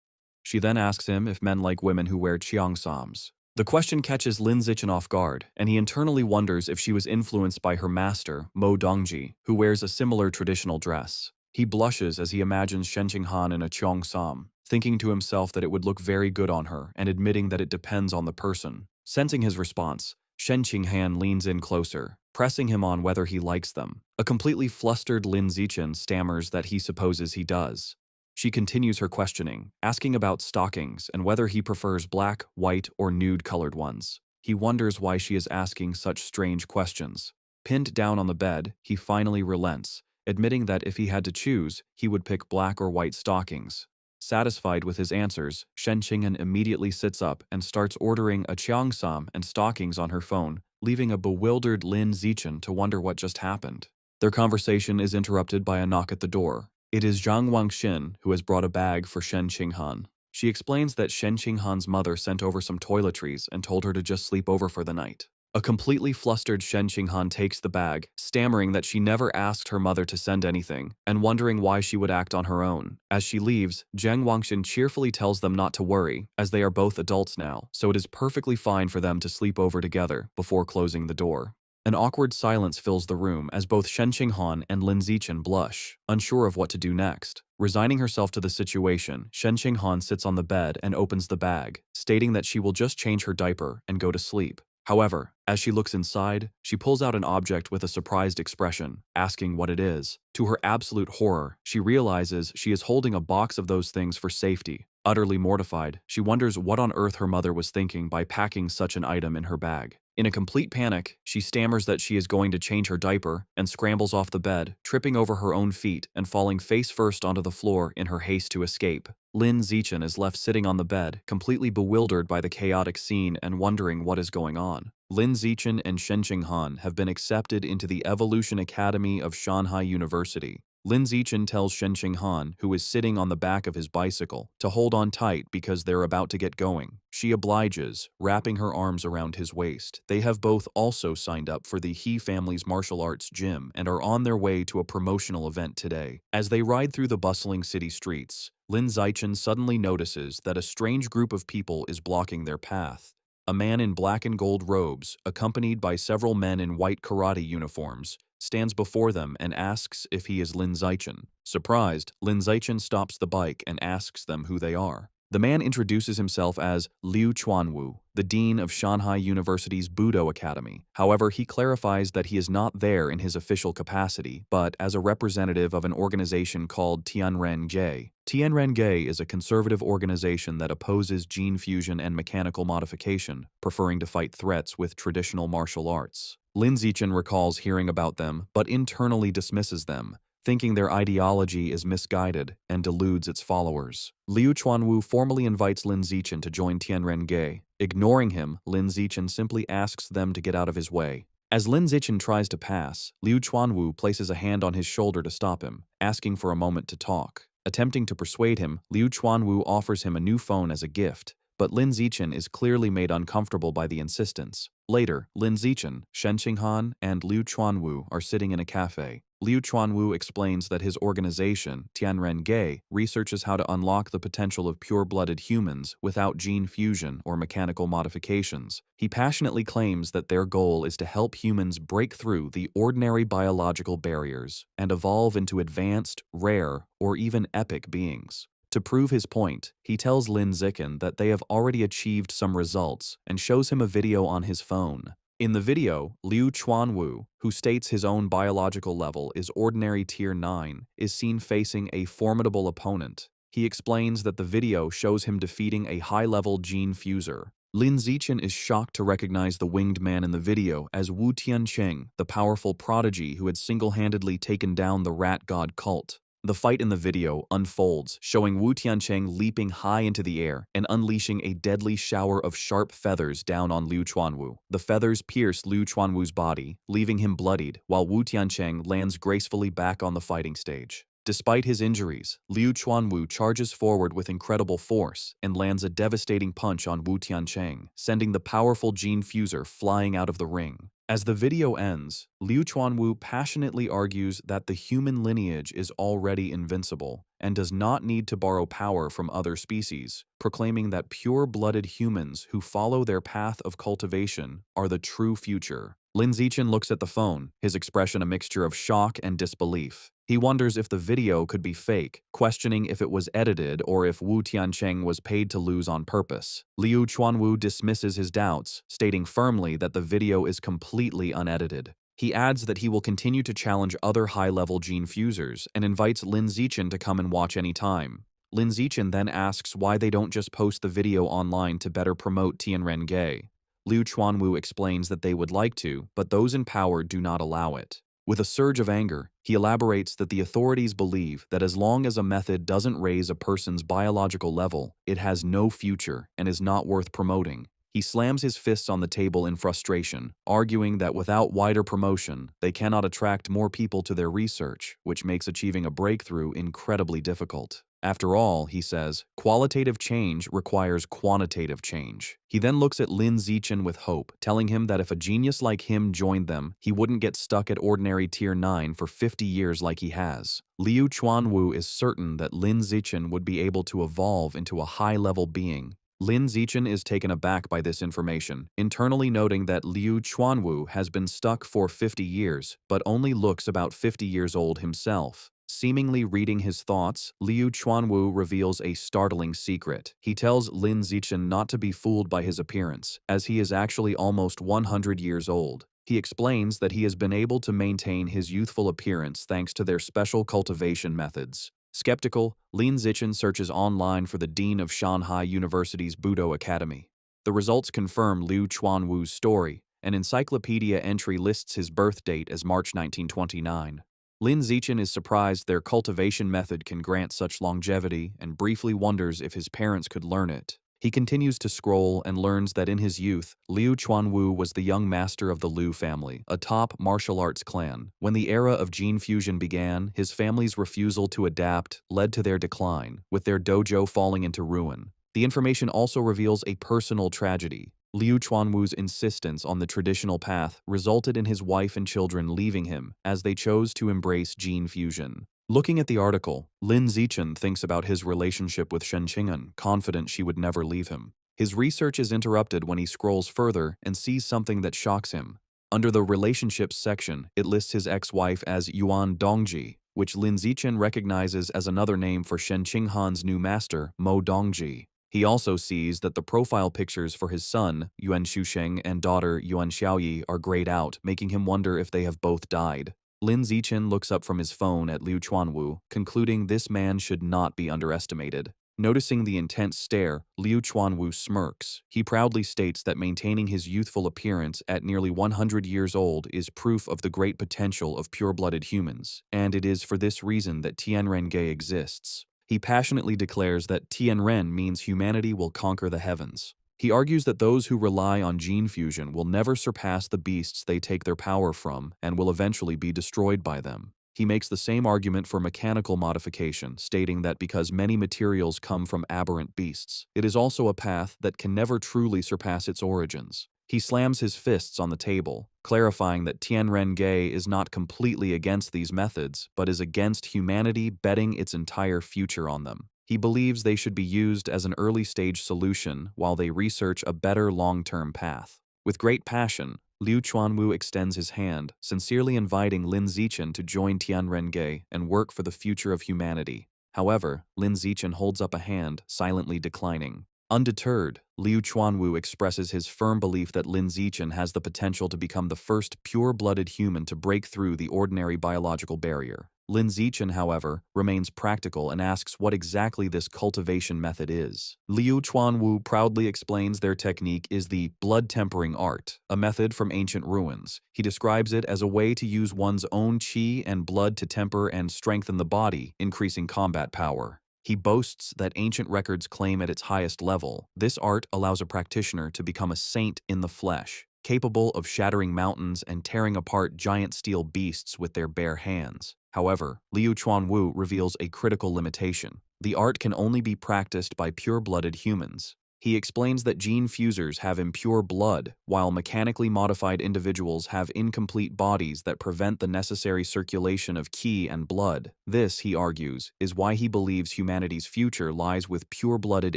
She then asks him if men like women who wear cheongsams. The question catches Lin Zichen off guard, and he internally wonders if she was influenced by her master, Mo Dongji, who wears a similar traditional dress. He blushes as he imagines Shen Qinghan in a cheongsam, thinking to himself that it would look very good on her and admitting that it depends on the person. Sensing his response, Shen Qinghan leans in closer, pressing him on whether he likes them. A completely flustered Lin Zichen stammers that he supposes he does. She continues her questioning, asking about stockings and whether he prefers black, white, or nude-colored ones. He wonders why she is asking such strange questions. Pinned down on the bed, he finally relents, admitting that if he had to choose, he would pick black or white stockings. Satisfied with his answers, Shen Qinghan immediately sits up and starts ordering a cheongsam and stockings on her phone, leaving a bewildered Lin Zichen to wonder what just happened. Their conversation is interrupted by a knock at the door. It is Zhang Wangshan who has brought a bag for Shen Qinghan. She explains that Shen Qinghan's mother sent over some toiletries and told her to just sleep over for the night. A completely flustered Shen Qinghan takes the bag, stammering that she never asked her mother to send anything, and wondering why she would act on her own. As she leaves, Zhang Wangshan cheerfully tells them not to worry, as they are both adults now, so it is perfectly fine for them to sleep over together before closing the door. An awkward silence fills the room as both Shen Qinghan and Lin Zichen blush, unsure of what to do next. Resigning herself to the situation, Shen Qinghan sits on the bed and opens the bag, stating that she will just change her diaper and go to sleep. However, as she looks inside, she pulls out an object with a surprised expression, asking what it is. To her absolute horror, she realizes she is holding a box of those things for safety. Utterly mortified, she wonders what on earth her mother was thinking by packing such an item in her bag. In a complete panic, she stammers that she is going to change her diaper and scrambles off the bed, tripping over her own feet and falling face first onto the floor in her haste to escape. Lin Zichen is left sitting on the bed, completely bewildered by the chaotic scene and wondering what is going on. Lin Zichen and Shen Qinghan have been accepted into the Evolution Academy of Shanghai University. Lin Zichen tells Shen Qinghan, who is sitting on the back of his bicycle, to hold on tight because they're about to get going. She obliges, wrapping her arms around his waist. They have both also signed up for the He family's martial arts gym and are on their way to a promotional event today. As they ride through the bustling city streets, Lin Zichen suddenly notices that a strange group of people is blocking their path. A man in black and gold robes, accompanied by several men in white karate uniforms, stands before them and asks if he is Lin Zichen. Surprised, Lin Zichen stops the bike and asks them who they are. The man introduces himself as Liu Chuanwu, the dean of Shanghai University's Budo Academy. However, he clarifies that he is not there in his official capacity, but as a representative of an organization called Tianren-Ge. Tianren-Ge is a conservative organization that opposes gene fusion and mechanical modification, preferring to fight threats with traditional martial arts. Lin Zichen recalls hearing about them, but internally dismisses them, thinking their ideology is misguided and deludes its followers. Liu Chuanwu formally invites Lin Zichen to join Tianren-Ge. Ignoring him, Lin Zichen simply asks them to get out of his way. As Lin Zichen tries to pass, Liu Chuanwu places a hand on his shoulder to stop him, asking for a moment to talk. Attempting to persuade him, Liu Chuanwu offers him a new phone as a gift, but Lin Zichen is clearly made uncomfortable by the insistence. Later, Lin Zichen, Shen Qinghan, and Liu Chuanwu are sitting in a cafe. Liu Chuanwu explains that his organization, Tianren-Ge, researches how to unlock the potential of pure-blooded humans without gene fusion or mechanical modifications. He passionately claims that their goal is to help humans break through the ordinary biological barriers and evolve into advanced, rare, or even epic beings. To prove his point, he tells Lin Zichen that they have already achieved some results and shows him a video on his phone. In the video, Liu Chuanwu, who states his own biological level is ordinary tier 9, is seen facing a formidable opponent. He explains that the video shows him defeating a high-level gene fuser. Lin Zichen is shocked to recognize the winged man in the video as Wu Tiancheng, the powerful prodigy who had single-handedly taken down the rat god cult. The fight in the video unfolds, showing Wu Tiancheng leaping high into the air and unleashing a deadly shower of sharp feathers down on Liu Chuanwu. The feathers pierce Liu Chuanwu's body, leaving him bloodied, while Wu Tiancheng lands gracefully back on the fighting stage. Despite his injuries, Liu Chuanwu charges forward with incredible force and lands a devastating punch on Wu Tiancheng, sending the powerful gene fuser flying out of the ring. As the video ends, Liu Chuanwu passionately argues that the human lineage is already invincible and does not need to borrow power from other species, proclaiming that pure-blooded humans who follow their path of cultivation are the true future. Lin Zichen looks at the phone, his expression a mixture of shock and disbelief. He wonders if the video could be fake, questioning if it was edited or if Wu Tiancheng was paid to lose on purpose. Liu Chuanwu dismisses his doubts, stating firmly that the video is completely unedited. He adds that he will continue to challenge other high-level gene fusers and invites Lin Zichen to come and watch any time. Lin Zichen then asks why they don't just post the video online to better promote Tianren-Ge. Liu Chuanwu explains that they would like to, but those in power do not allow it. With a surge of anger, he elaborates that the authorities believe that as long as a method doesn't raise a person's biological level, it has no future and is not worth promoting. He slams his fists on the table in frustration, arguing that without wider promotion, they cannot attract more people to their research, which makes achieving a breakthrough incredibly difficult. After all, he says, qualitative change requires quantitative change. He then looks at Lin Zichen with hope, telling him that if a genius like him joined them, he wouldn't get stuck at ordinary tier 9 for 50 years like he has. Liu Chuanwu is certain that Lin Zichen would be able to evolve into a high-level being. Lin Zichen is taken aback by this information, internally noting that Liu Chuanwu has been stuck for 50 years, but only looks about 50 years old himself. Seemingly reading his thoughts, Liu Chuanwu reveals a startling secret. He tells Lin Zichen not to be fooled by his appearance, as he is actually almost 100 years old. He explains that he has been able to maintain his youthful appearance thanks to their special cultivation methods. Skeptical, Lin Zichen searches online for the dean of Shanghai University's Budo Academy. The results confirm Liu Chuanwu's story. An encyclopedia entry lists his birth date as March 1929. Lin Zichen is surprised their cultivation method can grant such longevity and briefly wonders if his parents could learn it. He continues to scroll and learns that in his youth, Liu Chuanwu was the young master of the Liu family, a top martial arts clan. When the era of gene fusion began, his family's refusal to adapt led to their decline, with their dojo falling into ruin. The information also reveals a personal tragedy. Liu Chuanwu's insistence on the traditional path resulted in his wife and children leaving him as they chose to embrace gene fusion. Looking at the article, Lin Zichen thinks about his relationship with Shen Qing'an, confident she would never leave him. His research is interrupted when he scrolls further and sees something that shocks him. Under the relationships section, it lists his ex-wife as Yuan Dongji, which Lin Zichen recognizes as another name for Shen Qinghan's new master, Mo Dongji. He also sees that the profile pictures for his son, Yuan Shusheng, and daughter, Yuan Xiaoyi, are grayed out, making him wonder if they have both died. Lin Zichen looks up from his phone at Liu Chuanwu, concluding this man should not be underestimated. Noticing the intense stare, Liu Chuanwu smirks. He proudly states that maintaining his youthful appearance at nearly 100 years old is proof of the great potential of pure-blooded humans, and it is for this reason that Tianrenge exists. He passionately declares that Tianren means humanity will conquer the heavens. He argues that those who rely on gene fusion will never surpass the beasts they take their power from and will eventually be destroyed by them. He makes the same argument for mechanical modification, stating that because many materials come from aberrant beasts, it is also a path that can never truly surpass its origins. He slams his fists on the table, clarifying that Tianrenge is not completely against these methods, but is against humanity betting its entire future on them. He believes they should be used as an early-stage solution while they research a better long-term path. With great passion, Liu Chuanwu extends his hand, sincerely inviting Lin Zichen to join Tianrenge and work for the future of humanity. However, Lin Zichen holds up a hand, silently declining. Undeterred, Liu Chuanwu expresses his firm belief that Lin Zichen has the potential to become the first pure-blooded human to break through the ordinary biological barrier. Lin Zichen, however, remains practical and asks what exactly this cultivation method is. Liu Chuanwu proudly explains their technique is the blood-tempering art, a method from ancient ruins. He describes it as a way to use one's own qi and blood to temper and strengthen the body, increasing combat power. He boasts that ancient records claim at its highest level, this art allows a practitioner to become a saint in the flesh, capable of shattering mountains and tearing apart giant steel beasts with their bare hands. However, Liu Chuanwu reveals a critical limitation. The art can only be practiced by pure-blooded humans. He explains that gene fusers have impure blood, while mechanically modified individuals have incomplete bodies that prevent the necessary circulation of qi and blood. This, he argues, is why he believes humanity's future lies with pure-blooded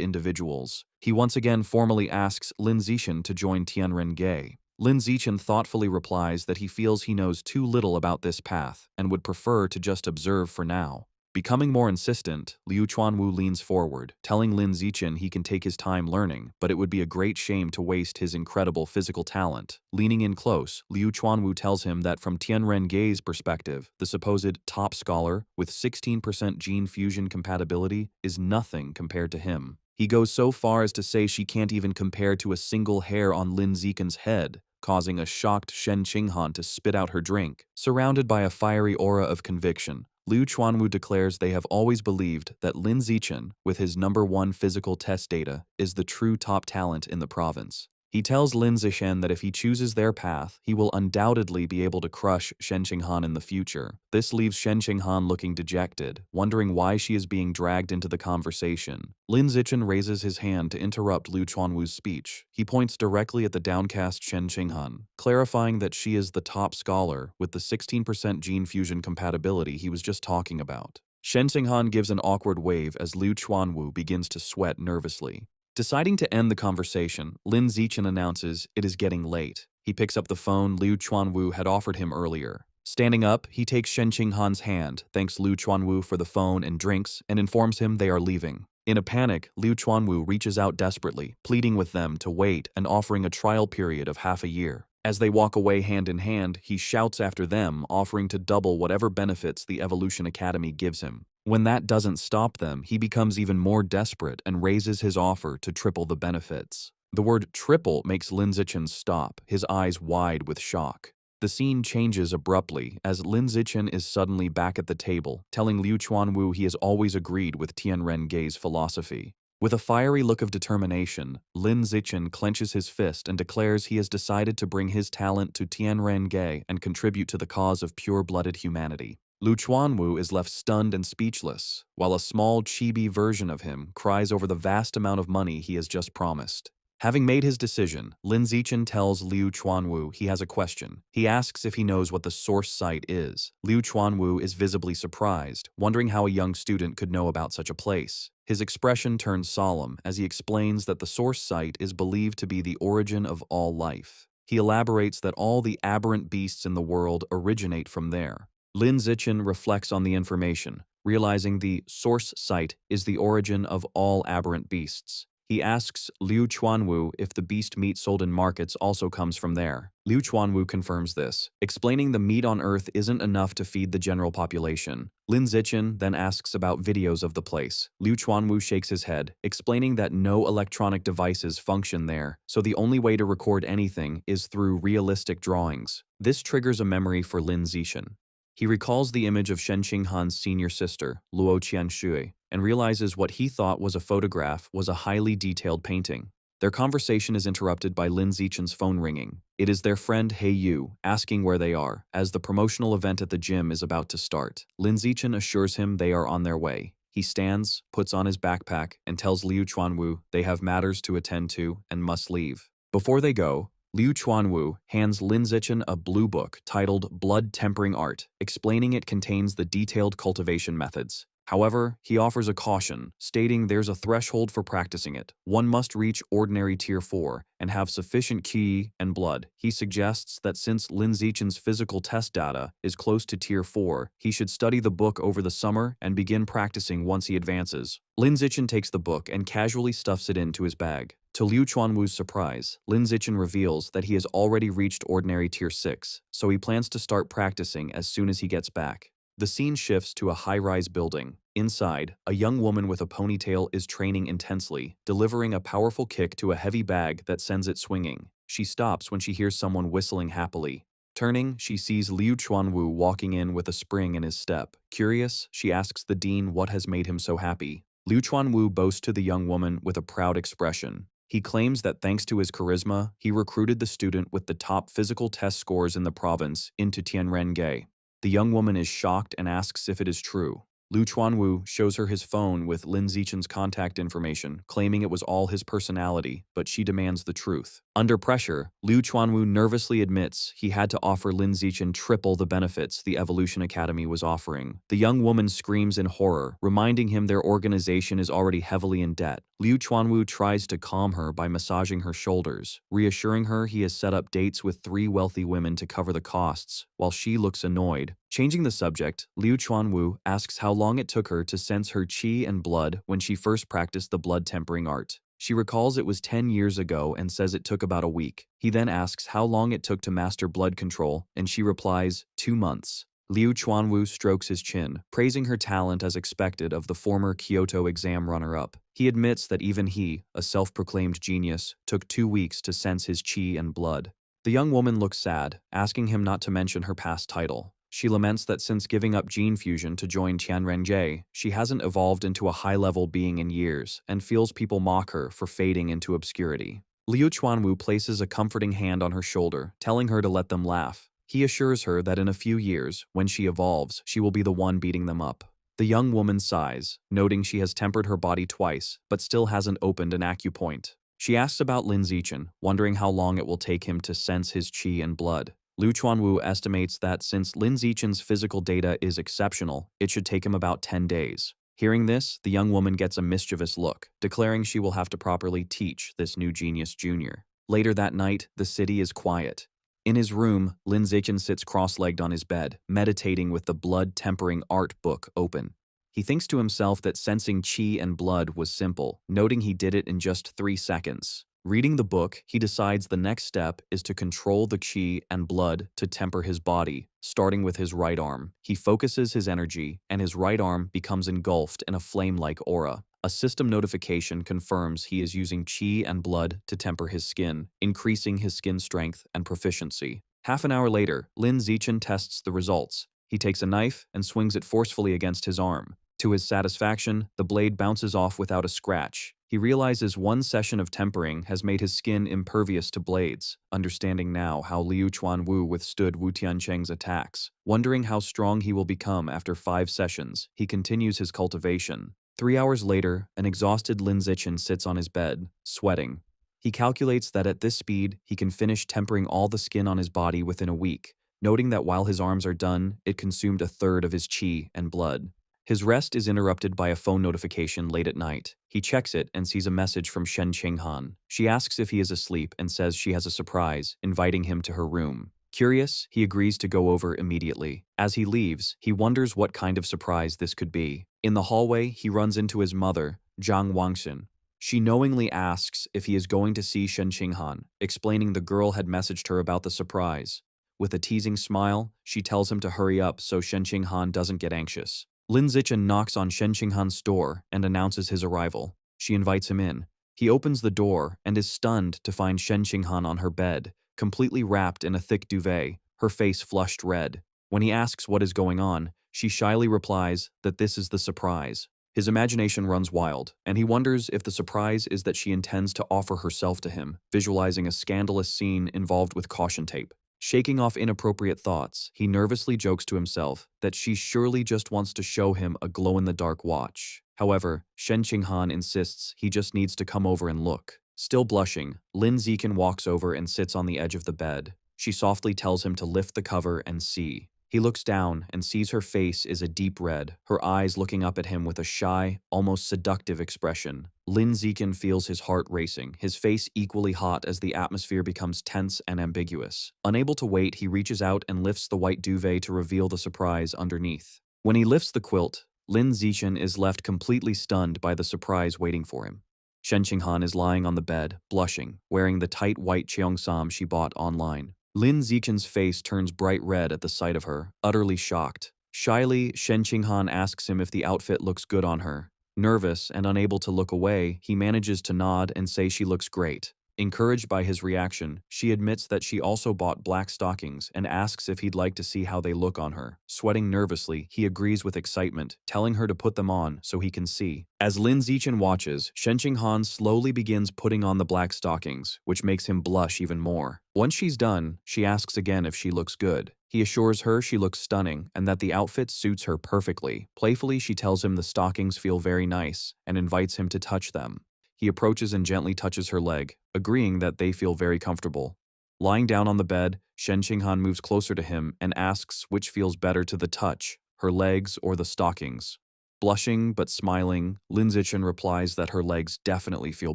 individuals. He once again formally asks Lin Zichen to join Tianrenge. Lin Zichen thoughtfully replies that he feels he knows too little about this path and would prefer to just observe for now. Becoming more insistent, Liu Chuanwu leans forward, telling Lin Zichen he can take his time learning, but it would be a great shame to waste his incredible physical talent. Leaning in close, Liu Chuanwu tells him that from Tianrenge's perspective, the supposed top scholar with 16% gene fusion compatibility is nothing compared to him. He goes so far as to say she can't even compare to a single hair on Lin Zichen's head, causing a shocked Shen Qinghan to spit out her drink. Surrounded by a fiery aura of conviction, Liu Chuanwu declares they have always believed that Lin Zichen, with his #1 physical test data, is the true top talent in the province. He tells Lin Zichen that if he chooses their path, he will undoubtedly be able to crush Shen Qinghan in the future. This leaves Shen Qinghan looking dejected, wondering why she is being dragged into the conversation. Lin Zichen raises his hand to interrupt Liu Chuanwu's speech. He points directly at the downcast Shen Qinghan, clarifying that she is the top scholar with the 16% gene fusion compatibility he was just talking about. Shen Qinghan gives an awkward wave as Liu Chuanwu begins to sweat nervously. Deciding to end the conversation, Lin Zichen announces it is getting late. He picks up the phone Liu Chuanwu had offered him earlier. Standing up, he takes Shen Qinghan's hand, thanks Liu Chuanwu for the phone and drinks, and informs him they are leaving. In a panic, Liu Chuanwu reaches out desperately, pleading with them to wait and offering a trial period of half a year. As they walk away hand in hand, he shouts after them, offering to double whatever benefits the Evolution Academy gives him. When that doesn't stop them, he becomes even more desperate and raises his offer to triple the benefits. The word triple makes Lin Zichen stop, his eyes wide with shock. The scene changes abruptly as Lin Zichen is suddenly back at the table, telling Liu Chuanwu he has always agreed with Tianrenge's philosophy. With a fiery look of determination, Lin Zichen clenches his fist and declares he has decided to bring his talent to Tianren-ge and contribute to the cause of pure-blooded humanity. Lu Chuanwu is left stunned and speechless, while a small chibi version of him cries over the vast amount of money he has just promised. Having made his decision, Lin Zichen tells Liu Chuanwu he has a question. He asks if he knows what the source site is. Liu Chuanwu is visibly surprised, wondering how a young student could know about such a place. His expression turns solemn as he explains that the source site is believed to be the origin of all life. He elaborates that all the aberrant beasts in the world originate from there. Lin Zichen reflects on the information, realizing the source site is the origin of all aberrant beasts. He asks Liu Chuanwu if the beast meat sold in markets also comes from there. Liu Chuanwu confirms this, explaining the meat on Earth isn't enough to feed the general population. Lin Zichen then asks about videos of the place. Liu Chuanwu shakes his head, explaining that no electronic devices function there, so the only way to record anything is through realistic drawings. This triggers a memory for Lin Zichen. He recalls the image of Shen Qinghan's senior sister, Luo Qianshui, and realizes what he thought was a photograph was a highly detailed painting. Their conversation is interrupted by Lin Zichen's phone ringing. It is their friend He Yu asking where they are, as the promotional event at the gym is about to start. Lin Zichen assures him they are on their way. He stands, puts on his backpack, and tells Liu Chuanwu they have matters to attend to and must leave. Before they go, Liu Chuanwu hands Lin Zichen a blue book titled Blood Tempering Art, explaining it contains the detailed cultivation methods. However, he offers a caution, stating there's a threshold for practicing it. One must reach ordinary Tier 4 and have sufficient qi and blood. He suggests that since Lin Zichen's physical test data is close to Tier 4, he should study the book over the summer and begin practicing once he advances. Lin Zichen takes the book and casually stuffs it into his bag. To Liu Chuanwu's surprise, Lin Zichen reveals that he has already reached ordinary Tier 6, so he plans to start practicing as soon as he gets back. The scene shifts to a high-rise building. Inside, a young woman with a ponytail is training intensely, delivering a powerful kick to a heavy bag that sends it swinging. She stops when she hears someone whistling happily. Turning, she sees Liu Chuanwu walking in with a spring in his step. Curious, she asks the dean what has made him so happy. Liu Chuanwu boasts to the young woman with a proud expression. He claims that thanks to his charisma, he recruited the student with the top physical test scores in the province into Tianren-ge. The young woman is shocked and asks if it is true. Liu Chuanwu shows her his phone with Lin Zichen's contact information, claiming it was all his personality, but she demands the truth. Under pressure, Liu Chuanwu nervously admits he had to offer Lin Zichen triple the benefits the Evolution Academy was offering. The young woman screams in horror, reminding him their organization is already heavily in debt. Liu Chuanwu tries to calm her by massaging her shoulders, reassuring her he has set up dates with 3 wealthy women to cover the costs, while she looks annoyed. Changing the subject, Liu Chuanwu asks how long it took her to sense her qi and blood when she first practiced the blood tempering art. She recalls it was 10 years ago and says it took about a week. He then asks how long it took to master blood control, and she replies, 2 months. Liu Chuanwu strokes his chin, praising her talent as expected of the former Kyoto exam runner-up. He admits that even he, a self-proclaimed genius, took 2 weeks to sense his qi and blood. The young woman looks sad, asking him not to mention her past title. She laments that since giving up gene fusion to join Tianren-ge, she hasn't evolved into a high-level being in years and feels people mock her for fading into obscurity. Liu Chuanwu places a comforting hand on her shoulder, telling her to let them laugh. He assures her that in a few years, when she evolves, she will be the one beating them up. The young woman sighs, noting she has tempered her body twice, but still hasn't opened an acupoint. She asks about Lin Zichen, wondering how long it will take him to sense his qi and blood. Liu Chuanwu estimates that since Lin Zichen's physical data is exceptional, it should take him about 10 days. Hearing this, the young woman gets a mischievous look, declaring she will have to properly teach this new genius junior. Later that night, the city is quiet. In his room, Lin Zichen sits cross-legged on his bed, meditating with the blood-tempering art book open. He thinks to himself that sensing qi and blood was simple, noting he did it in just 3 seconds. Reading the book, he decides the next step is to control the qi and blood to temper his body, starting with his right arm. He focuses his energy, and his right arm becomes engulfed in a flame-like aura. A system notification confirms he is using qi and blood to temper his skin, increasing his skin strength and proficiency. Half an hour later, Lin Zichen tests the results. He takes a knife and swings it forcefully against his arm. To his satisfaction, the blade bounces off without a scratch. He realizes one session of tempering has made his skin impervious to blades, understanding now how Liu Chuanwu withstood Wu Tiancheng's attacks. Wondering how strong he will become after 5 sessions, he continues his cultivation. 3 hours later, an exhausted Lin Zichen sits on his bed, sweating. He calculates that at this speed, he can finish tempering all the skin on his body within a week, noting that while his arms are done, it consumed a third of his qi and blood. His rest is interrupted by a phone notification late at night. He checks it and sees a message from Shen Qinghan. She asks if he is asleep and says she has a surprise, inviting him to her room. Curious, he agrees to go over immediately. As he leaves, he wonders what kind of surprise this could be. In the hallway, he runs into his mother, Zhang Wangxin. She knowingly asks if he is going to see Shen Qinghan, explaining the girl had messaged her about the surprise. With a teasing smile, she tells him to hurry up so Shen Qinghan doesn't get anxious. Lin Zichen knocks on Shen Qinghan's door and announces his arrival. She invites him in. He opens the door and is stunned to find Shen Qinghan on her bed, completely wrapped in a thick duvet, her face flushed red. When he asks what is going on, she shyly replies that this is the surprise. His imagination runs wild, and he wonders if the surprise is that she intends to offer herself to him, visualizing a scandalous scene involved with caution tape. Shaking off inappropriate thoughts, he nervously jokes to himself that she surely just wants to show him a glow-in-the-dark watch. However, Shen Qinghan insists he just needs to come over and look. Still blushing, Lin Zichen walks over and sits on the edge of the bed. She softly tells him to lift the cover and see. He looks down and sees her face is a deep red, her eyes looking up at him with a shy, almost seductive expression. Lin Zichen feels his heart racing, his face equally hot as the atmosphere becomes tense and ambiguous. Unable to wait, he reaches out and lifts the white duvet to reveal the surprise underneath. When he lifts the quilt, Lin Zichen is left completely stunned by the surprise waiting for him. Shen Qinghan is lying on the bed, blushing, wearing the tight white cheongsam she bought online. Lin Zichen's face turns bright red at the sight of her, utterly shocked. Shyly, Shen Qinghan asks him if the outfit looks good on her. Nervous and unable to look away, he manages to nod and say she looks great. Encouraged by his reaction, she admits that she also bought black stockings and asks if he'd like to see how they look on her. Sweating nervously, he agrees with excitement, telling her to put them on so he can see. As Lin Zichen watches, Shen Qinghan slowly begins putting on the black stockings, which makes him blush even more. Once she's done, she asks again if she looks good. He assures her she looks stunning and that the outfit suits her perfectly. Playfully, she tells him the stockings feel very nice and invites him to touch them. He approaches and gently touches her leg, agreeing that they feel very comfortable. Lying down on the bed, Shen Qinghan moves closer to him and asks which feels better to the touch, her legs or the stockings. Blushing but smiling, Lin Zichen replies that her legs definitely feel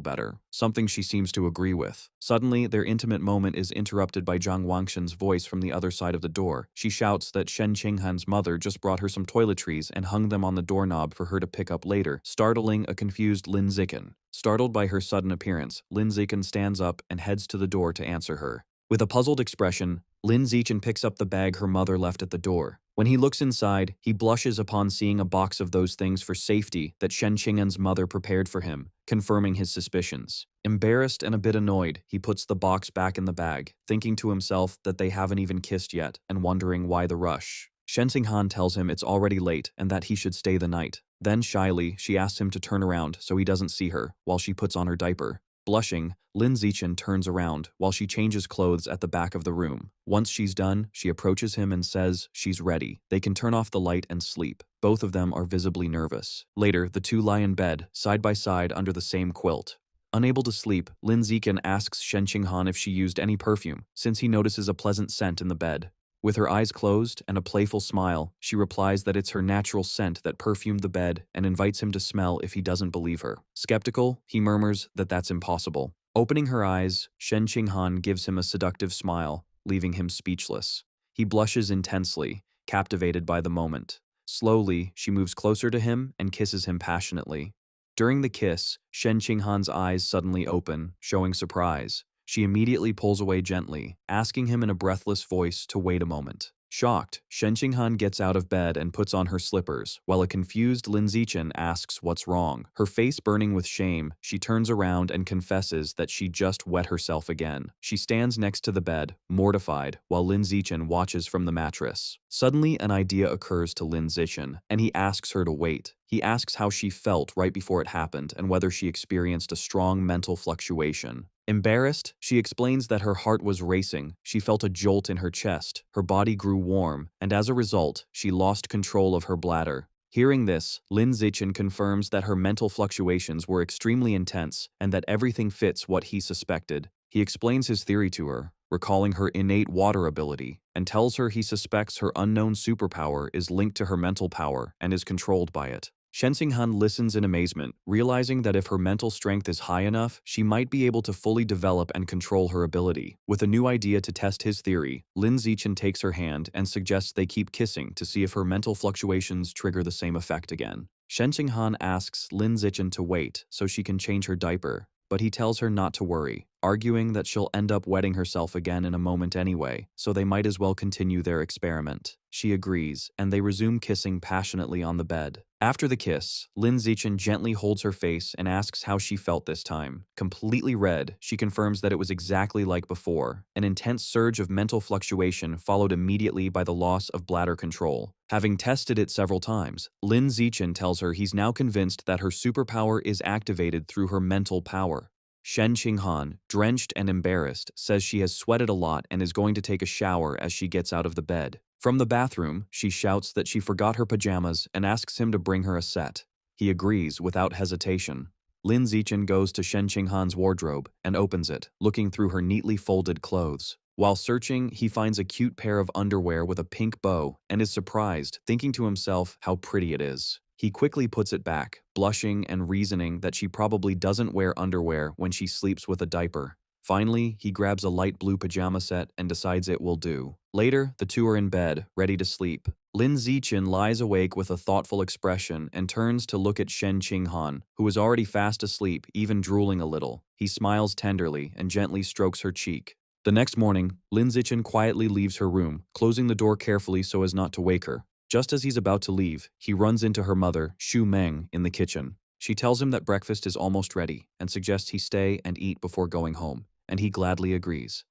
better, something she seems to agree with. Suddenly, their intimate moment is interrupted by Zhang Wangxin's voice from the other side of the door. She shouts that Shen Qinghan's mother just brought her some toiletries and hung them on the doorknob for her to pick up later, startling a confused Lin Zichen. Startled by her sudden appearance, Lin Zichen stands up and heads to the door to answer her. With a puzzled expression, Lin Zichen picks up the bag her mother left at the door. When he looks inside, he blushes upon seeing a box of those things for safety that Shen Qinghan's mother prepared for him, confirming his suspicions. Embarrassed and a bit annoyed, he puts the box back in the bag, thinking to himself that they haven't even kissed yet and wondering why the rush. Shen Qinghan tells him it's already late and that he should stay the night. Then shyly, she asks him to turn around so he doesn't see her while she puts on her diaper. Blushing, Lin Zichen turns around while she changes clothes at the back of the room. Once she's done, she approaches him and says she's ready. They can turn off the light and sleep. Both of them are visibly nervous. Later, the two lie in bed, side by side under the same quilt. Unable to sleep, Lin Zichen asks Shen Qinghan if she used any perfume, since he notices a pleasant scent in the bed. With her eyes closed and a playful smile, she replies that it's her natural scent that perfumed the bed and invites him to smell if he doesn't believe her. Skeptical, he murmurs that that's impossible. Opening her eyes, Shen Qinghan gives him a seductive smile, leaving him speechless. He blushes intensely, captivated by the moment. Slowly, she moves closer to him and kisses him passionately. During the kiss, Shen Qinghan's eyes suddenly open, showing surprise. She immediately pulls away gently, asking him in a breathless voice to wait a moment. Shocked, Shen Qinghan gets out of bed and puts on her slippers, while a confused Lin Zichen asks what's wrong. Her face burning with shame, she turns around and confesses that she just wet herself again. She stands next to the bed, mortified, while Lin Zichen watches from the mattress. Suddenly, an idea occurs to Lin Zichen, and he asks her to wait. He asks how she felt right before it happened and whether she experienced a strong mental fluctuation. Embarrassed, she explains that her heart was racing, she felt a jolt in her chest, her body grew warm, and as a result, she lost control of her bladder. Hearing this, Lin Zichen confirms that her mental fluctuations were extremely intense and that everything fits what he suspected. He explains his theory to her, recalling her innate water ability, and tells her he suspects her unknown superpower is linked to her mental power and is controlled by it. Shen Xinghan listens in amazement, realizing that if her mental strength is high enough, she might be able to fully develop and control her ability. With a new idea to test his theory, Lin Zichen takes her hand and suggests they keep kissing to see if her mental fluctuations trigger the same effect again. Shen Xinghan asks Lin Zichen to wait so she can change her diaper, but he tells her not to worry, arguing that she'll end up wetting herself again in a moment anyway, so they might as well continue their experiment. She agrees, and they resume kissing passionately on the bed. After the kiss, Lin Zichen gently holds her face and asks how she felt this time. Completely red, she confirms that it was exactly like before. An intense surge of mental fluctuation followed immediately by the loss of bladder control. Having tested it several times, Lin Zichen tells her he's now convinced that her superpower is activated through her mental power. Shen Qinghan, drenched and embarrassed, says she has sweated a lot and is going to take a shower as she gets out of the bed. From the bathroom, she shouts that she forgot her pajamas and asks him to bring her a set. He agrees without hesitation. Lin Zichen goes to Shen Qinghan's wardrobe and opens it, looking through her neatly folded clothes. While searching, he finds a cute pair of underwear with a pink bow and is surprised, thinking to himself how pretty it is. He quickly puts it back, blushing and reasoning that she probably doesn't wear underwear when she sleeps with a diaper. Finally, he grabs a light blue pajama set and decides it will do. Later, the two are in bed, ready to sleep. Lin Zichen lies awake with a thoughtful expression and turns to look at Shen Qinghan, who is already fast asleep, even drooling a little. He smiles tenderly and gently strokes her cheek. The next morning, Lin Zichen quietly leaves her room, closing the door carefully so as not to wake her. Just as he's about to leave, he runs into her mother, Xu Meng, in the kitchen. She tells him that breakfast is almost ready and suggests he stay and eat before going home, and he gladly agrees.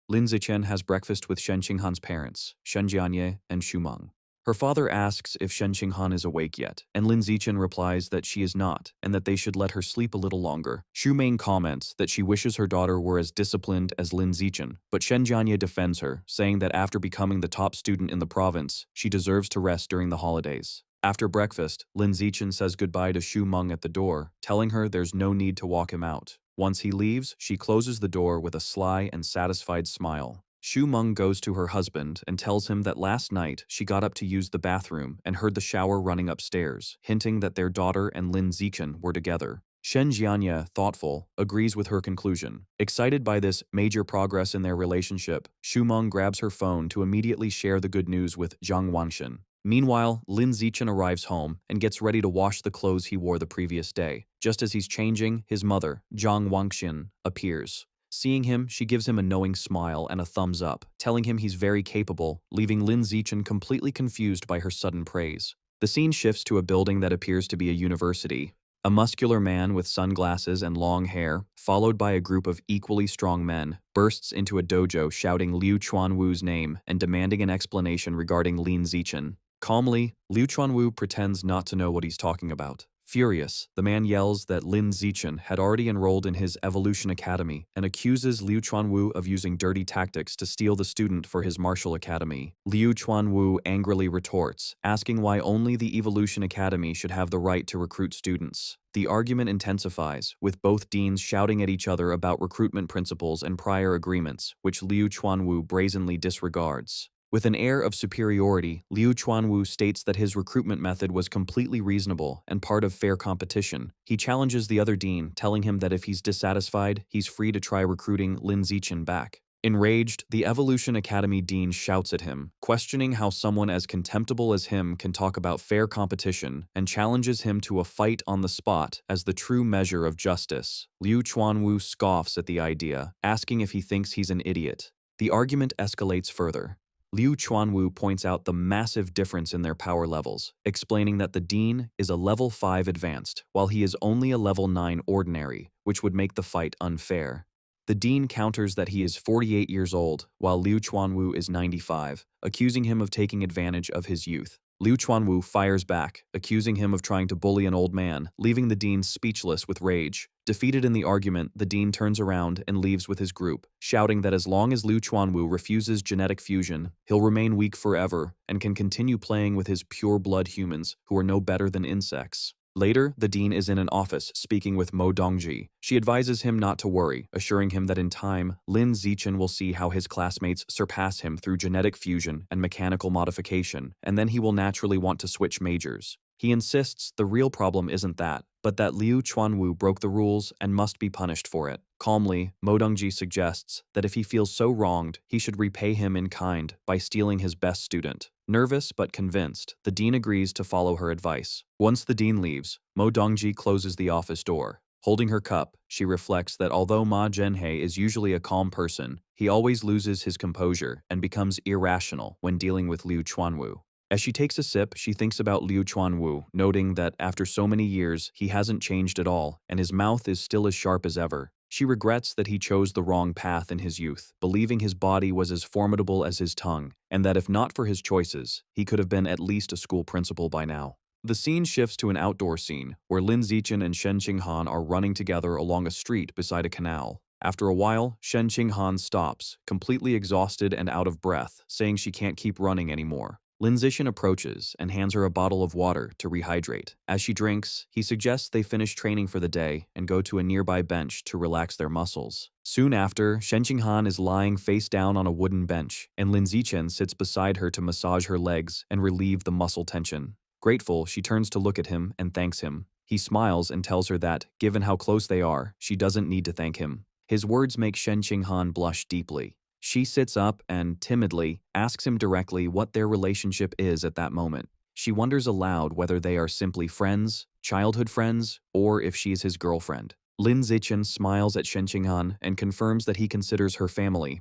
Lin Zichen has breakfast with Shen Qinghan's parents, Shen Jianye and Xu Meng. Her father asks if Shen Qinghan is awake yet, and Lin Zichen replies that she is not, and that they should let her sleep a little longer. Xu Meng comments that she wishes her daughter were as disciplined as Lin Zichen, but Shen Jianye defends her, saying that after becoming the top student in the province, she deserves to rest during the holidays. After breakfast, Lin Zichen says goodbye to Xu Meng at the door, telling her there's no need to walk him out. Once he leaves, she closes the door with a sly and satisfied smile. Xu Meng goes to her husband and tells him that last night she got up to use the bathroom and heard the shower running upstairs, hinting that their daughter and Lin Zichen were together. Shen Jianye, thoughtful, agrees with her conclusion. Excited by this major progress in their relationship, Xu Meng grabs her phone to immediately share the good news with Zhang Wangshan. Meanwhile, Lin Zichen arrives home and gets ready to wash the clothes he wore the previous day. Just as he's changing, his mother, Zhang Wangshan, appears. Seeing him, she gives him a knowing smile and a thumbs up, telling him he's very capable, leaving Lin Zichen completely confused by her sudden praise. The scene shifts to a building that appears to be a university. A muscular man with sunglasses and long hair, followed by a group of equally strong men, bursts into a dojo shouting Liu Chuanwu's name and demanding an explanation regarding Lin Zichen. Calmly, Liu Chuanwu pretends not to know what he's talking about. Furious, the man yells that Lin Zichen had already enrolled in his Evolution Academy and accuses Liu Chuanwu of using dirty tactics to steal the student for his martial academy. Liu Chuanwu angrily retorts, asking why only the Evolution Academy should have the right to recruit students. The argument intensifies, with both deans shouting at each other about recruitment principles and prior agreements, which Liu Chuanwu brazenly disregards. With an air of superiority, Liu Chuanwu states that his recruitment method was completely reasonable and part of fair competition. He challenges the other dean, telling him that if he's dissatisfied, he's free to try recruiting Lin Zichen back. Enraged, the Evolution Academy dean shouts at him, questioning how someone as contemptible as him can talk about fair competition, and challenges him to a fight on the spot as the true measure of justice. Liu Chuanwu scoffs at the idea, asking if he thinks he's an idiot. The argument escalates further. Liu Chuanwu points out the massive difference in their power levels, explaining that the dean is a level 5 advanced, while he is only a level 9 ordinary, which would make the fight unfair. The dean counters that he is 48 years old, while Liu Chuanwu is 95, accusing him of taking advantage of his youth. Liu Chuanwu fires back, accusing him of trying to bully an old man, leaving the dean speechless with rage. Defeated in the argument, the dean turns around and leaves with his group, shouting that as long as Liu Chuanwu refuses genetic fusion, he'll remain weak forever and can continue playing with his pure-blood humans who are no better than insects. Later, the dean is in an office speaking with Mo Dongji. She advises him not to worry, assuring him that in time, Lin Zichen will see how his classmates surpass him through genetic fusion and mechanical modification, and then he will naturally want to switch majors. He insists the real problem isn't that, but that Liu Chuanwu broke the rules and must be punished for it. Calmly, Mo Dongji suggests that if he feels so wronged, he should repay him in kind by stealing his best student. Nervous but convinced, the dean agrees to follow her advice. Once the dean leaves, Mo Dongji closes the office door. Holding her cup, she reflects that although Ma Zhenhe is usually a calm person, he always loses his composure and becomes irrational when dealing with Liu Chuanwu. As she takes a sip, she thinks about Liu Chuanwu, noting that after so many years, he hasn't changed at all, and his mouth is still as sharp as ever. She regrets that he chose the wrong path in his youth, believing his body was as formidable as his tongue, and that if not for his choices, he could have been at least a school principal by now. The scene shifts to an outdoor scene, where Lin Zichen and Shen Qinghan are running together along a street beside a canal. After a while, Shen Qinghan stops, completely exhausted and out of breath, saying she can't keep running anymore. Lin Zichen approaches and hands her a bottle of water to rehydrate. As she drinks, he suggests they finish training for the day and go to a nearby bench to relax their muscles. Soon after, Shen Qinghan is lying face down on a wooden bench, and Lin Zichen sits beside her to massage her legs and relieve the muscle tension. Grateful, she turns to look at him and thanks him. He smiles and tells her that, given how close they are, she doesn't need to thank him. His words make Shen Qinghan blush deeply. She sits up and, timidly, asks him directly what their relationship is at that moment. She wonders aloud whether they are simply friends, childhood friends, or if she is his girlfriend. Lin Zichen smiles at Shen Qinghan and confirms that he considers her family.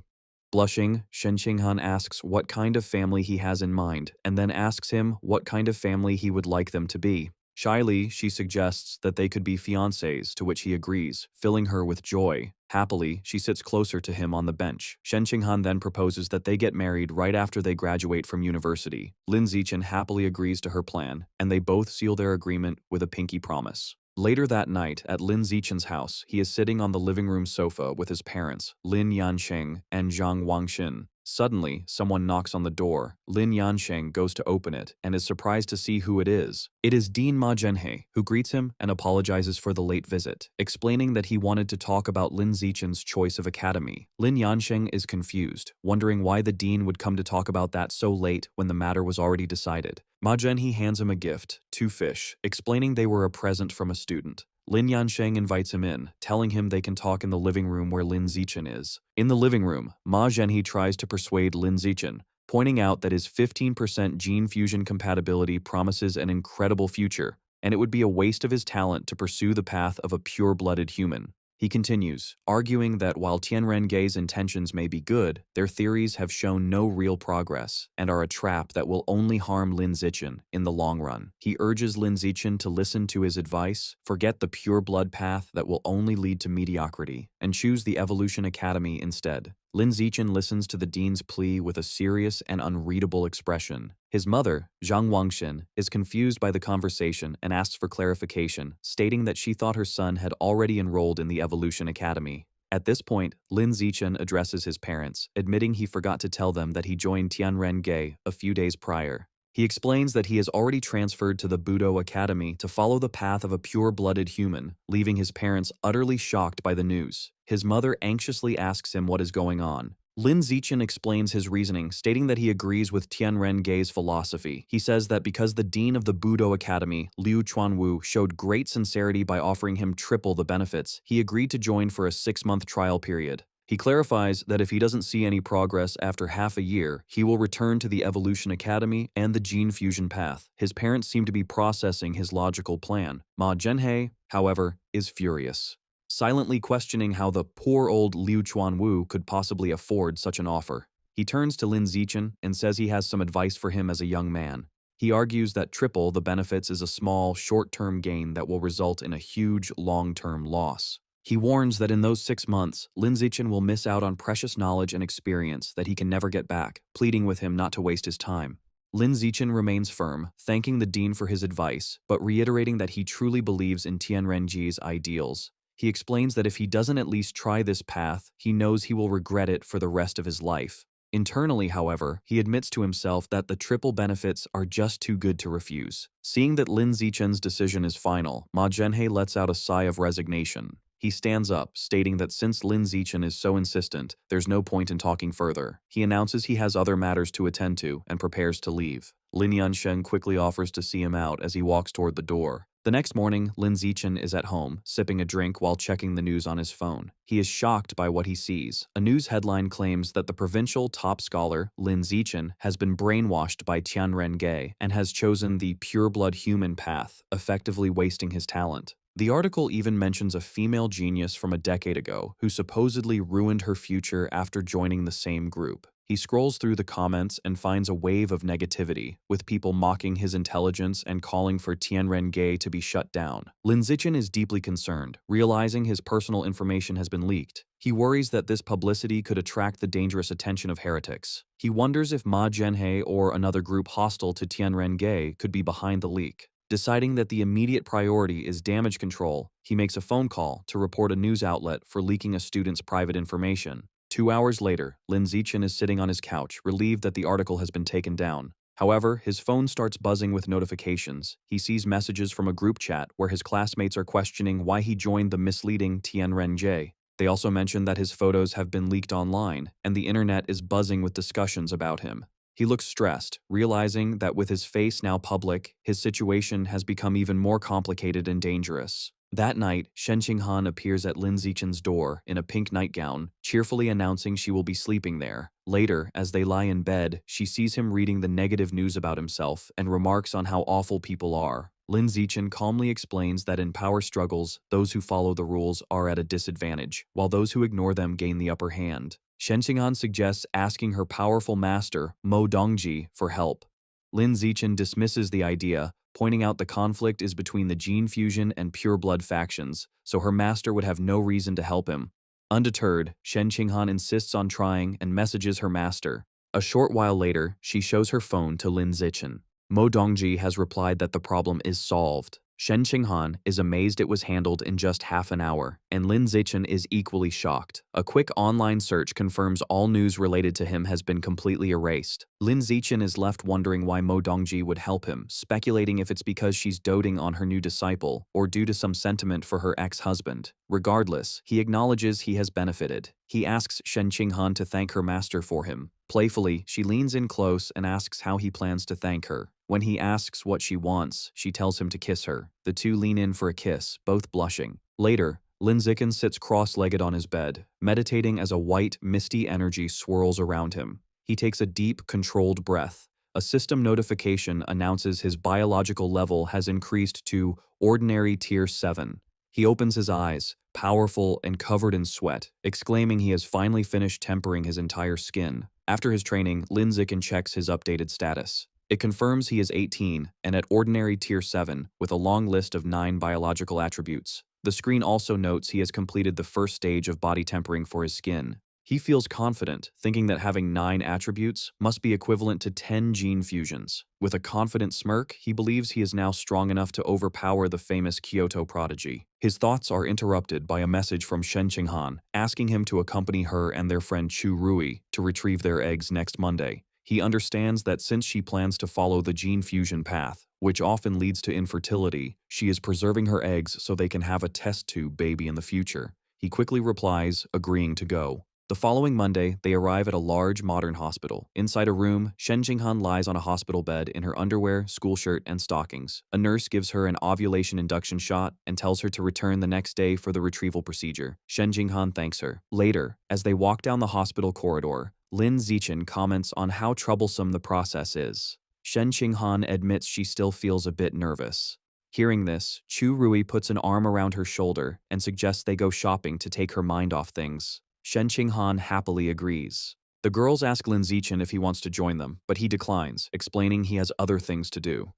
Blushing, Shen Qinghan asks what kind of family he has in mind, and then asks him what kind of family he would like them to be. Shyly, she suggests that they could be fiancés, to which he agrees, filling her with joy. Happily, she sits closer to him on the bench. Shen Qinghan then proposes that they get married right after they graduate from university. Lin Zichen happily agrees to her plan, and they both seal their agreement with a pinky promise. Later that night, at Lin Zichen's house, he is sitting on the living room sofa with his parents, Lin Yansheng and Zhang Wangxin. Suddenly, someone knocks on the door. Lin Yansheng goes to open it and is surprised to see who it is. It is Dean Ma Zhenhe, who greets him and apologizes for the late visit, explaining that he wanted to talk about Lin Zichen's choice of academy. Lin Yansheng is confused, wondering why the dean would come to talk about that so late when the matter was already decided. Ma Zhenhe hands him a gift, 2 fish, explaining they were a present from a student. Lin Yansheng invites him in, telling him they can talk in the living room where Lin Zichen is. In the living room, Ma Zhenhe tries to persuade Lin Zichen, pointing out that his 15% gene fusion compatibility promises an incredible future, and it would be a waste of his talent to pursue the path of a pure-blooded human. He continues, arguing that while Tianren Gei's intentions may be good, their theories have shown no real progress and are a trap that will only harm Lin Zichen in the long run. He urges Lin Zichen to listen to his advice, forget the pure blood path that will only lead to mediocrity, and choose the Evolution Academy instead. Lin Zichen listens to the dean's plea with a serious and unreadable expression. His mother, Zhang Wangxin, is confused by the conversation and asks for clarification, stating that she thought her son had already enrolled in the Evolution Academy. At this point, Lin Zichen addresses his parents, admitting he forgot to tell them that he joined Tianren Gei a few days prior. He explains that he has already transferred to the Budo Academy to follow the path of a pure-blooded human, leaving his parents utterly shocked by the news. His mother anxiously asks him what is going on. Lin Zichen explains his reasoning, stating that he agrees with Tianren Gei's philosophy. He says that because the dean of the Budo Academy, Liu Chuanwu, showed great sincerity by offering him triple the benefits, he agreed to join for a 6-month trial period. He clarifies that if he doesn't see any progress after half a year, he will return to the Evolution Academy and the gene fusion path. His parents seem to be processing his logical plan. Ma Zhenhe, however, is furious, silently questioning how the poor old Liu Chuanwu could possibly afford such an offer. He turns to Lin Zichen and says he has some advice for him as a young man. He argues that triple the benefits is a small, short-term gain that will result in a huge, long-term loss. He warns that in those 6 months, Lin Zichen will miss out on precious knowledge and experience that he can never get back, pleading with him not to waste his time. Lin Zichen remains firm, thanking the dean for his advice, but reiterating that he truly believes in Tianrenji's ideals. He explains that if he doesn't at least try this path, he knows he will regret it for the rest of his life. Internally, however, he admits to himself that the triple benefits are just too good to refuse. Seeing that Lin Zichen's decision is final, Ma Zhenhe lets out a sigh of resignation. He stands up, stating that since Lin Zichen is so insistent, there's no point in talking further. He announces he has other matters to attend to and prepares to leave. Lin Yansheng quickly offers to see him out as he walks toward the door. The next morning, Lin Zichen is at home, sipping a drink while checking the news on his phone. He is shocked by what he sees. A news headline claims that the provincial top scholar, Lin Zichen, has been brainwashed by Tianren Ge and has chosen the pure-blood human path, effectively wasting his talent. The article even mentions a female genius from a decade ago who supposedly ruined her future after joining the same group. He scrolls through the comments and finds a wave of negativity, with people mocking his intelligence and calling for Tianren Ge to be shut down. Lin Zichen is deeply concerned, realizing his personal information has been leaked. He worries that this publicity could attract the dangerous attention of heretics. He wonders if Ma Zhenhe or another group hostile to Tianren Ge could be behind the leak. Deciding that the immediate priority is damage control, he makes a phone call to report a news outlet for leaking a student's private information. 2 hours later, Lin Zichen is sitting on his couch, relieved that the article has been taken down. However, his phone starts buzzing with notifications. He sees messages from a group chat where his classmates are questioning why he joined the misleading Tianren Ge. They also mention that his photos have been leaked online, and the internet is buzzing with discussions about him. He looks stressed, realizing that with his face now public, his situation has become even more complicated and dangerous. That night, Shen Qinghan appears at Lin Zichen's door in a pink nightgown, cheerfully announcing she will be sleeping there. Later, as they lie in bed, she sees him reading the negative news about himself and remarks on how awful people are. Lin Zichen calmly explains that in power struggles, those who follow the rules are at a disadvantage, while those who ignore them gain the upper hand. Shen Qinghan suggests asking her powerful master, Mo Dongji, for help. Lin Zichen dismisses the idea, pointing out the conflict is between the gene fusion and pure blood factions, so her master would have no reason to help him. Undeterred, Shen Qinghan insists on trying and messages her master. A short while later, she shows her phone to Lin Zichen. Mo Dongji has replied that the problem is solved. Shen Qinghan is amazed it was handled in just half an hour, and Lin Zichen is equally shocked. A quick online search confirms all news related to him has been completely erased. Lin Zichen is left wondering why Mo Dongji would help him, speculating if it's because she's doting on her new disciple or due to some sentiment for her ex-husband. Regardless, he acknowledges he has benefited. He asks Shen Qinghan to thank her master for him. Playfully, she leans in close and asks how he plans to thank her. When he asks what she wants, she tells him to kiss her. The two lean in for a kiss, both blushing. Later, Lin Zichen sits cross-legged on his bed, meditating as a white, misty energy swirls around him. He takes a deep, controlled breath. A system notification announces his biological level has increased to ordinary tier 7. He opens his eyes, powerful and covered in sweat, exclaiming he has finally finished tempering his entire skin. After his training, Lin Zichen checks his updated status. It confirms he is 18 and at ordinary tier 7 with a long list of 9 biological attributes. The screen also notes he has completed the first stage of body tempering for his skin. He feels confident, thinking that having 9 attributes must be equivalent to 10 gene fusions. With a confident smirk, he believes he is now strong enough to overpower the famous Kyoto prodigy. His thoughts are interrupted by a message from Shen Qinghan, asking him to accompany her and their friend Chu Rui to retrieve their eggs next Monday. He understands that since she plans to follow the gene fusion path, which often leads to infertility, she is preserving her eggs so they can have a test tube baby in the future. He quickly replies, agreeing to go. The following Monday, they arrive at a large modern hospital. Inside a room, Shen Qinghan lies on a hospital bed in her underwear, school shirt, and stockings. A nurse gives her an ovulation induction shot and tells her to return the next day for the retrieval procedure. Shen Qinghan thanks her. Later, as they walk down the hospital corridor, Lin Zichen comments on how troublesome the process is. Shen Qinghan admits she still feels a bit nervous. Hearing this, Chu Rui puts an arm around her shoulder and suggests they go shopping to take her mind off things. Shen Qinghan happily agrees. The girls ask Lin Zichen if he wants to join them, but he declines, explaining he has other things to do.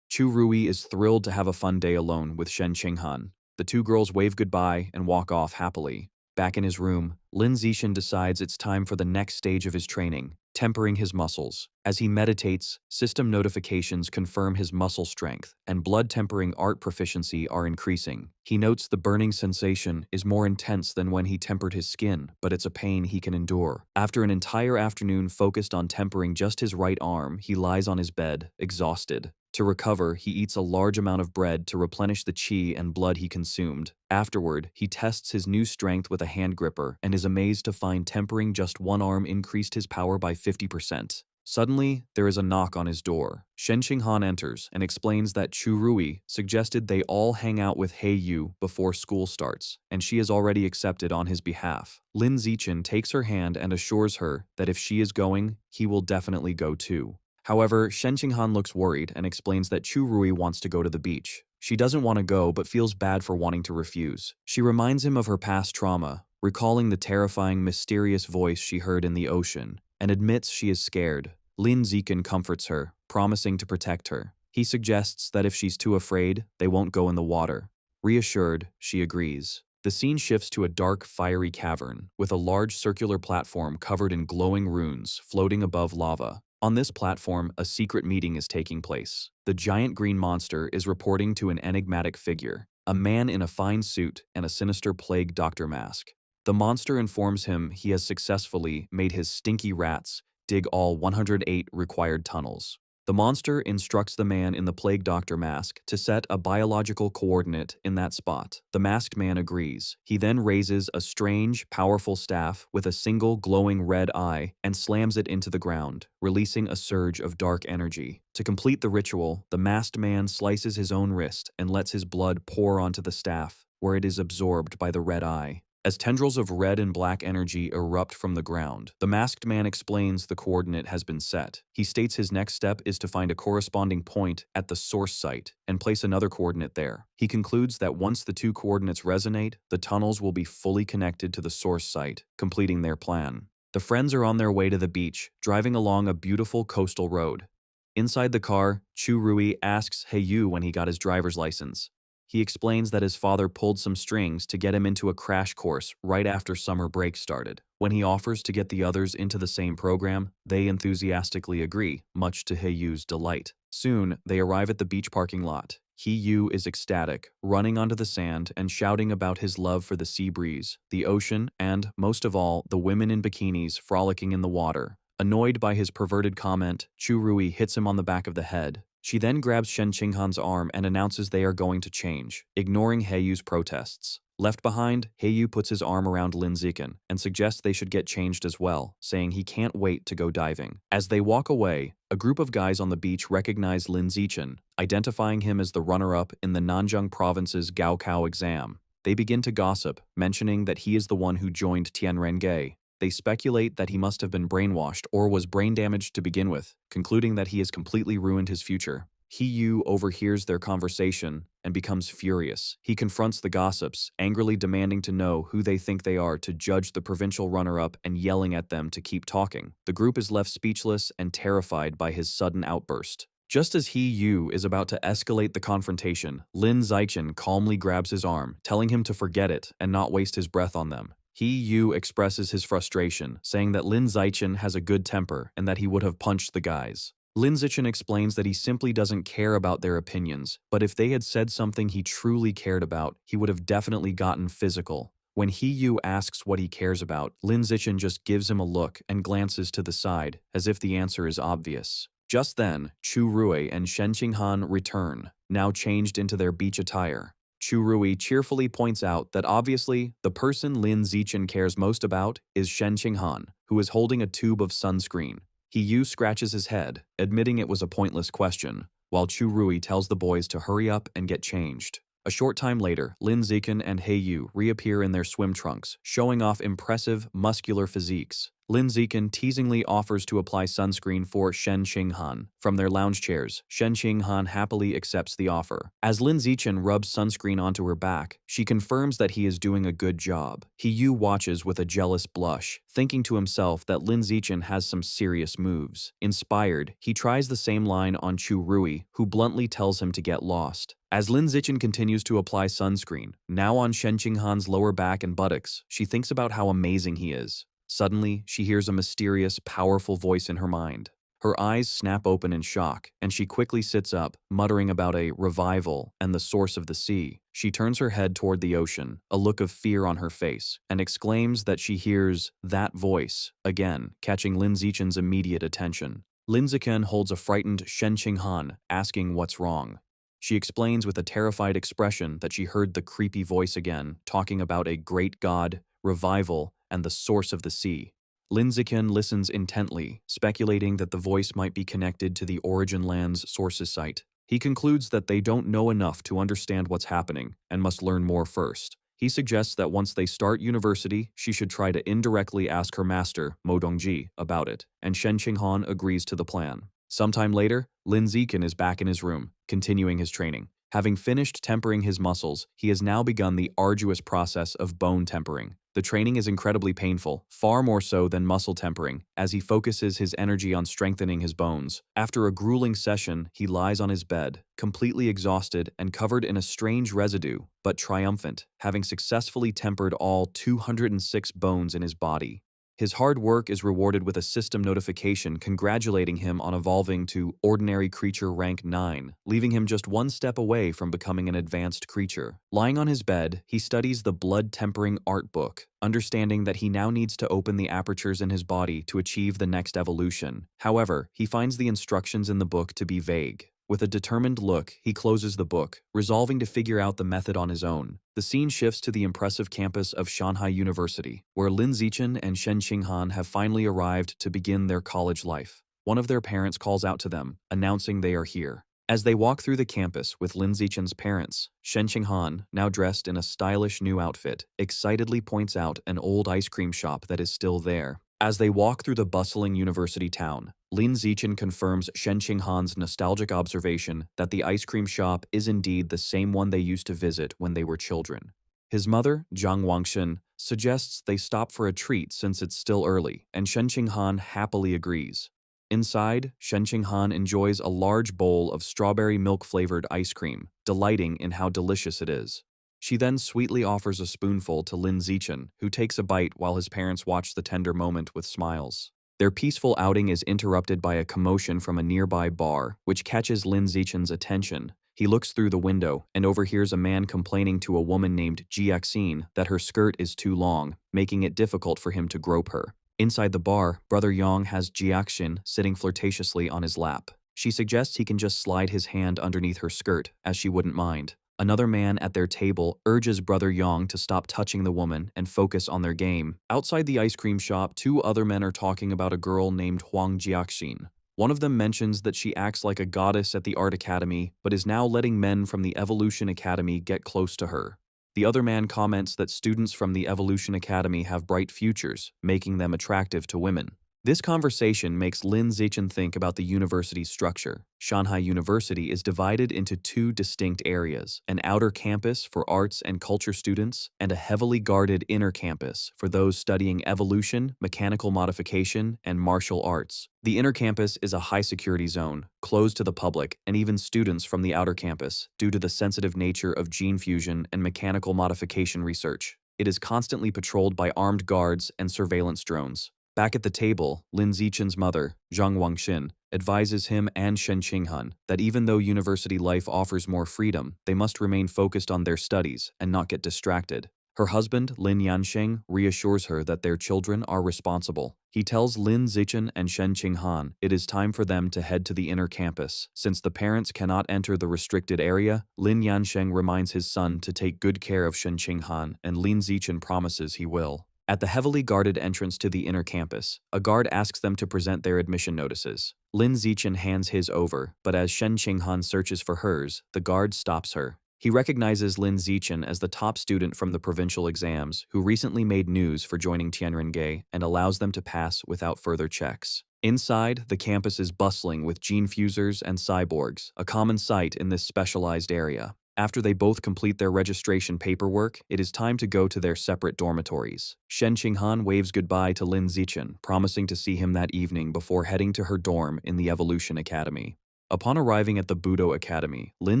Chu Rui is thrilled to have a fun day alone with Shen Qinghan. The two girls wave goodbye and walk off happily. Back in his room, Lin Zichen decides it's time for the next stage of his training, tempering his muscles. As he meditates, system notifications confirm his muscle strength, and blood tempering art proficiency are increasing. He notes the burning sensation is more intense than when he tempered his skin, but it's a pain he can endure. After an entire afternoon focused on tempering just his right arm, he lies on his bed, exhausted. To recover, he eats a large amount of bread to replenish the chi and blood he consumed. Afterward, he tests his new strength with a hand gripper and is amazed to find tempering just one arm increased his power by 50%. Suddenly, there is a knock on his door. Shen Qinghan enters and explains that Chu Rui suggested they all hang out with He Yu before school starts, and she has already accepted on his behalf. Lin Zichen takes her hand and assures her that if she is going, he will definitely go too. However, Shen Qinghan looks worried and explains that Chu Rui wants to go to the beach. She doesn't want to go but feels bad for wanting to refuse. She reminds him of her past trauma, recalling the terrifying, mysterious voice she heard in the ocean, and admits she is scared. Lin Zichen comforts her, promising to protect her. He suggests that if she's too afraid, they won't go in the water. Reassured, she agrees. The scene shifts to a dark, fiery cavern, with a large circular platform covered in glowing runes floating above lava. On this platform, a secret meeting is taking place. The giant green monster is reporting to an enigmatic figure, a man in a fine suit and a sinister plague doctor mask. The monster informs him he has successfully made his stinky rats dig all 108 required tunnels. The monster instructs the man in the plague doctor mask to set a biological coordinate in that spot. The masked man agrees. He then raises a strange, powerful staff with a single glowing red eye and slams it into the ground, releasing a surge of dark energy. To complete the ritual, the masked man slices his own wrist and lets his blood pour onto the staff, where it is absorbed by the red eye. As tendrils of red and black energy erupt from the ground, the masked man explains the coordinate has been set. He states his next step is to find a corresponding point at the source site and place another coordinate there. He concludes that once the two coordinates resonate, the tunnels will be fully connected to the source site, completing their plan. The friends are on their way to the beach, driving along a beautiful coastal road. Inside the car, Chu Rui asks He Yu when he got his driver's license. He explains that his father pulled some strings to get him into a crash course right after summer break started. When he offers to get the others into the same program, they enthusiastically agree, much to He Yu's delight. Soon, they arrive at the beach parking lot. He Yu is ecstatic, running onto the sand and shouting about his love for the sea breeze, the ocean, and, most of all, the women in bikinis frolicking in the water. Annoyed by his perverted comment, Chu Rui hits him on the back of the head. She then grabs Shen Qinghan's arm and announces they are going to change, ignoring He Yu's protests. Left behind, He Yu puts his arm around Lin Zichen and suggests they should get changed as well, saying he can't wait to go diving. As they walk away, a group of guys on the beach recognize Lin Zichen, identifying him as the runner-up in the Nanjing province's Gaokao exam. They begin to gossip, mentioning that he is the one who joined Tianrenge. They speculate that he must have been brainwashed or was brain damaged to begin with, concluding that he has completely ruined his future. He Yu overhears their conversation and becomes furious. He confronts the gossips, angrily demanding to know who they think they are to judge the provincial runner-up and yelling at them to keep talking. The group is left speechless and terrified by his sudden outburst. Just as He Yu is about to escalate the confrontation, Lin Zichen calmly grabs his arm, telling him to forget it and not waste his breath on them. He Yu expresses his frustration, saying that Lin Zichen has a good temper and that he would have punched the guys. Lin Zichen explains that he simply doesn't care about their opinions, but if they had said something he truly cared about, he would have definitely gotten physical. When He Yu asks what he cares about, Lin Zichen just gives him a look and glances to the side, as if the answer is obvious. Just then, Chu Rui and Shen Qinghan return, now changed into their beach attire. Chu Rui cheerfully points out that obviously, the person Lin Zichen cares most about is Shen Qinghan, who is holding a tube of sunscreen. He Yu scratches his head, admitting it was a pointless question, while Chu Rui tells the boys to hurry up and get changed. A short time later, Lin Zichen and He Yu reappear in their swim trunks, showing off impressive, muscular physiques. Lin Zichen teasingly offers to apply sunscreen for Shen Qinghan. From their lounge chairs, Shen Qinghan happily accepts the offer. As Lin Zichen rubs sunscreen onto her back, she confirms that he is doing a good job. He Yu watches with a jealous blush, thinking to himself that Lin Zichen has some serious moves. Inspired, he tries the same line on Chu Rui, who bluntly tells him to get lost. As Lin Zichen continues to apply sunscreen, now on Shen Qinghan's lower back and buttocks, she thinks about how amazing he is. Suddenly, she hears a mysterious, powerful voice in her mind. Her eyes snap open in shock, and she quickly sits up, muttering about a revival and the source of the sea. She turns her head toward the ocean, a look of fear on her face, and exclaims that she hears that voice again, catching Lin Zichen's immediate attention. Lin Zichen holds a frightened Shen Qinghan, asking what's wrong. She explains with a terrified expression that she heard the creepy voice again, talking about a great god, revival, and the source of the sea. Lin Zichen listens intently, speculating that the voice might be connected to the Origin Land's sources site. He concludes that they don't know enough to understand what's happening and must learn more first. He suggests that once they start university, she should try to indirectly ask her master, Mo Dongji, about it, and Shen Qinghan agrees to the plan. Sometime later, Lin Zichen is back in his room, continuing his training. Having finished tempering his muscles, he has now begun the arduous process of bone tempering. The training is incredibly painful, far more so than muscle tempering, as he focuses his energy on strengthening his bones. After a grueling session, he lies on his bed, completely exhausted and covered in a strange residue, but triumphant, having successfully tempered all 206 bones in his body. His hard work is rewarded with a system notification congratulating him on evolving to Ordinary Creature Rank 9, leaving him just one step away from becoming an advanced creature. Lying on his bed, he studies the blood tempering art book, understanding that he now needs to open the apertures in his body to achieve the next evolution. However, he finds the instructions in the book to be vague. With a determined look, he closes the book, resolving to figure out the method on his own. The scene shifts to the impressive campus of Shanghai University, where Lin Zichen and Shen Qinghan have finally arrived to begin their college life. One of their parents calls out to them, announcing they are here. As they walk through the campus with Lin Zichen's parents, Shen Qinghan, now dressed in a stylish new outfit, excitedly points out an old ice cream shop that is still there. As they walk through the bustling university town, Lin Zichen confirms Shen Qinghan's nostalgic observation that the ice cream shop is indeed the same one they used to visit when they were children. His mother, Zhang Wangshen, suggests they stop for a treat since it's still early, and Shen Qinghan happily agrees. Inside, Shen Qinghan enjoys a large bowl of strawberry milk-flavored ice cream, delighting in how delicious it is. She then sweetly offers a spoonful to Lin Zichen, who takes a bite while his parents watch the tender moment with smiles. Their peaceful outing is interrupted by a commotion from a nearby bar, which catches Lin Zichen's attention. He looks through the window and overhears a man complaining to a woman named Jiaxin that her skirt is too long, making it difficult for him to grope her. Inside the bar, Brother Yang has Jiaxin sitting flirtatiously on his lap. She suggests he can just slide his hand underneath her skirt, as she wouldn't mind. Another man at their table urges Brother Yang to stop touching the woman and focus on their game. Outside the ice cream shop, two other men are talking about a girl named Huang Jiaxin. One of them mentions that she acts like a goddess at the art academy, but is now letting men from the Evolution Academy get close to her. The other man comments that students from the Evolution Academy have bright futures, making them attractive to women. This conversation makes Lin Zichen think about the university's structure. Shanghai University is divided into two distinct areas, an outer campus for arts and culture students, and a heavily guarded inner campus for those studying evolution, mechanical modification, and martial arts. The inner campus is a high-security zone, closed to the public and even students from the outer campus, due to the sensitive nature of gene fusion and mechanical modification research. It is constantly patrolled by armed guards and surveillance drones. Back at the table, Lin Zichen's mother, Zhang Wangshen, advises him and Shen Qinghan that even though university life offers more freedom, they must remain focused on their studies and not get distracted. Her husband, Lin Yansheng, reassures her that their children are responsible. He tells Lin Zichen and Shen Qinghan it is time for them to head to the inner campus. Since the parents cannot enter the restricted area, Lin Yansheng reminds his son to take good care of Shen Qinghan, and Lin Zichen promises he will. At the heavily guarded entrance to the inner campus, a guard asks them to present their admission notices. Lin Zichen hands his over, but as Shen Qinghan searches for hers, the guard stops her. He recognizes Lin Zichen as the top student from the provincial exams who recently made news for joining Tianrengei and allows them to pass without further checks. Inside, the campus is bustling with gene fusers and cyborgs, a common sight in this specialized area. After they both complete their registration paperwork, it is time to go to their separate dormitories. Shen Qinghan waves goodbye to Lin Zichen, promising to see him that evening before heading to her dorm in the Evolution Academy. Upon arriving at the Budo Academy, Lin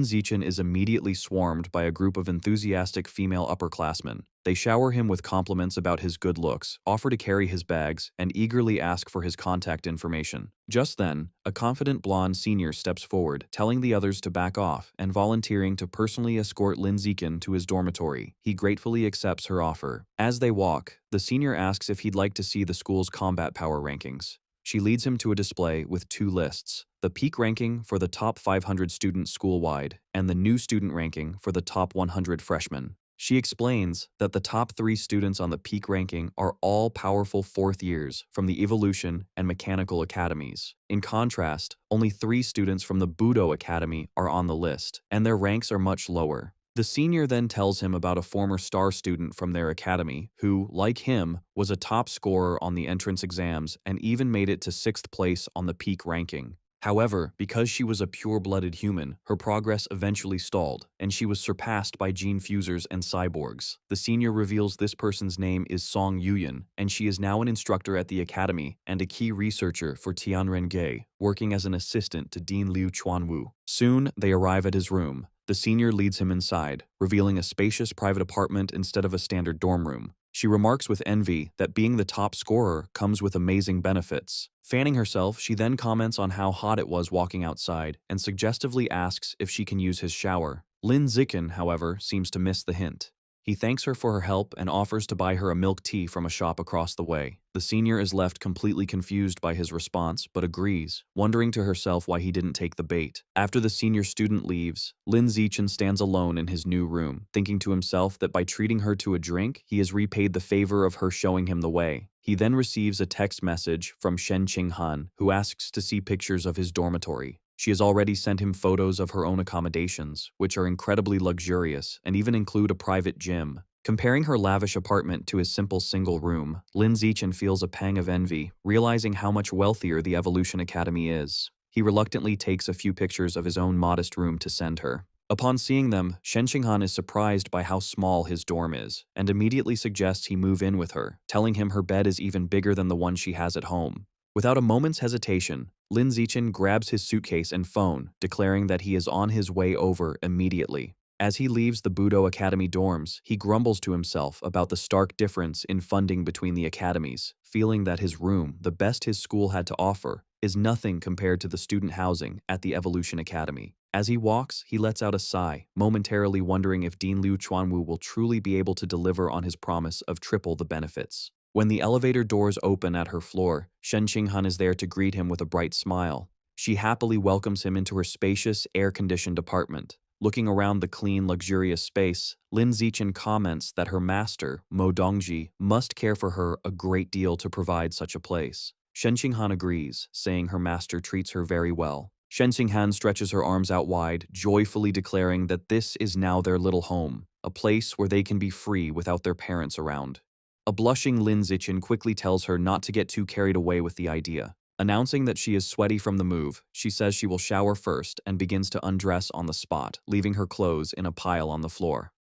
Zichen is immediately swarmed by a group of enthusiastic female upperclassmen. They shower him with compliments about his good looks, offer to carry his bags, and eagerly ask for his contact information. Just then, a confident blonde senior steps forward, telling the others to back off and volunteering to personally escort Lin Zichen to his dormitory. He gratefully accepts her offer. As they walk, the senior asks if he'd like to see the school's combat power rankings. She leads him to a display with two lists, the peak ranking for the top 500 students school-wide and the new student ranking for the top 100 freshmen. She explains that the top 3 students on the peak ranking are all powerful fourth years from the Evolution and Mechanical Academies. In contrast, only 3 students from the Budo Academy are on the list, and their ranks are much lower. The senior then tells him about a former star student from their academy who, like him, was a top scorer on the entrance exams and even made it to 6th place on the peak ranking. However, because she was a pure-blooded human, her progress eventually stalled, and she was surpassed by gene fusers and cyborgs. The senior reveals this person's name is Song Yuyan, and she is now an instructor at the academy and a key researcher for Tianren Ge, working as an assistant to Dean Liu Chuanwu. Soon, they arrive at his room. The senior leads him inside, revealing a spacious private apartment instead of a standard dorm room. She remarks with envy that being the top scorer comes with amazing benefits. Fanning herself, she then comments on how hot it was walking outside and suggestively asks if she can use his shower. Lin Zichen, however, seems to miss the hint. He thanks her for her help and offers to buy her a milk tea from a shop across the way. The senior is left completely confused by his response, but agrees, wondering to herself why he didn't take the bait. After the senior student leaves, Lin Zichen stands alone in his new room, thinking to himself that by treating her to a drink, he has repaid the favor of her showing him the way. He then receives a text message from Shen Qinghan, who asks to see pictures of his dormitory. She has already sent him photos of her own accommodations, which are incredibly luxurious and even include a private gym. Comparing her lavish apartment to his simple single room, Lin Zichen feels a pang of envy, realizing how much wealthier the Evolution Academy is. He reluctantly takes a few pictures of his own modest room to send her. Upon seeing them, Shen Qinghan is surprised by how small his dorm is, and immediately suggests he move in with her, telling him her bed is even bigger than the one she has at home. Without a moment's hesitation, Lin Zichen grabs his suitcase and phone, declaring that he is on his way over immediately. As he leaves the Budo Academy dorms, he grumbles to himself about the stark difference in funding between the academies, feeling that his room, the best his school had to offer, is nothing compared to the student housing at the Evolution Academy. As he walks, he lets out a sigh, momentarily wondering if Dean Liu Chuanwu will truly be able to deliver on his promise of triple the benefits. When the elevator doors open at her floor, Shen Qinghan is there to greet him with a bright smile. She happily welcomes him into her spacious, air-conditioned apartment. Looking around the clean, luxurious space, Lin Zichen comments that her master, Mo Dongji, must care for her a great deal to provide such a place. Shen Qinghan agrees, saying her master treats her very well. Shen Qinghan stretches her arms out wide, joyfully declaring that this is now their little home, a place where they can be free without their parents around. A blushing Lin Zichen quickly tells her not to get too carried away with the idea. Announcing that she is sweaty from the move, she says she will shower first and begins to undress on the spot, leaving her clothes in a pile on the floor.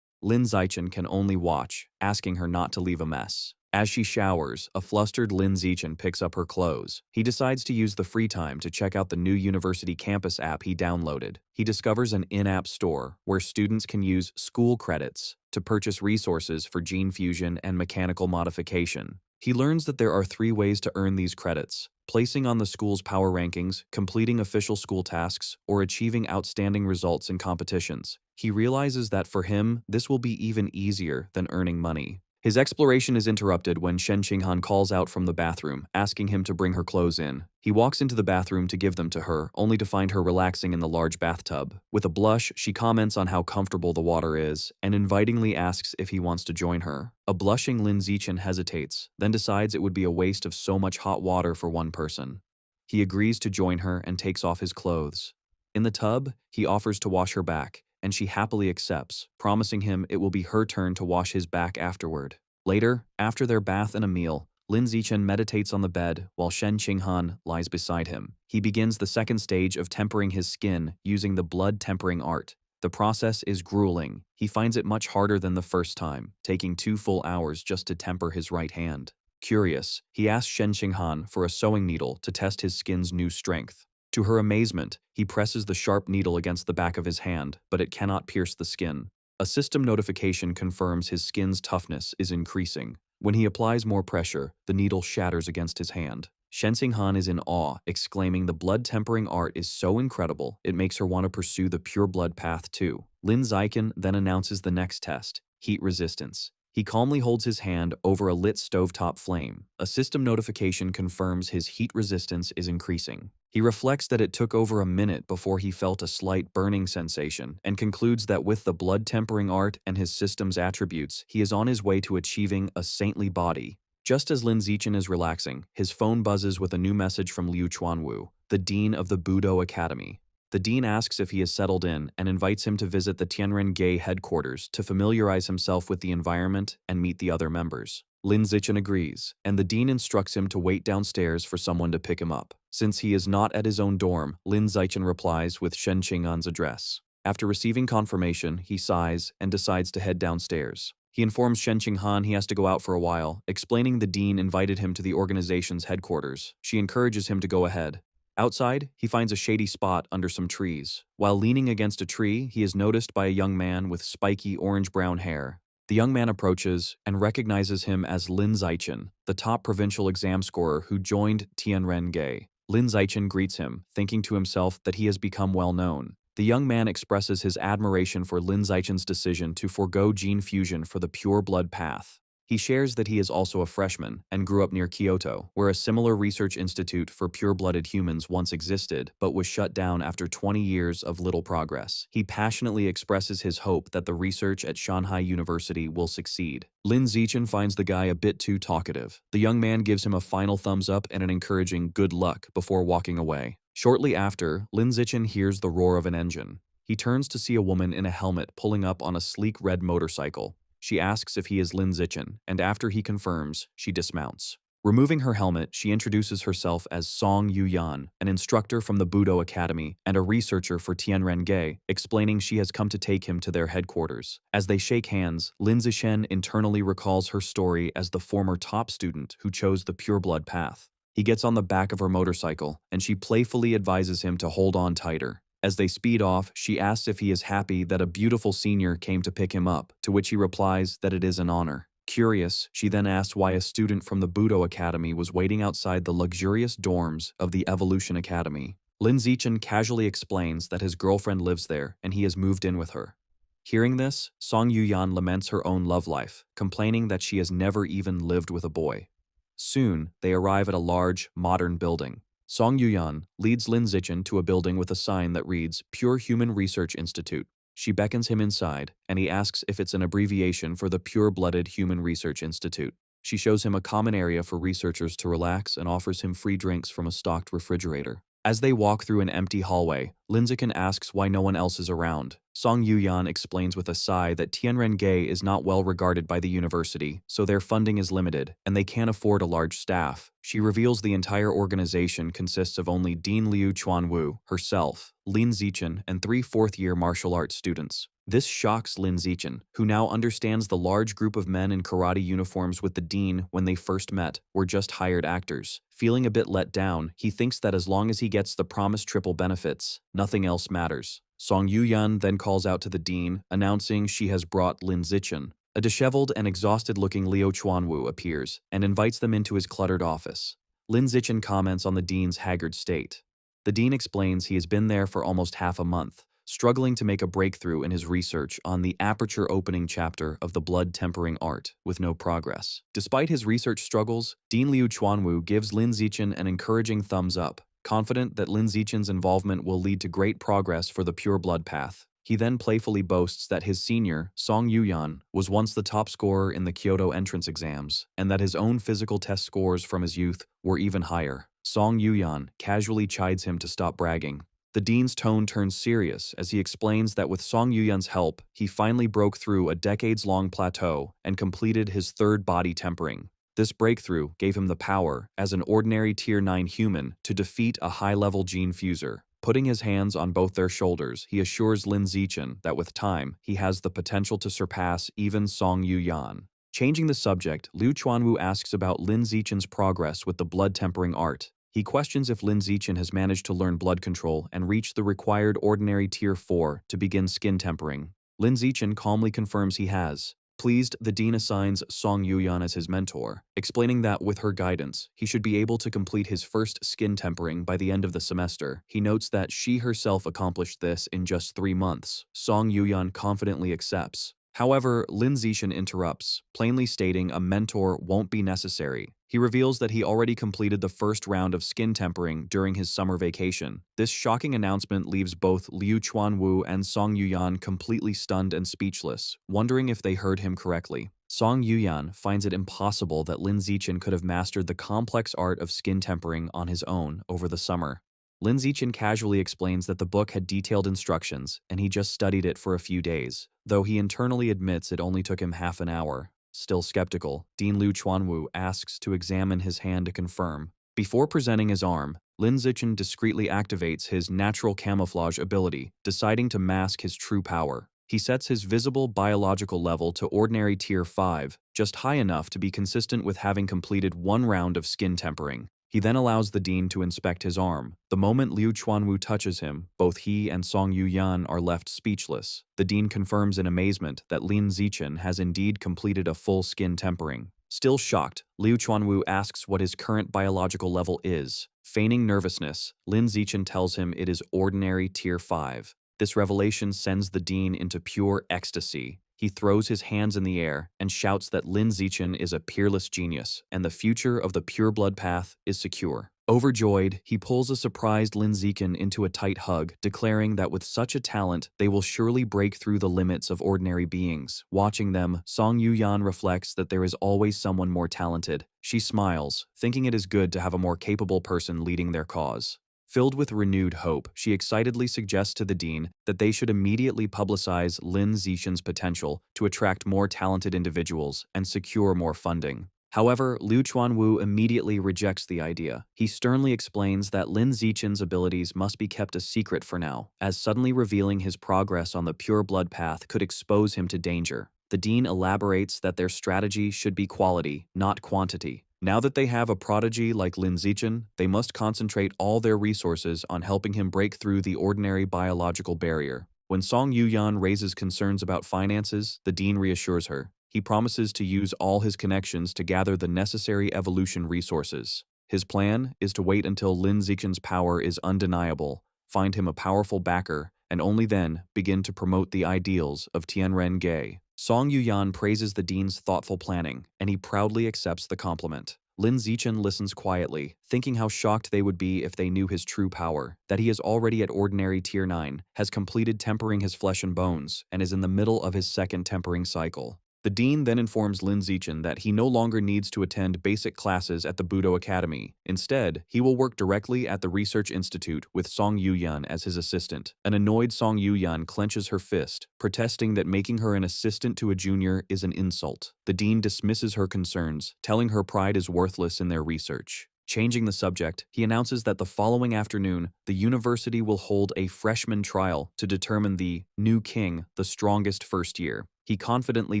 Lin Zichen can only watch, asking her not to leave a mess. As she showers, a flustered Lin Zichen picks up her clothes. He decides to use the free time to check out the new university campus app he downloaded. He discovers an in-app store where students can use school credits to purchase resources for gene fusion and mechanical modification. He learns that there are 3 ways to earn these credits: placing on the school's power rankings, completing official school tasks, or achieving outstanding results in competitions. He realizes that for him, this will be even easier than earning money. His exploration is interrupted when Shen Qinghan calls out from the bathroom, asking him to bring her clothes in. He walks into the bathroom to give them to her, only to find her relaxing in the large bathtub. With a blush, she comments on how comfortable the water is, and invitingly asks if he wants to join her. A blushing Lin Zichen hesitates, then decides it would be a waste of so much hot water for one person. He agrees to join her and takes off his clothes. In the tub, he offers to wash her back, and she happily accepts, promising him it will be her turn to wash his back afterward. Later, after their bath and a meal, Lin Zichen meditates on the bed while Shen Qinghan lies beside him. He begins the second stage of tempering his skin using the blood tempering art. The process is grueling. He finds it much harder than the first time, taking 2 full hours just to temper his right hand. Curious, he asks Shen Qinghan for a sewing needle to test his skin's new strength. To her amazement, he presses the sharp needle against the back of his hand, but it cannot pierce the skin. A system notification confirms his skin's toughness is increasing. When he applies more pressure, the needle shatters against his hand. Shen Han is in awe, exclaiming the blood-tempering art is so incredible it makes her want to pursue the pure blood path too. Lin Zichen then announces the next test, heat resistance. He calmly holds his hand over a lit stovetop flame. A system notification confirms his heat resistance is increasing. He reflects that it took over a minute before he felt a slight burning sensation and concludes that with the blood-tempering art and his system's attributes, he is on his way to achieving a saintly body. Just as Lin Zichen is relaxing, his phone buzzes with a new message from Liu Chuanwu, the dean of the Budo Academy. The dean asks if he is settled in and invites him to visit the Tianren headquarters to familiarize himself with the environment and meet the other members. Lin Zichen agrees, and the dean instructs him to wait downstairs for someone to pick him up. Since he is not at his own dorm, Lin Zichen replies with Shen Qing'an's address. After receiving confirmation, he sighs and decides to head downstairs. He informs Shen Qing'an he has to go out for a while, explaining the dean invited him to the organization's headquarters. She encourages him to go ahead. Outside, he finds a shady spot under some trees. While leaning against a tree, he is noticed by a young man with spiky orange-brown hair. The young man approaches and recognizes him as Lin Zichen, the top provincial exam scorer who joined Tianren. Lin Zichen greets him, thinking to himself that he has become well known. The young man expresses his admiration for Lin Zichen's decision to forego gene fusion for the pure blood path. He shares that he is also a freshman and grew up near Kyoto, where a similar research institute for pure-blooded humans once existed but was shut down after 20 years of little progress. He passionately expresses his hope that the research at Shanghai University will succeed. Lin Zichen finds the guy a bit too talkative. The young man gives him a final thumbs up and an encouraging good luck before walking away. Shortly after, Lin Zichen hears the roar of an engine. He turns to see a woman in a helmet pulling up on a sleek red motorcycle. She asks if he is Lin Zichen, and after he confirms, she dismounts. Removing her helmet, she introduces herself as Song Yuyan, an instructor from the Budo Academy and a researcher for Tianren, explaining she has come to take him to their headquarters. As they shake hands, Lin Zichen internally recalls her story as the former top student who chose the pure blood path. He gets on the back of her motorcycle, and she playfully advises him to hold on tighter. As they speed off, she asks if he is happy that a beautiful senior came to pick him up, to which he replies that it is an honor. Curious, she then asks why a student from the Budo Academy was waiting outside the luxurious dorms of the Evolution Academy. Lin Zichen casually explains that his girlfriend lives there and he has moved in with her. Hearing this, Song Yuyan laments her own love life, complaining that she has never even lived with a boy. Soon, they arrive at a large, modern building. Song Yuyan leads Lin Zichen to a building with a sign that reads Pure Human Research Institute. She beckons him inside, and he asks if it's an abbreviation for the Pure-Blooded Human Research Institute. She shows him a common area for researchers to relax and offers him free drinks from a stocked refrigerator. As they walk through an empty hallway, Lin Zichen asks why no one else is around. Song Yuyan explains with a sigh that Tianren is not well regarded by the university, so their funding is limited, and they can't afford a large staff. She reveals the entire organization consists of only Dean Liu Chuanwu, herself, Lin Zichen, and 3 fourth-year martial arts students. This shocks Lin Zichen, who now understands the large group of men in karate uniforms with the dean when they first met were just hired actors. Feeling a bit let down, he thinks that as long as he gets the promised triple benefits, nothing else matters. Song Yuyan then calls out to the dean, announcing she has brought Lin Zichen. A disheveled and exhausted-looking Liu Chuanwu appears and invites them into his cluttered office. Lin Zichen comments on the dean's haggard state. The dean explains he has been there for almost half a month, struggling to make a breakthrough in his research on the aperture opening chapter of the blood tempering art, with no progress. Despite his research struggles, Dean Liu Chuanwu gives Lin Zichen an encouraging thumbs up, confident that Lin Zichen's involvement will lead to great progress for the pure blood path. He then playfully boasts that his senior, Song Yuyan, was once the top scorer in the Kyoto entrance exams, and that his own physical test scores from his youth were even higher. Song Yuyan casually chides him to stop bragging. The dean's tone turns serious as he explains that with Song Yuyan's help, he finally broke through a decades-long plateau and completed his third body tempering. This breakthrough gave him the power, as an ordinary Tier 9 human, to defeat a high-level gene fuser. Putting his hands on both their shoulders, he assures Lin Zichen that with time, he has the potential to surpass even Song Yuyan. Changing the subject, Liu Chuanwu asks about Lin Zichen's progress with the blood tempering art. He questions if Lin Zichen has managed to learn blood control and reach the required ordinary Tier 4 to begin skin tempering. Lin Zichen calmly confirms he has. Pleased, the dean assigns Song Yuyan as his mentor, explaining that with her guidance, he should be able to complete his first skin tempering by the end of the semester. He notes that she herself accomplished this in just 3 months. Song Yuyan confidently accepts. However, Lin Zichen interrupts, plainly stating a mentor won't be necessary. He reveals that he already completed the first round of skin tempering during his summer vacation. This shocking announcement leaves both Liu Chuanwu and Song Yuyan completely stunned and speechless, wondering if they heard him correctly. Song Yuyan finds it impossible that Lin Zichen could have mastered the complex art of skin tempering on his own over the summer. Lin Zichen casually explains that the book had detailed instructions and he just studied it for a few days, though he internally admits it only took him half an hour. Still skeptical, Dean Liu Chuanwu asks to examine his hand to confirm. Before presenting his arm, Lin Zichen discreetly activates his natural camouflage ability, deciding to mask his true power. He sets his visible biological level to ordinary tier 5, just high enough to be consistent with having completed 1 round of skin tempering. He then allows the dean to inspect his arm. The moment Liu Chuanwu touches him, both he and Song Yuyan are left speechless. The dean confirms in amazement that Lin Zichen has indeed completed a full skin tempering. Still shocked, Liu Chuanwu asks what his current biological level is. Feigning nervousness, Lin Zichen tells him it is ordinary tier 5. This revelation sends the dean into pure ecstasy. He throws his hands in the air and shouts that Lin Zichen is a peerless genius and the future of the pure-blood path is secure. Overjoyed, he pulls a surprised Lin Zichen into a tight hug, declaring that with such a talent, they will surely break through the limits of ordinary beings. Watching them, Song Yuyan reflects that there is always someone more talented. She smiles, thinking it is good to have a more capable person leading their cause. Filled with renewed hope, she excitedly suggests to the dean that they should immediately publicize Lin Zichen's potential to attract more talented individuals and secure more funding. However, Liu Chuanwu immediately rejects the idea. He sternly explains that Lin Zichen's abilities must be kept a secret for now, as suddenly revealing his progress on the pure blood path could expose him to danger. The dean elaborates that their strategy should be quality, not quantity. Now that they have a prodigy like Lin Zichen, they must concentrate all their resources on helping him break through the ordinary biological barrier. When Song Yuyan raises concerns about finances, the dean reassures her. He promises to use all his connections to gather the necessary evolution resources. His plan is to wait until Lin Zichen's power is undeniable, find him a powerful backer, and only then begin to promote the ideals of Tianren-ge. Song Yuyan praises the dean's thoughtful planning, and he proudly accepts the compliment. Lin Zichen listens quietly, thinking how shocked they would be if they knew his true power, that he is already at ordinary tier 9, has completed tempering his flesh and bones, and is in the middle of his second tempering cycle. The dean then informs Lin Zichen that he no longer needs to attend basic classes at the Budo Academy. Instead, he will work directly at the Research Institute with Song Yuyan as his assistant. An annoyed Song Yuyan clenches her fist, protesting that making her an assistant to a junior is an insult. The dean dismisses her concerns, telling her pride is worthless in their research. Changing the subject, he announces that the following afternoon, the university will hold a freshman trial to determine the new king, the strongest first year. He confidently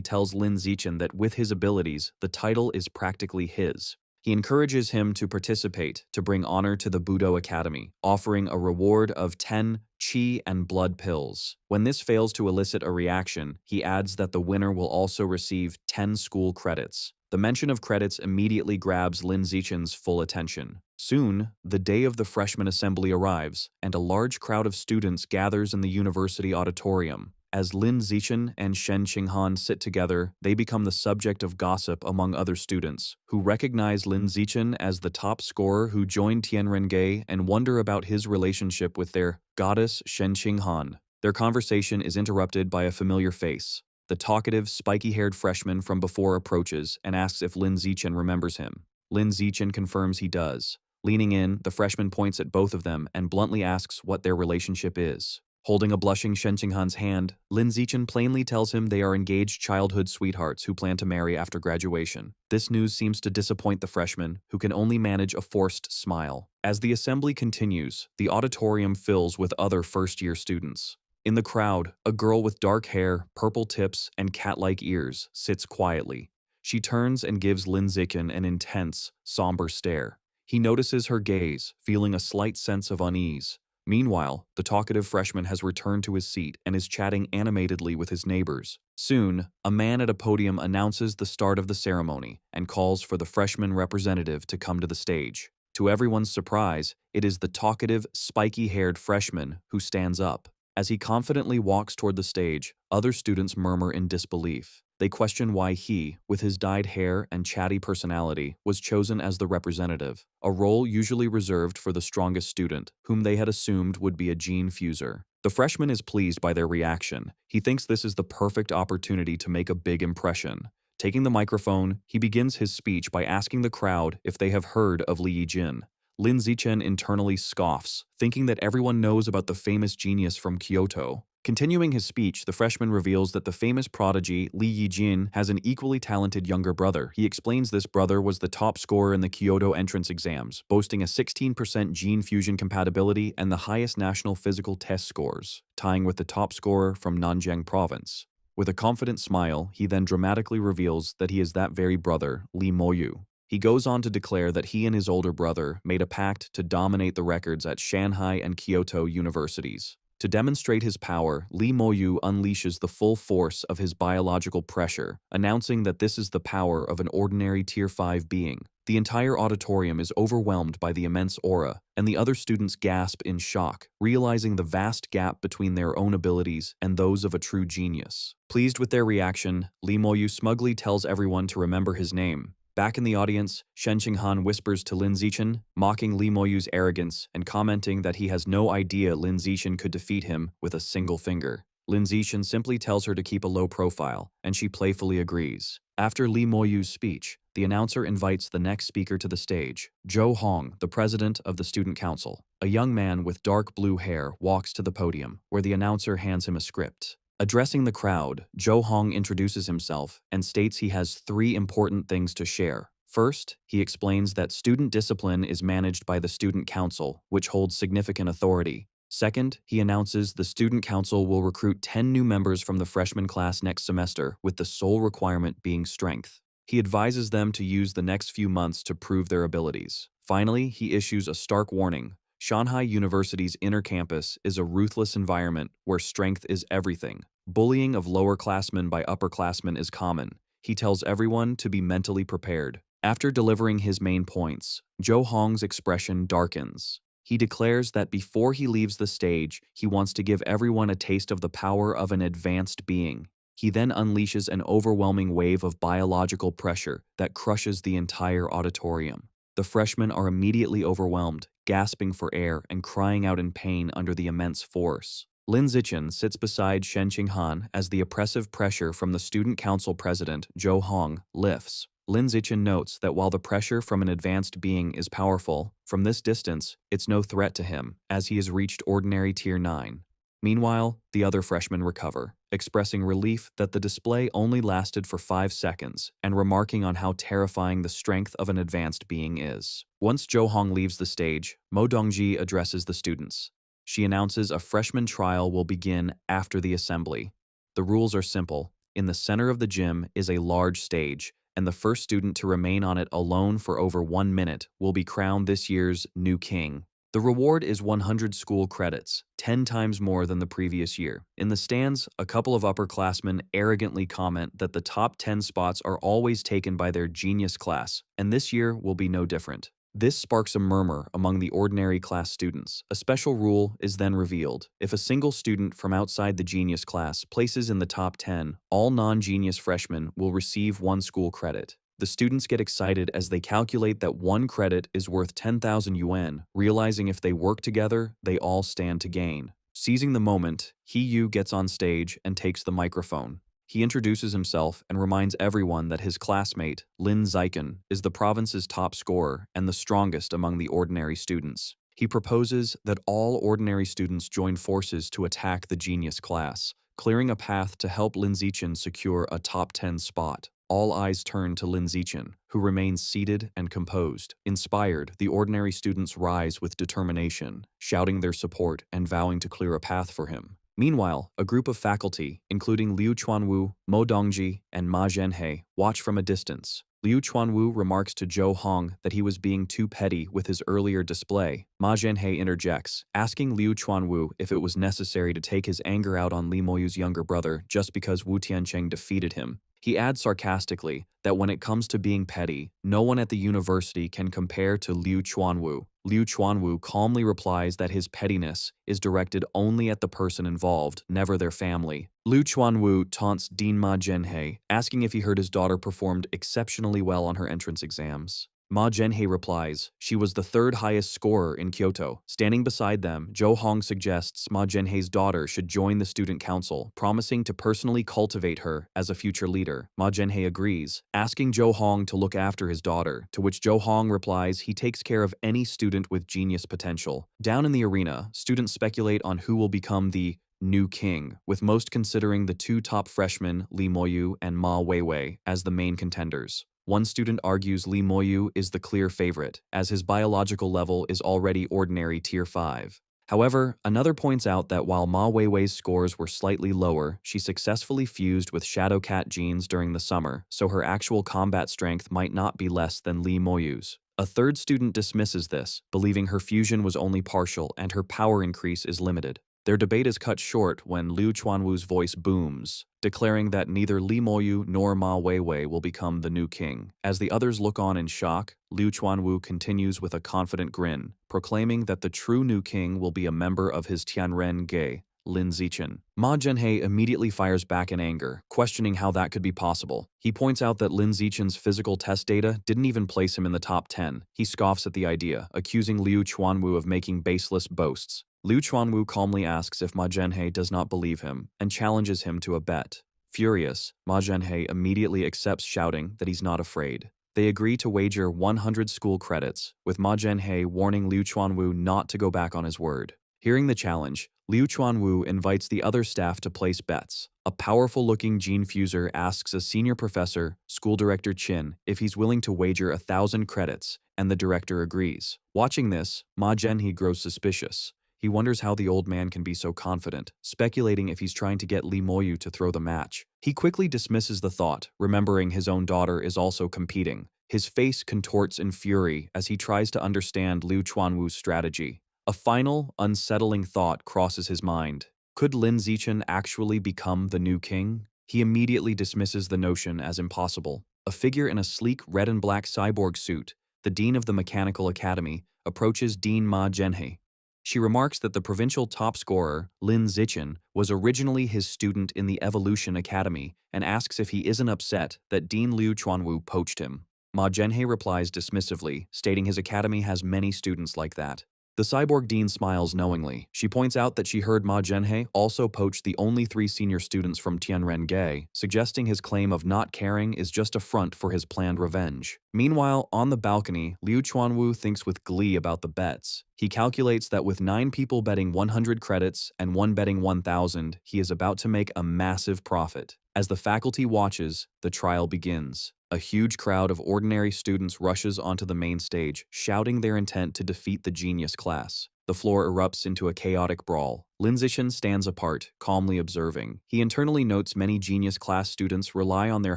tells Lin Zichen that with his abilities, the title is practically his. He encourages him to participate to bring honor to the Budo Academy, offering a reward of 10 qi and blood pills. When this fails to elicit a reaction, he adds that the winner will also receive 10 school credits. The mention of credits immediately grabs Lin Zichen's full attention. Soon, the day of the freshman assembly arrives, and a large crowd of students gathers in the university auditorium. As Lin Zichen and Shen Qinghan sit together, they become the subject of gossip among other students, who recognize Lin Zichen as the top scorer who joined Tianren-ge and wonder about his relationship with their goddess Shen Qinghan. Their conversation is interrupted by a familiar face. The talkative, spiky-haired freshman from before approaches and asks if Lin Zichen remembers him. Lin Zichen confirms he does. Leaning in, the freshman points at both of them and bluntly asks what their relationship is. Holding a blushing Shen Qinghan's hand, Lin Zichen plainly tells him they are engaged childhood sweethearts who plan to marry after graduation. This news seems to disappoint the freshman, who can only manage a forced smile. As the assembly continues, the auditorium fills with other first-year students. In the crowd, a girl with dark hair, purple tips, and cat-like ears sits quietly. She turns and gives Lin Zichen an intense, somber stare. He notices her gaze, feeling a slight sense of unease. Meanwhile, the talkative freshman has returned to his seat and is chatting animatedly with his neighbors. Soon, a man at a podium announces the start of the ceremony and calls for the freshman representative to come to the stage. To everyone's surprise, it is the talkative, spiky-haired freshman who stands up. As he confidently walks toward the stage, other students murmur in disbelief. They question why he, with his dyed hair and chatty personality, was chosen as the representative, a role usually reserved for the strongest student, whom they had assumed would be a gene fuser. The freshman is pleased by their reaction. He thinks this is the perfect opportunity to make a big impression. Taking the microphone, he begins his speech by asking the crowd if they have heard of Li Yijin. Lin Zichen internally scoffs, thinking that everyone knows about the famous genius from Kyoto. Continuing his speech, the freshman reveals that the famous prodigy Li Yijin has an equally talented younger brother. He explains this brother was the top scorer in the Kyoto entrance exams, boasting a 16% gene fusion compatibility and the highest national physical test scores, tying with the top scorer from Nanjing province. With a confident smile, he then dramatically reveals that he is that very brother, Li Moyu. He goes on to declare that he and his older brother made a pact to dominate the records at Shanghai and Kyoto universities. To demonstrate his power, Li Moyu unleashes the full force of his biological pressure, announcing that this is the power of an ordinary Tier 5 being. The entire auditorium is overwhelmed by the immense aura, and the other students gasp in shock, realizing the vast gap between their own abilities and those of a true genius. Pleased with their reaction, Li Moyu smugly tells everyone to remember his name. Back in the audience, Shen Qinghan whispers to Lin Zichen, mocking Li Moyu's arrogance and commenting that he has no idea Lin Zichen could defeat him with a single finger. Lin Zichen simply tells her to keep a low profile, and she playfully agrees. After Li Moyu's speech, the announcer invites the next speaker to the stage. Zhou Hong, the president of the student council. A young man with dark blue hair walks to the podium, where the announcer hands him a script. Addressing the crowd, Zhou Hong introduces himself and states he has 3 important things to share. First, he explains that student discipline is managed by the student council, which holds significant authority. Second, he announces the student council will recruit 10 new members from the freshman class next semester, with the sole requirement being strength. He advises them to use the next few months to prove their abilities. Finally, he issues a stark warning. Shanghai University's inner campus is a ruthless environment where strength is everything. Bullying of lower-classmen by upperclassmen is common. He tells everyone to be mentally prepared. After delivering his main points, Zhou Hong's expression darkens. He declares that before he leaves the stage, he wants to give everyone a taste of the power of an advanced being. He then unleashes an overwhelming wave of biological pressure that crushes the entire auditorium. The freshmen are immediately overwhelmed, gasping for air and crying out in pain under the immense force. Lin Zichen sits beside Shen Qinghan as the oppressive pressure from the student council president, Zhou Hong, lifts. Lin Zichen notes that while the pressure from an advanced being is powerful, from this distance, it's no threat to him, as he has reached ordinary Tier 9. Meanwhile, the other freshmen recover, expressing relief that the display only lasted for 5 seconds and remarking on how terrifying the strength of an advanced being is. Once Zhou Hong leaves the stage, Mo Dongji addresses the students. She announces a freshman trial will begin after the assembly. The rules are simple. In the center of the gym is a large stage, and the first student to remain on it alone for over 1 minute will be crowned this year's new king. The reward is 100 school credits, 10 times more than the previous year. In the stands, a couple of upperclassmen arrogantly comment that the top 10 spots are always taken by their genius class, and this year will be no different. This sparks a murmur among the ordinary class students. A special rule is then revealed. If a single student from outside the genius class places in the top 10, all non-genius freshmen will receive 1 school credit. The students get excited as they calculate that 1 credit is worth 10,000 yuan, realizing if they work together, they all stand to gain. Seizing the moment, He Yu gets on stage and takes the microphone. He introduces himself and reminds everyone that his classmate, Lin Zichen, is the province's top scorer and the strongest among the ordinary students. He proposes that all ordinary students join forces to attack the genius class, clearing a path to help Lin Zichen secure a top 10 spot. All eyes turn to Lin Zichen, who remains seated and composed. Inspired, the ordinary students rise with determination, shouting their support and vowing to clear a path for him. Meanwhile, a group of faculty, including Liu Chuanwu, Mo Dongji, and Ma Zhenhe, watch from a distance. Liu Chuanwu remarks to Zhou Hong that he was being too petty with his earlier display. Ma Zhenhe interjects, asking Liu Chuanwu if it was necessary to take his anger out on Li Moyu's younger brother just because Wu Tiancheng defeated him. He adds sarcastically that when it comes to being petty, no one at the university can compare to Liu Chuanwu. Liu Chuanwu calmly replies that his pettiness is directed only at the person involved, never their family. Liu Chuanwu taunts Dean Ma Zhenhe, asking if he heard his daughter performed exceptionally well on her entrance exams. Ma Zhenhe replies she was the third highest scorer in Kyoto. Standing beside them, Zhou Hong suggests Ma Zhenhe's daughter should join the student council, promising to personally cultivate her as a future leader. Ma Zhenhe agrees, asking Zhou Hong to look after his daughter, to which Zhou Hong replies he takes care of any student with genius potential. Down in the arena, students speculate on who will become the new king, with most considering the two top freshmen, Li Moyu and Ma Weiwei, as the main contenders. One student argues Li Moyu is the clear favorite, as his biological level is already ordinary Tier 5. However, another points out that while Ma Weiwei's scores were slightly lower, she successfully fused with Shadow Cat genes during the summer, so her actual combat strength might not be less than Li Moyu's. A third student dismisses this, believing her fusion was only partial and her power increase is limited. Their debate is cut short when Liu Chuanwu's voice booms, declaring that neither Li Moyu nor Ma Weiwei will become the new king. As the others look on in shock, Liu Chuanwu continues with a confident grin, proclaiming that the true new king will be a member of his Tianren Ge, Lin Zichen. Ma Zhenhe immediately fires back in anger, questioning how that could be possible. He points out that Lin Zichen's physical test data didn't even place him in the top 10. He scoffs at the idea, accusing Liu Chuanwu of making baseless boasts. Liu Chuanwu calmly asks if Ma Zhenhe does not believe him, and challenges him to a bet. Furious, Ma Zhenhe immediately accepts, shouting that he's not afraid. They agree to wager 100 school credits, with Ma Zhenhe warning Liu Chuanwu not to go back on his word. Hearing the challenge, Liu Chuanwu invites the other staff to place bets. A powerful-looking gene fuser asks a senior professor, school director Qin, if he's willing to wager 1,000 credits, and the director agrees. Watching this, Ma Zhenhe grows suspicious. He wonders how the old man can be so confident, speculating if he's trying to get Li Moyu to throw the match. He quickly dismisses the thought, remembering his own daughter is also competing. His face contorts in fury as he tries to understand Liu Chuanwu's strategy. A final, unsettling thought crosses his mind. Could Lin Zichen actually become the new king? He immediately dismisses the notion as impossible. A figure in a sleek red and black cyborg suit, the dean of the Mechanical Academy, approaches Dean Ma Zhenhe. She remarks that the provincial top scorer, Lin Zichen, was originally his student in the Evolution Academy and asks if he isn't upset that Dean Liu Chuanwu poached him. Ma Zhenhe replies dismissively, stating his academy has many students like that. The cyborg dean smiles knowingly. She points out that she heard Ma Zhenhe also poached the only 3 senior students from Tianren Ge, suggesting his claim of not caring is just a front for his planned revenge. Meanwhile, on the balcony, Liu Chuanwu thinks with glee about the bets. He calculates that with 9 people betting 100 credits and 1 betting 1,000, he is about to make a massive profit. As the faculty watches, the trial begins. A huge crowd of ordinary students rushes onto the main stage, shouting their intent to defeat the genius class. The floor erupts into a chaotic brawl. Lin Zichen stands apart, calmly observing. He internally notes many genius class students rely on their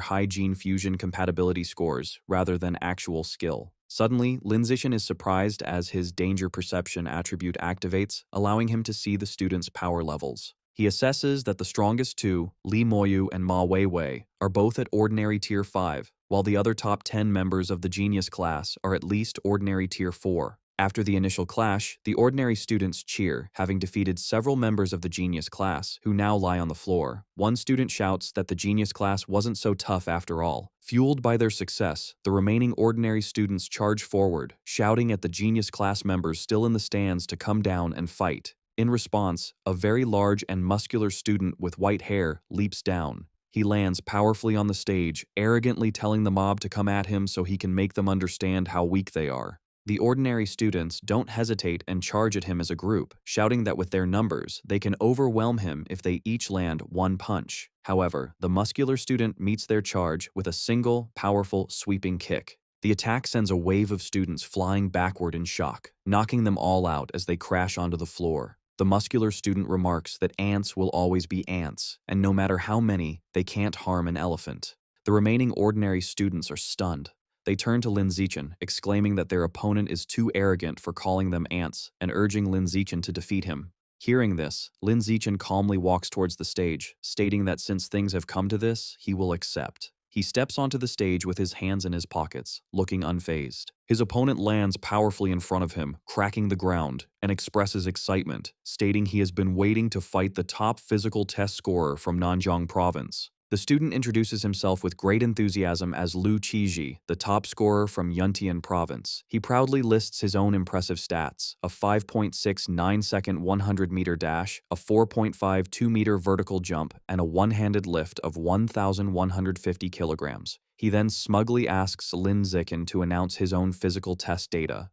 high gene fusion compatibility scores rather than actual skill. Suddenly, Lin Zichen is surprised as his danger perception attribute activates, allowing him to see the students' power levels. He assesses that the strongest 2, Li Moyu and Ma Weiwei, are both at ordinary Tier 5, while the other top 10 members of the genius class are at least ordinary Tier 4. After the initial clash, the ordinary students cheer, having defeated several members of the genius class, who now lie on the floor. One student shouts that the genius class wasn't so tough after all. Fueled by their success, the remaining ordinary students charge forward, shouting at the genius class members still in the stands to come down and fight. In response, a very large and muscular student with white hair leaps down. He lands powerfully on the stage, arrogantly telling the mob to come at him so he can make them understand how weak they are. The ordinary students don't hesitate and charge at him as a group, shouting that with their numbers, they can overwhelm him if they each land 1 punch. However, the muscular student meets their charge with a single, powerful, sweeping kick. The attack sends a wave of students flying backward in shock, knocking them all out as they crash onto the floor. The muscular student remarks that ants will always be ants, and no matter how many, they can't harm an elephant. The remaining ordinary students are stunned. They turn to Lin Zichen, exclaiming that their opponent is too arrogant for calling them ants and urging Lin Zichen to defeat him. Hearing this, Lin Zichen calmly walks towards the stage, stating that since things have come to this, he will accept. He steps onto the stage with his hands in his pockets, looking unfazed. His opponent lands powerfully in front of him, cracking the ground, and expresses excitement, stating he has been waiting to fight the top physical test scorer from Nanjiang province. The student introduces himself with great enthusiasm as Lu Qizhi, the top scorer from Yuntian province. He proudly lists his own impressive stats: a 5.69-second 100-meter dash, a 4.52-meter vertical jump, and a one-handed lift of 1,150 kilograms. He then smugly asks Lin Zichen to announce his own physical test data.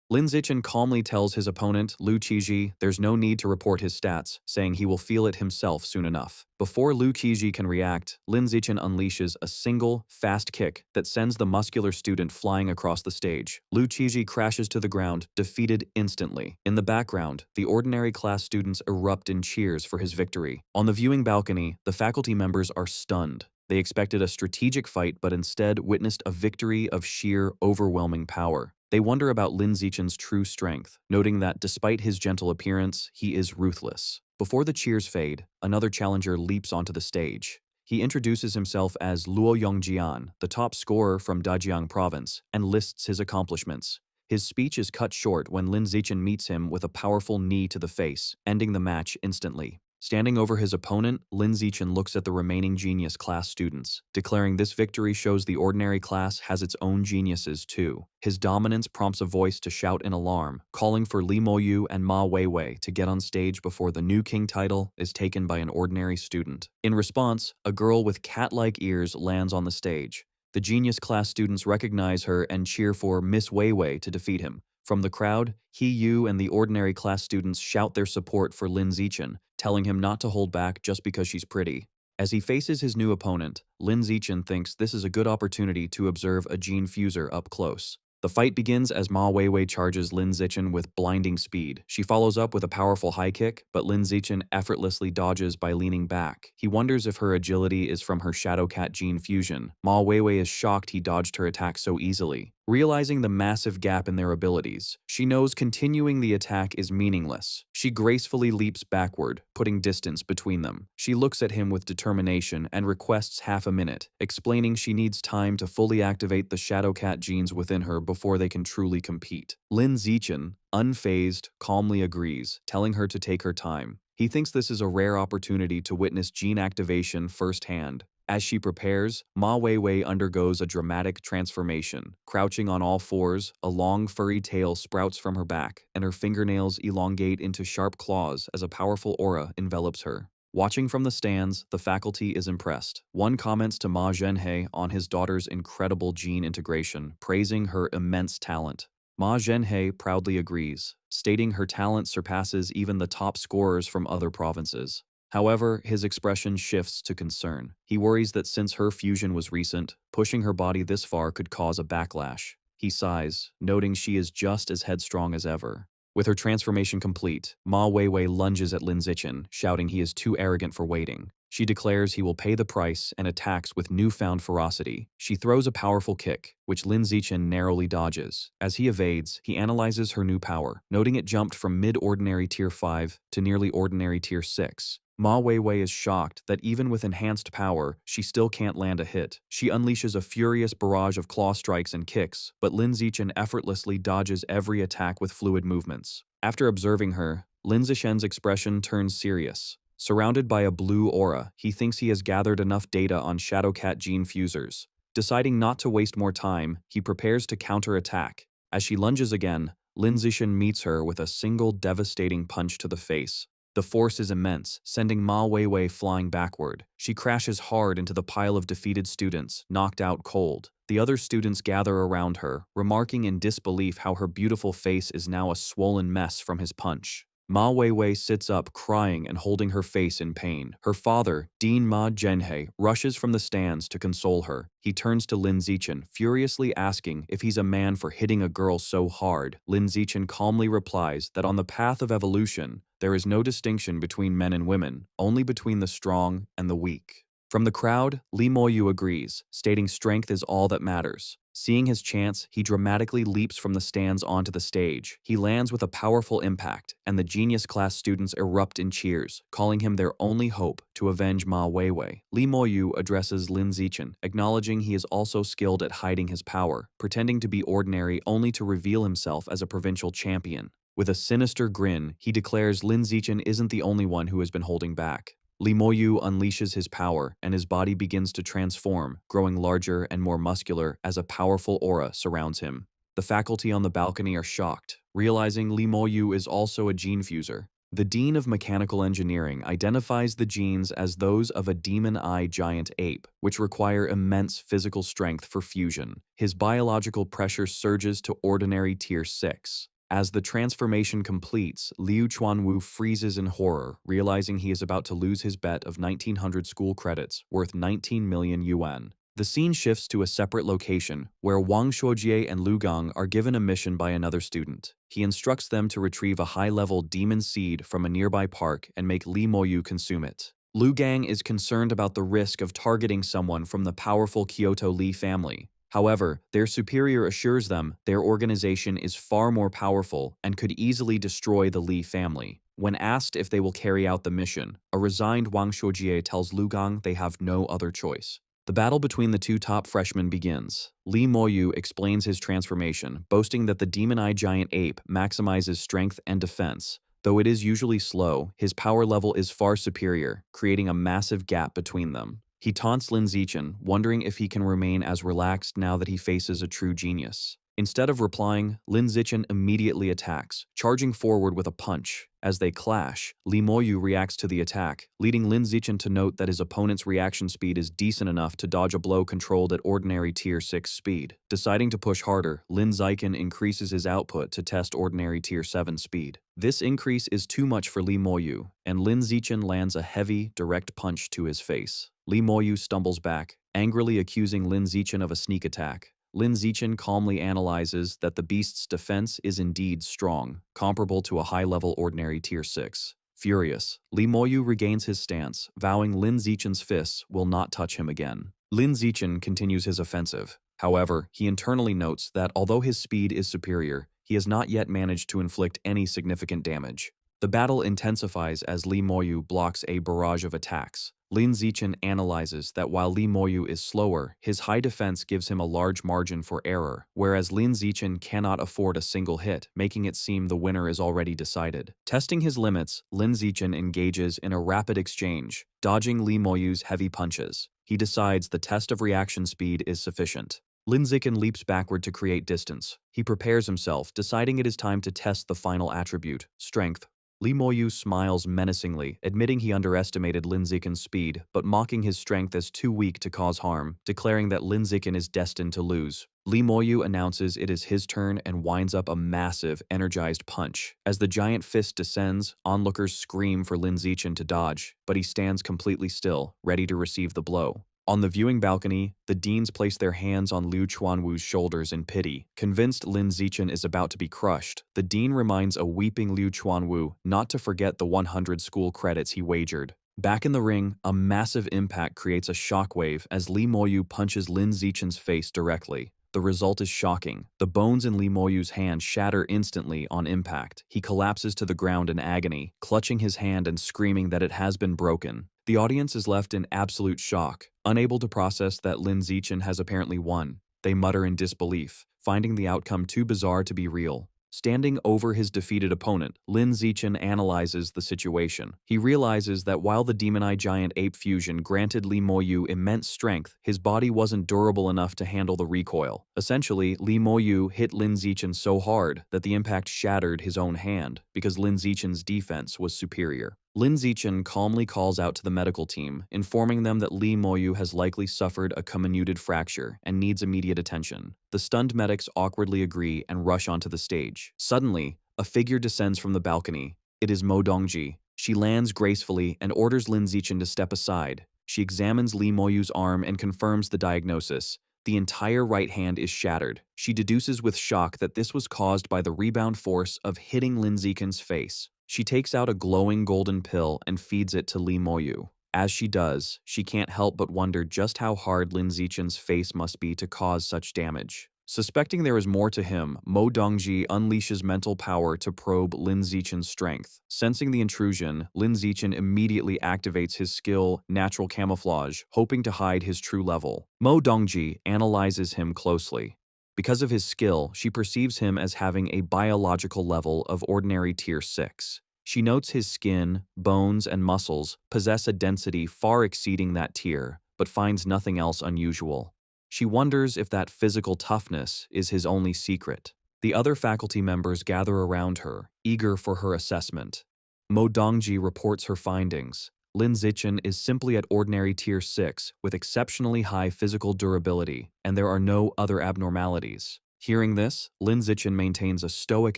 Lin Zichen calmly tells his opponent, Lu Qizhi, there's no need to report his stats, saying he will feel it himself soon enough. Before Lu Qizhi can react, Lin Zichen unleashes a single, fast kick that sends the muscular student flying across the stage. Lu Qizhi crashes to the ground, defeated instantly. In the background, the ordinary class students erupt in cheers for his victory. On the viewing balcony, the faculty members are stunned. They expected a strategic fight, but instead witnessed a victory of sheer, overwhelming power. They wonder about Lin Zichen's true strength, noting that despite his gentle appearance, he is ruthless. Before the cheers fade, another challenger leaps onto the stage. He introduces himself as Luo Yongjian, the top scorer from Dajiang province, and lists his accomplishments. His speech is cut short when Lin Zichen meets him with a powerful knee to the face, ending the match instantly. Standing over his opponent, Lin Zichen looks at the remaining genius class students, declaring this victory shows the ordinary class has its own geniuses too. His dominance prompts a voice to shout in alarm, calling for Li Moyu and Ma Weiwei to get on stage before the new king title is taken by an ordinary student. In response, a girl with cat-like ears lands on the stage. The genius class students recognize her and cheer for Miss Weiwei to defeat him. From the crowd, He Yu and the ordinary class students shout their support for Lin Zichen, telling him not to hold back just because she's pretty. As he faces his new opponent, Lin Zichen thinks this is a good opportunity to observe a gene fuser up close. The fight begins as Ma Weiwei charges Lin Zichen with blinding speed. She follows up with a powerful high kick, but Lin Zichen effortlessly dodges by leaning back. He wonders if her agility is from her Shadowcat gene fusion. Ma Weiwei is shocked he dodged her attack so easily. Realizing the massive gap in their abilities, she knows continuing the attack is meaningless. She gracefully leaps backward, putting distance between them. She looks at him with determination and requests half a minute, explaining she needs time to fully activate the Shadowcat genes within her before they can truly compete. Lin Zichen, unfazed, calmly agrees, telling her to take her time. He thinks this is a rare opportunity to witness gene activation firsthand. As she prepares, Ma Weiwei undergoes a dramatic transformation. Crouching on all fours, a long furry tail sprouts from her back, and her fingernails elongate into sharp claws as a powerful aura envelops her. Watching from the stands, the faculty is impressed. One comments to Ma Zhenhe on his daughter's incredible gene integration, praising her immense talent. Ma Zhenhe proudly agrees, stating her talent surpasses even the top scorers from other provinces. However, his expression shifts to concern. He worries that since her fusion was recent, pushing her body this far could cause a backlash. He sighs, noting she is just as headstrong as ever. With her transformation complete, Ma Weiwei lunges at Lin Zichen, shouting he is too arrogant for waiting. She declares he will pay the price and attacks with newfound ferocity. She throws a powerful kick, which Lin Zichen narrowly dodges. As he evades, he analyzes her new power, noting it jumped from mid-ordinary tier 5 to nearly ordinary tier 6. Ma Weiwei is shocked that even with enhanced power, she still can't land a hit. She unleashes a furious barrage of claw strikes and kicks, but Lin Zichen effortlessly dodges every attack with fluid movements. After observing her, Lin Zichen's expression turns serious. Surrounded by a blue aura, he thinks he has gathered enough data on Shadowcat gene fusers. Deciding not to waste more time, he prepares to counterattack. As she lunges again, Lin Zichen meets her with a single devastating punch to the face. The force is immense, sending Ma Weiwei flying backward. She crashes hard into the pile of defeated students, knocked out cold. The other students gather around her, remarking in disbelief how her beautiful face is now a swollen mess from his punch. Ma Weiwei sits up, crying and holding her face in pain. Her father, Dean Ma Zhenhe, rushes from the stands to console her. He turns to Lin Zichen, furiously asking if he's a man for hitting a girl so hard. Lin Zichen calmly replies that on the path of evolution, there is no distinction between men and women, only between the strong and the weak. From the crowd, Lee Moyu agrees, stating strength is all that matters. Seeing his chance, he dramatically leaps from the stands onto the stage. He lands with a powerful impact, and the genius class students erupt in cheers, calling him their only hope to avenge Ma Weiwei. Lee Moyu addresses Lin Zichen, acknowledging he is also skilled at hiding his power, pretending to be ordinary only to reveal himself as a provincial champion. With a sinister grin, he declares Lin Zichen isn't the only one who has been holding back. Lee Moyu unleashes his power, and his body begins to transform, growing larger and more muscular as a powerful aura surrounds him. The faculty on the balcony are shocked, realizing Lee Moyu is also a gene fuser. The Dean of Mechanical Engineering identifies the genes as those of a demon-eye giant ape, which require immense physical strength for fusion. His biological pressure surges to ordinary Tier 6. As the transformation completes, Liu Chuanwu freezes in horror, realizing he is about to lose his bet of 1900 school credits, worth 19 million yuan. The scene shifts to a separate location, where Wang Shuojie and Lu Gang are given a mission by another student. He instructs them to retrieve a high-level demon seed from a nearby park and make Lee Moyu consume it. Lu Gang is concerned about the risk of targeting someone from the powerful Kyoto Lee family. However, their superior assures them their organization is far more powerful and could easily destroy the Li family. When asked if they will carry out the mission, a resigned Wang Shuojie tells Lu Gang they have no other choice. The battle between the two top freshmen begins. Lee Moyu explains his transformation, boasting that the demon-eye giant ape maximizes strength and defense. Though it is usually slow, his power level is far superior, creating a massive gap between them. He taunts Lin Zichen, wondering if he can remain as relaxed now that he faces a true genius. Instead of replying, Lin Zichen immediately attacks, charging forward with a punch. As they clash, Lee Moyu reacts to the attack, leading Lin Zichen to note that his opponent's reaction speed is decent enough to dodge a blow controlled at ordinary Tier 6 speed. Deciding to push harder, Lin Zichen increases his output to test ordinary Tier 7 speed. This increase is too much for Lee Moyu, and Lin Zichen lands a heavy, direct punch to his face. Lee Moyu stumbles back, angrily accusing Lin Zichen of a sneak attack. Lin Zichen calmly analyzes that the beast's defense is indeed strong, comparable to a high-level ordinary Tier 6. Furious, Lee Moyu regains his stance, vowing Lin Zichen's fists will not touch him again. Lin Zichen continues his offensive. However, he internally notes that although his speed is superior, he has not yet managed to inflict any significant damage. The battle intensifies as Lee Moyu blocks a barrage of attacks. Lin Zichen analyzes that while Lee Moyu is slower, his high defense gives him a large margin for error, whereas Lin Zichen cannot afford a single hit, making it seem the winner is already decided. Testing his limits, Lin Zichen engages in a rapid exchange, dodging Lee Moyu's heavy punches. He decides the test of reaction speed is sufficient. Lin Zichen leaps backward to create distance. He prepares himself, deciding it is time to test the final attribute, strength. Lee Moyu smiles menacingly, admitting he underestimated Lin Zichen's speed, but mocking his strength as too weak to cause harm, declaring that Lin Zichen is destined to lose. Lee Moyu announces it is his turn and winds up a massive, energized punch. As the giant fist descends, onlookers scream for Lin Zichen to dodge, but he stands completely still, ready to receive the blow. On the viewing balcony, the deans place their hands on Liu Chuanwu's shoulders in pity. Convinced Lin Zichen is about to be crushed, the dean reminds a weeping Liu Chuanwu not to forget the 100 school credits he wagered. Back in the ring, a massive impact creates a shockwave as Lee Moyu punches Lin Zichen's face directly. The result is shocking. The bones in Lee Moyu's hand shatter instantly on impact. He collapses to the ground in agony, clutching his hand and screaming that it has been broken. The audience is left in absolute shock, unable to process that Lin Zichen has apparently won. They mutter in disbelief, finding the outcome too bizarre to be real. Standing over his defeated opponent, Lin Zichen analyzes the situation. He realizes that while the demon-eye giant ape fusion granted Lee Moyu immense strength, his body wasn't durable enough to handle the recoil. Essentially, Lee Moyu hit Lin Zichen so hard that the impact shattered his own hand, because Lin Zichen's defense was superior. Lin Zichen calmly calls out to the medical team, informing them that Lee Moyu has likely suffered a comminuted fracture and needs immediate attention. The stunned medics awkwardly agree and rush onto the stage. Suddenly, a figure descends from the balcony. It is Mo Dongji. She lands gracefully and orders Lin Zichen to step aside. She examines Lee Moyu's arm and confirms the diagnosis. The entire right hand is shattered. She deduces with shock that this was caused by the rebound force of hitting Lin Zichen's face. She takes out a glowing golden pill and feeds it to Lee Moyu. As she does, she can't help but wonder just how hard Lin Zichen's face must be to cause such damage. Suspecting there is more to him, Mo Dongji unleashes mental power to probe Lin Zichen's strength. Sensing the intrusion, Lin Zichen immediately activates his skill, Natural Camouflage, hoping to hide his true level. Mo Dongji analyzes him closely. Because of his skill, she perceives him as having a biological level of ordinary Tier 6. She notes his skin, bones, and muscles possess a density far exceeding that tier, but finds nothing else unusual. She wonders if that physical toughness is his only secret. The other faculty members gather around her, eager for her assessment. Mo Dongji reports her findings. Lin Zichen is simply at ordinary Tier 6 with exceptionally high physical durability, and there are no other abnormalities. Hearing this, Lin Zichen maintains a stoic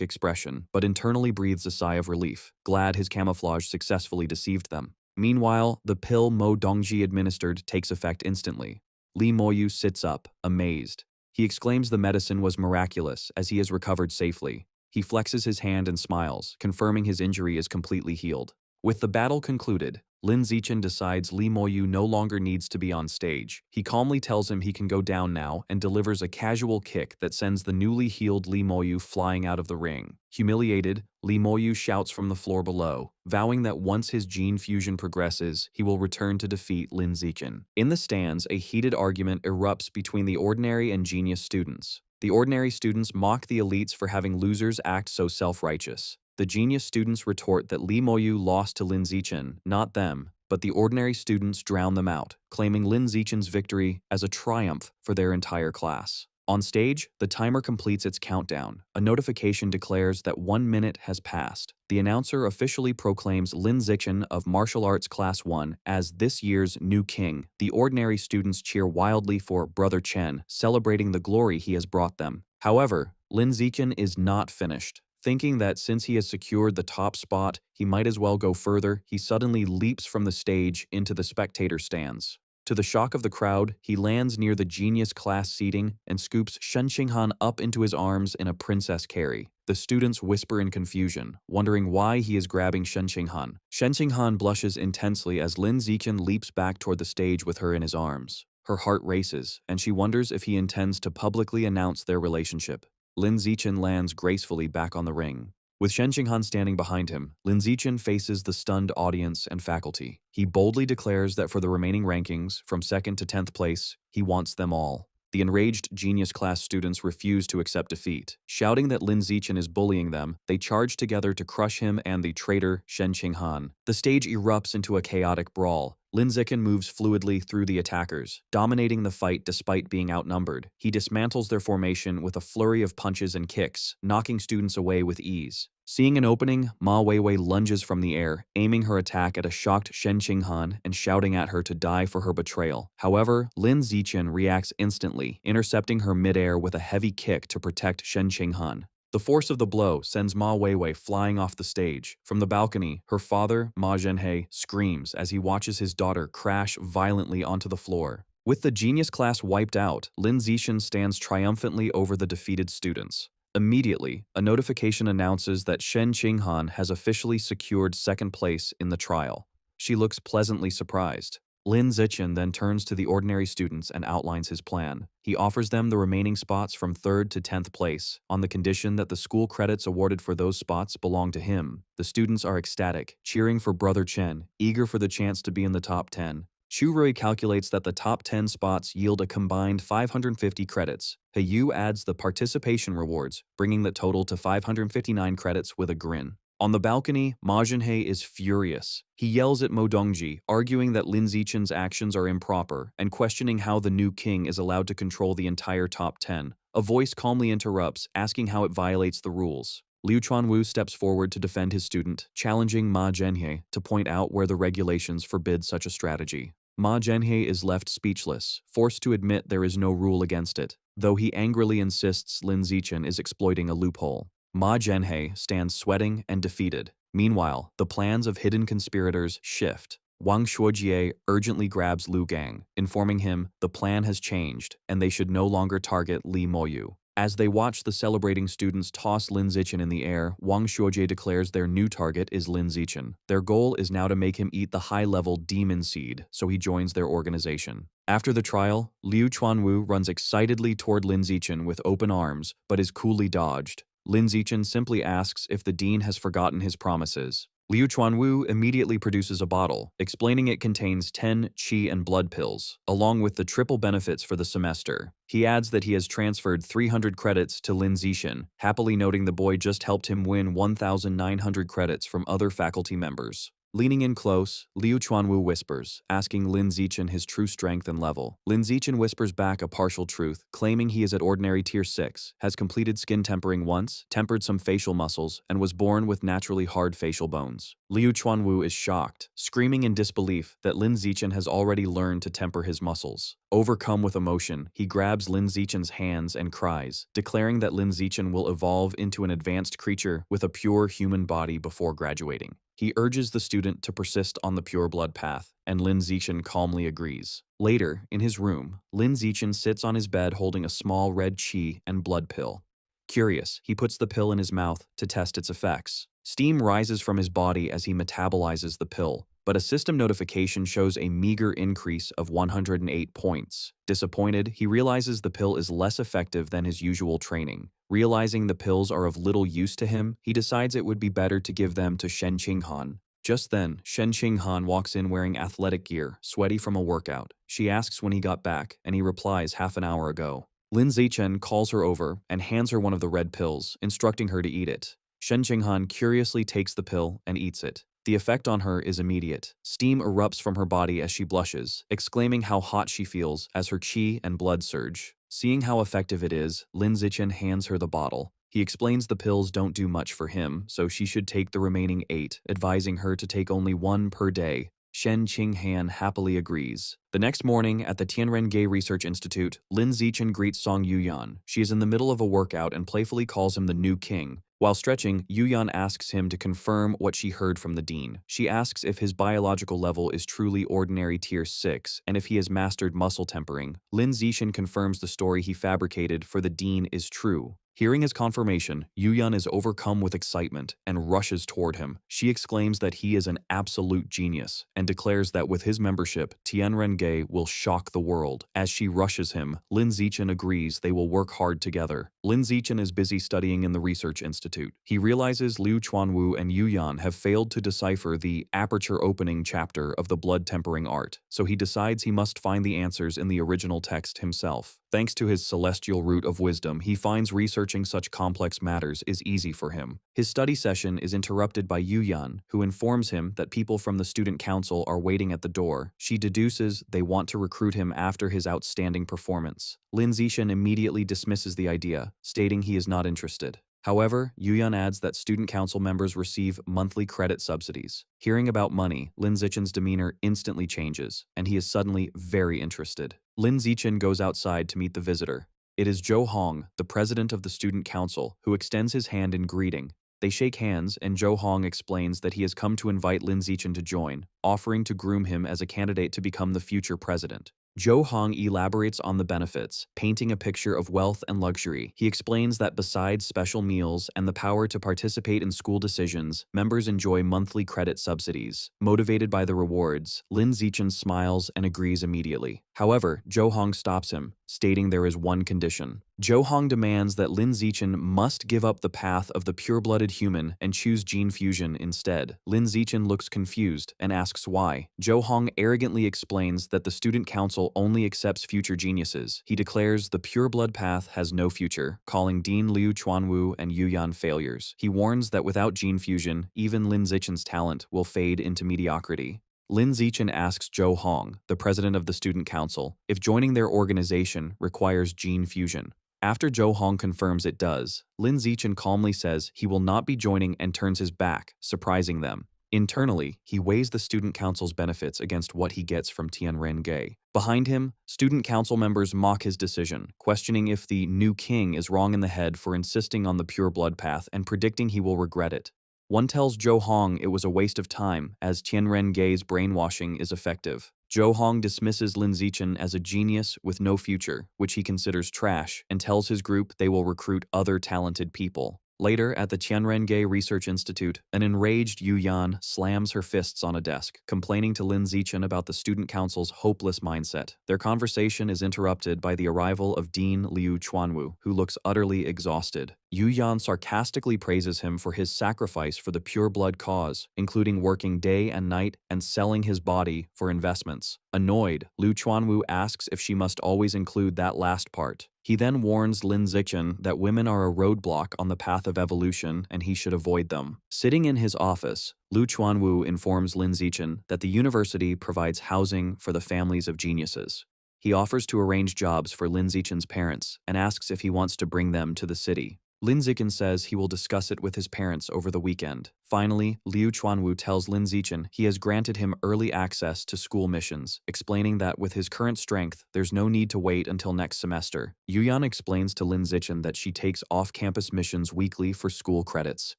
expression, but internally breathes a sigh of relief, glad his camouflage successfully deceived them. Meanwhile, the pill Mo Dongji administered takes effect instantly. Li Moyu sits up, amazed. He exclaims the medicine was miraculous as he has recovered safely. He flexes his hand and smiles, confirming his injury is completely healed. With the battle concluded, Lin Zichen decides Li Moyu no longer needs to be on stage. He calmly tells him he can go down now and delivers a casual kick that sends the newly healed Li Moyu flying out of the ring. Humiliated, Li Moyu shouts from the floor below, vowing that once his gene fusion progresses, he will return to defeat Lin Zichen. In the stands, a heated argument erupts between the ordinary and genius students. The ordinary students mock the elites for having losers act so self-righteous. The genius students retort that Li Moyu lost to Lin Zichen, not them, but the ordinary students drown them out, claiming Lin Zichen's victory as a triumph for their entire class. On stage, the timer completes its countdown. A notification declares that 1 minute has passed. The announcer officially proclaims Lin Zichen of Martial Arts Class 1 as this year's new king. The ordinary students cheer wildly for Brother Chen, celebrating the glory he has brought them. However, Lin Zichen is not finished. Thinking that since he has secured the top spot, he might as well go further, he suddenly leaps from the stage into the spectator stands. To the shock of the crowd, he lands near the genius class seating and scoops Shen Qinghan up into his arms in a princess carry. The students whisper in confusion, wondering why he is grabbing Shen Qinghan. Shen Qinghan blushes intensely as Lin Zichen leaps back toward the stage with her in his arms. Her heart races, and she wonders if he intends to publicly announce their relationship. Lin Zichen lands gracefully back on the ring. With Shen Qinghan standing behind him, Lin Zichen faces the stunned audience and faculty. He boldly declares that for the remaining rankings, from 2nd to 10th place, he wants them all. The enraged genius class students refuse to accept defeat. Shouting that Lin Zichen is bullying them, they charge together to crush him and the traitor Shen Qinghan. The stage erupts into a chaotic brawl. Lin Zichen moves fluidly through the attackers, dominating the fight despite being outnumbered. He dismantles their formation with a flurry of punches and kicks, knocking students away with ease. Seeing an opening, Ma Weiwei lunges from the air, aiming her attack at a shocked Shen Qinghan and shouting at her to die for her betrayal. However, Lin Zichen reacts instantly, intercepting her midair with a heavy kick to protect Shen Qinghan. The force of the blow sends Ma Weiwei flying off the stage. From the balcony, her father, Ma Zhenhe, screams as he watches his daughter crash violently onto the floor. With the genius class wiped out, Lin Zichen stands triumphantly over the defeated students. Immediately, a notification announces that Shen Qinghan has officially secured 2nd place in the trial. She looks pleasantly surprised. Lin Zichen then turns to the ordinary students and outlines his plan. He offers them the remaining spots from 3rd to 10th place, on the condition that the school credits awarded for those spots belong to him. The students are ecstatic, cheering for Brother Chen, eager for the chance to be in the top 10. Chu Rui calculates that the top 10 spots yield a combined 550 credits. He Yu adds the participation rewards, bringing the total to 559 credits with a grin. On the balcony, Ma Zhenhe is furious. He yells at Mo Dongji, arguing that Lin Zichen's actions are improper and questioning how the new king is allowed to control the entire top 10. A voice calmly interrupts, asking how it violates the rules. Liu Chuanwu steps forward to defend his student, challenging Ma Zhenhe to point out where the regulations forbid such a strategy. Ma Zhenhe is left speechless, forced to admit there is no rule against it, though he angrily insists Lin Zichen is exploiting a loophole. Ma Zhenhe stands sweating and defeated. Meanwhile, the plans of hidden conspirators shift. Wang Shuojie urgently grabs Lu Gang, informing him the plan has changed and they should no longer target Li Moyu. As they watch the celebrating students toss Lin Zichen in the air, Wang Shuojie declares their new target is Lin Zichen. Their goal is now to make him eat the high-level demon seed, so he joins their organization. After the trial, Liu Chuanwu runs excitedly toward Lin Zichen with open arms, but is coolly dodged. Lin Zichen simply asks if the dean has forgotten his promises. Liu Chuanwu immediately produces a bottle, explaining it contains 10 qi and blood pills, along with the triple benefits for the semester. He adds that he has transferred 300 credits to Lin Zichen, happily noting the boy just helped him win 1,900 credits from other faculty members. Leaning in close, Liu Chuanwu whispers, asking Lin Zichen his true strength and level. Lin Zichen whispers back a partial truth, claiming he is at ordinary tier 6, has completed skin tempering once, tempered some facial muscles, and was born with naturally hard facial bones. Liu Chuanwu is shocked, screaming in disbelief that Lin Zichen has already learned to temper his muscles. Overcome with emotion, he grabs Lin Zichen's hands and cries, declaring that Lin Zichen will evolve into an advanced creature with a pure human body before graduating. He urges the student to persist on the pure blood path, and Lin Zichen calmly agrees. Later, in his room, Lin Zichen sits on his bed holding a small red qi and blood pill. Curious, he puts the pill in his mouth to test its effects. Steam rises from his body as he metabolizes the pill, but a system notification shows a meager increase of 108 points. Disappointed, he realizes the pill is less effective than his usual training. Realizing the pills are of little use to him, he decides it would be better to give them to Shen Qinghan. Just then, Shen Qinghan walks in wearing athletic gear, sweaty from a workout. She asks when he got back, and he replies half an hour ago. Lin Zichen calls her over and hands her one of the red pills, instructing her to eat it. Shen Qinghan curiously takes the pill and eats it. The effect on her is immediate. Steam erupts from her body as she blushes, exclaiming how hot she feels as her qi and blood surge. Seeing how effective it is, Lin Zichen hands her the bottle. He explains the pills don't do much for him, so she should take the remaining 8, advising her to take only 1 per day. Shen Qinghan happily agrees. The next morning, at the Tianren-Gay Research Institute, Lin Zichen greets Song Yuyan. She is in the middle of a workout and playfully calls him the new king. While stretching, Yuyan asks him to confirm what she heard from the dean. She asks if his biological level is truly ordinary tier 6 and if he has mastered muscle tempering. Lin Zichen confirms the story he fabricated for the dean is true. Hearing his confirmation, Yuyan is overcome with excitement and rushes toward him. She exclaims that he is an absolute genius and declares that with his membership, Tianren-Gay will shock the world. As she rushes him, Lin Zichen agrees they will work hard together. Lin Zichen is busy studying in the research institute. He realizes Liu Chuanwu and Yuyan have failed to decipher the aperture opening chapter of the blood tempering art, so he decides he must find the answers in the original text himself. Thanks to his celestial root of wisdom, he finds researching such complex matters is easy for him. His study session is interrupted by Yuyan, who informs him that people from the student council are waiting at the door. She deduces they want to recruit him after his outstanding performance. Lin Zichen immediately dismisses the idea, stating he is not interested. However, Yuyan adds that student council members receive monthly credit subsidies. Hearing about money, Lin Zichen's demeanor instantly changes, and he is suddenly very interested. Lin Zichen goes outside to meet the visitor. It is Zhou Hong, the president of the student council, who extends his hand in greeting. They shake hands, and Zhou Hong explains that he has come to invite Lin Zichen to join, offering to groom him as a candidate to become the future president. Zhou Hong elaborates on the benefits, painting a picture of wealth and luxury. He explains that besides special meals and the power to participate in school decisions, members enjoy monthly credit subsidies. Motivated by the rewards, Lin Zichen smiles and agrees immediately. However, Zhou Hong stops him, stating there is one condition. Zhou Hong demands that Lin Zichen must give up the path of the pure-blooded human and choose gene fusion instead. Lin Zichen looks confused and asks why. Zhou Hong arrogantly explains that the student council only accepts future geniuses. He declares the pure-blood path has no future, calling Dean Liu Chuanwu and Yuyan failures. He warns that without gene fusion, even Lin Zichen's talent will fade into mediocrity. Lin Zichen asks Zhou Hong, the president of the student council, if joining their organization requires gene fusion. After Zhou Hong confirms it does, Lin Zichen calmly says he will not be joining and turns his back, surprising them. Internally, he weighs the student council's benefits against what he gets from Tianren-Gay. Behind him, student council members mock his decision, questioning if the new king is wrong in the head for insisting on the pure blood path and predicting he will regret it. One tells Zhou Hong it was a waste of time, as Tianren-Gay's brainwashing is effective. Zhou Hong dismisses Lin Zichen as a genius with no future, which he considers trash, and tells his group they will recruit other talented people. Later, at the Tianrenge Research Institute, an enraged Yu Yan slams her fists on a desk, complaining to Lin Zichen about the student council's hopeless mindset. Their conversation is interrupted by the arrival of Dean Liu Chuanwu, who looks utterly exhausted. Yu Yan sarcastically praises him for his sacrifice for the pure-blood cause, including working day and night and selling his body for investments. Annoyed, Liu Chuanwu asks if she must always include that last part. He then warns Lin Zichen that women are a roadblock on the path of evolution and he should avoid them. Sitting in his office, Liu Chuanwu informs Lin Zichen that the university provides housing for the families of geniuses. He offers to arrange jobs for Lin Zichen's parents and asks if he wants to bring them to the city. Lin Zichen says he will discuss it with his parents over the weekend. Finally, Liu Chuanwu tells Lin Zichen he has granted him early access to school missions, explaining that with his current strength, there's no need to wait until next semester. Yu Yan explains to Lin Zichen that she takes off-campus missions weekly for school credits.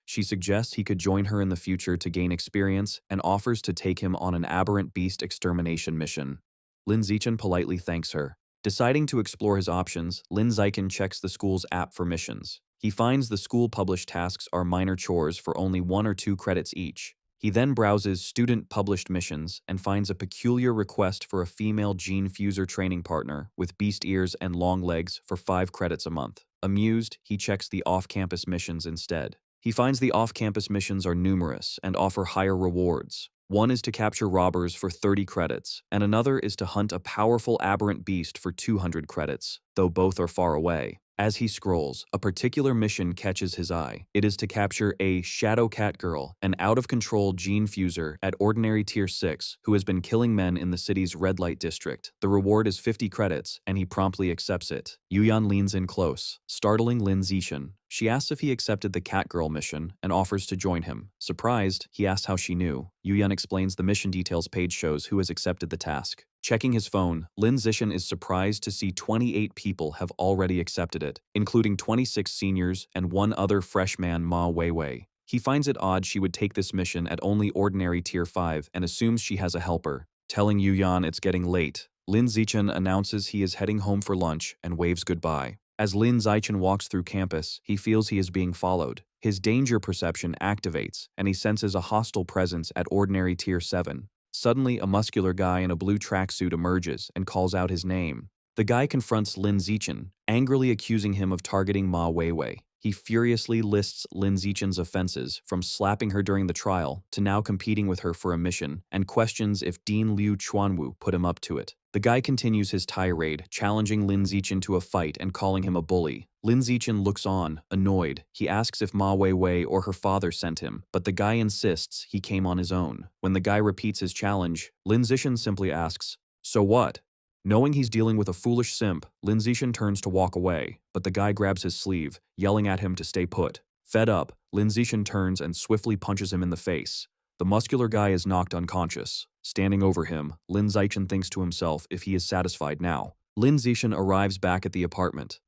She suggests he could join her in the future to gain experience and offers to take him on an aberrant beast extermination mission. Lin Zichen politely thanks her. Deciding to explore his options, Lin Zichen checks the school's app for missions. He finds the school-published tasks are minor chores for only 1 or 2 credits each. He then browses student-published missions and finds a peculiar request for a female gene fuser training partner with beast ears and long legs for 5 credits a month. Amused, he checks the off-campus missions instead. He finds the off-campus missions are numerous and offer higher rewards. One is to capture robbers for 30 credits, and another is to hunt a powerful aberrant beast for 200 credits, though both are far away. As he scrolls, a particular mission catches his eye. It is to capture a Shadow Cat Girl, an out-of-control gene fuser at Ordinary Tier 6 who has been killing men in the city's red light district. The reward is 50 credits, and he promptly accepts it. Yu Yan leans in close, startling Lin Zichen. She asks if he accepted the Cat Girl mission and offers to join him. Surprised, he asks how she knew. Yu Yan explains the mission details page shows who has accepted the task. Checking his phone, Lin Zichen is surprised to see 28 people have already accepted it, including 26 seniors and one other fresh man, Ma Weiwei. He finds it odd she would take this mission at only Ordinary Tier 5 and assumes she has a helper. Telling Yu Yan it's getting late, Lin Zichen announces he is heading home for lunch and waves goodbye. As Lin Zichen walks through campus, he feels he is being followed. His danger perception activates, and he senses a hostile presence at Ordinary Tier 7. Suddenly, a muscular guy in a blue tracksuit emerges and calls out his name. The guy confronts Lin Zichen, angrily accusing him of targeting Ma Weiwei. He furiously lists Lin Zichen's offenses, from slapping her during the trial to now competing with her for a mission, and questions if Dean Liu Chuanwu put him up to it. The guy continues his tirade, challenging Lin Zichen to a fight and calling him a bully. Lin Zichen looks on, annoyed. He asks if Ma Weiwei or her father sent him, but the guy insists he came on his own. When the guy repeats his challenge, Lin Zichen simply asks, "So what?" Knowing he's dealing with a foolish simp, Lin Zichen turns to walk away, but the guy grabs his sleeve, yelling at him to stay put. Fed up, Lin Zichen turns and swiftly punches him in the face. The muscular guy is knocked unconscious. Standing over him, Lin Zichen thinks to himself if he is satisfied now. Lin Zichen arrives back at the apartment.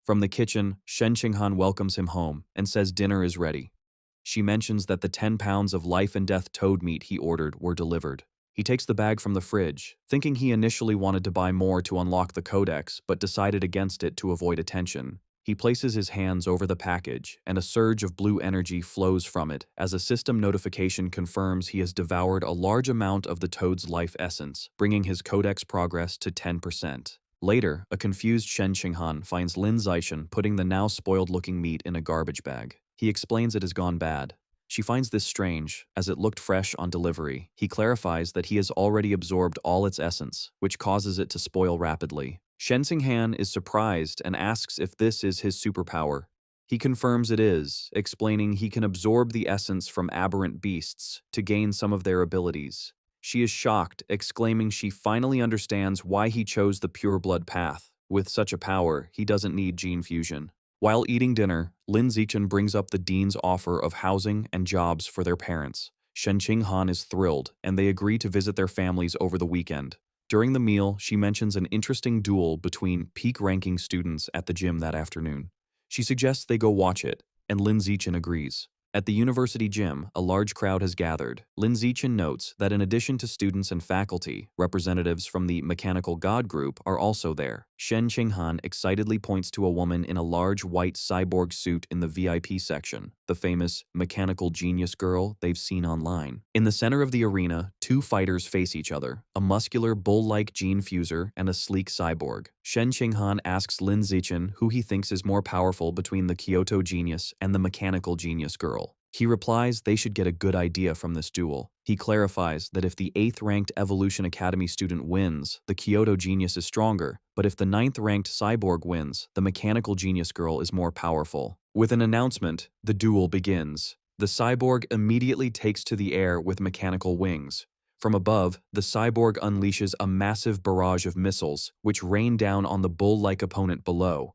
From the kitchen, Shen Qinghan welcomes him home and says dinner is ready. She mentions that the 10 pounds of life and death toad meat he ordered were delivered. He takes the bag from the fridge, thinking he initially wanted to buy more to unlock the codex, but decided against it to avoid attention. He places his hands over the package, and a surge of blue energy flows from it as a system notification confirms he has devoured a large amount of the toad's life essence, bringing his codex progress to 10%. Later, a confused Shen Qinghan finds Lin Zichen putting the now spoiled-looking meat in a garbage bag. He explains it has gone bad. She finds this strange, as it looked fresh on delivery. He clarifies that he has already absorbed all its essence, which causes it to spoil rapidly. Shen Xinghan is surprised and asks if this is his superpower. He confirms it is, explaining he can absorb the essence from aberrant beasts to gain some of their abilities. She is shocked, exclaiming she finally understands why he chose the pure-blood path. With such a power, he doesn't need gene fusion. While eating dinner, Lin Zichen brings up the dean's offer of housing and jobs for their parents. Shen Qinghan is thrilled, and they agree to visit their families over the weekend. During the meal, she mentions an interesting duel between peak-ranking students at the gym that afternoon. She suggests they go watch it, and Lin Zichen agrees. At the university gym, a large crowd has gathered. Lin Zichen notes that in addition to students and faculty, representatives from the Mechanical God group are also there. Shen Qinghan excitedly points to a woman in a large white cyborg suit in the VIP section, the famous mechanical genius girl they've seen online. In the center of the arena, two fighters face each other, a muscular bull-like gene fuser and a sleek cyborg. Shen Qinghan asks Lin Zichen who he thinks is more powerful between the Kyoto genius and the mechanical genius girl. He replies they should get a good idea from this duel. He clarifies that if the 8th-ranked Evolution Academy student wins, the Kyoto genius is stronger, but if the 9th-ranked cyborg wins, the mechanical genius girl is more powerful. With an announcement, the duel begins. The cyborg immediately takes to the air with mechanical wings. From above, the cyborg unleashes a massive barrage of missiles, which rain down on the bull-like opponent below.